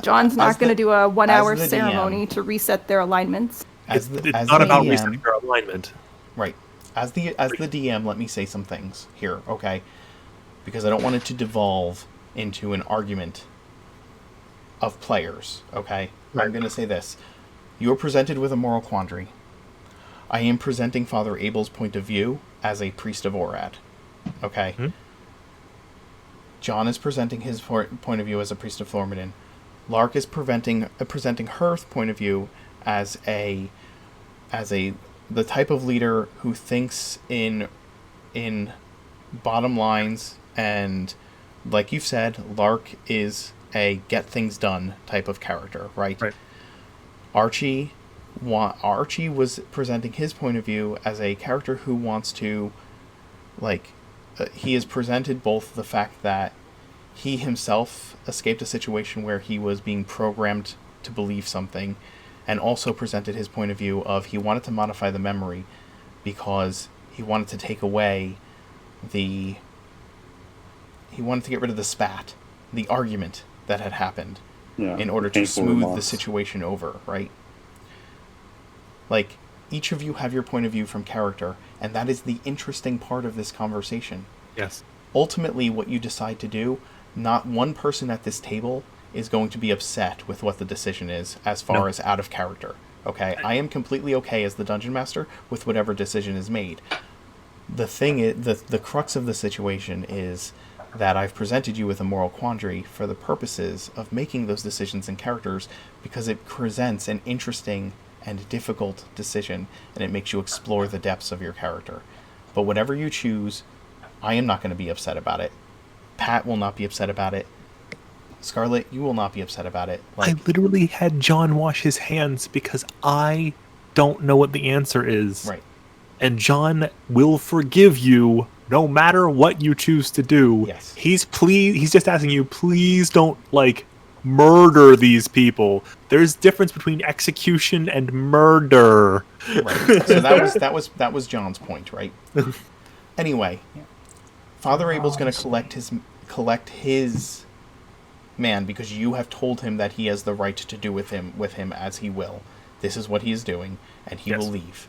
John's not going to do a 1-hour ceremony to reset their alignments. It's not about resetting their alignment. Right. As the DM, let me say some things here, okay? Because I don't want it to devolve into an argument of players, okay? Right. I'm going to say this. You're presented with a moral quandary. I am presenting Father Abel's point of view as a priest of Orad, okay? Mm-hmm. John is presenting his point of view as a priest of Thormodin. Lark is presenting her point of view as the type of leader who thinks in bottom lines, and like you've said, Lark is a get things done type of character, right? Archie was presenting his point of view as a character who wants to, he has presented both the fact that he himself escaped a situation where he was being programmed to believe something, and also presented his point of view of he wanted to modify the memory because he wanted to take away he wanted to get rid of the spat, the argument that had happened, in order to smooth the situation over, right? Like, each of you have your point of view from character, and that is the interesting part of this conversation. Yes. Ultimately, what you decide to do, not one person at this table is going to be upset with what the decision is as far as out of character. Okay? I am completely okay as the Dungeon Master with whatever decision is made. The thing is, the crux of the situation is that I've presented you with a moral quandary for the purposes of making those decisions and characters, because it presents an interesting and difficult decision, and it makes you explore the depths of your character. But whatever you choose, I am not going to be upset about it. Pat will not be upset about it. Scarlett, you will not be upset about it. I literally had John wash his hands because I don't know what the answer is. Right. And John will forgive you no matter what you choose to do. Yes. He's just asking you, please don't murder these people. There's difference between execution and murder. Right. So that was John's point, right? Anyway, Father Abel's going to collect his man, because you have told him that he has the right to do with him as he will. This is what he is doing, and he will leave.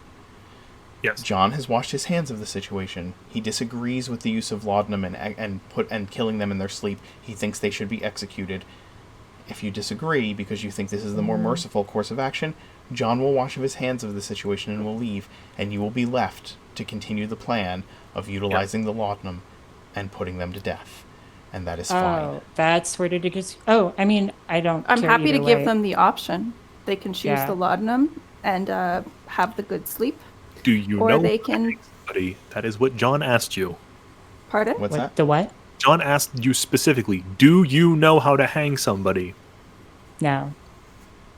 Yes. John has washed his hands of the situation. He disagrees with the use of laudanum and killing them in their sleep. He thinks they should be executed. If you disagree because you think this is the more merciful course of action, John will wash his hands of the situation and will leave, and you will be left to continue the plan of utilizing the laudanum and putting them to death. And that is fine. Oh, that's where it goes. Oh, I mean, I'm happy to give way. them the option. They can choose the laudanum and have the good sleep. Do you or know they can... somebody? That is what John asked you. Pardon? What's that? The what? John asked you specifically, do you know how to hang somebody? No.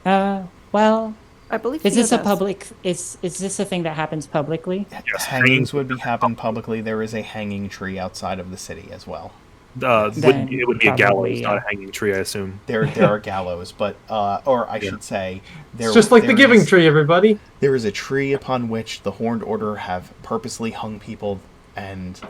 Well, I believe is this does. a public? Is this a thing that happens publicly? Yes, Hangings would happen publicly. There is a hanging tree outside of the city as well. It would be a gallows, probably, not a hanging tree, I assume. There are gallows, but or I should say, it's just like the Giving Tree, everybody. There is a tree upon which the Horned Order have purposely hung people, and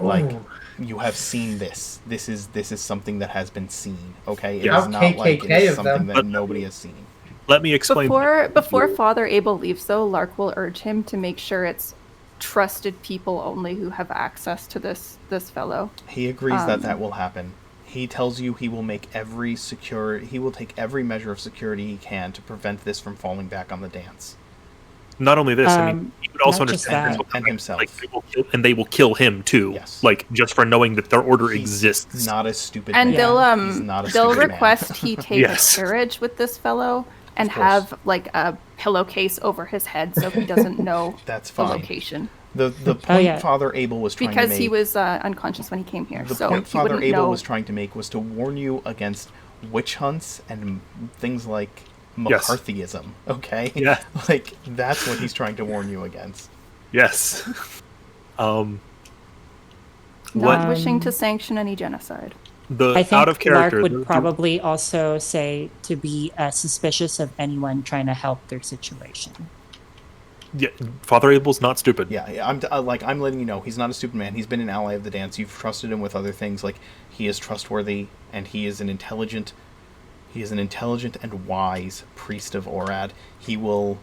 you have seen this. This is something that has been seen. Okay, it is not like it is something that nobody has seen. Let me explain. Before Father Abel leaves, though, Lark will urge him to make sure it's trusted people only who have access to this fellow. He agrees that will happen. He tells you he will take every measure of security he can to prevent this from falling back on the dance. Not only this, he would also understand and himself. They will kill him too. Yes. just for knowing that their order exists. He's not a stupid and man. they'll request he take Yes. a carriage with this fellow and have a pillowcase over his head so he doesn't know That's the fine. location. The point Father Abel was trying to make... Because he was unconscious when he came here. The so point he Father wouldn't Abel know. was trying to make was to warn you against witch hunts and things like McCarthyism, okay? Yeah. That's what he's trying to warn you against. Yes. Not wishing to sanction any genocide. I think out of character, Lark would probably also say to be suspicious of anyone trying to help their situation. Yeah, Father Abel's not stupid. Yeah, I'm letting you know, he's not a stupid man. He's been an ally of the dance. You've trusted him with other things. He is trustworthy, and he is an intelligent and wise priest of Orad. He will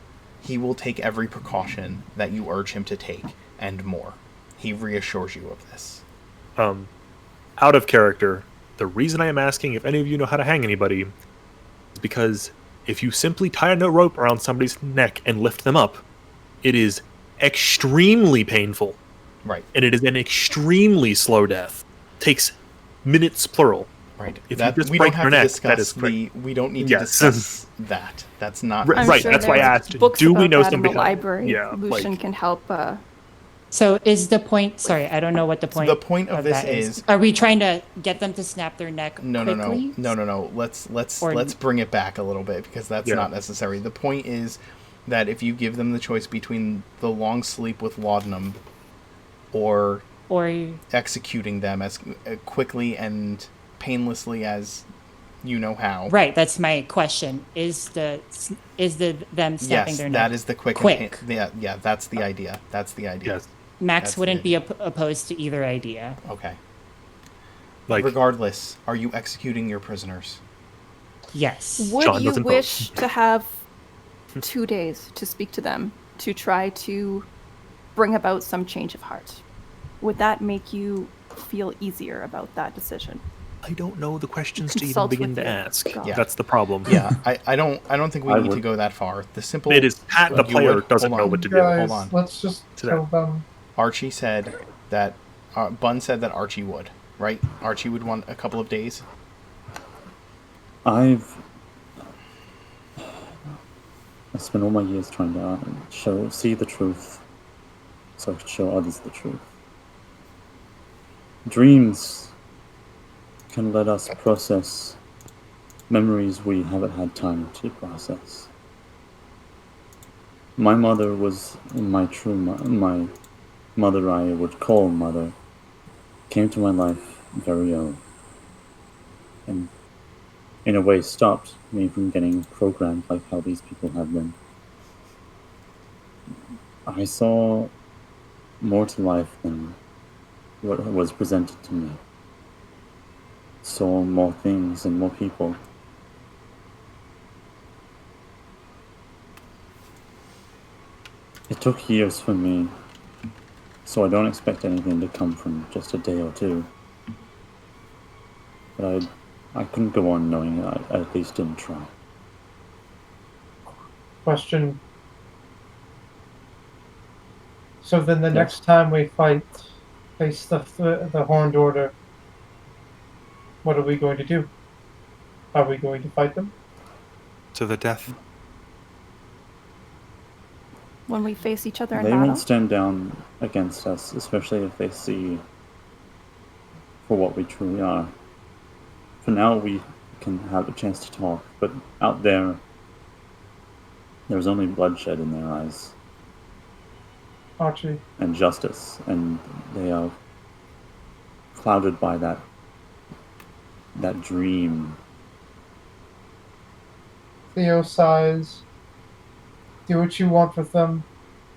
take every precaution that you urge him to take, and more. He reassures you of this. Out of character, the reason I am asking if any of you know how to hang anybody is because if you simply tie a rope around somebody's neck and lift them up, it is extremely painful. Right. And it is an extremely slow death. Takes minutes, plural. Right. If you just we break don't have your to neck, discuss that is we don't need to discuss that. That's not right. Sure That's why I there's asked. books Do we about know that somebody? in the library? Yeah. Lucian can help. So is the point? Sorry, I don't know what the point. The point of this that is. Are we trying to get them to snap their neck quickly? No. Let's bring it back a little bit because that's not necessary. The point is that if you give them the choice between the long sleep with laudanum or executing them as quickly and painlessly as you know how. Right, that's my question. Is them snapping Yes, their that neck is the quick. quick? Yeah, that's the idea. That's the idea. Yes. Max That's the wouldn't be idea. opposed to either idea. Okay. Like, Regardless, are you executing your prisoners? Yes. Would John you doesn't wish to have 2 days to speak to them to try to bring about some change of heart? Would that make you feel easier about that decision? I don't know the questions to even Consult begin with to your ask. God. Yeah. That's the problem. Yeah, I don't think we I need to would. go that far. The simple It is Pat the you player would- doesn't hold know on. what to do. Guys, Hold on. let's just To tell them. Archie said that Bun said that Archie would, right? Archie would want a couple of days. I spent all my years trying to see the truth, so I could show others the truth. Dreams can let us process memories we haven't had time to process. My mother was my mother I would call mother, came to my life very young, and in a way stopped me from getting programmed like how these people have been. I saw more to life than what was presented to me. Saw more things and more people. It took years for me, so I don't expect anything to come from just a day or two. But I couldn't go on knowing I at least didn't try. Question. So then the Yes. next time we face the Horned Order, what are we going to do? Are we going to fight them? To the death. When we face each other in They battle? won't stand down against us, especially if they see for what we truly are. For now, we can have a chance to talk, but out there's only bloodshed in their eyes, Archie, and justice, and they are clouded by that dream. Theo sighs. Do what you want with them,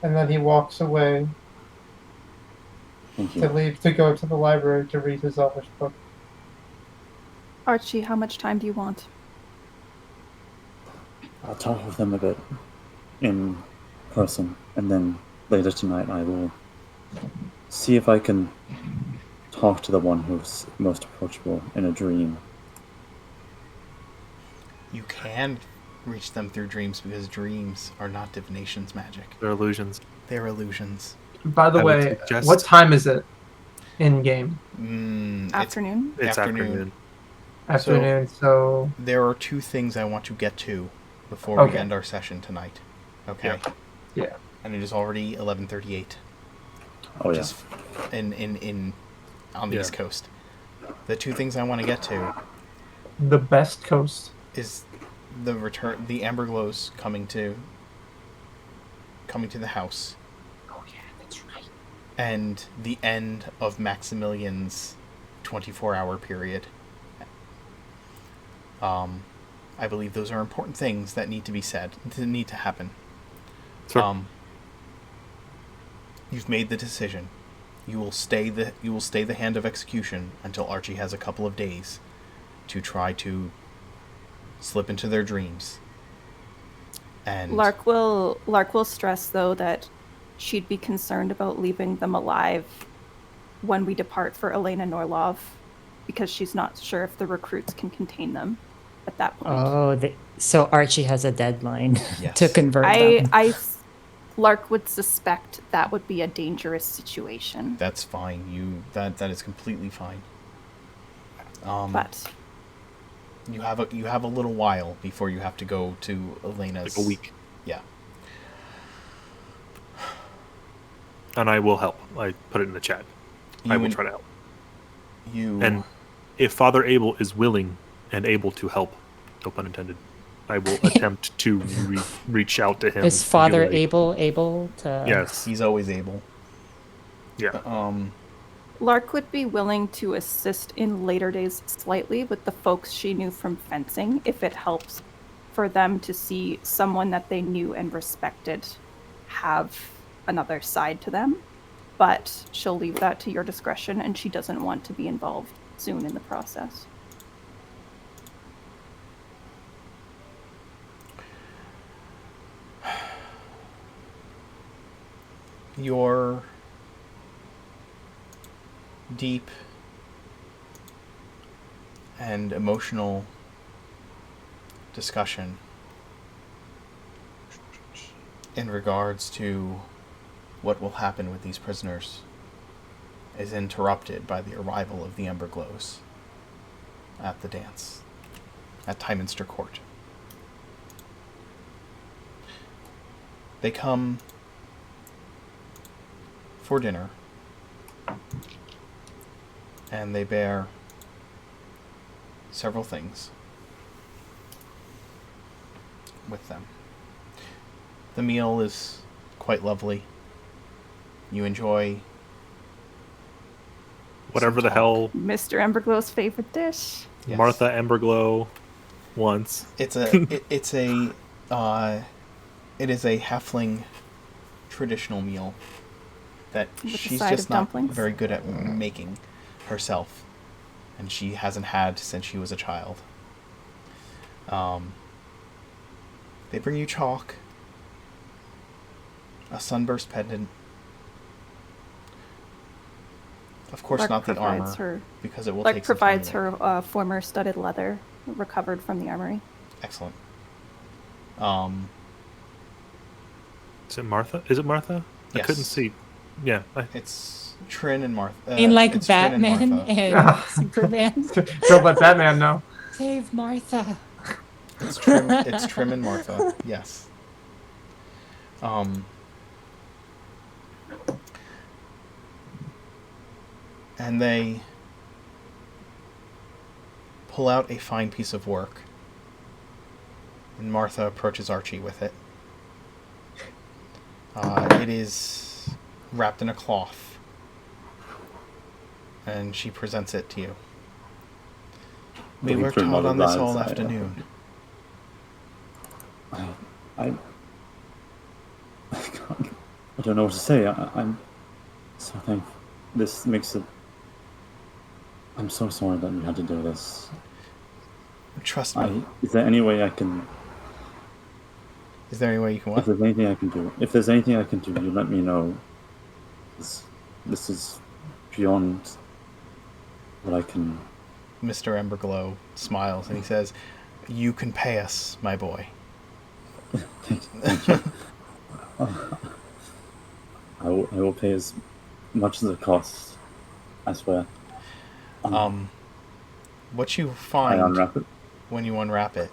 and then he walks away Thank to you. leave to go to the library to read his Elvish book. Archie, how much time do you want? I'll talk with them a bit in person, and then later tonight I will see if I can talk to the one who's most approachable in a dream. You can reach them through dreams because dreams are not divination's magic. They're illusions. They're illusions. By the I would way, suggest- what time is it in game? Afternoon? It's afternoon. Afternoon, so There are two things I want to get to before we Okay. end our session tonight. Okay. yeah. And it is already 11:38. Oh yeah. Just in on the Yeah. East Coast. The two things I want to get to The best coast. is the Amberglows coming to the house. Oh yeah, that's right. And the end of Maximilian's 24-hour period. I believe those are important things that need to be said, that need to happen. Sure. You've made the decision. You will stay the hand of execution until Archie has a couple of days to try to slip into their dreams. And Lark will stress though that she'd be concerned about leaving them alive when we depart for Elena Norlov, because she's not sure if the recruits can contain them at that point. Oh, so Archie has a deadline Yes. to convert them. Lark would suspect that would be a dangerous situation. that's fine. That is completely fine. But you have a little while before you have to go to Elena's. Like a week. Yeah. And I will help. I put it in the chat. I will try to help. And if Father Abel is willing and able to help, no pun intended, I will attempt to reach out to him. Is Father via- able to? Yes. He's always able. Yeah. Lark would be willing to assist in later days slightly with the folks she knew from fencing if it helps for them to see someone that they knew and respected have another side to them. But she'll leave that to your discretion, and she doesn't want to be involved soon in the process. Your deep and emotional discussion in regards to what will happen with these prisoners is interrupted by the arrival of the Emberglows at the dance at Tyminster Court. They come for dinner, and they bear several things with them. The meal is quite lovely. You enjoy Whatever some the talk. hell Mr. Emberglow's favorite dish. Yes. Martha Emberglow wants. It is a halfling traditional meal that With a she's side just of not dumplings? very good at making herself, and she hasn't had since she was a child. They bring you chalk, a sunburst pendant, of course Lark not the provides armor, her- because it will Lark take some time provides to make. her former studded leather recovered from the armory. Excellent. Is it Martha? Is it Martha? I Yes. couldn't see. Yeah. It's Trin and Martha. I mean, like it's Trin and Batman Martha. and Superman. Don't let Batman know. Save Martha. It's Trim and Martha. Yes. And they pull out a fine piece of work, and Martha approaches Archie with it. It is wrapped in a cloth, and she presents it to you. We Looking worked through hard on Mother's this all eyes, afternoon. I don't know what to say. I'm so thankful. This makes it. I'm so sorry that we had to do this. Trust me. Is there any way I can? Is there any way you can If what? there's anything I can do, you let me know. This is beyond what I can. Mr. Emberglow smiles and he says, "You can pay us, my boy." Thank you. I will pay as much as it costs. I swear. What you I find unwrap it. when you unwrap it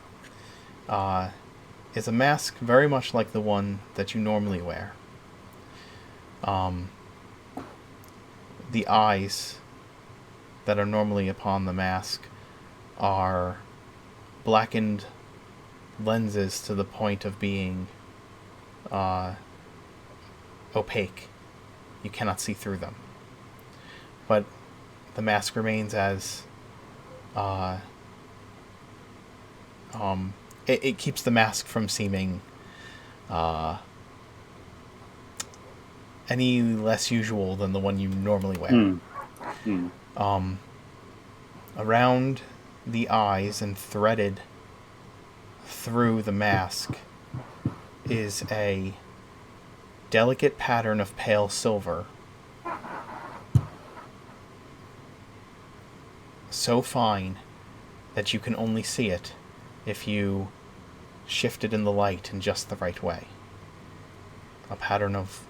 is a mask very much like the one that you normally wear. The eyes that are normally upon the mask are blackened lenses to the point of being opaque. You cannot see through them. But the mask remains as it keeps the mask from seeming any less usual than the one you normally wear. Around the eyes and threaded through the mask is a delicate pattern of pale silver, so fine that you can only see it if you shift it in the light in just the right way. A pattern of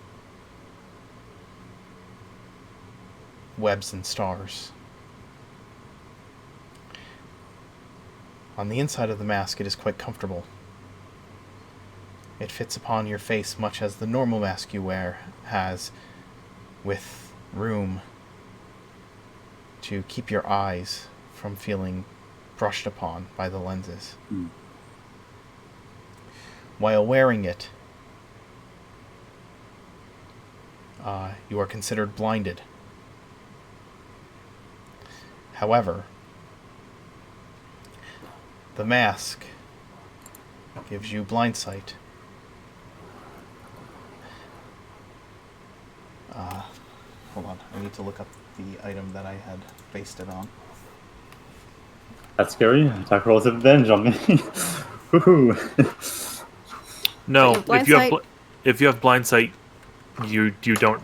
webs and stars. On the inside of the mask, it is quite comfortable. It fits upon your face much as the normal mask you wear has, with room to keep your eyes from feeling brushed upon by the lenses. While wearing it, you are considered blinded However, the mask gives you blind sight. Hold on, I need to look up the item that I had based it on. That's scary. Attack rolls of revenge on me. Woohoo. No, So blind if you sight- have if you have blind sight, you don't.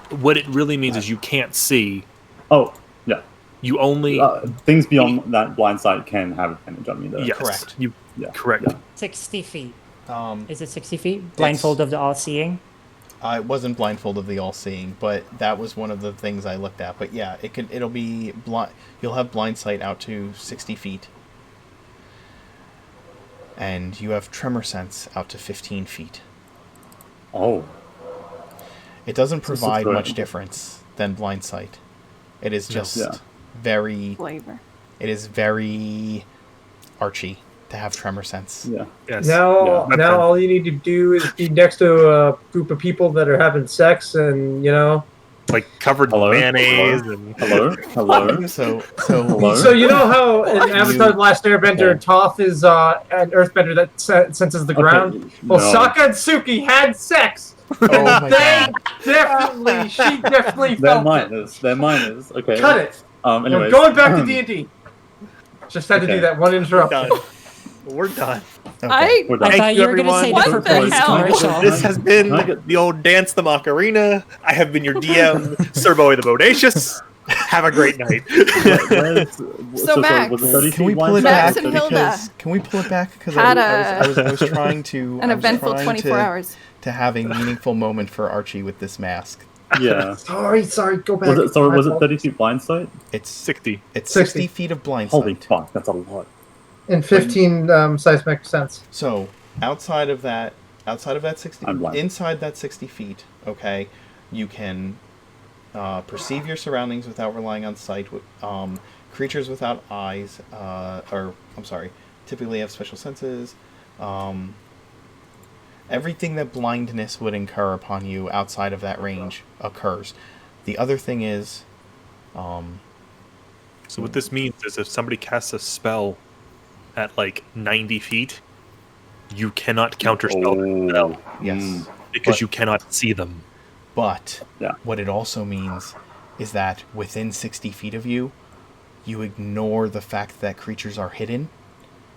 What it really means is you can't see. Oh, yeah. You only Things beyond that blind sight can have advantage on me, though. yes, Correct. You Yeah. correct. Yeah. 60 feet. Um, Is it 60 feet? Blindfold of the all-seeing? I wasn't blindfold of the all-seeing, but that was one of the things I looked at. But yeah, it'll be blind. You'll have blind sight out to 60 feet, and you have tremor sense out to 15 feet. Oh. It doesn't This is provide very- much difference than blind sight. It is just Yeah. very. Flavor. It is very Archie to have tremor sense. Yeah. Yes. Now, Yeah. now all you need to do is be next to a group of people that are having sex, and Like covered Hello? in mayonnaise and Hello? Hello? So Hello? So you know how in Avatar: The Last Airbender, Okay. Toph is an earthbender that senses the ground? Okay, Well, no. Sokka and Suki had sex. oh my They god. she definitely They're felt it. minors. They're minors. Okay. Cut it. Anyways. Going back to D&D. Just had to Okay. do that one interruption. done. We're done. Okay. We're I done. thought you were going to say What the the purple hell? commercial. This has been Can I get- the old Dance the Macarena. I have been your DM, Sir Bowie the Bodacious. Have a great night. Max, was it 30 Can we feet pull it blind Max back? and Hilda Because can we pull it back? Because had I was trying to An I was eventful trying 24 to, hours. to have a meaningful moment for Archie with this mask. Yeah. Sorry, go back. Was it 30 feet blind sight? It's 60. It's 60. 60 feet of blind Holy sight. fuck, that's a lot. And 15 seismic sense. So outside of that 60, I'm blind. inside that 60 feet, okay, you can perceive your surroundings without relying on sight. Creatures without eyes, typically have special senses. Everything that blindness would incur upon you outside of that range occurs. The other thing is, So what this means is if somebody casts a spell at like 90 feet, you cannot counterspell that spell yes, because but- you cannot see them. but Yeah. what it also means is that within 60 feet of you, you ignore the fact that creatures are hidden,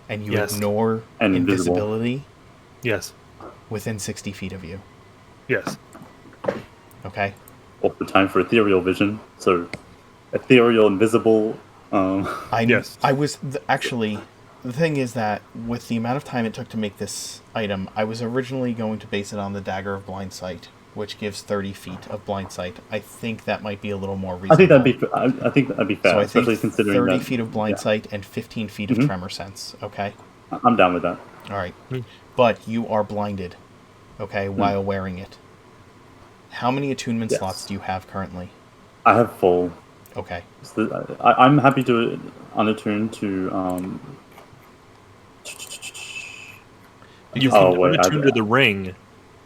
and you Yes. ignore And invisible. invisibility Yes. within 60 feet of you. Yes. Okay? Also time for ethereal vision. So, ethereal, invisible. Yes. Actually, the thing is that with the amount of time it took to make this item, I was originally going to base it on the Dagger of Blind Sight, which gives 30 feet of blind sight. I think that might be a little more reasonable. I think that'd be fair, So I especially think considering 30 that, feet of blind yeah. sight and 15 feet of Mhm. tremor sense. Okay? I'm down with that. All right. But you are blinded, okay, while wearing it. How many attunement Yes. slots do you have currently? I have full. Okay. So I'm happy to unattune to. You Oh, can wait, attune to the ring,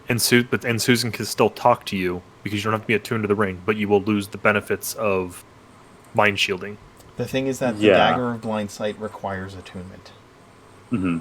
and Susan can still talk to you because you don't have to be attuned to the ring, but you will lose the benefits of mind shielding. The thing is that the Yeah. Dagger of Blind Sight requires attunement. hmm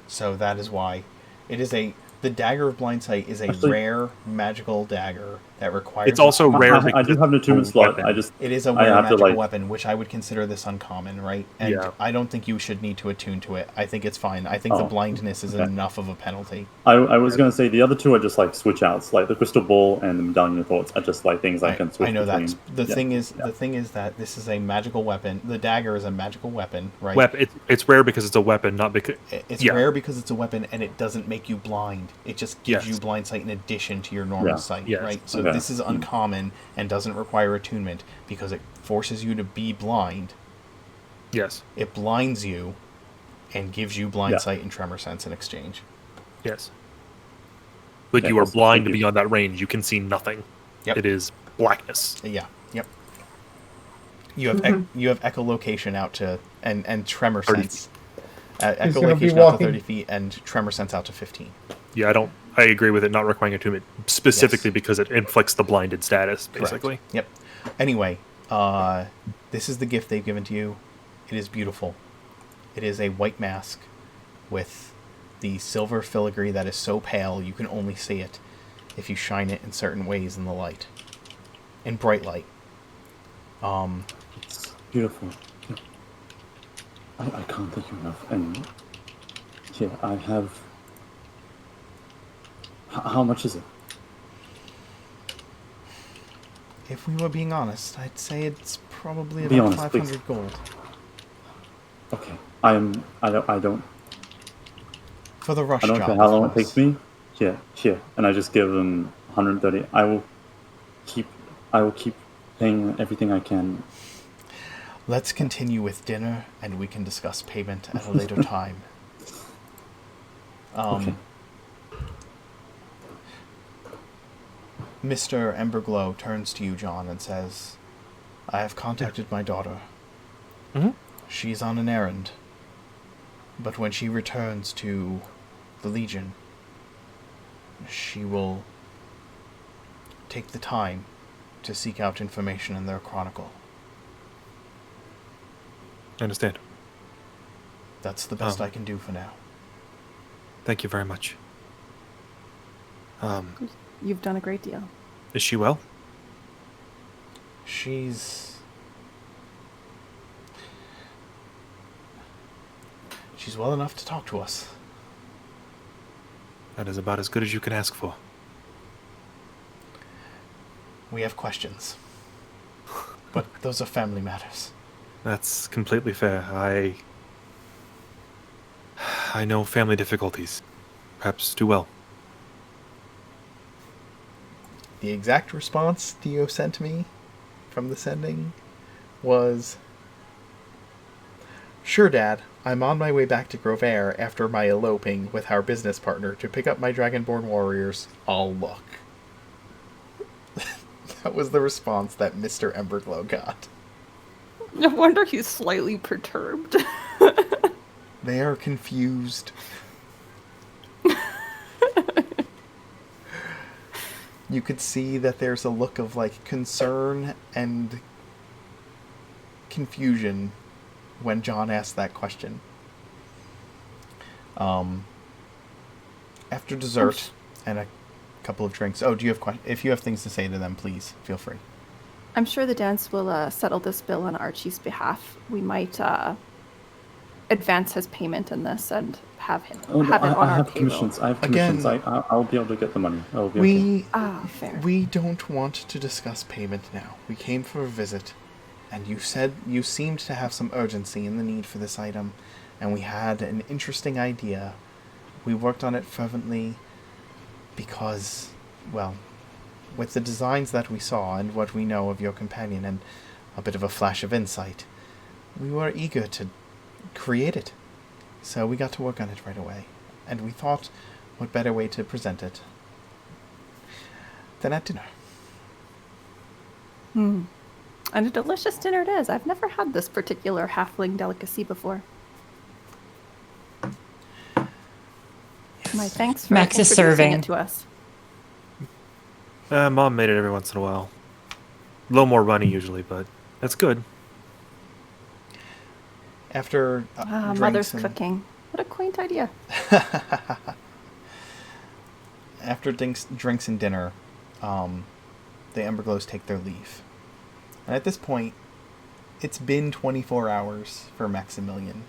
So that is why it is the Dagger of Blind Sight is a Actually- rare magical dagger that requires It's also rare. I because do have an it's a attunement slot. weapon. I just It is a I rare have to, magical like- weapon, which I would consider this uncommon, right? And Yeah. I don't think you should need to attune to it. I think it's fine. I think the Oh, blindness is okay. enough of a penalty. I was going to say the other two are just like switch outs, like the crystal ball and the medallion of thoughts are just like things I can switch I know between. that. The Yeah. thing is that this is a magical weapon. The dagger is a magical weapon, right? It's rare because it's a weapon, not because It's yeah. rare because it's a weapon and it doesn't make you blind. It just gives Yes. you blind sight in addition to your normal Yeah. sight, Yes. right? So Okay. this is uncommon and doesn't require attunement because it forces you to be blind. Yes. It blinds you and gives you blind Yeah. sight and tremor sense in exchange. Yes. But Okay, you are awesome. blind Thank you. beyond that range. You can see nothing. Yep. It is blackness. Yeah. Yep. You have you have echolocation out to and tremor 30 sense. He's gonna be Echolocation out to walking- 30 feet and tremor sense out to 15. Yeah, I agree with it not requiring attunement specifically Yes. because it inflicts the blinded status, Correct. basically. Yep. Anyway, this is the gift they've given to you. It is beautiful. It is a white mask with the silver filigree that is so pale you can only see it if you shine it in certain ways in the light. In bright light. It's beautiful. I can't thank you enough. And here, I have... How much is it? If we were being honest, I'd say it's probably Be about honest, 500 please. gold. Okay. I don't For the rush I don't job, care how long of it course. takes me. Here. And I just give them 130. I will keep paying everything I can. Let's continue with dinner, and we can discuss payment at a later time. Okay. Mr. Emberglow turns to you, John, and says, I have contacted my daughter. Mm-hmm. She's on an errand. But when she returns to the Legion, she will take the time to seek out information in their chronicle. I understand. That's the best I can do for now. Thank you very much. You've done a great deal. Is she well? She's well enough to talk to us. That is about as good as you can ask for. We have questions. But those are family matters. That's completely fair. I know family difficulties. Perhaps too well. The exact response Theo sent me from the sending was, Sure, Dad. I'm on my way back to Grovair after my eloping with our business partner to pick up my Dragonborn warriors. I'll look. That was the response that Mr. Emberglow got. No wonder he's slightly perturbed. They are confused. You could see that there's a look of, like, concern and confusion when John asked that question. After dessert and a couple of drinks. Oh, do you have if you have things to say to them, please feel free. I'm sure the dance will settle this bill on Archie's behalf. We might advance his payment in this and have it on I our have payroll. commissions. I have commissions. Again, I'll be able to get the money. I'll be okay. Fair. We don't want to discuss payment now. We came for a visit, and you said you seemed to have some urgency in the need for this item, and we had an interesting idea. We worked on it fervently because, well, with the designs that we saw and what we know of your companion and a bit of a flash of insight, we were eager to create it. So we got to work on it right away, and we thought what better way to present it than at dinner. And a delicious dinner it is. I've never had this particular halfling delicacy before. My thanks for Max is introducing serving. it to us. Mom made it every once in a while. A little more runny usually, but that's good. After Mother's cooking. What a quaint idea. After drinks and dinner, the Emberglows take their leave. And at this point, it's been 24 hours for Maximilian.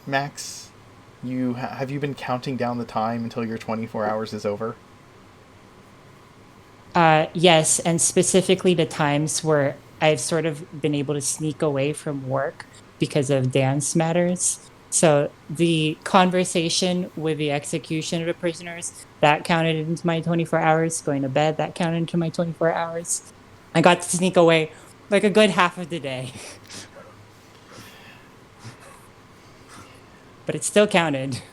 Max, have you been counting down the time until your 24 hours is over? Yes, and specifically the times where I've sort of been able to sneak away from work because of dance matters. So the conversation with the execution of the prisoners, that counted into my 24 hours. Going to bed, that counted into my 24 hours. I got to sneak away like a good half of the day. But it still counted.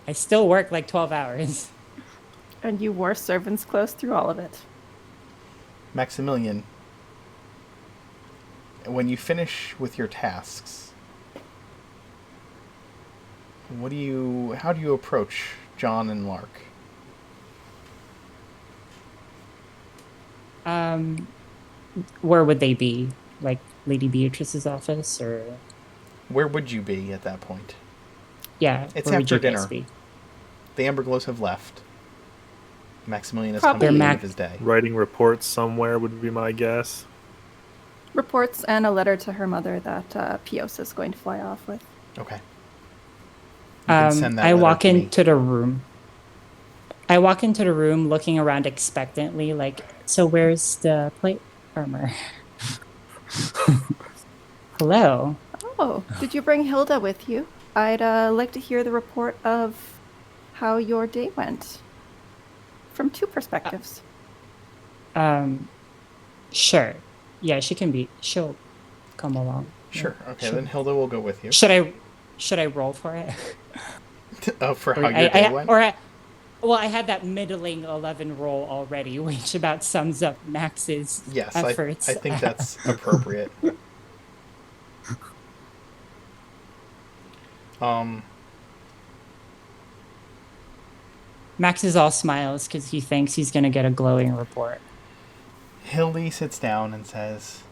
I still worked like 12 hours. And you wore servants' clothes through all of it. Maximilian, when you finish with your tasks, how do you approach John and Lark? Where would they be? Like Lady Beatrice's office, or Where would you be at that point? yeah, It's where would after you guys dinner. be? The Amberglows have left. Maximilian has Probably- come to the They're end of his day. Writing reports somewhere would be my guess. Reports and a letter to her mother that Pios is going to fly off with. Okay. You can send that I letter walk to me. into the room. I walk into the room looking around expectantly, like, so where's the plate armor? Hello. Oh, did you bring Hilda with you? I'd like to hear the report of how your day went. From two perspectives. Sure. Yeah, she'll come along. Sure. Okay, Sure. then Hilda will go with you. Should I roll for it? For how your day went? Well, I had that middling 11 roll already, which about sums up Max's Yes, efforts. I think that's appropriate. Max is all smiles because he thinks he's going to get a glowing report. Hildy sits down and says,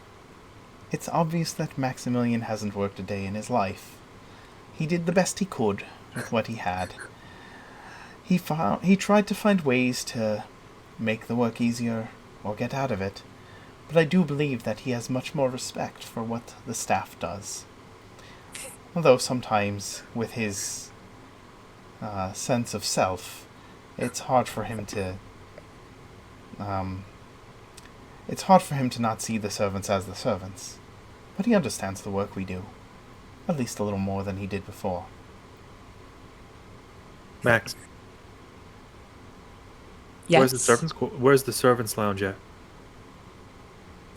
"It's obvious that Maximilian hasn't worked a day in his life. He did the best he could with what he had. He tried to find ways to make the work easier or get out of it, but I do believe that he has much more respect for what the staff does. Although sometimes, with his sense of self, it's hard for him to not see the servants as the servants. But he understands the work we do, at least a little more than he did before." Max, Yes. Where's the servants' lounge at?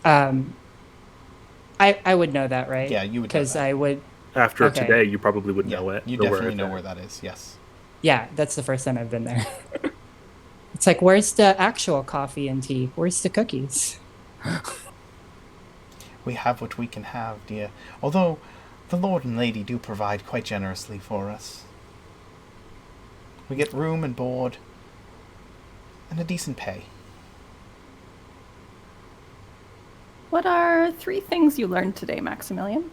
I would know that, right? Yeah, you would know Because that. I would. After Okay. today, you probably would Yeah, know it. you or definitely know it's where at. that is, yes. Yeah, that's the first time I've been there. It's like, where's the actual coffee and tea? Where's the cookies? We have what we can have, dear. Although, the Lord and Lady do provide quite generously for us. We get room and board, and a decent pay. What are 3 things you learned today, Maximilian?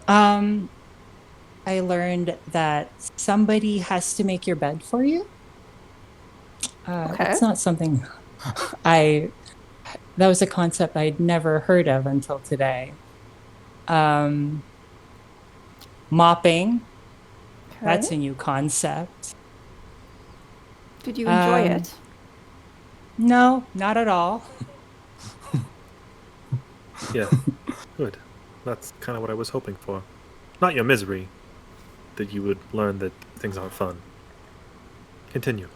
I learned that somebody has to make your bed for you. Okay. It's not something that was a concept I'd never heard of until today. Mopping, that's Okay. a new concept. Did you enjoy um, it? No, not at all. Yeah, good. That's kind of what I was hoping for. Not your misery, that you would learn that things aren't fun. Continue.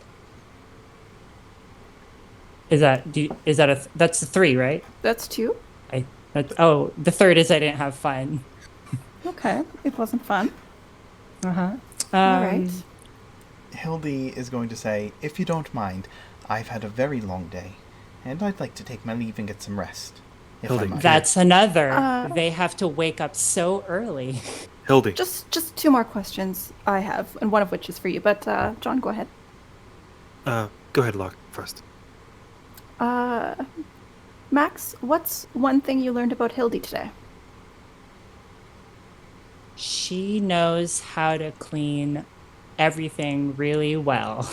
That's the 3, right? That's 2? The third is I didn't have fun. Okay. It wasn't fun. Uh-huh. All right. Hildy is going to say, "If you don't mind, I've had a very long day, and I'd like to take my leave and get some rest. If I Hildy, might." That's another. Uh, They have to wake up so early. Hildy, Just 2 more questions I have, and one of which is for you. But John, go ahead. go ahead, Locke, first. Max, what's one thing you learned about Hildy today? She knows how to clean everything really well.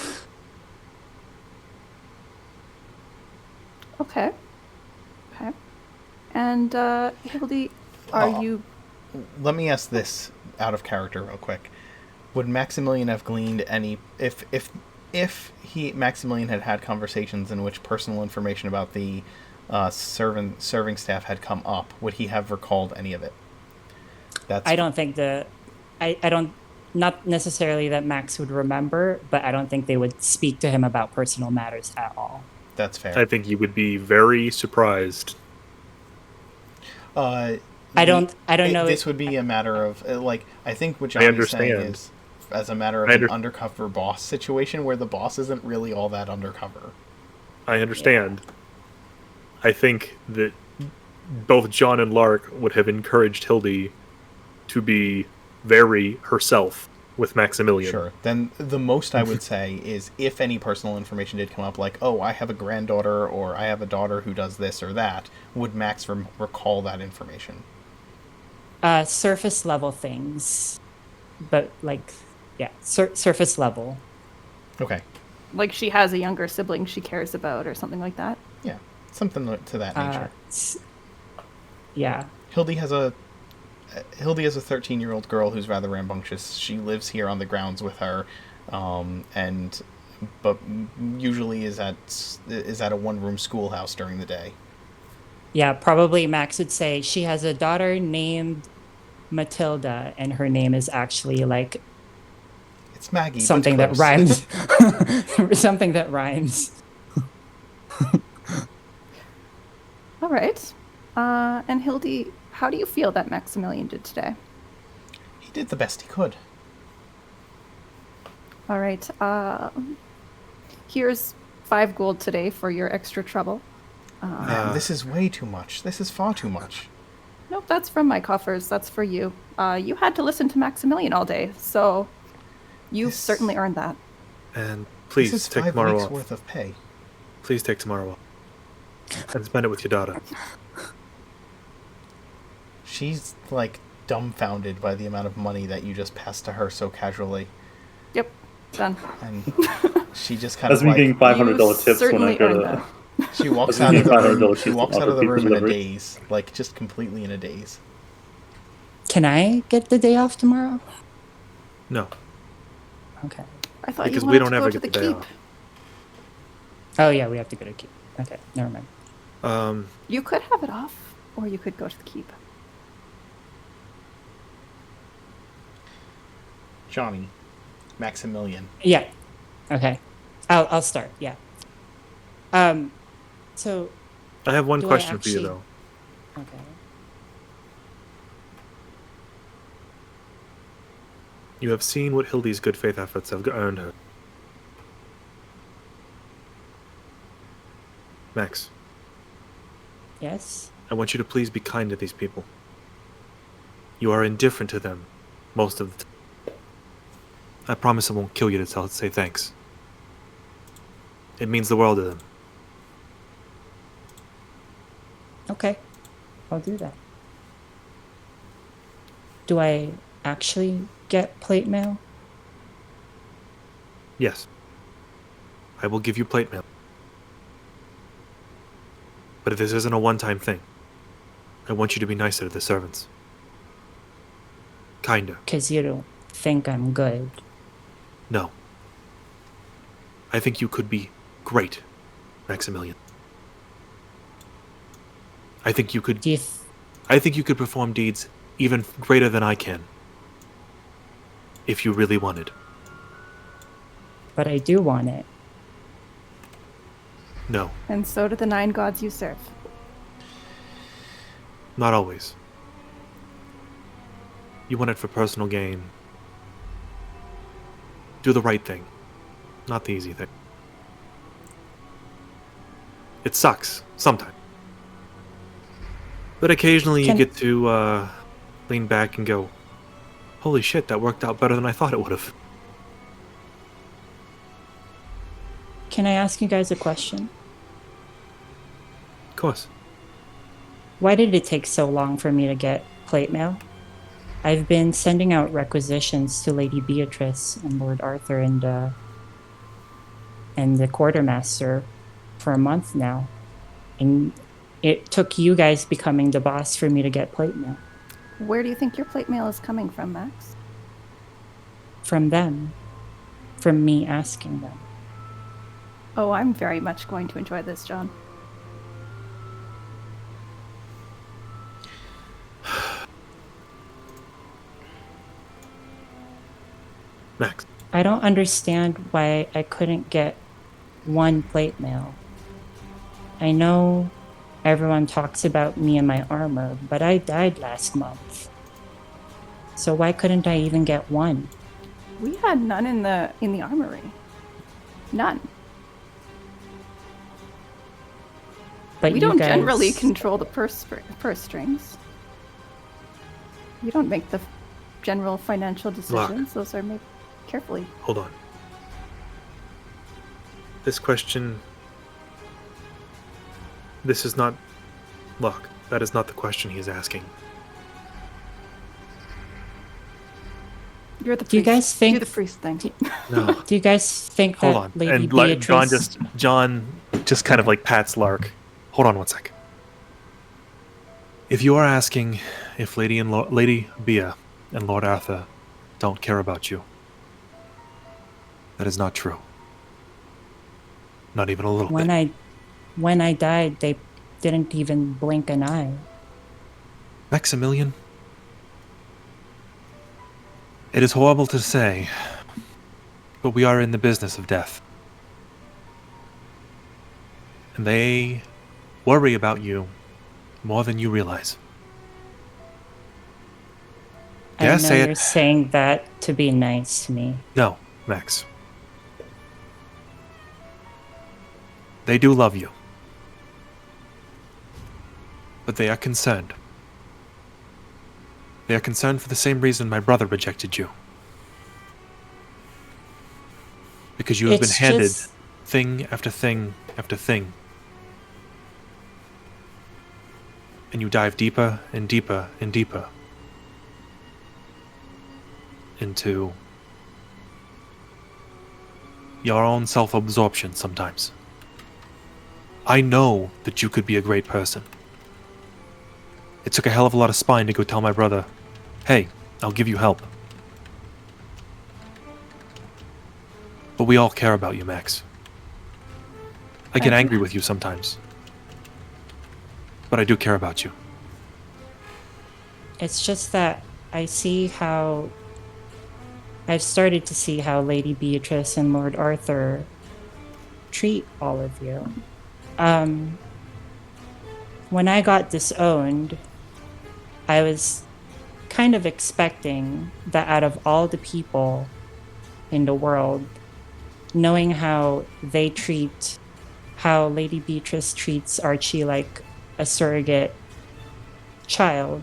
Okay. And Hildy, are Oh. you? Let me ask this out of character real quick. Would Maximilian have gleaned any if Maximilian had conversations in which personal information about the serving staff had come up, would he have recalled any of it? I don't think I don't, not necessarily that Max would remember, but I don't think they would speak to him about personal matters at all. That's fair. I think you would be very surprised. I don't know. This would be a matter of I think what I Johnny's saying understand. is as a matter of an undercover boss situation where the boss isn't really all that undercover. I understand. I think that both John and Lark would have encouraged Hildy to be very herself with Maximilian. Sure. Then the most I would say is if any personal information did come up, like, oh, I have a granddaughter or I have a daughter who does this or that, would Max recall that information? Surface level things, but like, yeah, surface level. Okay. Like she has a younger sibling she cares about or something like that? Yeah. Something to that nature. Yeah. Hildy has a 13-year-old girl who's rather rambunctious. She lives here on the grounds with her, but usually is at a one-room schoolhouse during the day. Yeah, probably Max would say she has a daughter named Matilda, and her name is actually like It's Maggie. Something but that rhymes. Something that rhymes. All right. And Hildy, how do you feel that Maximilian did today? He did the best he could. All right. Here's 5 gold today for your extra trouble. Man, this is way too much. This is far too much. Nope, that's from my coffers. That's for you. You had to listen to Maximilian all day, so you've certainly earned that. And please this is take 5 tomorrow weeks off. worth of pay. Please take tomorrow off. And spend it with your daughter. She's like dumbfounded by the amount of money that you just passed to her so casually. Yep, done. And she just kind That's of me like getting $500 tips when I go to. she walks out of the room. She walks out of the room in a delivery. daze, like just completely in a daze. Can I get the day off tomorrow? No. Okay. I thought Because you we wanted don't to ever go to get the the day keep. off. Oh yeah, we have to go to keep. Okay, never mind. You could have it off, or you could go to the keep. Johnny, Maximilian. Yeah. Okay. I'll start. Yeah. So. I have one Do I question for you, actually- though. Okay. You have seen what Hildy's good faith efforts have earned her. Max, Yes. I want you to please be kind to these people. You are indifferent to them most of the time. I promise I won't kill you to say thanks. It means the world to them. Okay. I'll do that. Do I actually get plate mail? Yes. I will give you plate mail. But this isn't a one-time thing. I want you to be nicer to the servants. Kinder. Because you don't think I'm good. No. I think you could be great, Maximilian. I think you could Do you I think you could perform deeds even greater than I can. If you really wanted. but I do want it. No, And so do the 9 gods you serve. not always. You want it for personal gain. Do the right thing, not the easy thing. It sucks, sometimes. But occasionally you get to lean back and go, holy shit, that worked out better than I thought it would have. Can I ask you guys a question? Of course. Why did it take so long for me to get plate mail? I've been sending out requisitions to Lady Beatrice and Lord Arthur and the quartermaster for a month now. And it took you guys becoming the boss for me to get plate mail. Where do you think your plate mail is coming from, Max? From them. From me asking them. Oh, I'm very much going to enjoy this, John. Max. I don't understand why I couldn't get one plate mail. I know everyone talks about me and my armor, but I died last month. So why couldn't I even get one? We had none in the armory. None. But We you don't guys, generally control the purse strings. You don't make the general financial decisions, those are made carefully. Hold on. This question... This is not... Look, that is not the question he is asking. You're the priest. Do you guys think... Do the priest thing. No. Do you guys think Hold that on. Lady And Beatrice... John just kind of like pats Lark. Hold on one sec. If you are asking if Lady Bea and Lord Arthur don't care about you, that is not true. Not even a little bit. When I died, they didn't even blink an eye. Maximilian, it is horrible to say, but we are in the business of death. And they worry about you more than you realize. I know you're saying that to be nice to me. No, Max. They do love you. But they are concerned. They are concerned for the same reason my brother rejected you. Because you have been handed thing after thing after thing. And you dive deeper and deeper and deeper into your own self-absorption sometimes. I know that you could be a great person. It took a hell of a lot of spine to go tell my brother, hey, I'll give you help. But we all care about you, Max. I get angry with you sometimes. But I do care about you. It's just that I've started to see how Lady Beatrice and Lord Arthur treat all of you. When I got disowned, I was kind of expecting that out of all the people in the world, knowing how Lady Beatrice treats Archie like a surrogate child,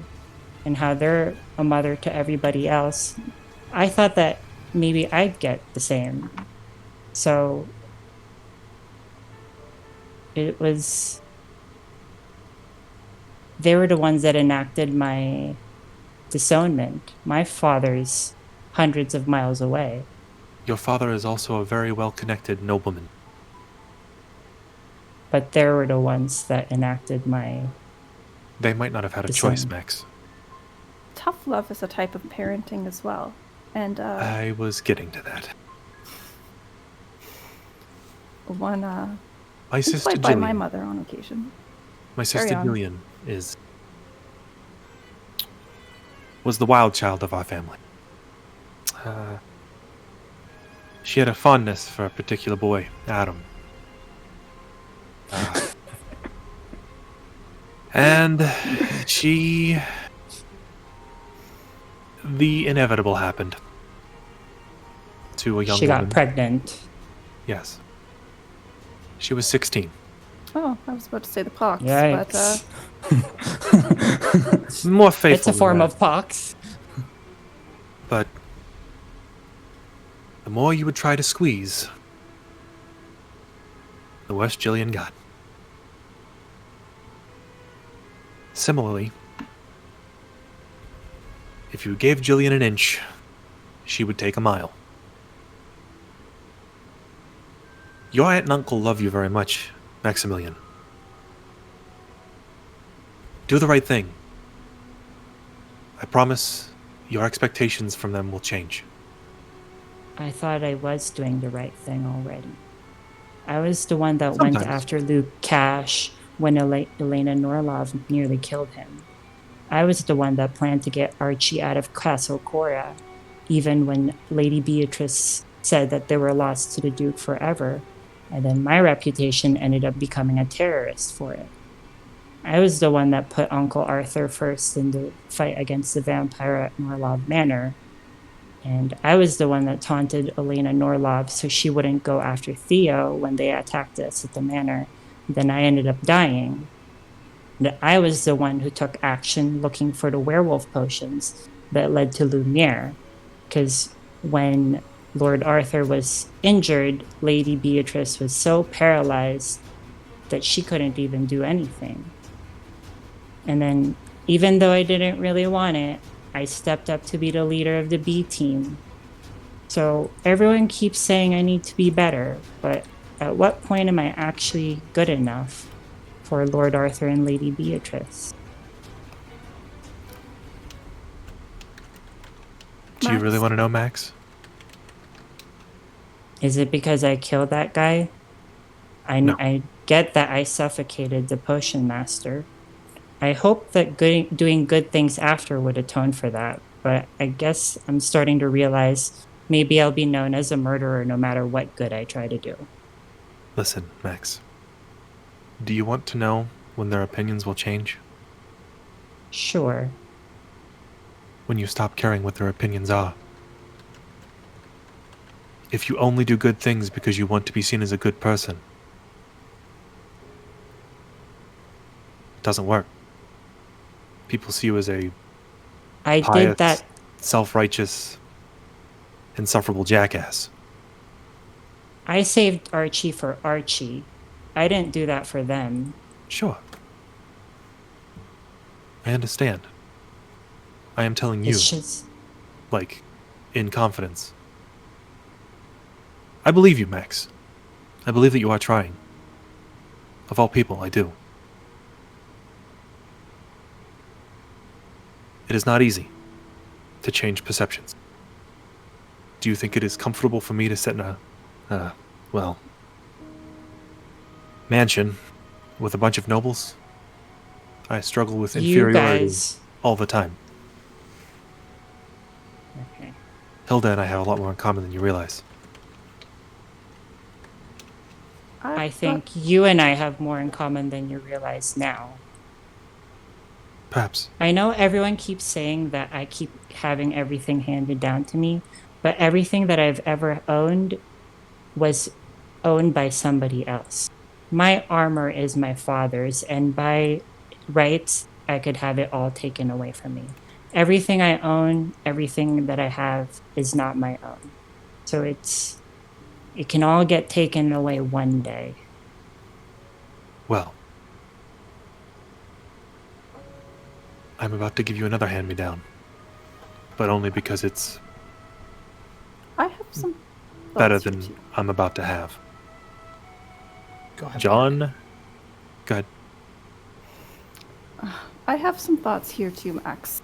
and how they're a mother to everybody else, I thought that maybe I'd get the same. So it was... They were the ones that enacted my disownment. My father's hundreds of miles away. Your father is also a very well-connected nobleman. But they were the ones that enacted my... They might not have had a choice, Max. Tough love is a type of parenting as well. And I was getting to that. One my sister played by my mother on occasion. My sister Gillian was the wild child of our family. She had a fondness for a particular boy, Adam. And the inevitable happened to a young woman. She got pregnant. Yes. She was 16. Oh, I was about to say the pox. Yikes. But, more faithful. It's a form of pox. But the more you would try to squeeze, the worse Jillian got. Similarly, if you gave Jillian an inch, she would take a mile. Your aunt and uncle love you very much, Maximilian. Do the right thing. I promise your expectations from them will change. I thought I was doing the right thing already. I was the one that went after Luke Cash when Elena Norlov nearly killed him. I was the one that planned to get Archie out of Castle Cora, even when Lady Beatrice said that they were lost to the Duke forever, and then my reputation ended up becoming a terrorist for it. I was the one that put Uncle Arthur first in the fight against the vampire at Norlov Manor, and I was the one that taunted Elena Norlov so she wouldn't go after Theo when they attacked us at the manor. Then I ended up dying. And I was the one who took action looking for the werewolf potions that led to Lumiere. Because when Lord Arthur was injured, Lady Beatrice was so paralyzed that she couldn't even do anything. And then, even though I didn't really want it, I stepped up to be the leader of the B team. So everyone keeps saying I need to be better, but at what point am I actually good enough for Lord Arthur and Lady Beatrice? Do you really want to know, Max? Is it because I killed that guy? No. I get that I suffocated the potion master. I hope that doing good things after would atone for that, but I guess I'm starting to realize maybe I'll be known as a murderer no matter what good I try to do. Listen, Max. Do you want to know when their opinions will change? Sure. When you stop caring what their opinions are. If you only do good things because you want to be seen as a good person, it doesn't work. People see you as a I pious, did that. self-righteous, insufferable jackass. I saved Archie for Archie. I didn't do that for them. Sure. I understand. I am telling you, It's just... like, in confidence. I believe you, Max. I believe that you are trying. Of all people, I do. It is not easy to change perceptions. Do you think it is comfortable for me to sit in a, mansion with a bunch of nobles? I struggle with inferiority all the time. Okay. Hilda and I have a lot more in common than you realize. I think you and I have more in common than you realize now. Perhaps. I know everyone keeps saying that I keep having everything handed down to me, but everything that I've ever owned was owned by somebody else. My armor is my father's, and by rights, I could have it all taken away from me. Everything I own, everything that I have is not my own. So it can all get taken away one day. Well, I'm about to give you another hand-me-down. But only because it's I have some better thoughts than too. I'm about to have. Go ahead. John? Go ahead. I have some thoughts here too, Max.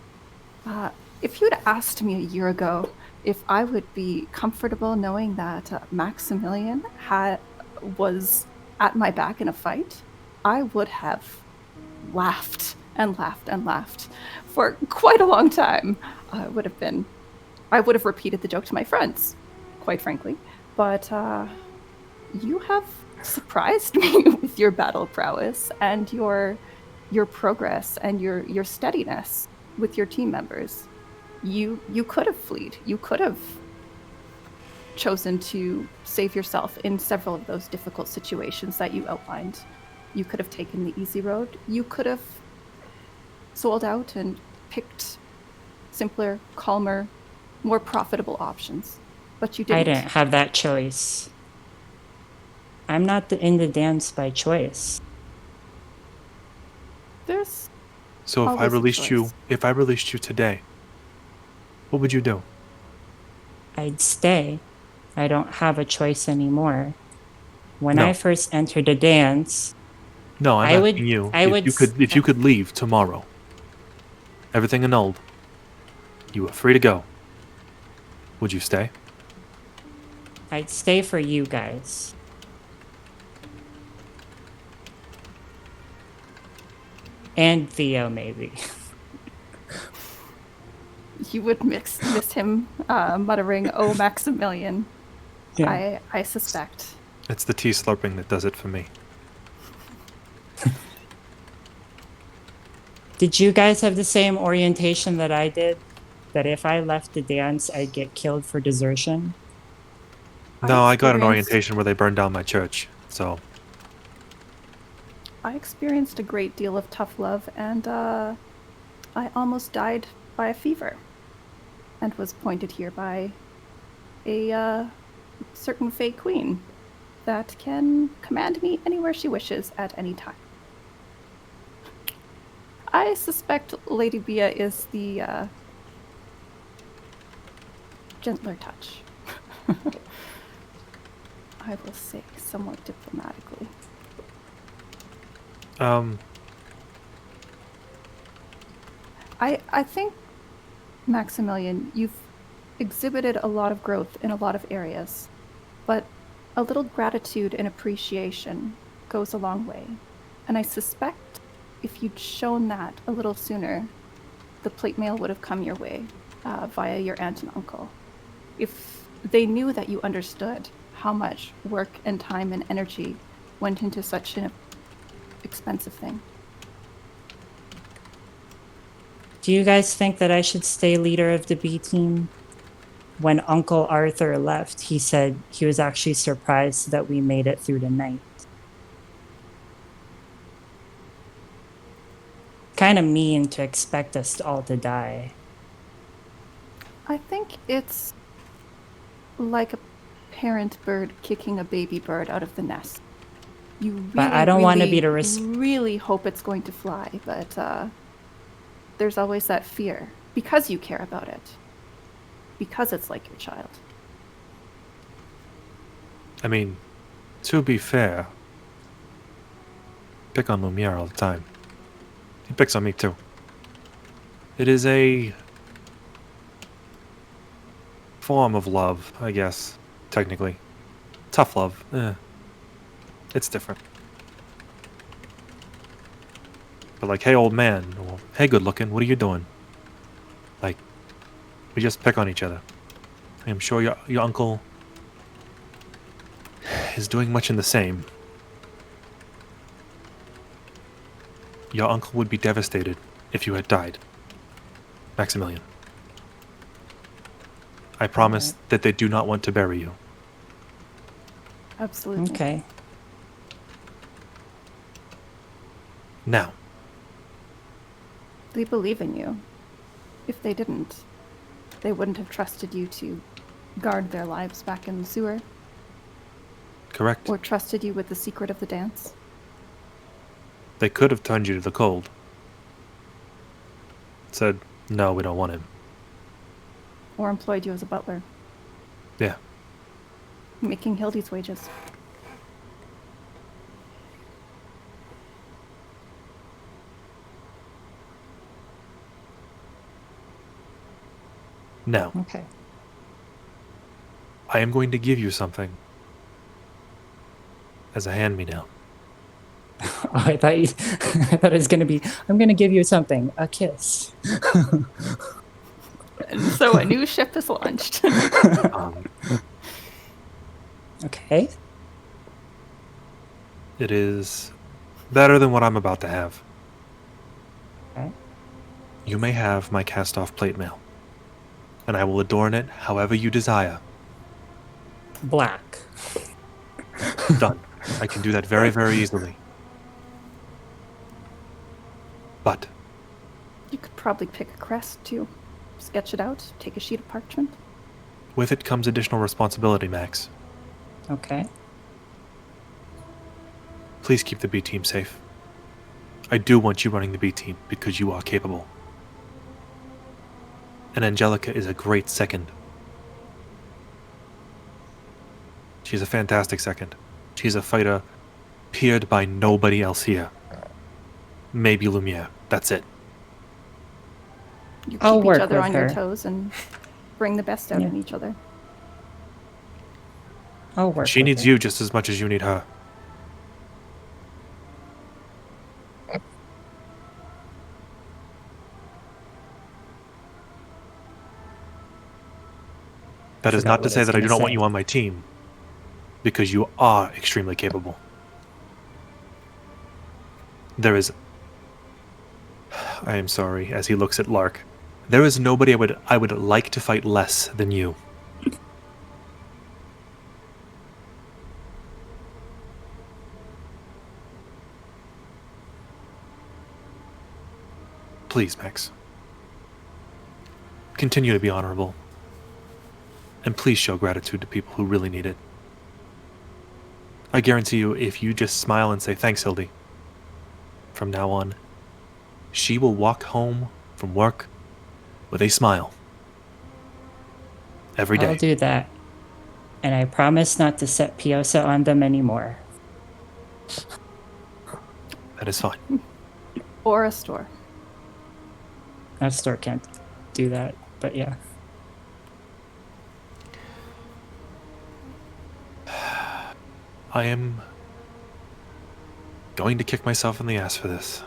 If you'd asked me a year ago if I would be comfortable knowing that Maximilian was at my back in a fight, I would have laughed and laughed and laughed for quite a long time. I would have repeated the joke to my friends, quite frankly. But you have surprised me with your battle prowess and your progress and your steadiness with your team members. You could have fled. You could have chosen to save yourself in several of those difficult situations that you outlined. You could have taken the easy road. You could have sold out and picked simpler, calmer, more profitable options. But you didn't. I didn't have that choice. I'm not in the dance by choice. There's So if I always a released you today, what would you do? I'd stay. I don't have a choice anymore. When No. I first entered the dance, No, I'm asking you. If you could leave tomorrow, everything annulled, you were free to go. Would you stay? I'd stay for you guys. And Theo, maybe. You would miss him muttering, "Oh, Maximilian." Yeah. I suspect. It's the tea slurping that does it for me. Did you guys have the same orientation that I did? That if I left the dance, I'd get killed for desertion? No, I got an experienced- orientation where they burned down my church, so... I experienced a great deal of tough love, and I almost died by a fever. and was pointed here by a certain Fey Queen that can command me anywhere she wishes at any time. I suspect Lady Bia is the gentler touch. I will say somewhat diplomatically. I think, Maximilian, you've exhibited a lot of growth in a lot of areas, but a little gratitude and appreciation goes a long way. And I suspect if you'd shown that a little sooner, the plate mail would have come your way via your aunt and uncle. If they knew that you understood how much work and time and energy went into such an expensive thing. Do you guys think that I should stay leader of the B team? When Uncle Arthur left, he said he was actually surprised that we made it through the night. Kind of mean to expect us all to die. I think it's like a parent bird kicking a baby bird out of the nest. You really, But I don't want to be the really hope it's going to fly, but there's always that fear because you care about it. Because it's like your child. I mean, to be fair, pick on Lumiere all the time. He picks on me too. It is a form of love, I guess, technically. Tough love. It's different. But like, hey old man, or hey good looking, what are you doing? Like, we just pick on each other. I'm sure your uncle is doing much in the same. Your uncle would be devastated if you had died. Maximilian. I promise that they do not want to bury you. Absolutely. Okay. Now. They believe in you. If they didn't, they wouldn't have trusted you to guard their lives back in the sewer. Correct. Or trusted you with the secret of the dance. They could have turned you to the cold. Said, no, we don't want him. Or employed you as a butler. Yeah. Making Hildy's wages. Now. Okay. I am going to give you something. As a hand-me-down. Oh, I thought I thought it was going to be, I'm going to give you something, a kiss. And so a new ship is launched. Okay. It is better than what I'm about to have. Okay. You may have my cast-off plate mail, and I will adorn it however you desire. Black. Done. I can do that very, very easily. But You could probably pick a crest too. Sketch it out, take a sheet of parchment. with it comes additional responsibility, Max. Okay. Please keep the B team safe. I do want you running the B team because you are capable. And Angelica is a great second. She's a fantastic second. She's a fighter peered by nobody else here. Maybe Lumiere. That's it. You I'll keep work each other with on your her. toes and bring the best out Yeah. in each other. I'll work She with needs her. you just as much as you need her. That is Forgot not to what say I was that I do gonna not want say. you on my team, because you are extremely capable. There is... I am sorry, as he looks at Lark. There is nobody I would like to fight less than you. Please, Max. Continue to be honorable. And please show gratitude to people who really need it. I guarantee you, if you just smile and say, "Thanks, Hildy," from now on, she will walk home from work with a smile. Every day. I'll do that. And I promise not to set Piosa on them anymore. That is fine. Or a store. Our store can't do that, but yeah. I am going to kick myself in the ass for this.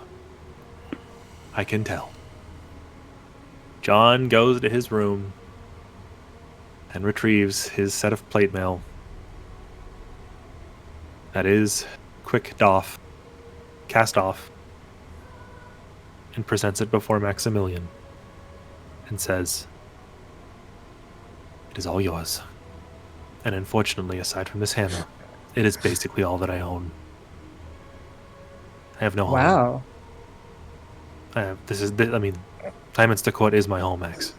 I can tell. John goes to his room and retrieves his set of plate mail. That is cast off, and presents it before Maximilian and says, "It is all yours. And unfortunately, aside from this hammer, it is basically all that I own. I have no home. Wow. Clemenster Court is my home, Max.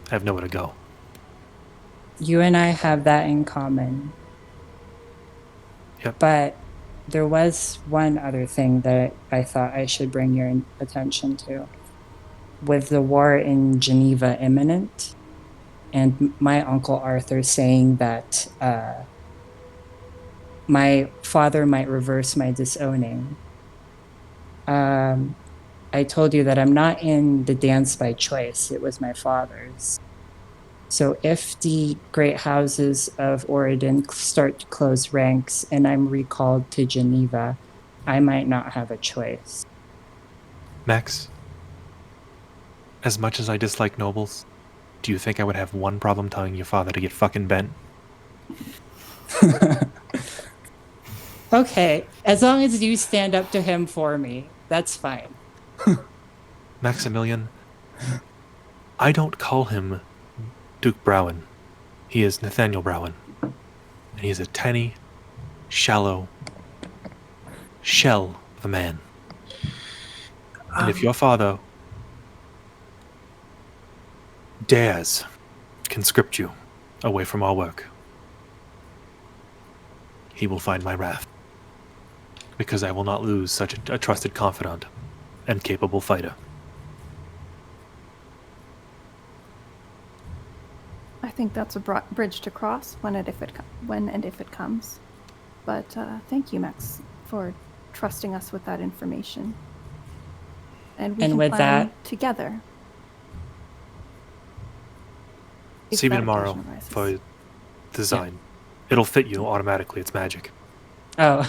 I have nowhere to go." You and I have that in common. Yep. But there was one other thing that I thought I should bring your attention to. With the war in Geneva imminent, and my Uncle Arthur saying that my father might reverse my disowning. I told you that I'm not in the dance by choice. It was my father's. So if the great houses of Oregon start to close ranks and I'm recalled to Geneva, I might not have a choice. Max, as much as I dislike nobles, do you think I would have one problem telling your father to get fucking bent? Okay, as long as you stand up to him for me, that's fine. Maximilian, I don't call him Duke Browen. He is Nathaniel Browen. And he is a tiny, shallow shell of a man. And if your father dares conscript you away from our work, he will find my wrath. Because I will not lose such a trusted confidant and capable fighter. I think that's a bridge to cross when and if it comes. But thank you, Max, for trusting us with that information. And we can with plan that, together. if See me that tomorrow occasion arises. for design. It'll fit you automatically. It's magic. Oh,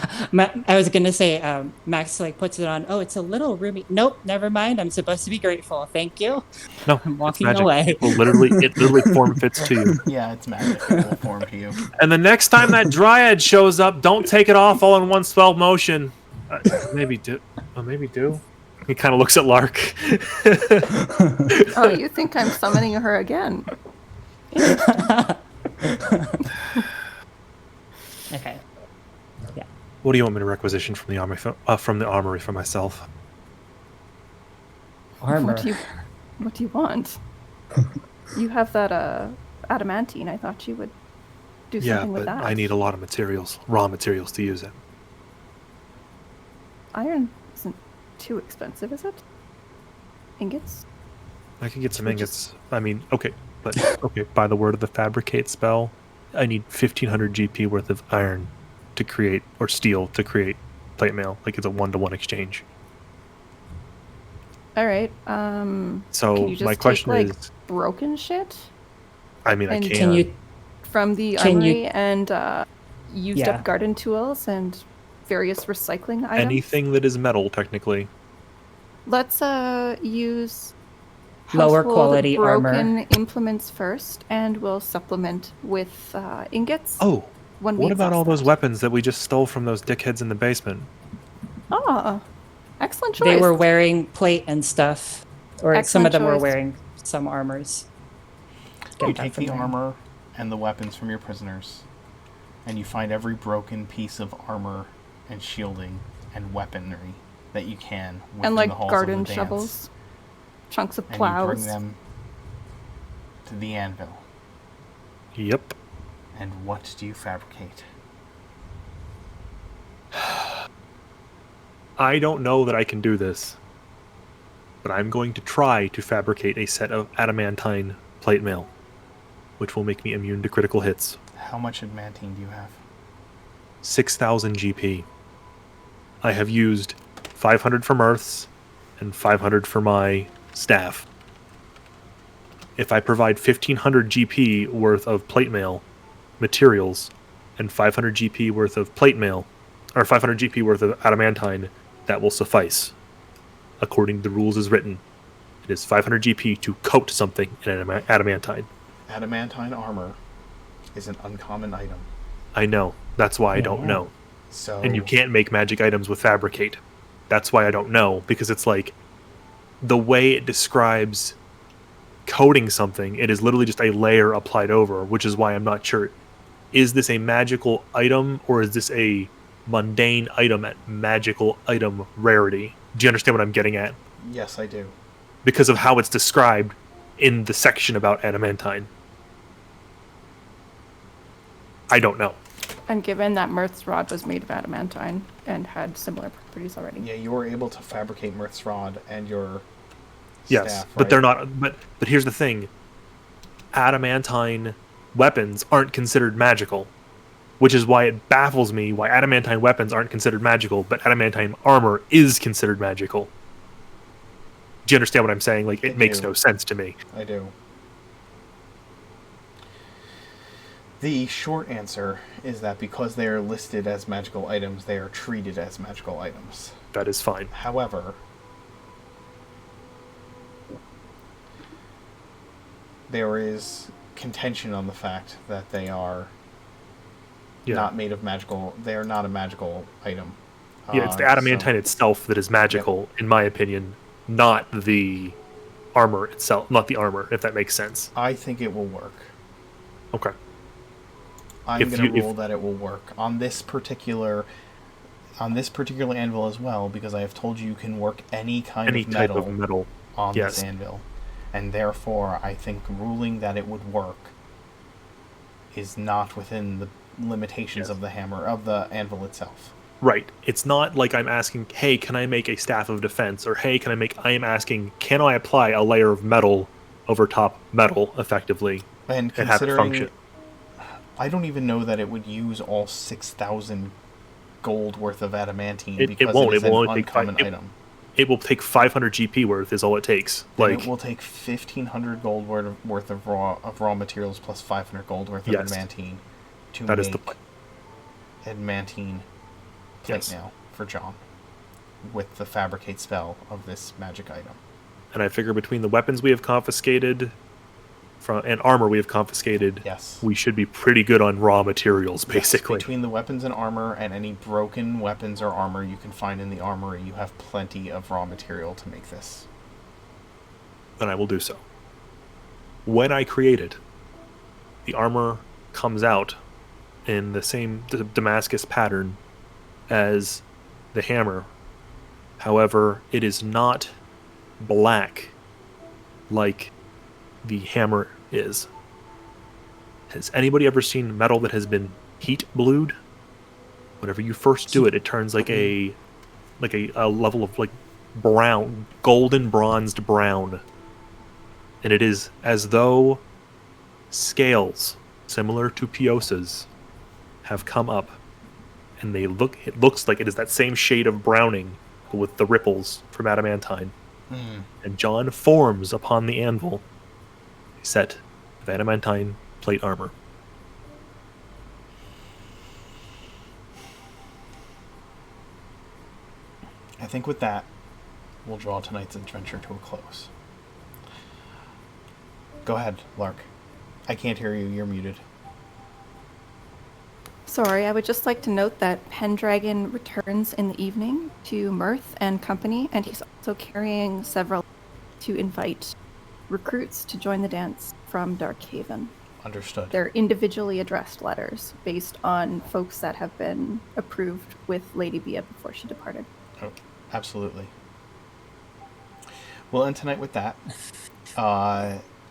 I was gonna say, Max puts it on. Oh, it's a little roomy. Nope, never mind. I'm supposed to be grateful. Thank you. No, I'm it's walking magic. away. It literally form fits to you. Yeah, it's magic. It will form to you. And the next time that dryad shows up, don't take it off all in one swell motion. Maybe do. He kind of looks at Lark. Oh, you think I'm summoning her again? Okay. What do you want me to requisition from the armory for myself? Armor. What do you want? You have that adamantine. I thought you would do something with that. I need a lot of materials, raw materials to use it. Iron isn't too expensive, is it? Ingots? I can get some ingots. I mean, okay, by the word of the fabricate spell, I need 1500 GP worth of iron to create, or steel to create plate mail. It's a 1-to-1 exchange. All right. So can you just my question take, is, broken shit? I mean, And I Can you? From the Can armory you- and used Yeah. up garden tools and various recycling items. anything that is metal, technically. Let's use Lower household quality broken armor. implements first, and we'll supplement with ingots. Oh, when we what about exhaust all those that. weapons that we just stole from those dickheads in the basement? Ah, excellent choice. They were wearing plate and stuff, or some Excellent of them were choice. wearing some armors. You Get that take from the there. armor and the weapons from your prisoners, and you find every broken piece of armor and shielding and weaponry that you can within and the halls garden of the dance. shovels, chunks of And you plows. bring them to the anvil. Yep. And what do you fabricate? I don't know that I can do this, but I'm going to try to fabricate a set of adamantine plate mail, which will make me immune to critical hits. How much adamantine do you have? 6,000 GP. I have used 500 for Mirths and 500 for my staff. If I provide 1,500 GP worth of plate mail materials and 500 GP worth of plate mail, or 500 GP worth of adamantine, that will suffice. According to the rules as written, it is 500 GP to coat something in adamantine. Adamantine armor is an uncommon item. I know. That's why I don't know. So, And you can't make magic items with fabricate. That's why I don't know, because it's like the way it describes coating something, it is literally just a layer applied over, which is why I'm not sure. Is this a magical item or is this a mundane item at magical item rarity? Do you understand what I'm getting at? Yes, I do. Because of how it's described in the section about adamantine. I don't know. And given that Mirth's rod was made of adamantine and had similar properties already. Yeah, you were able to fabricate Mirth's rod and your Yes, staff, but right? they're not. But here's the thing: adamantine weapons aren't considered magical, which is why it baffles me why adamantine weapons aren't considered magical, but adamantine armor is considered magical. Do you understand what I'm saying? Like, it makes no sense to me. I do. The short answer is that because they are listed as magical items, they are treated as magical items. That is fine. However, there is contention on the fact that they are not made of magical. They are not a magical item. Yeah, it's the adamantine itself that is magical, in my opinion, not the armor itself. Not the armor, if that makes sense. I think it will work. Okay. I'm going to rule that it will work on this particular anvil as well, because I have told you can work any type of metal on this anvil, and therefore I think ruling that it would work is not within the limitations of the hammer of the anvil itself. Right. It's not like I'm asking, hey, can I make a staff of defense? Or hey, I am asking, can I apply a layer of metal over top metal effectively and have it function? I don't even know that it would use all 6,000 gold worth of adamantine because it is an uncommon item. It will take 500 GP worth is all it takes. It will take 1,500 gold worth of raw materials plus 500 gold worth of adamantine to make adamantine plate mail for John with the fabricate spell of this magic item. And I figure between the weapons we have confiscated and armor we have confiscated, we should be pretty good on raw materials, basically. Between the weapons and armor and any broken weapons or armor you can find in the armory, you have plenty of raw material to make this. Then I will do so. When I create it, the armor comes out in the same Damascus pattern as the hammer. However, it is not black like the hammer is. Has anybody ever seen metal that has been heat blued? Whenever you first do it, it turns like a level of like brown, golden bronzed brown. And it is as though scales similar to Piosas have come up, and it looks like it is that same shade of browning with the ripples from adamantine. And John forms upon the anvil a set of adamantine plate armor. I think with that, we'll draw tonight's adventure to a close. Go ahead, Lark. I can't hear you. You're muted. Sorry, I would just like to note that Pendragon returns in the evening to Mirth and company, and he's also carrying several to invite recruits to join the dance from Darkhaven. Understood. They're individually addressed letters based on folks that have been approved with Lady Bia before she departed. Oh, absolutely. We'll end tonight with that.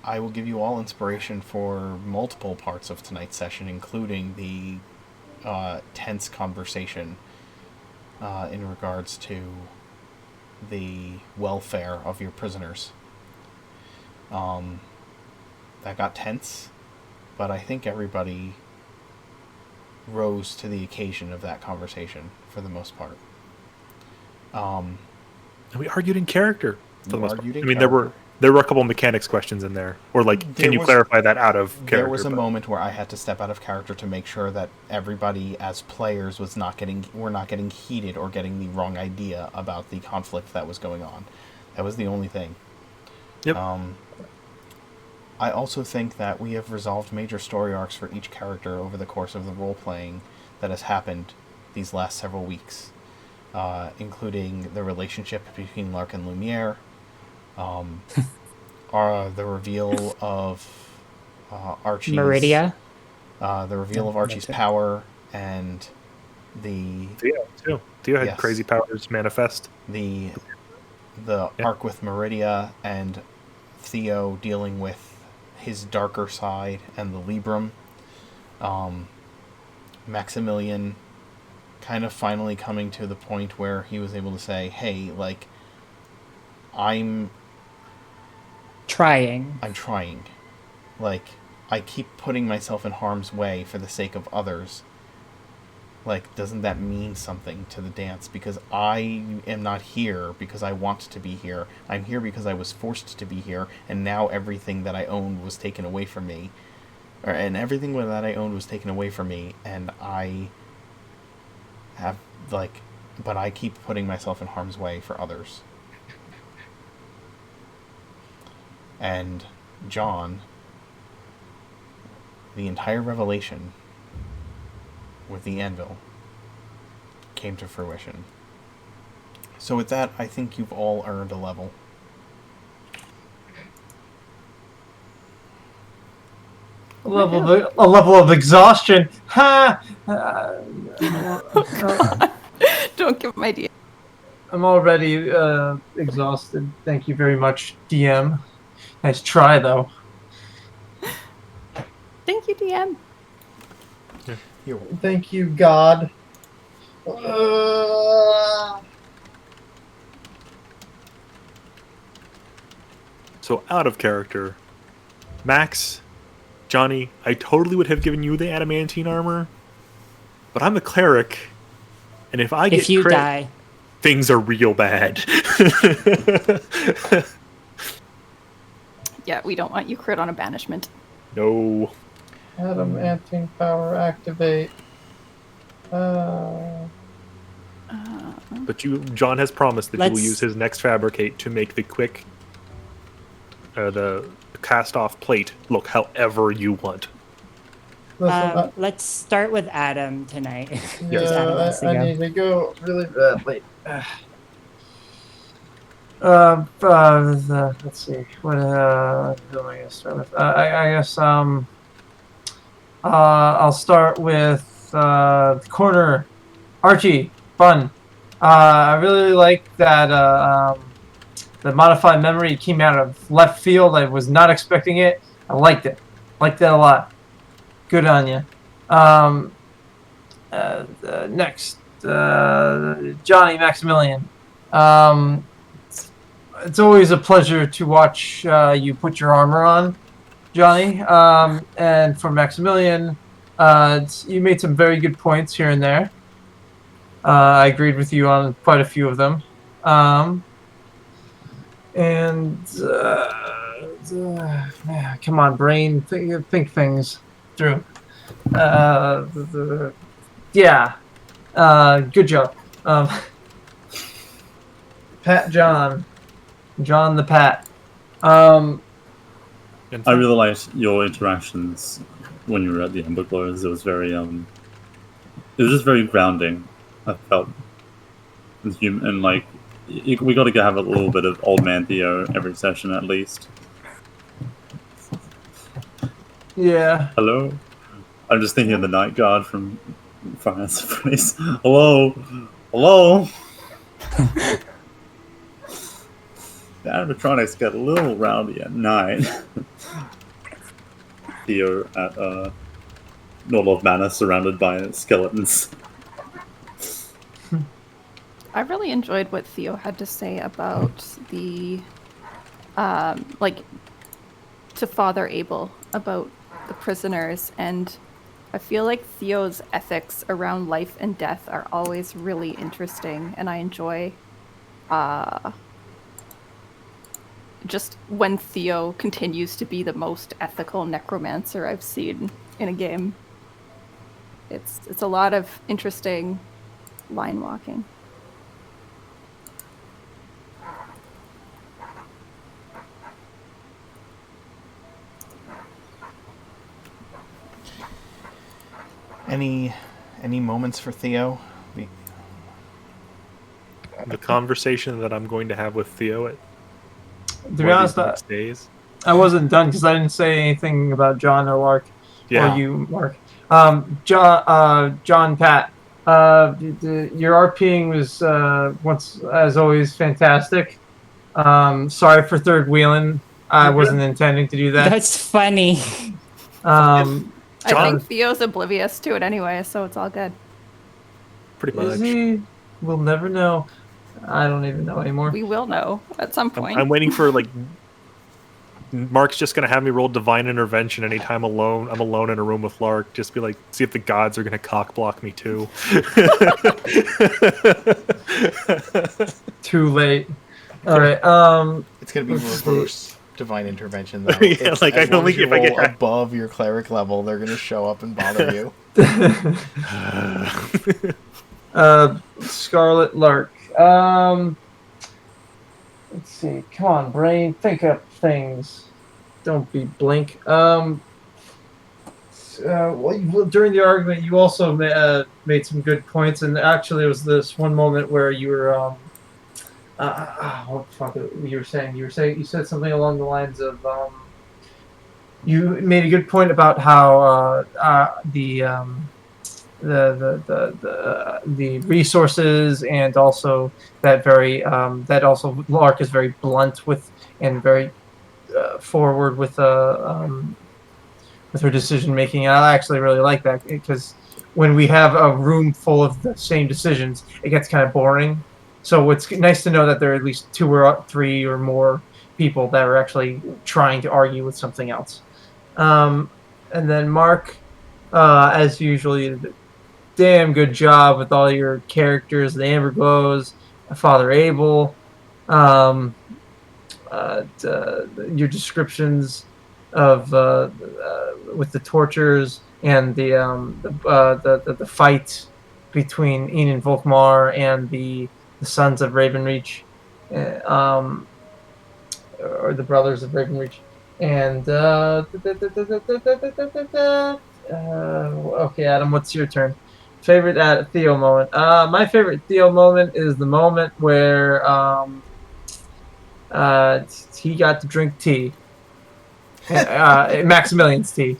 I will give you all inspiration for multiple parts of tonight's session, including the tense conversation in regards to the welfare of your prisoners. That got tense, but I think everybody rose to the occasion of that conversation for the most part. And we argued in character for the most part. I mean, character. there were a couple of mechanics questions in there, or like, can you clarify that out of character? There was a moment where I had to step out of character to make sure that everybody, as players, were not getting heated or getting the wrong idea about the conflict that was going on. That was the only thing. Yep. I also think that we have resolved major story arcs for each character over the course of the role-playing that has happened these last several weeks, including the relationship between Lark and Lumiere, the reveal of Archie's... Meridia. The reveal of Archie's power, and the... Theo, too. Theo had crazy powers manifest. The arc with Meridia, and Theo dealing with his darker side and the Libram. Maximilian kind of finally coming to the point where he was able to say, hey, like, I'm trying. Like, I keep putting myself in harm's way for the sake of others. Like, doesn't that mean something to the dance? Because I am not here because I want to be here. I'm here because I was forced to be here, and now everything that I owned was taken away from me. And everything that I owned was taken away from me, and I have, like... But I keep putting myself in harm's way for others. And John, the entire revelation with the anvil came to fruition. So with that, I think you've all earned a level. A level of exhaustion. Ha! Don't give my DM. I'm already exhausted. Thank you very much, DM. Nice try, though. Thank you, DM. Thank you, God. So out of character, Max, Johnny, I totally would have given you the adamantine armor, but I'm the cleric, and if you die, things are real bad. Yeah, we don't want you crit on a banishment. No. Adamantine power activate. But John has promised that he will use his next fabricate to make the quick, the cast-off plate look however you want. Let's start with Adam tonight. Yeah, I need to go really badly. Let's see. What am I gonna start with? I guess I'll start with the corner. Archie, fun. I really like that the modified memory came out of left field. I was not expecting it. I liked it. Liked that a lot. Good on you. Next, Johnny Maximilian. It's always a pleasure to watch you put your armor on, Johnny. And for Maximilian, you made some very good points here and there. I agreed with you on quite a few of them. Come on, brain, think things through. Yeah. Good job. Pat John the Pat. I really liked your interactions when you were at the Ember Glows. It was very it was just very grounding. I felt and like we got to have a little bit of old man Theo every session at least. Yeah. Hello. I'm just thinking of the Night Guard from Finance Phrase. Hello. The animatronics get a little rowdy at night. Theo at Norloth Manor, surrounded by skeletons. I really enjoyed what Theo had to say about the, like, to Father Abel about the prisoners, and I feel like Theo's ethics around life and death are always really interesting, and I enjoy just when Theo continues to be the most ethical necromancer I've seen in a game. It's a lot of interesting line walking. Any moments for Theo? The conversation that I'm going to have with Theo at To be honest, next days. I wasn't done because I didn't say anything about John or Lark, or you, Mark. John Pat. Your RPing was once, as always, fantastic. Sorry for third wheeling. I wasn't intending to do that. That's funny. I think Theo's oblivious to it anyway, so it's all good. Pretty much. Is he? We'll never know. I don't even know anymore. We will know at some point. I'm waiting for, like, Mark's just gonna have me roll divine intervention anytime I'm alone in a room with Lark. Just be like, see if the gods are gonna cock block me too. Too late. All right. It's gonna be reverse divine intervention though. Yeah, like I don't think if I get above your cleric level, they're gonna show up and bother you. Scarlet Lark. Let's see. Come on, brain. Think up things. Don't be blank. Well, during the argument, you also made some good points, and actually, it was this one moment where you were what the fuck you were saying? You said something along the lines of you made a good point about how the resources, and also that that also Lark is very blunt with and very forward with her decision making. And I actually really like that, because when we have a room full of the same decisions, it gets kind of boring. So it's nice to know that there are at least 2 or 3 or more people that are actually trying to argue with something else. And then Mark, as usual, you did a damn good job with all your characters, the Amber Glows, Father Abel, your descriptions of with the tortures and the fight between Ian and Volkmar and the Sons of Ravenreach, or the Brothers of Ravenreach, and okay, Adam, what's your turn? Favorite Theo moment? My favorite Theo moment is the moment where he got to drink tea, Maximilian's tea.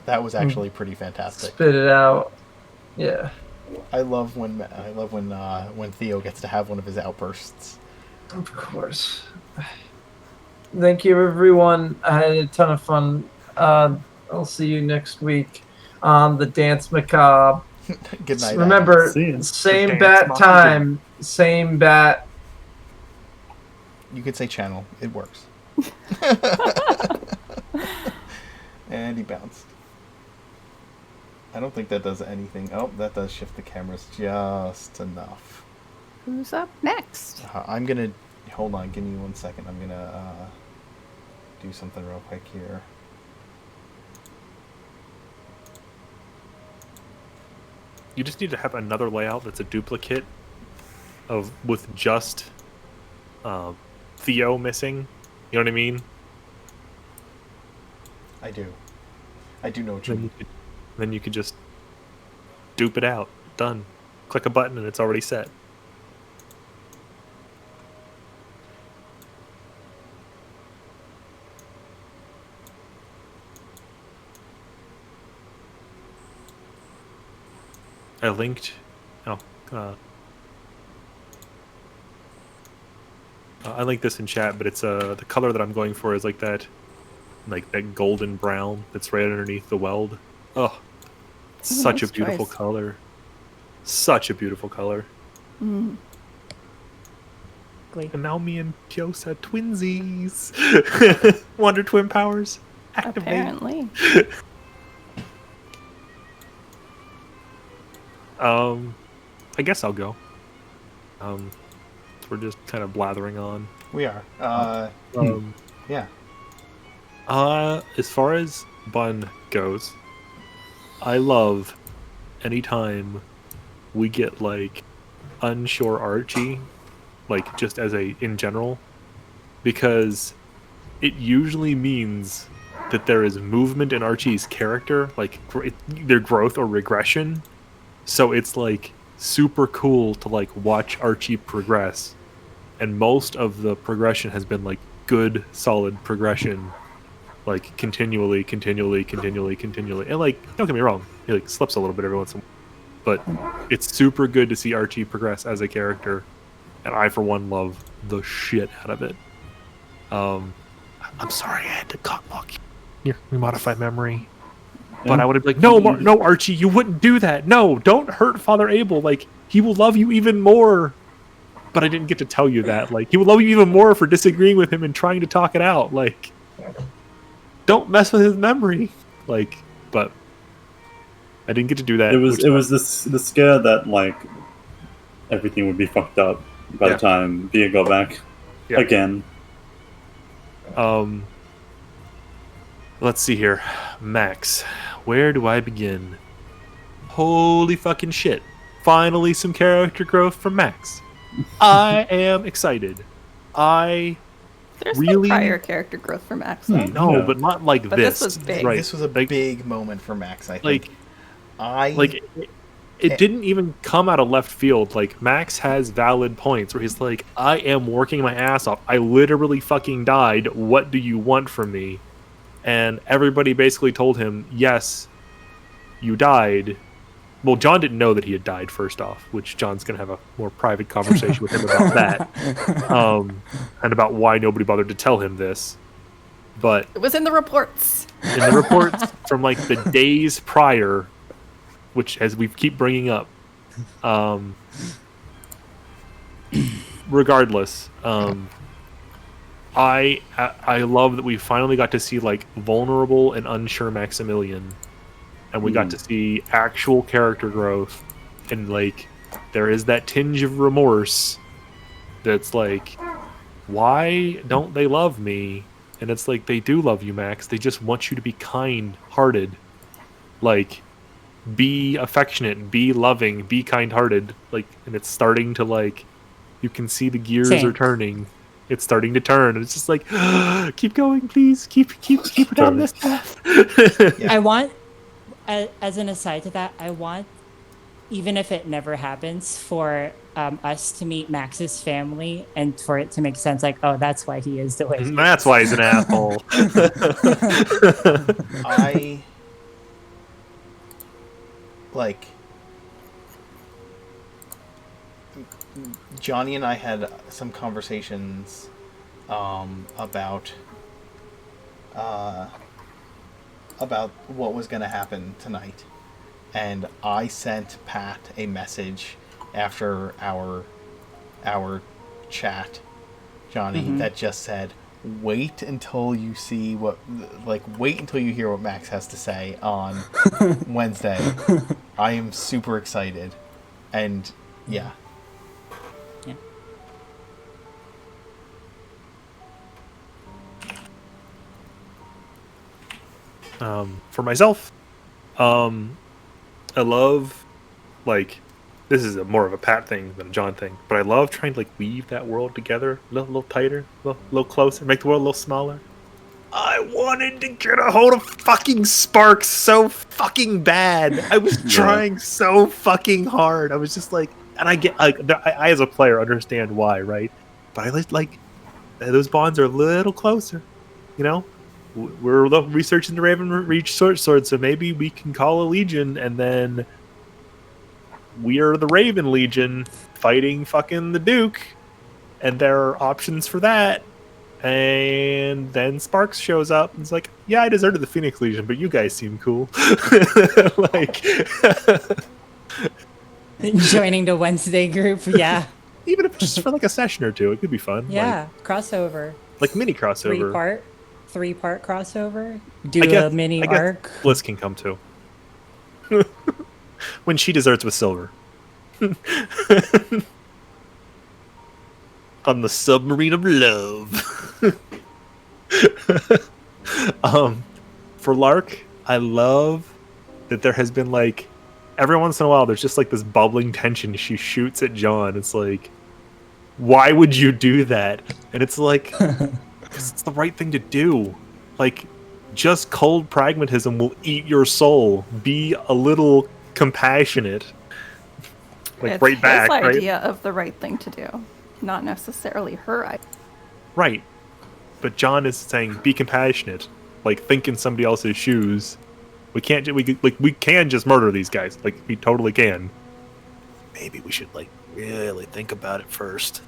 That was actually pretty fantastic. Spit it out. Yeah. I love when Theo gets to have one of his outbursts. Of course. Thank you, everyone. I had a ton of fun. I'll see you next week on the Danse Macabre. Good night. Remember, same bat time, same bat. You could say channel. It works. And he bounced. I don't think that does anything. Oh, that does shift the cameras just enough. Who's up next? I'm gonna... Hold on, give me 1 second. I'm gonna do something real quick here. You just need to have another layout that's a duplicate with just Theo missing. You know what I mean? I do know what you mean. Then you could just dupe it out. Done. Click a button and it's already set. I linked. Oh, I link this in chat, but it's the color that I'm going for is like that golden brown that's right underneath the weld. Oh, such a nice beautiful choice. color. Such a beautiful color. Mm. And now me and Kyosa twinsies. Wonder Twin powers. Activate. Apparently. I guess I'll go. We're just kind of blathering on. We are. Yeah. As far as Bun goes, I love anytime we get like unsure Archie, like just as in general, because it usually means that there is movement in Archie's character, like either growth or regression. So it's like super cool to like watch Archie progress, and most of the progression has been like good, solid progression, like continually, and like don't get me wrong, he like slips a little bit every once in a while, but it's super good to see Archie progress as a character, and I for one love the shit out of it. I'm sorry I had to cockblock your remodify memory. But I would have been like, no, Archie, you wouldn't do that. No, don't hurt Father Abel. Like, he will love you even more. But I didn't get to tell you that. Like, he will love you even more for disagreeing with him and trying to talk it out. Like, don't mess with his memory. Like, but I didn't get to do that. It was the scare that like everything would be fucked up by the time Bia got back again. Let's see here. Max, where do I begin? Holy fucking shit. Finally some character growth from Max. I am excited. There's really no prior character growth for Max, though. No, but not like But this. this was big. Right. This was a big moment for Max, I think. It didn't even come out of left field. Like, Max has valid points where he's like, I am working my ass off. I literally fucking died. What do you want from me? And everybody basically told him, yes, you died. Well, John didn't know that he had died, first off, which John's going to have a more private conversation with him about that. And about why nobody bothered to tell him this. But It was in the reports. in the reports from like the days prior, which as we keep bringing up, regardless, I love that we finally got to see like vulnerable and unsure Maximilian, and we got to see actual character growth, and like there is that tinge of remorse that's like, why don't they love me? And it's like, they do love you, Max. They just want you to be kind-hearted, like be affectionate, be loving, be kind-hearted, like, and it's starting to like, you can see the gears are turning. It's starting to turn, and it's just like, keep going, please, keep it down this path. I want, as an aside to that, I want, even if it never happens, for us to meet Max's family and for it to make sense, like, oh, that's why he is the way. That's why he's an asshole. Johnny and I had some conversations about what was going to happen tonight, and I sent Pat a message after our chat, Johnny, that just said, wait until you see wait until you hear what Max has to say on Wednesday. I am super excited, and yeah. For myself, I love, like, this is more of a Pat thing than a John thing, but I love trying to like weave that world together a little tighter, a little closer, make the world a little smaller. I wanted to get a hold of fucking Sparks so fucking bad. I was trying so fucking hard. I was just like, and I get, like, I as a player understand why, right? But I like those bonds are a little closer, you know. We're researching the Raven Reach sword, so maybe we can call a legion, and then we are the Raven Legion fighting fucking the Duke, and there are options for that. And then Sparks shows up and is like, yeah, I deserted the Phoenix Legion, but you guys seem cool. Like, Joining the Wednesday group, yeah. even if it's just for like a session or two, it could be fun. Yeah, crossover. Like mini crossover. Three-part crossover. I Do guess- a mini I guess arc. Bliss can come too. When she deserts with Silver. On the submarine of love. For Lark, I love that there has been like every once in a while there's just like this bubbling tension she shoots at John. It's like, why would you do that? And it's like, 'cause it's the right thing to do. Like, just cold pragmatism will eat your soul. Be a little compassionate. Like It's right back, his right? idea of the right thing to do, not necessarily her idea. Right. But John is saying, be compassionate. Like, think in somebody else's shoes. We can't. We can just murder these guys. Like, we totally can. Maybe we should like really think about it first.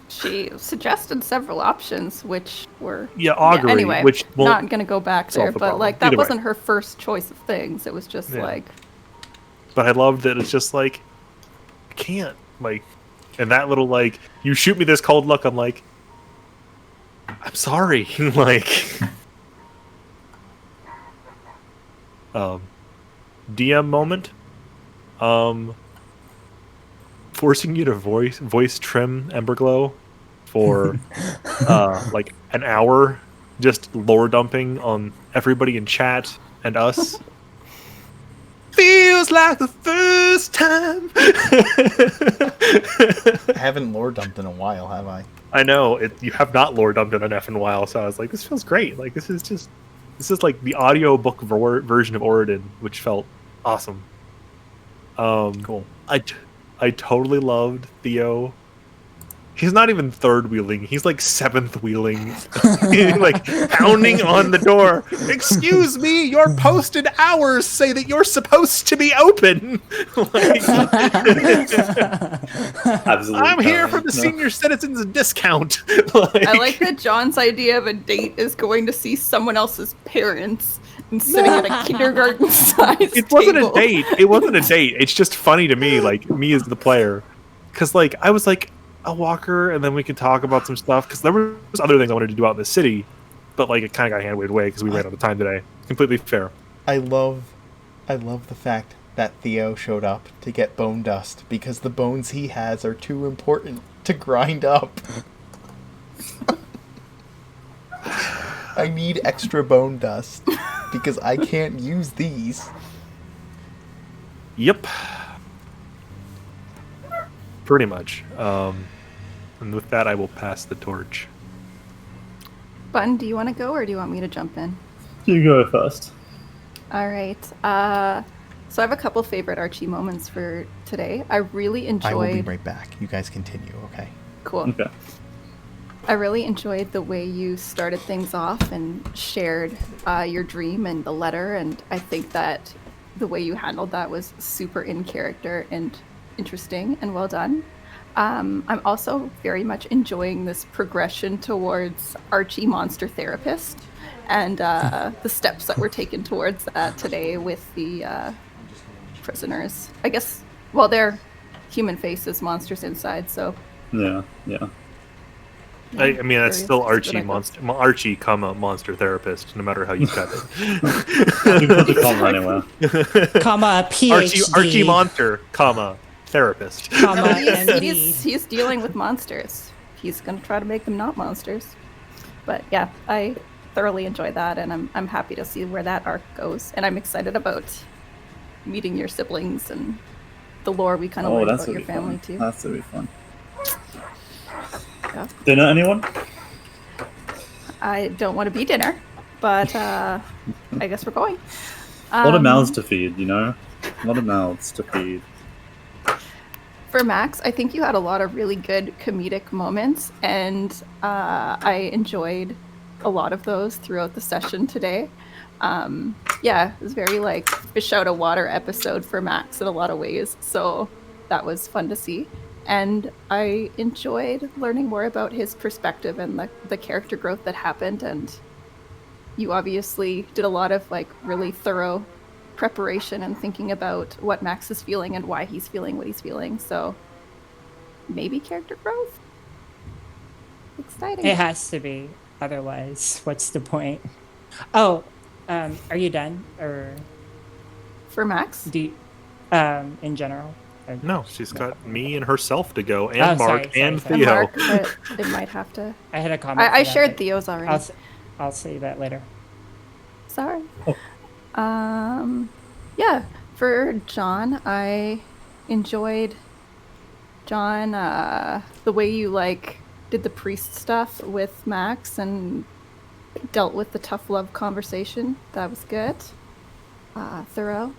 She suggested several options, which were Augury. anyway, which won't not gonna go back solve there, the but problem. like that Either way. wasn't her first choice of things. It was just Yeah. like, But I love that it's just like, I can't. Like, and that little like, you shoot me this cold look. I'm like, I'm sorry. Like, DM moment. Forcing you to voice trim Emberglow for like an hour, just lore dumping on everybody in chat and us. Feels like the first time. I haven't lore dumped in a while, have I? I know you have not lore dumped in an F in a while, so I was like, this feels great. Like this is like the audiobook version of Oridon, which felt awesome. Cool. I totally loved Theo. He's not even third wheeling. He's like seventh wheeling, like pounding on the door. Excuse me, your posted hours say that you're supposed to be open. Like, Absolutely. I'm here for the senior citizens discount. Like, I like that John's idea of a date is going to see someone else's parents and sitting at a kindergarten size it wasn't table. a date. It wasn't a date. It's just funny to me, like me as the player, because like I was like, I'll walk her, and then we can talk about some stuff. Because there was other things I wanted to do out in the city, but like it kind of got hand waved away because we ran out of time today. Completely fair. I love the fact that Theo showed up to get bone dust because the bones he has are too important to grind up. I need extra bone dust because I can't use these. Yep. Pretty much. And with that, I will pass the torch. Bun, do you want to go or do you want me to jump in? You go first. All right. So I have a couple favorite Archie moments for today. I really enjoyed. I will be right back. You guys continue, okay? Cool. Okay. I really enjoyed the way you started things off and shared your dream and the letter, and I think that the way you handled that was super in character and interesting and well done. I'm also very much enjoying this progression towards Archie Monster Therapist and the steps that were taken towards that today with the prisoners. I guess, well, they're human faces, monsters inside, so... Yeah. I mean, that's still curious Archie Archie, monster therapist, no matter how you cut it. You put the comma anywhere. Comma PhD. Archie monster, therapist. Comma MD. he's dealing with monsters. He's going to try to make them not monsters. But yeah, I thoroughly enjoyed that, and I'm happy to see where that arc goes. And I'm excited about meeting your siblings and the lore we kind of learned about your family too. That's gonna be fun. Yeah. Dinner, anyone? I don't want to be dinner, but I guess we're going. A lot of mouths to feed, you know? A lot of mouths to feed. For Max, I think you had a lot of really good comedic moments, and I enjoyed a lot of those throughout the session today. Yeah, it was very like fish out of water episode for Max in a lot of ways, so that was fun to see. and I enjoyed learning more about his perspective and the character growth that happened. And you obviously did a lot of like really thorough preparation and thinking about what Max is feeling and why he's feeling what he's feeling. So maybe character growth. Exciting. It has to be. Otherwise, what's the point? Oh, are you done? Or For Max? do you, in general? Or- No, she's got me and herself to go, and Oh, Mark sorry, and sorry. And Theo. Mark, but it might have to. I had a comment. I for that, shared but Theo's already. I'll say that later. Sorry. Yeah, for John, I enjoyed John, the way you like did the priest stuff with Max and dealt with the tough love conversation. That was good. Thorough,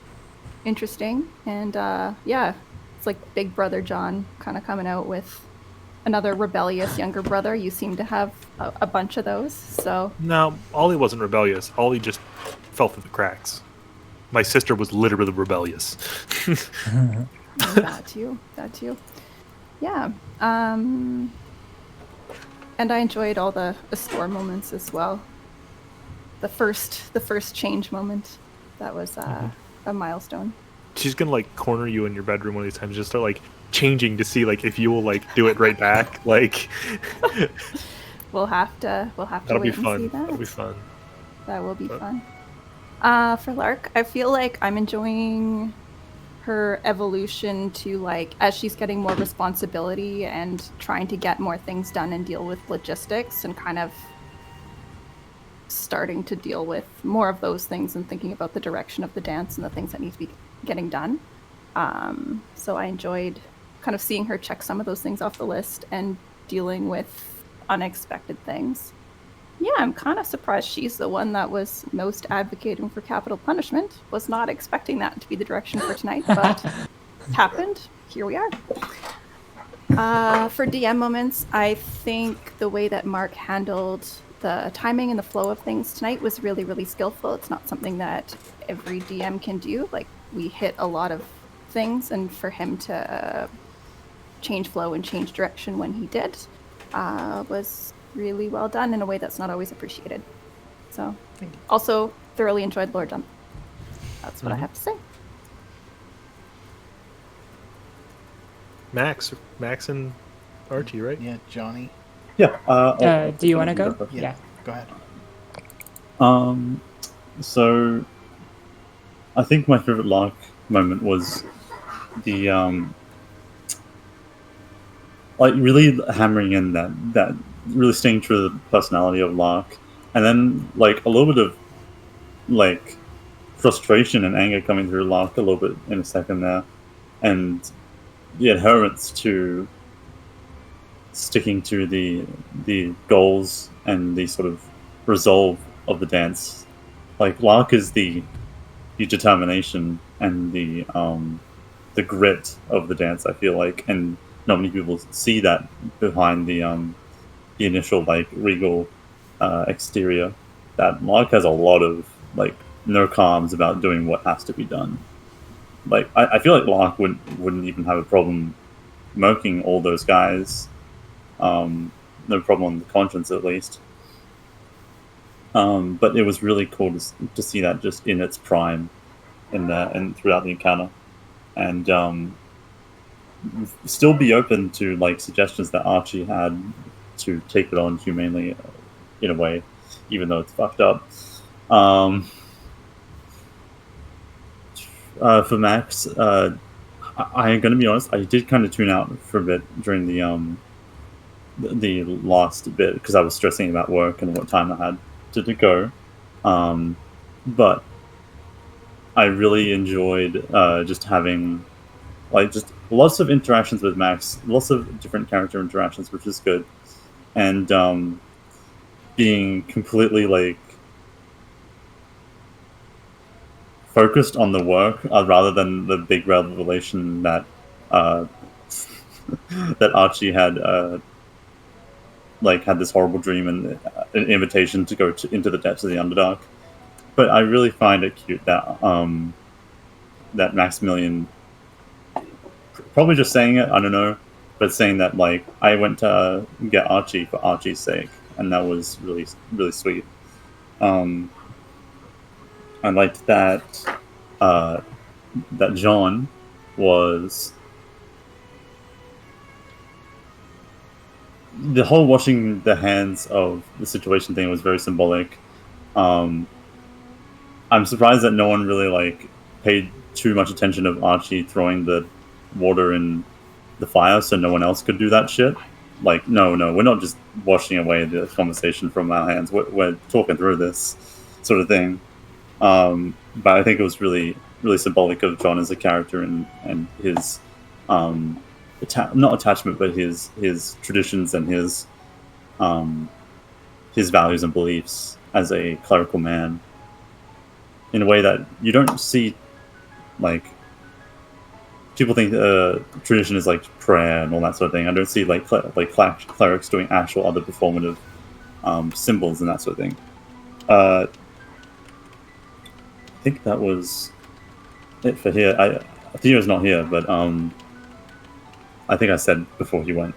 interesting, and yeah, it's like Big Brother John kind of coming out with another rebellious younger brother. You seem to have a bunch of those, so No, Ollie wasn't rebellious. Ollie just fell through the cracks. My sister was literally rebellious. that too. Yeah. And I enjoyed all the store moments as well. The first change moment. That was a milestone. She's gonna like corner you in your bedroom one of these times, just start like changing to see like if you will like do it right back. Like We'll have to that'll be wait and fun. see that. That'll be fun. That will be fun. For Lark, I feel like I'm enjoying her evolution to like as she's getting more responsibility and trying to get more things done and deal with logistics and kind of starting to deal with more of those things and thinking about the direction of the dance and the things that need to be getting done. So I enjoyed kind of seeing her check some of those things off the list and dealing with unexpected things. Yeah, I'm kind of surprised she's the one that was most advocating for capital punishment. Was not expecting that to be the direction for tonight, but happened. Here we are. For DM moments, I think the way that Mark handled the timing and the flow of things tonight was really, really skillful. It's not something that every DM can do. Like, we hit a lot of things, and for him to change flow and change direction when he did was really well done in a way that's not always appreciated. So, also thoroughly enjoyed Lord Jump. That's what I have to say. Max and Archie, right? Yeah, Johnny. Yeah. Do you want to go? Yeah. Go ahead. So I think my favorite Lark moment was the like really hammering in that really staying true to the personality of Lark, and then like a little bit of like frustration and anger coming through Lark a little bit in a second there, and the adherence to sticking to the goals and the sort of resolve of the dance. Like Lark is the determination and the grit of the dance, I feel like, and not many people see that behind the initial like regal exterior. That Lark has a lot of like no qualms about doing what has to be done. Like I feel like Lark wouldn't even have a problem murking all those guys. No problem on the conscience, at least. But it was really cool to see that just in its prime, and throughout the encounter, and still be open to like suggestions that Archie had to take it on humanely, in a way, even though it's fucked up. For Max, I am going to be honest. I did kind of tune out for a bit during the last bit because I was stressing about work and what time I had to go. But I really enjoyed just having like just lots of interactions with Max, lots of different character interactions, which is good, and being completely like focused on the work rather than the big revelation that that Archie had like had this horrible dream and an invitation to go into the depths of the Underdark. But I really find it cute that that Maximilian, probably just saying it, I don't know, but saying that like I went to get Archie for Archie's sake, and that was really really sweet. I liked that that John was the whole washing the hands of the situation thing was very symbolic. I'm surprised that no one really like paid too much attention of Archie throwing the water in the fire so no one else could do that shit. Like, no, we're not just washing away the conversation from our hands. We're talking through this sort of thing. But I think it was really, really symbolic of John as a character and his not attachment, but his traditions and his values and beliefs as a clerical man in a way that you don't see. Like, people think tradition is like prayer and all that sort of thing. I don't see like clerics doing actual other performative symbols and that sort of thing. I think that was it for here. Theo's not here, but I think I said before he went.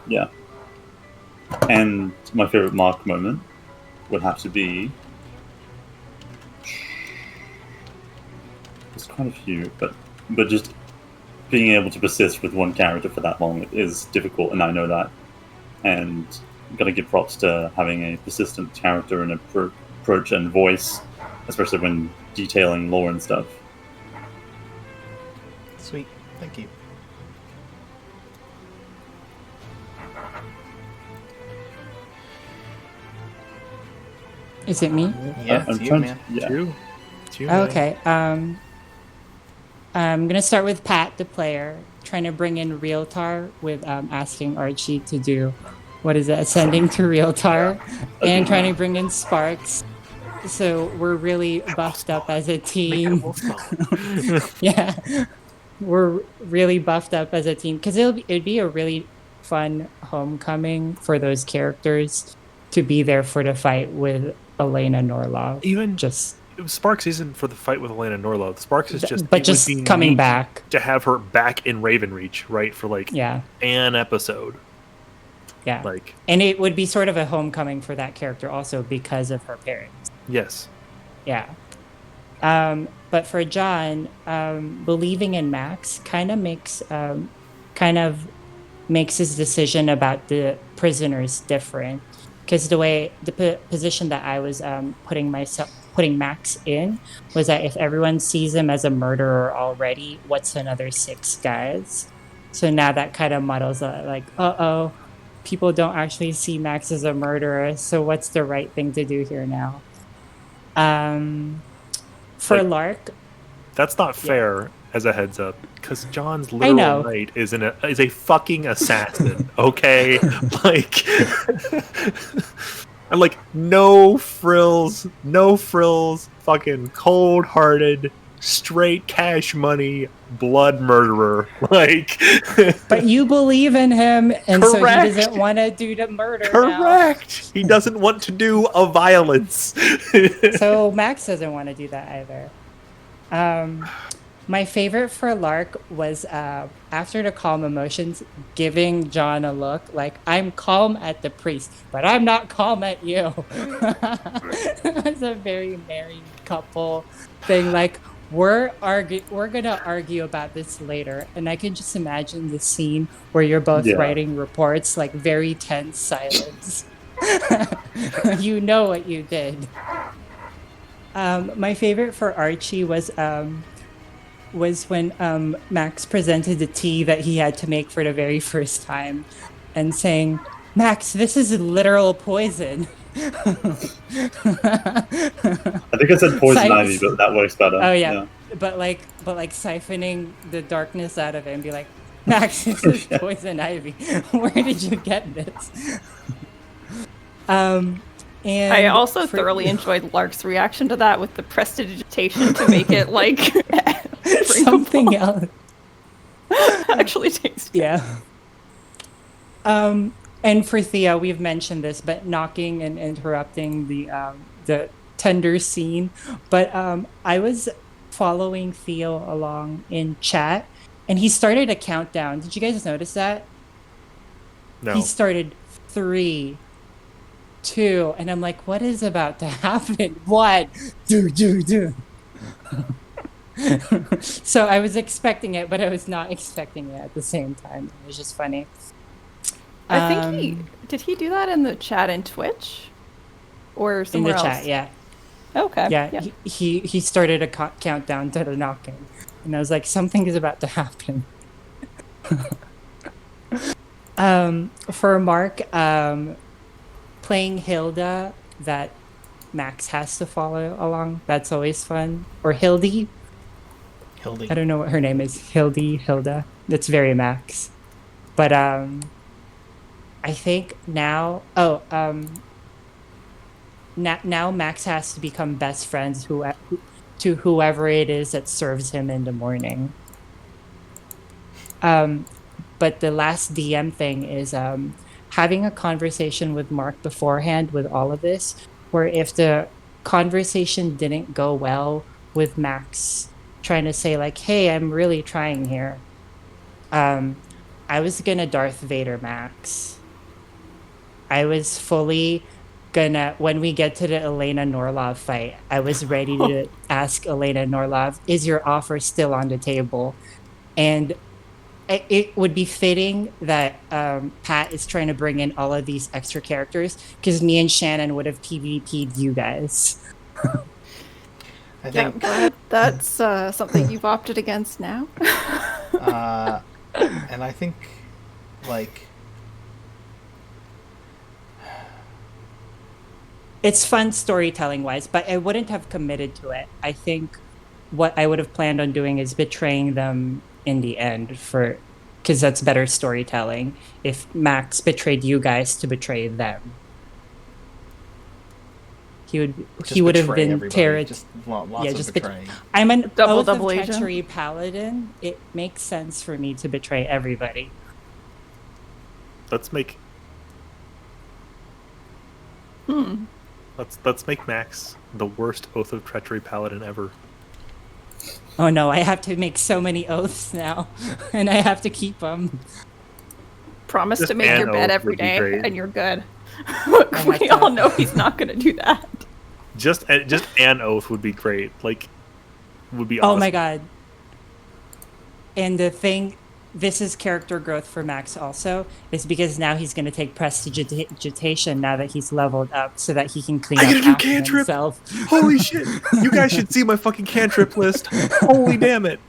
Yeah. And my favorite Mark moment would have to be... There's quite a few, but just being able to persist with one character for that long is difficult, and I know that. And I've got to give props to having a persistent character and approach and voice, especially when detailing lore and stuff. Sweet. Thank you. Is it me? Yeah, it's you, man. It's you, man. Okay. I'm gonna start with Pat, the player, trying to bring in Realtar with asking Archie to do ascending to Realtar, and trying to bring in Sparks. So we're really buffed up as a team. Yeah, we're really buffed up as a team because it'd be a really fun homecoming for those characters to be there for the fight with Elena Norlaw. Even just Sparks isn't for the fight with Elena Norlaw. Sparks is just coming back to have her back in Ravenreach, right? For like an episode. Yeah. Like, and it would be sort of a homecoming for that character also because of her parents. Yes. Yeah. But for John, believing in Max kind of makes his decision about the prisoners different. Because the position that I was putting Max in was that if everyone sees him as a murderer already, what's another 6 guys? So now that kind of muddles like, people don't actually see Max as a murderer, so what's the right thing to do here now? For Lark, that's not fair. As a heads up, because John's literal knight is a fucking assassin. Okay, like, I'm like no frills, fucking cold-hearted, straight cash money, blood murderer. Like, but you believe in him, and correct. So he doesn't want to do the murder. Correct. He doesn't want to do a violence. So Max doesn't want to do that either. My favorite for Lark was after the calm emotions, giving John a look like, I'm calm at the priest, but I'm not calm at you. It's a very married couple thing. Like, we're gonna argue about this later, and I can just imagine the scene where you're both writing reports, like very tense silence. You know what you did. My favorite for Archie was when Max presented the tea that he had to make for the very first time and saying, Max, this is literal poison. I think I said poison ivy, but that works better. Oh, yeah. But like siphoning the darkness out of it and be like, Max, this is poison ivy. Where did you get this? And I also thoroughly enjoyed Lark's reaction to that with the prestidigitation to make it like something else. Actually tasty. Yeah. And for Thea, we've mentioned this, but knocking and interrupting the tender scene. But I was following Theo along in chat, and he started a countdown. Did you guys notice that? No. He started 3, 2, and I'm like, what is about to happen? What? Do. So I was expecting it, but I was not expecting it at the same time. It was just funny. I think did he do that in the chat in Twitch or somewhere in the else? chat, yeah. Okay. Yeah, he started a countdown to the knocking, and I was like, something is about to happen. For Mark, playing Hilda, that Max has to follow along. That's always fun. Or Hildy. I don't know what her name is. Hilda. That's very Max. But I think now. Now Max has to become best friends to whoever it is that serves him in the morning. But the last DM thing is having a conversation with Mark beforehand with all of this, where if the conversation didn't go well with Max trying to say like, hey, I'm really trying here. I was gonna Darth Vader Max. I was fully gonna, when we get to the Elena Norlov fight, I was ready to ask Elena Norlov, is your offer still on the table? And it would be fitting that Pat is trying to bring in all of these extra characters, because me and Shannon would have PvP'd you guys. I think glad that's something you've opted against now. and I think, like, it's fun storytelling wise, but I wouldn't have committed to it. I think what I would have planned on doing is betraying them in the end, because that's better storytelling. If Max betrayed you guys to betray them, he would have been Terra. Just lots of betraying. I'm an double treachery paladin. It makes sense for me to betray everybody. Let's make Max the worst Oath of Treachery paladin ever. Oh no, I have to make so many oaths now, and I have to keep them. Promise Just to make your bed oath every would be day, great. and you're good. my We all God. know he's not going to do that. Just an oath would be great. Like, would be awesome. Oh my god. And the thing, this is character growth for Max also, is because now he's going to take prestidigitation now that he's leveled up, so that he can clean I up get a new after cantrip! himself. Holy shit! You guys should see my fucking cantrip list. Holy damn it!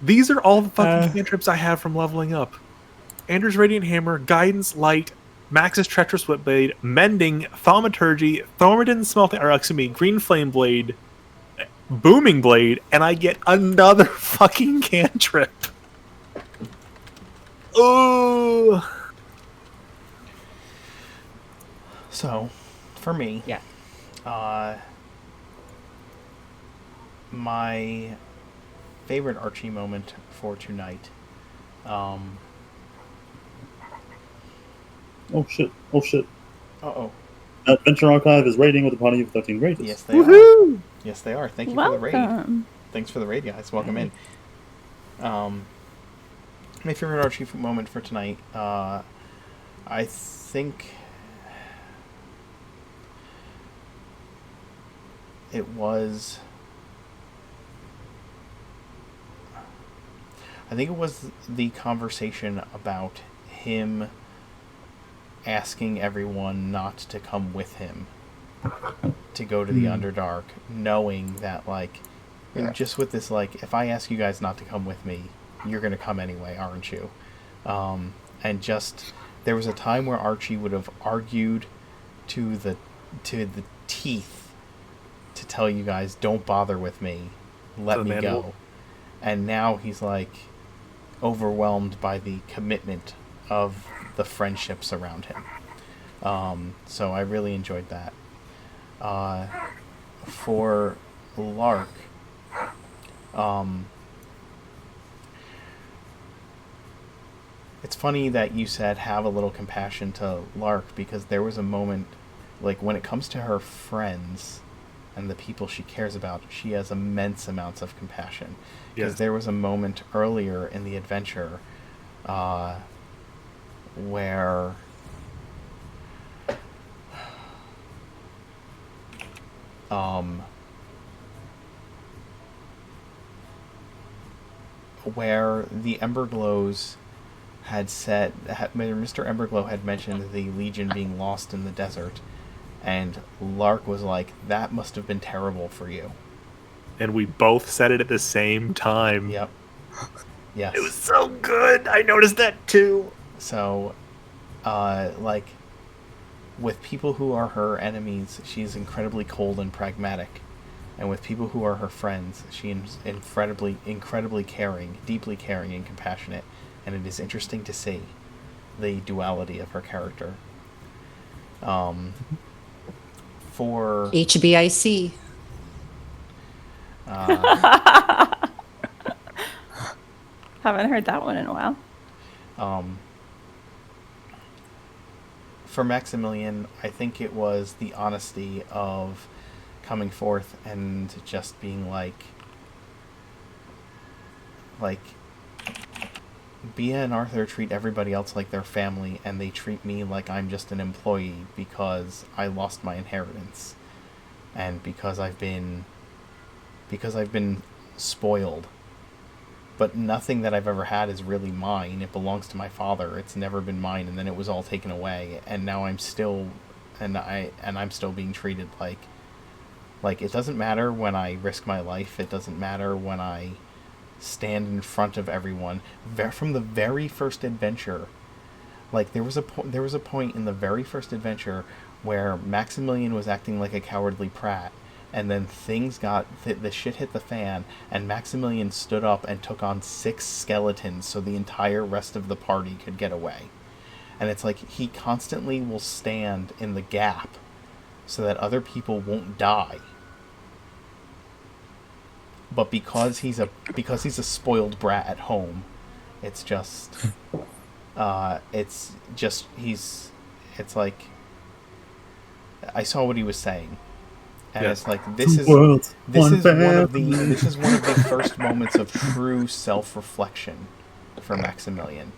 These are all the fucking cantrips I have from leveling up. Anders Radiant Hammer, Guidance, Light, Max's Treacherous Whipblade, Mending, Thaumaturgy, Thormodin Smelting, or excuse me, Green Flame Blade, Booming Blade, and I get another fucking cantrip. Oh. So, for me, Yeah. My favorite Archie moment for tonight. Oh shit. Uh-oh. Adventure Archive is rating with a party of 13 greatest. Yes, they are. Yes, they are. Thank you for the raid. Welcome. Thanks for the raid, guys. Welcome in. My favorite Archie moment for tonight, I think it was... the conversation about him asking everyone not to come with him to go to the Underdark, knowing that, like, just with this, like, if I ask you guys not to come with me, you're going to come anyway, aren't you? And just, there was a time where Archie would have argued to the teeth to tell you guys, don't bother with me, let me go. And now he's, like, overwhelmed by the commitment of the friendships around him. So I really enjoyed that. For Lark, it's funny that you said have a little compassion to Lark, because there was a moment, like, when it comes to her friends and the people she cares about, she has immense amounts of compassion. Because there was a moment earlier in the adventure where where the Emberglows Mr. Emberglow had mentioned the Legion being lost in the desert, and Lark was like, that must have been terrible for you. And we both said it at the same time. Yep. Yes. It was so good. I noticed that too. So, like, with people who are her enemies, she's incredibly cold and pragmatic. And with people who are her friends, she is incredibly caring, deeply caring and compassionate. And it is interesting to see the duality of her character. For HBIC. Haven't heard that one in a while. For Maximilian, I think it was the honesty of coming forth and just being like Bia and Arthur treat everybody else like their family, and they treat me like I'm just an employee because I lost my inheritance, and because I've been spoiled. But nothing that I've ever had is really mine. It belongs to my father. It's never been mine, and then it was all taken away, and now I'm still being treated like it doesn't matter when I risk my life. It doesn't matter when I stand in front of everyone. From the very first adventure, like there was a point in the very first adventure where Maximilian was acting like a cowardly prat, and then the shit hit the fan, and Maximilian stood up and took on 6 skeletons so the entire rest of the party could get away. And it's like he constantly will stand in the gap so that other people won't die. But because he's a spoiled brat at home, it's like I saw what he was saying. And it's like this is one of the first moments of true self-reflection for Maximilian.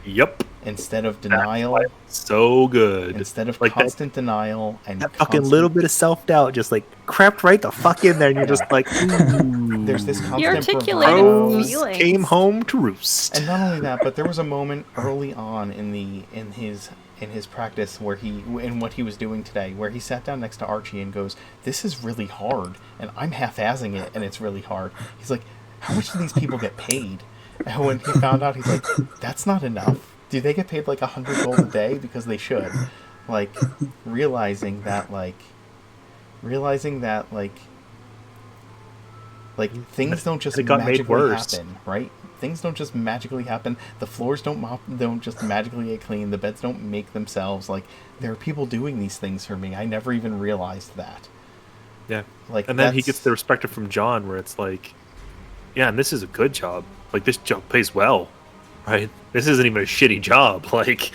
Yep. Instead of denial, so good. Instead of like constant denial and that fucking little bit of self-doubt, just like crept right the fuck in there, and you're just like, ooh. There's this constant you articulated bravado. feelings. Came home to roost. And not only that, but there was a moment early on in his practice in what he was doing today, where he sat down next to Archie and goes, "This is really hard, and I'm half-assing it, and it's really hard." He's like, "How much do these people get paid?" And when he found out, he's like, "That's not enough. Do they get paid like 100 gold a day? Because they should." Like, realizing that things don't just magically happen, right? Things don't just magically happen. The floors don't just magically get clean. The beds don't make themselves. Like, there are people doing these things for me. I never even realized that. Yeah. Like, and then he gets the respect from John, where it's like, yeah, and this is a good job. Like, this job pays well, right? This isn't even a shitty job. Like,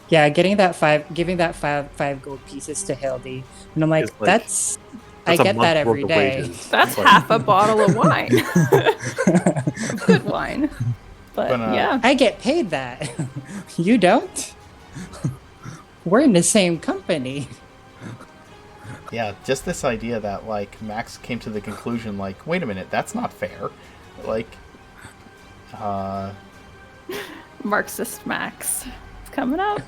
yeah, giving that five gold pieces to Hildy, and I'm like, that's I get that every day. That's half a bottle of wine. Good wine. But yeah. I get paid that. You don't? We're in the same company. Yeah, just this idea that, like, Max came to the conclusion, like, wait a minute, that's not fair. Like, Marxist Max. It's coming up.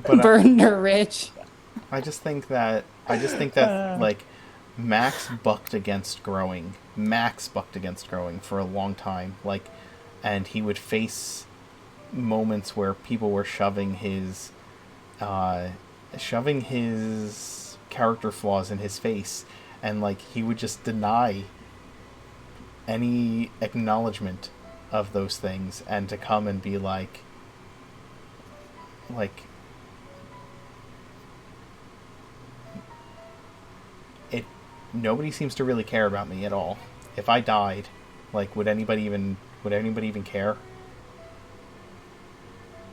But Burn her rich. I just think that like Max bucked against growing for a long time, like, and he would face moments where people were shoving his character flaws in his face, and like he would just deny any acknowledgement of those things, and to come and be like nobody seems to really care about me at all. If I died, like, would anybody even care?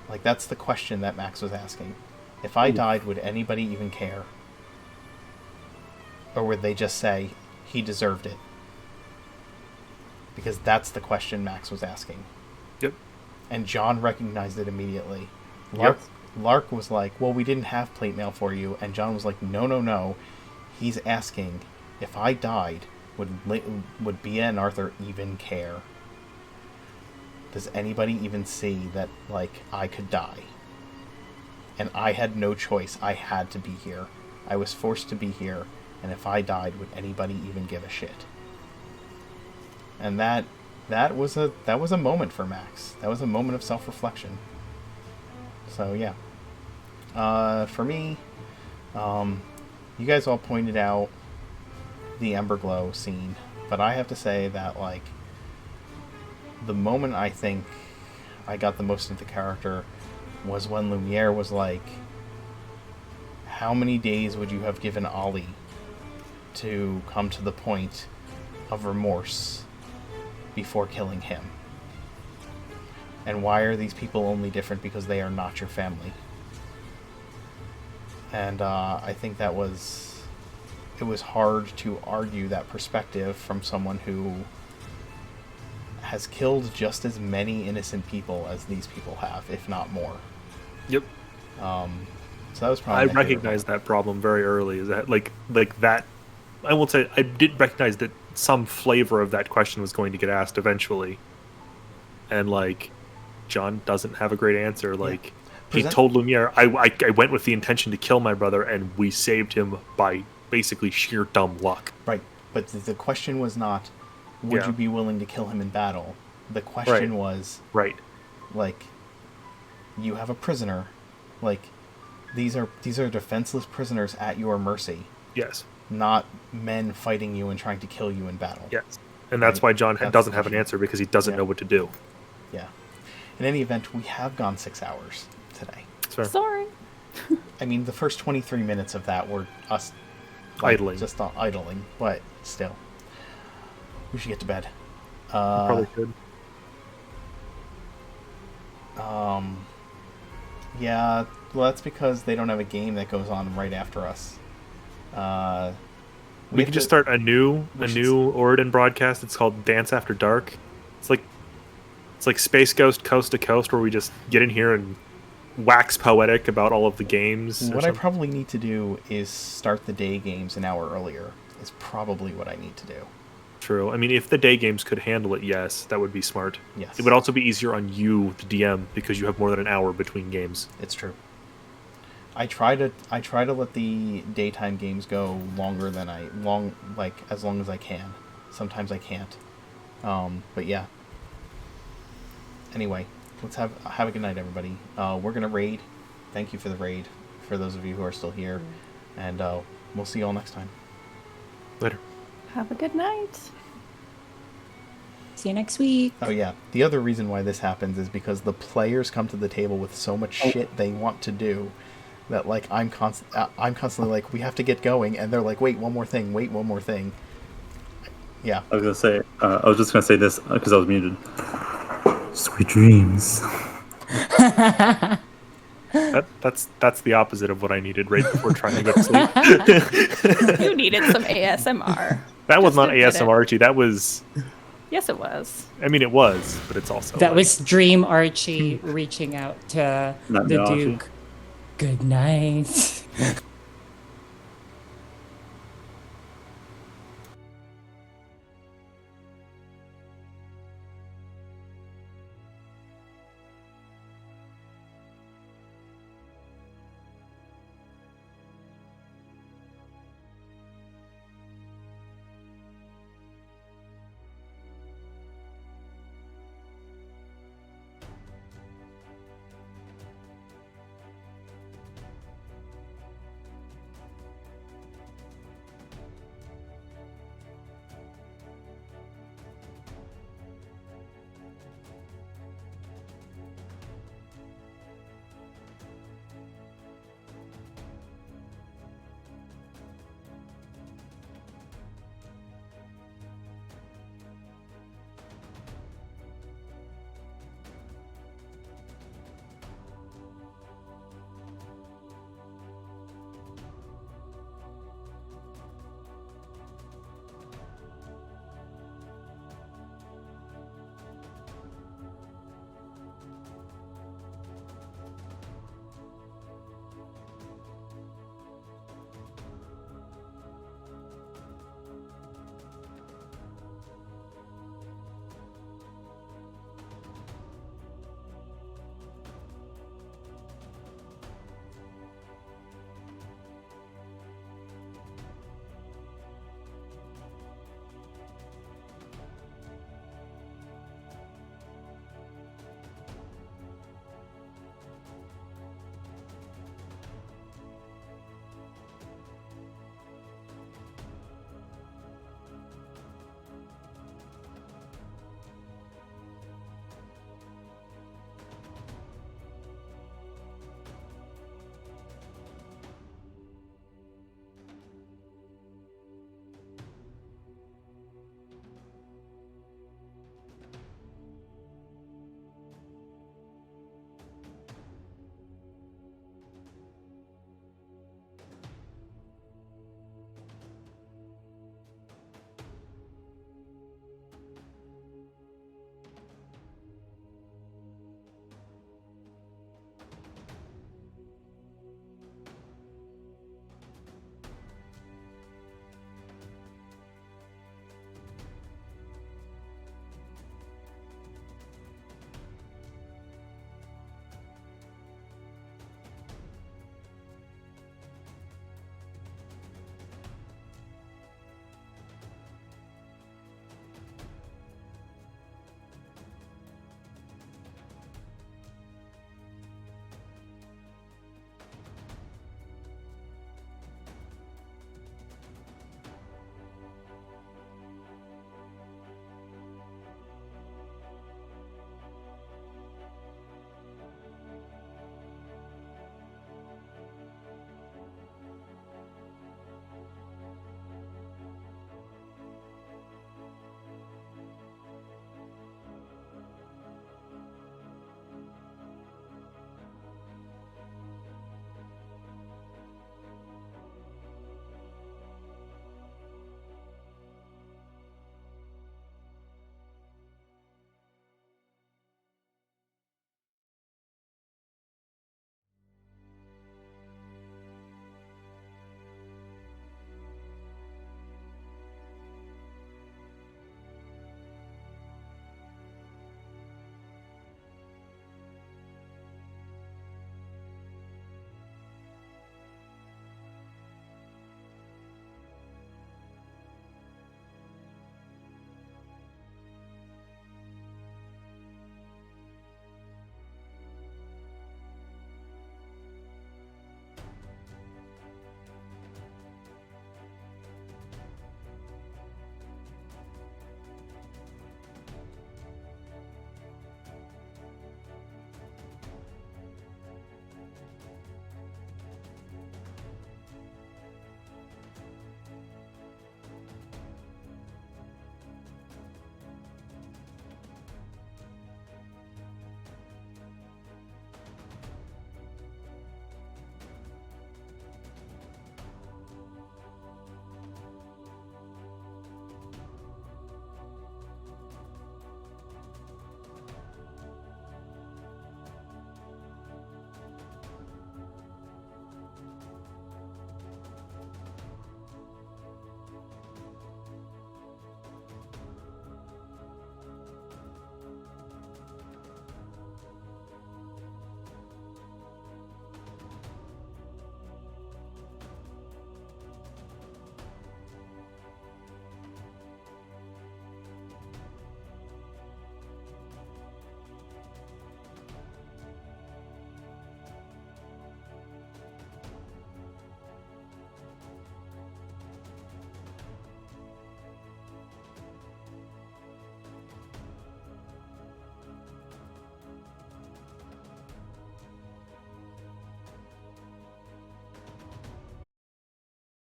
Like, that's the question that Max was asking. If I died, would anybody even care? Or would they just say, he deserved it? Because that's the question Max was asking. Yep. And John recognized it immediately. Yep. Lark was like, well, we didn't have plate mail for you. And John was like, no. He's asking, if I died, would Bea and Arthur even care? Does anybody even see that, like, I could die? And I had no choice. I had to be here. I was forced to be here. And if I died, would anybody even give a shit? And that was a moment for Max. That was a moment of self-reflection. So yeah. For me, you guys all pointed out the Emberglow scene, but I have to say that, like, the moment I think I got the most into character was when Lumiere was like, how many days would you have given Ollie to come to the point of remorse before killing him? And why are these people only different because they are not your family? And I think it was hard to argue that perspective from someone who has killed just as many innocent people as these people have, if not more. Yep. So that was probably. I recognized that problem very early. Is that like that? I won't say I did recognize that some flavor of that question was going to get asked eventually, and like John doesn't have a great answer. Like he told Lumiere, I went with the intention to kill my brother, and we saved him by basically sheer dumb luck. Right, but the question was not, would you be willing to kill him in battle? The question was, like, you have a prisoner, like, these are defenseless prisoners at your mercy. Yes. Not men fighting you and trying to kill you in battle. Yes. And that's why John doesn't have an answer, because he doesn't know what to do. Yeah. In any event, we have gone 6 hours today. Sorry. I mean, the first 23 minutes of that were us idling. Just idling, but still. We should get to bed. Probably could. Yeah, well, that's because they don't have a game that goes on right after us. We could just start a new Oridan broadcast. It's called Dance After Dark. It's like Space Ghost Coast to Coast, where we just get in here and wax poetic about all of the games. What I probably need to do is start the day games an hour earlier. Is probably what I need to do. True. I mean, if the day games could handle it, yes, that would be smart. Yes. It would also be easier on you, the DM, because you have more than an hour between games. It's true. I try to let the daytime games go longer than as long as I can. Sometimes I can't. But yeah. Anyway, let's have a good night, everybody. We're gonna raid. Thank you for the raid, for those of you who are still here, and we'll see you all next time. Later. Have a good night. See you next week. Oh yeah, the other reason why this happens is because the players come to the table with so much shit they want to do that, like, I'm constantly like, we have to get going, and they're like, wait, one more thing. Yeah. I was just gonna say this because I was muted. Sweet dreams. That's the opposite of what I needed right before trying to go to sleep. You needed some ASMR. That was not ASMR, Archie. That was. Yes, it was. I mean, it was, but it's also. That was Dream Archie reaching out to the Duke. Good night.